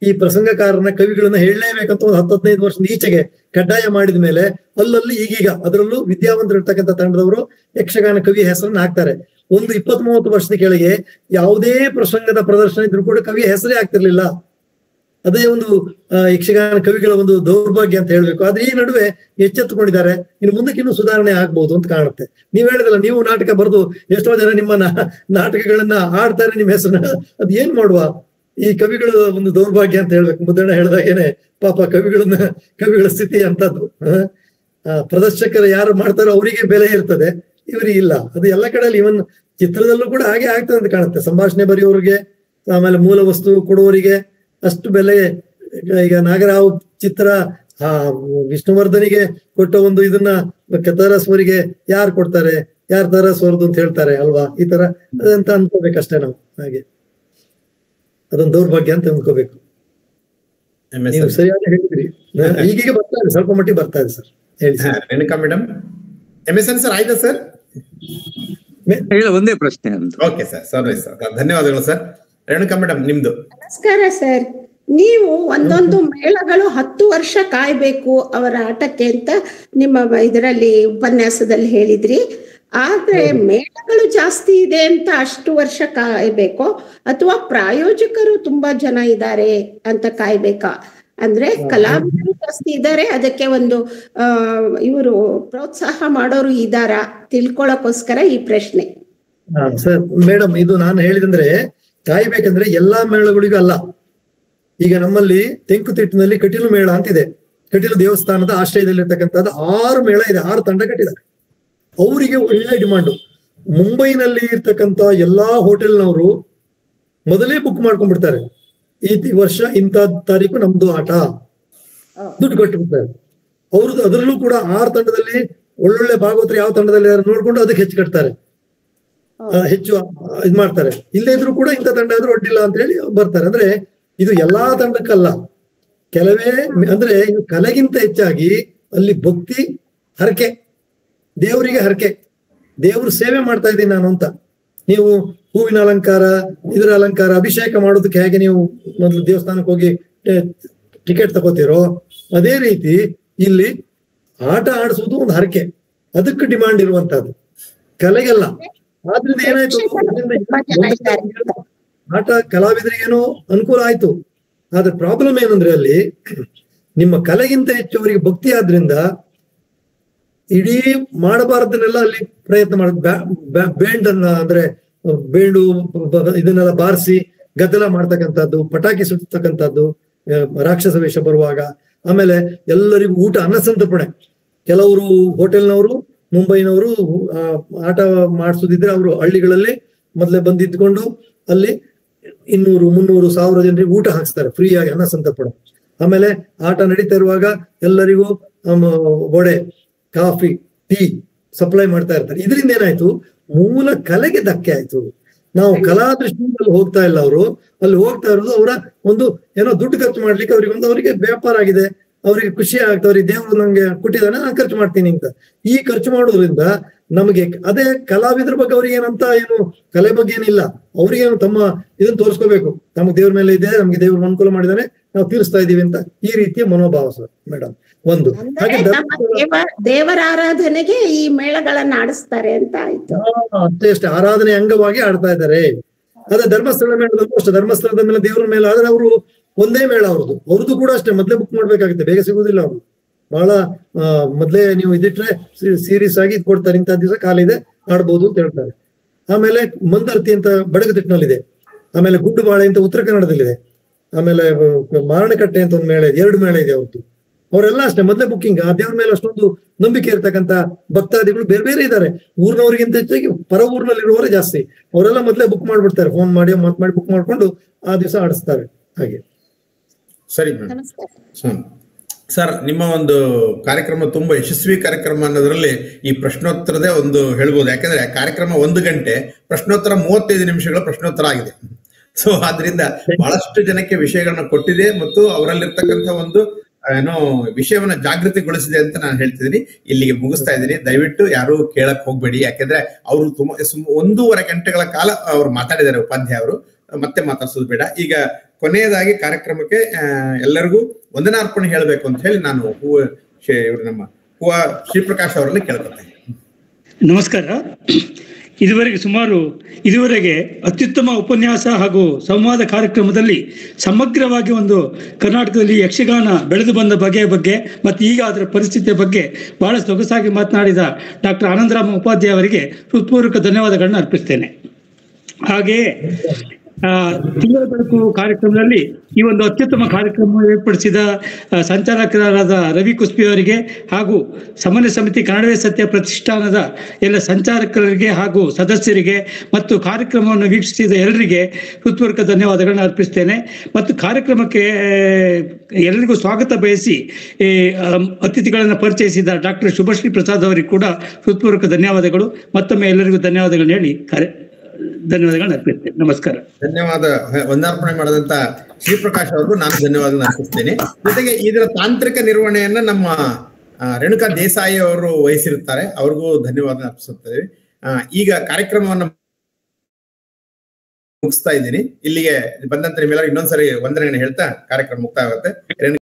ಈ ಪ್ರಸಂಗಕಾರನ ಕವಿಗಳನ್ನ ಹೇಳಲೇಬೇಕಂತ ಒಂದು 10-15 ವರ್ಷದ ಈಚೆಗೆ ಕಡ್ಡಾಯ ಮಾಡಿದ ಮೇಲೆ ಅಲ್ಲಲ್ಲಿ ಈಗೀಗ ಅದರಲ್ಲೂ ವಿದ್ಯಾವಂತರು ಇರ್ತಕ್ಕಂಥ ತಂಡದವರು ಯಕ್ಷಗಾನ ಕವಿ ಹೆಸರನ್ನ ಹಾಕ್ತಾರೆ. ಒಂದು 20-30 ವರ್ಷದ ಕೆಳಗೆ ಯಾವುದೇ ಪ್ರಸಂಗದ ಪ್ರದರ್ಶನ ಇದ್ರೂ ಕೂಡ ಕವಿಯ ಹೆಸರೇ ಆಗ್ತಿರ್ಲಿಲ್ಲ. ಅದೇ ಒಂದು ಯಕ್ಷಗಾನ ಕವಿಗಳ ಒಂದು ದೌರ್ಭಾಗ್ಯ ಅಂತ ಹೇಳ್ಬೇಕು. ಆದ್ರೆ ಈ ನಡುವೆ ಎಚ್ಚೆತ್ತುಕೊಂಡಿದ್ದಾರೆ. ಇನ್ನು ಮುಂದಕ್ಕೆ ಇನ್ನೂ ಸುಧಾರಣೆ ಆಗ್ಬಹುದು ಅಂತ ಕಾಣುತ್ತೆ. ನೀವ್ ಹೇಳಿದಲ್ಲ, ನೀವು ನಾಟಕ ಬರೆದು ಎಷ್ಟೋ ಜನ ನಿಮ್ಮ ನಾಟಕಗಳನ್ನ ಆಡ್ತಾರೆ, ನಿಮ್ಮ ಹೆಸರನ್ನ. ಅದ್ ಏನ್ ಮಾಡುವ? ಈ ಕವಿಗಳ ಒಂದು ದೌರ್ಭಾಗ್ಯ ಅಂತ ಹೇಳ್ಬೇಕು. ಮುದ್ದಣ್ಣ ಹೇಳಿದಾಗೇನೆ ಪಾಪ ಕವಿಗಳ ಸ್ಥಿತಿ ಅಂತದ್ದು. ಪ್ರದರ್ಶಕರು ಯಾರು ಮಾಡ್ತಾರೋ ಅವರಿಗೆ ಬೆಲೆ ಇರ್ತದೆ, ಇವರಿಗೆ ಇಲ್ಲ. ಅದು ಎಲ್ಲ ಕಡೆಯಲ್ಲಿ, ಇವನ್ ಚಿತ್ರದಲ್ಲೂ ಕೂಡ ಹಾಗೆ ಆಗ್ತದೆ ಅಂತ ಕಾಣುತ್ತೆ. ಸಂಭಾಷಣೆ ಬರೆಯೋರಿಗೆ, ಆಮೇಲೆ ಮೂಲ ವಸ್ತು ಕೊಡುವವರಿಗೆ ಅಷ್ಟು ಬೆಲೆ. ಈಗ ನಾಗರಾವ್ ಚಿತ್ರ ವಿಷ್ಣುವರ್ಧನಿಗೆ ಕೊಟ್ಟ ಒಂದು ಇದನ್ನ ತರಸ್ವರಿಗೆ ಯಾರು ಕೊಡ್ತಾರೆ? ಯಾರು ತರಸ್ವರ್ದು ಅಂತ ಹೇಳ್ತಾರೆ ಅಲ್ವಾ? ಈ ತರ ಅದಂತ ಅನ್ಕೋಬೇಕಷ್ಟೇ ನಾವು. ಹಾಗೆ ಅದೊಂದು ದೌರ್ಭಾಗ್ಯ ಅಂತ ಅನ್ಕೋಬೇಕು. ನೀವು ಸರಿಯಾಗಿ ಹೇಳಿದ್ರಿ. ಈಗೀಗ ಬರ್ತಾ ಇದೆ, ಸ್ವಲ್ಪ ಮಟ್ಟಿಗೆ ಬರ್ತಾ ಇದೆ ಸರ್. ಹೇಳಿ sir. Renuka madam, MSN sir ಆಯ್ತಾ ಸರ್? ಒಂದೇ ಪ್ರಶ್ನೆ. ಓಕೆ ಸರ್, ಸರ್ ಧನ್ಯವಾದಗಳು ಸರ್. ರೇಣುಕಾ ಮೇಡಮ್ ನಿಮ್ದು. ನಮಸ್ಕಾರ ಸರ್. ನೀವು ಒಂದೊಂದು ಮೇಳಗಳು 10 ವರ್ಷ ಕಾಯ್ಬೇಕು ಅವರ ಆಟಕ್ಕೆ ಅಂತ ನಿಮ್ಮ ಇದರಲ್ಲಿ ಉಪನ್ಯಾಸದಲ್ಲಿ ಹೇಳಿದ್ರಿ. ಆದ್ರೆ ಮೇಳಗಳು ಜಾಸ್ತಿ ಇದೆ ಅಂತ ಅಷ್ಟು ವರ್ಷ ಕಾಯ್ಬೇಕು ಅಥವಾ ಪ್ರಾಯೋಜಕರು ತುಂಬಾ ಜನ ಇದ್ದಾರೆ ಅಂತ ಕಾಯ್ಬೇಕಾ? ಅಂದ್ರೆ ಕಲಾವಿದರು ಜಾಸ್ತಿ ಇದ್ದಾರೆ, ಅದಕ್ಕೆ ಒಂದು ಇವರು ಪ್ರೋತ್ಸಾಹ ಮಾಡೋರು ಇದ್ದಾರಾ ತಿಳ್ಕೊಳಕ್ಕೋಸ್ಕರ ಈ ಪ್ರಶ್ನೆ. ಸರ್ ಮೇಡಮ್, ಇದು ನಾನು ಹೇಳಿದಂದ್ರೆ ಕಾಯ್ಬೇಕಂದ್ರೆ ಎಲ್ಲಾ ಮೇಳಗಳಿಗೂ ಅಲ್ಲ. ಈಗ ನಮ್ಮಲ್ಲಿ ತೆಂಕುತಿಟ್ಟಿನಲ್ಲಿ ಕಟೀಲು ಮೇಳ ಅಂತಿದೆ. ಕಟೀಲು ದೇವಸ್ಥಾನದ ಆಶ್ರಯದಲ್ಲಿರ್ತಕ್ಕಂಥದ್ದು 6 ಮೇಳ ಇದೆ, 6 ತಂಡ ಕಟ್ಟಿದ್ದಾರೆ. ಅವರಿಗೆ ಒಳ್ಳೆ ಡಿಮಾಂಡು. ಮುಂಬೈನಲ್ಲಿ ಇರ್ತಕ್ಕಂಥ ಎಲ್ಲಾ ಹೋಟೆಲ್ನವರು ಮೊದಲೇ ಬುಕ್ ಮಾಡ್ಕೊಂಡ್ಬಿಡ್ತಾರೆ. ಈ ವರ್ಷ ಇಂಥ ತಾರೀಕು ನಮ್ದು ಆಟ, ದುಡ್ಡು ಕಟ್ಟಿಬಿಡ್ತಾರೆ. ಅವ್ರದ್ದು ಅದರಲ್ಲೂ ಕೂಡ 6 ತಂಡದಲ್ಲಿ ಒಳ್ಳೊಳ್ಳೆ ಭಾಗವತರು ಯಾವ ತಂಡದಲ್ಲಿ ನೋಡ್ಕೊಂಡು ಅದಕ್ಕೆ ಹೆಚ್ಚು ಕಟ್ತಾರೆ, ಹೆಚ್ಚು ಇದ್ ಮಾಡ್ತಾರೆ. ಇಲ್ಲೇ ಇದ್ರು ಕೂಡ ಇಂಥ ತಂಡ ಆದ್ರೂ ಒಡ್ಡಿಲ್ಲ ಅಂತ ಹೇಳಿ ಬರ್ತಾರೆ. ಅಂದ್ರೆ ಇದು ಎಲ್ಲಾ ತಂಡಕ್ಕಲ್ಲ, ಕೆಲವೇ. ಅಂದ್ರೆ ಇದು ಕಲೆಗಿಂತ ಹೆಚ್ಚಾಗಿ ಅಲ್ಲಿ ಭಕ್ತಿ, ಹರಕೆ, ದೇವರಿಗೆ ಹರಕೆ, ದೇವ್ರ ಸೇವೆ ಮಾಡ್ತಾ ಇದ್ದೀನಿ ನಾನು ಅಂತ. ನೀವು ಹೂವಿನ ಅಲಂಕಾರ, ಇದರ ಅಲಂಕಾರ, ಅಭಿಷೇಕ ಮಾಡೋದಕ್ಕೆ ಹೇಗೆ ನೀವು ಮೊದಲು ದೇವಸ್ಥಾನಕ್ಕೆ ಹೋಗಿ ಟಿಕೆಟ್ ತಗೋತೀರೋ, ಅದೇ ರೀತಿ ಇಲ್ಲಿ ಆಟ ಆಡಿಸುವುದು ಒಂದು ಹರಕೆ, ಅದಕ್ಕೆ ಡಿಮಾಂಡ್ ಇರುವಂತಹದ್ದು, ಕಲೆಗೆಲ್ಲ. ಆದ್ರಿಂದ ಏನಾಯ್ತು, ಆಟ ಕಲಾವಿದರಿಗೇನೋ ಅನುಕೂಲ ಆಯ್ತು. ಆದ್ರೆ ಪ್ರಾಬ್ಲಮ್ ಏನಂದ್ರೆ ಅಲ್ಲಿ ನಿಮ್ಮ ಕಲೆಗಿಂತ ಹೆಚ್ಚು ಅವರಿಗೆ ಭಕ್ತಿ ಆದ್ರಿಂದ ಇಡೀ ಮಾಡಬಾರದನ್ನೆಲ್ಲ ಅಲ್ಲಿ ಪ್ರಯತ್ನ ಬ್ಯಾಂಡ್ ಅನ್ನ, ಅಂದ್ರೆ ಬೇಂಡು ಇದನ್ನೆಲ್ಲ ಬಾರಿಸಿ ಗದ್ದಲ ಮಾಡ್ತಕ್ಕಂಥದ್ದು, ಪಟಾಕಿ ಸುಡ್ತಕ್ಕಂಥದ್ದು, ರಾಕ್ಷಸ ವೇಷ ಬರುವಾಗ. ಆಮೇಲೆ ಎಲ್ಲರಿಗೂ ಊಟ, ಅನ್ನಸಂತರ್ಪಣೆ. ಕೆಲವರು ಹೋಟೆಲ್ನವರು, ಮುಂಬೈನವರು ಆಟ ಮಾಡಿಸೋದಿದ್ರೆ ಅವರು ಹಳ್ಳಿಗಳಲ್ಲಿ ಮೊದಲೇ ಬಂದಿದ್ಕೊಂಡು ಅಲ್ಲಿ 200, 300, 1000 ಜನರಿಗೆ ಊಟ ಹಾಕ್ಸ್ತಾರೆ ಫ್ರೀಯಾಗಿ, ಅನ್ನಸಂತರ್ಪಣೆ. ಆಮೇಲೆ ಆಟ ನಡೀತಾ ಇರುವಾಗ ಎಲ್ಲರಿಗೂ ವಡೆ, ಕಾಫಿ, ಟೀ ಸಪ್ಲೈ ಮಾಡ್ತಾ ಇರ್ತಾರೆ. ಇದರಿಂದ ಏನಾಯ್ತು, ಮೂಲ ಕಲೆಗೆ ಧಕ್ಕೆ ಆಯ್ತು. ನಾವು ಕಲಾ ದೃಷ್ಟಿಯಲ್ಲಿ ಹೋಗ್ತಾ ಇಲ್ಲ, ಅವರು ಅಲ್ಲಿ ಹೋಗ್ತಾ ಇರೋದು ಅವರ ಒಂದು ಏನೋ ದುಡ್ಡು ಖರ್ಚು ಮಾಡ್ಲಿಕ್ಕೆ ಅವರಿಗೆ ವ್ಯಾಪಾರ ಆಗಿದೆ, ಅವರಿಗೆ ಖುಷಿ ಆಗ್ತದೆ, ಅವ್ರಿಗೆ ದೇವರು ನಂಗೆ ಕೊಟ್ಟಿದ್ದಾನೆ, ನಾನು ಖರ್ಚು ಮಾಡ್ತೀನಿ ಅಂತ. ಈ ಖರ್ಚು ಮಾಡೋದ್ರಿಂದ ನಮಗೆ ಅದೇ ಕಲಾವಿದ್ರ ಬಗ್ಗೆ ಅವ್ರಿಗೆ ಏನಂತ ಏನು ಕಲೆ ಬಗ್ಗೆ ಏನಿಲ್ಲ, ಅವ್ರಿಗೇನು ತಮ್ಮ ಇದನ್ನ ತೋರಿಸ್ಕೋಬೇಕು, ನಮ್ಗೆ ದೇವ್ರ ಮೇಲೆ ಇದೆ, ನಮ್ಗೆ ದೇವ್ರ ಅನುಕೂಲ ಮಾಡಿದಾನೆ, ನಾವು ತೀರಿಸ್ತಾ ಇದೀವಿ ಅಂತ ಈ ರೀತಿಯ ಮನೋಭಾವ ಸರ್ ಮೇಡಮ್. ಒಂದು ಹಾಗೆ ದೇವರ ಆರಾಧನೆಗೆ ಈ ಮೇಳಗಳನ್ನ ಆಡಿಸ್ತಾರೆ ಅಂತ ಆಯ್ತು. ಅಷ್ಟೇ ಆರಾಧನೆ ಅಂಗವಾಗಿ ಆಡ್ತಾ ಇದ್ದಾರೆ. ಅದೇ ಧರ್ಮಸ್ಥಳ ಮೇಳದಲ್ಲೂ ಅಷ್ಟೇ, ಧರ್ಮಸ್ಥಳದ ಮೇಲೆ ದೇವ್ರ ಮೇಲೆ ಆದ್ರೆ ಅವರು ಒಂದೇ ಮೇಳ ಅವ್ರದ್ದು ಕೂಡ ಅಷ್ಟೇ, ಮೊದ್ಲೇ ಬುಕ್ ಮಾಡ್ಬೇಕಾಗುತ್ತೆ, ಬೇಗ ಸಿಗುದಿಲ್ಲ. ಅವರು ಬಹಳ ಮೊದ್ಲೇ ನೀವು ಇದಿಟ್ರೆ ಸೀರಿಯಸ್ ಆಗಿ ಕೊಡ್ತಾರೆ, ಇಂಥ ದಿವಸ ಕಾಲಿದೆ ಆಡ್ಬೋದು ಅಂತ ಹೇಳ್ತಾರೆ. ಆಮೇಲೆ ಮಂದರ್ತಿ ಅಂತ ಬಡಗತಿಟ್ಟಿನಲ್ಲಿದೆ, ಆಮೇಲೆ ಗುಡ್ಡುಬಾಳೆ ಅಂತ ಉತ್ತರ ಕನ್ನಡದಲ್ಲಿದೆ, ಆಮೇಲೆ ಮಾರಣಕಟ್ಟೆ ಅಂತ ಒಂದು ಮೇಳ ಇದೆ, 2 ಮೇಳ ಇದೆ ಅವ್ರದ್ದು. ಅವರೆಲ್ಲ ಅಷ್ಟೇ ಮೊದಲೇ ಬುಕ್ಕಿಂಗ್. ಆ ದೇವ್ರ ಮೇಲೆ ಅಷ್ಟೊಂದು ನಂಬಿಕೆ ಇರ್ತಕ್ಕಂಥ ಭಕ್ತಾದಿಗಳು ಬೇರೆ ಬೇರೆ ಇದ್ದಾರೆ, ಊರಿನವರಿಗಿಂತ ಹೆಚ್ಚಾಗಿ ಪರ ಊರಿನಲ್ಲಿರುವವರೇ ಜಾಸ್ತಿ. ಅವರೆಲ್ಲ ಮೊದಲೇ ಬುಕ್ ಮಾಡ್ಬಿಡ್ತಾರೆ, ಫೋನ್ ಮಾಡಿ ಮಾತಾಡಿ ಬುಕ್ ಮಾಡ್ಕೊಂಡು ಆ ದಿವಸ ಆಡಿಸ್ತಾರೆ. ಹಾಗೆ ಸರಿ ಸರ್, ನಿಮ್ಮ ಒಂದು ಕಾರ್ಯಕ್ರಮ ತುಂಬಾ ಯಶಸ್ವಿ ಕಾರ್ಯಕ್ರಮ ಅನ್ನೋದ್ರಲ್ಲಿ ಈ ಪ್ರಶ್ನೋತ್ತರದೇ ಒಂದು ಹೇಳ್ಬೋದು. ಯಾಕಂದ್ರೆ ಕಾರ್ಯಕ್ರಮ 1 ಗಂಟೆ, ಪ್ರಶ್ನೋತ್ತರ 35 ನಿಮಿಷಗಳ ಪ್ರಶ್ನೋತ್ತರ ಆಗಿದೆ. ಸೊ ಆದ್ರಿಂದ ಬಹಳಷ್ಟು ಜನಕ್ಕೆ ವಿಷಯಗಳನ್ನ ಕೊಟ್ಟಿದೆ ಮತ್ತು ಅವರಲ್ಲಿರ್ತಕ್ಕಂಥ ಒಂದು ಏನೋ ವಿಷಯವನ್ನ ಜಾಗೃತಿಗೊಳಿಸಿದೆ ಅಂತ ನಾನು ಹೇಳ್ತಿದ್ದೀನಿ. ಇಲ್ಲಿಗೆ ಮುಗಿಸ್ತಾ ಇದ್ದೀನಿ. ದಯವಿಟ್ಟು ಯಾರು ಕೇಳಕ್ ಹೋಗ್ಬೇಡಿ, ಯಾಕೆಂದ್ರೆ ಅವರು ತುಂಬಾ 1.5 ಗಂಟೆಗಳ ಕಾಲ ಅವ್ರು ಮಾತಾಡಿದ್ದಾರೆ ಉಪಾಧ್ಯಾಯರು, ಮತ್ತೆ ಮಾತಾಡ್ಸೋದು ಬೇಡ. ಈಗ ಕೊನೆಯದಾಗಿ ಕಾರ್ಯಕ್ರಮಕ್ಕೆ ಎಲ್ಲರಿಗೂ ವಂದನಾರ್ಪಣೆ ಹೇಳಬೇಕು ಅಂತ ಹೇಳಿ ನಾನು ನಮ್ಮ ಶ್ರೀಪ್ರಕಾಶ್ ಅವರಲ್ಲಿ ಕೇಳ್ಕೊತೇನೆ. ನಮಸ್ಕಾರ. ಇದುವರೆಗೆ ಅತ್ಯುತ್ತಮ ಉಪನ್ಯಾಸ ಹಾಗೂ ಸಂವಾದ ಕಾರ್ಯಕ್ರಮದಲ್ಲಿ ಸಮಗ್ರವಾಗಿ ಒಂದು ಕರ್ನಾಟಕದಲ್ಲಿ ಯಕ್ಷಗಾನ ಬೆಳೆದು ಬಂದ ಬಗೆಯ ಬಗ್ಗೆ ಮತ್ತು ಈಗ ಅದರ ಪರಿಸ್ಥಿತಿಯ ಬಗ್ಗೆ ಬಹಳ ಸೊಗಸಾಗಿ ಮಾತನಾಡಿದ ಡಾಕ್ಟರ್ ಆನಂದರಾಮ ಉಪಾಧ್ಯಾಯ ಅವರಿಗೆ ಹೃತ್ಪೂರ್ವಕ ಧನ್ಯವಾದಗಳನ್ನ ಅರ್ಪಿಸ್ತೇನೆ. ಹಾಗೆಯೇ ತಿಂಗಳ ಬೆಳಕು ಕಾರ್ಯಕ್ರಮದಲ್ಲಿ ಈ ಒಂದು ಅತ್ಯುತ್ತಮ ಕಾರ್ಯಕ್ರಮ ಏರ್ಪಡಿಸಿದ ಸಂಚಾಲಕರಾದ ರವಿ ಕುಸ್ಬಿ ಅವರಿಗೆ ಹಾಗೂ ಸಮನ್ವಯ ಸಮಿತಿ ಕನ್ನಡವೇ ಸತ್ಯ ಪ್ರತಿಷ್ಠಾನದ ಎಲ್ಲ ಸಂಚಾಲಕರಿಗೆ ಹಾಗೂ ಸದಸ್ಯರಿಗೆ ಮತ್ತು ಕಾರ್ಯಕ್ರಮವನ್ನು ವೀಕ್ಷಿಸಿದ ಎಲ್ಲರಿಗೆ ಹೃತ್ಪೂರ್ವಕ ಧನ್ಯವಾದಗಳನ್ನ ಅರ್ಪಿಸ್ತೇನೆ. ಮತ್ತು ಕಾರ್ಯಕ್ರಮಕ್ಕೆ ಎಲ್ಲರಿಗೂ ಸ್ವಾಗತ ಬಯಸಿ ಅತಿಥಿಗಳನ್ನು ಪರಿಚಯಿಸಿದ ಡಾಕ್ಟರ್ ಶುಭಶ್ರೀ ಪ್ರಸಾದ್ ಅವರಿಗೆ ಕೂಡ ಹೃತ್ಪೂರ್ವಕ ಧನ್ಯವಾದಗಳು. ಮತ್ತೊಮ್ಮೆ ಎಲ್ಲರಿಗೂ ಧನ್ಯವಾದಗಳನ್ನ ಹೇಳಿ ಧನ್ಯವಾದಗಳನ್ನ ಅರ್ಪಿಸ್ತೇನೆ. ನಮಸ್ಕಾರ. ಧನ್ಯವಾದ. ವಂದಾರ್ಪಣೆ ಮಾಡಿದಂತ ಶ್ರೀಪ್ರಕಾಶ್ ಅವ್ರಿಗೂ ನಾನು ಧನ್ಯವಾದ ಅರ್ಪಿಸ್ತೇನೆ. ಜೊತೆಗೆ ಇದರ ತಾಂತ್ರಿಕ ನಿರ್ವಹಣೆಯನ್ನ ನಮ್ಮ ರೇಣುಕಾ ದೇಸಾಯಿ ಅವರು ವಹಿಸಿರುತ್ತಾರೆ, ಅವ್ರಿಗೂ ಧನ್ಯವಾದ ಅರ್ಪಿಸುತ್ತೇವೆ. ಈಗ ಕಾರ್ಯಕ್ರಮವನ್ನು ಮುಗಿಸ್ತಾ ಇದ್ದೀನಿ. ಇಲ್ಲಿಗೆ ಬಂದಂತ ನಿಮ್ಮೆಲ್ಲರೂ ಇನ್ನೊಂದ್ಸರಿ ವಂದನೆಯನ್ನು ಹೇಳ್ತಾ ಕಾರ್ಯಕ್ರಮ ಮುಕ್ತಾಯ ಆಗುತ್ತೆ.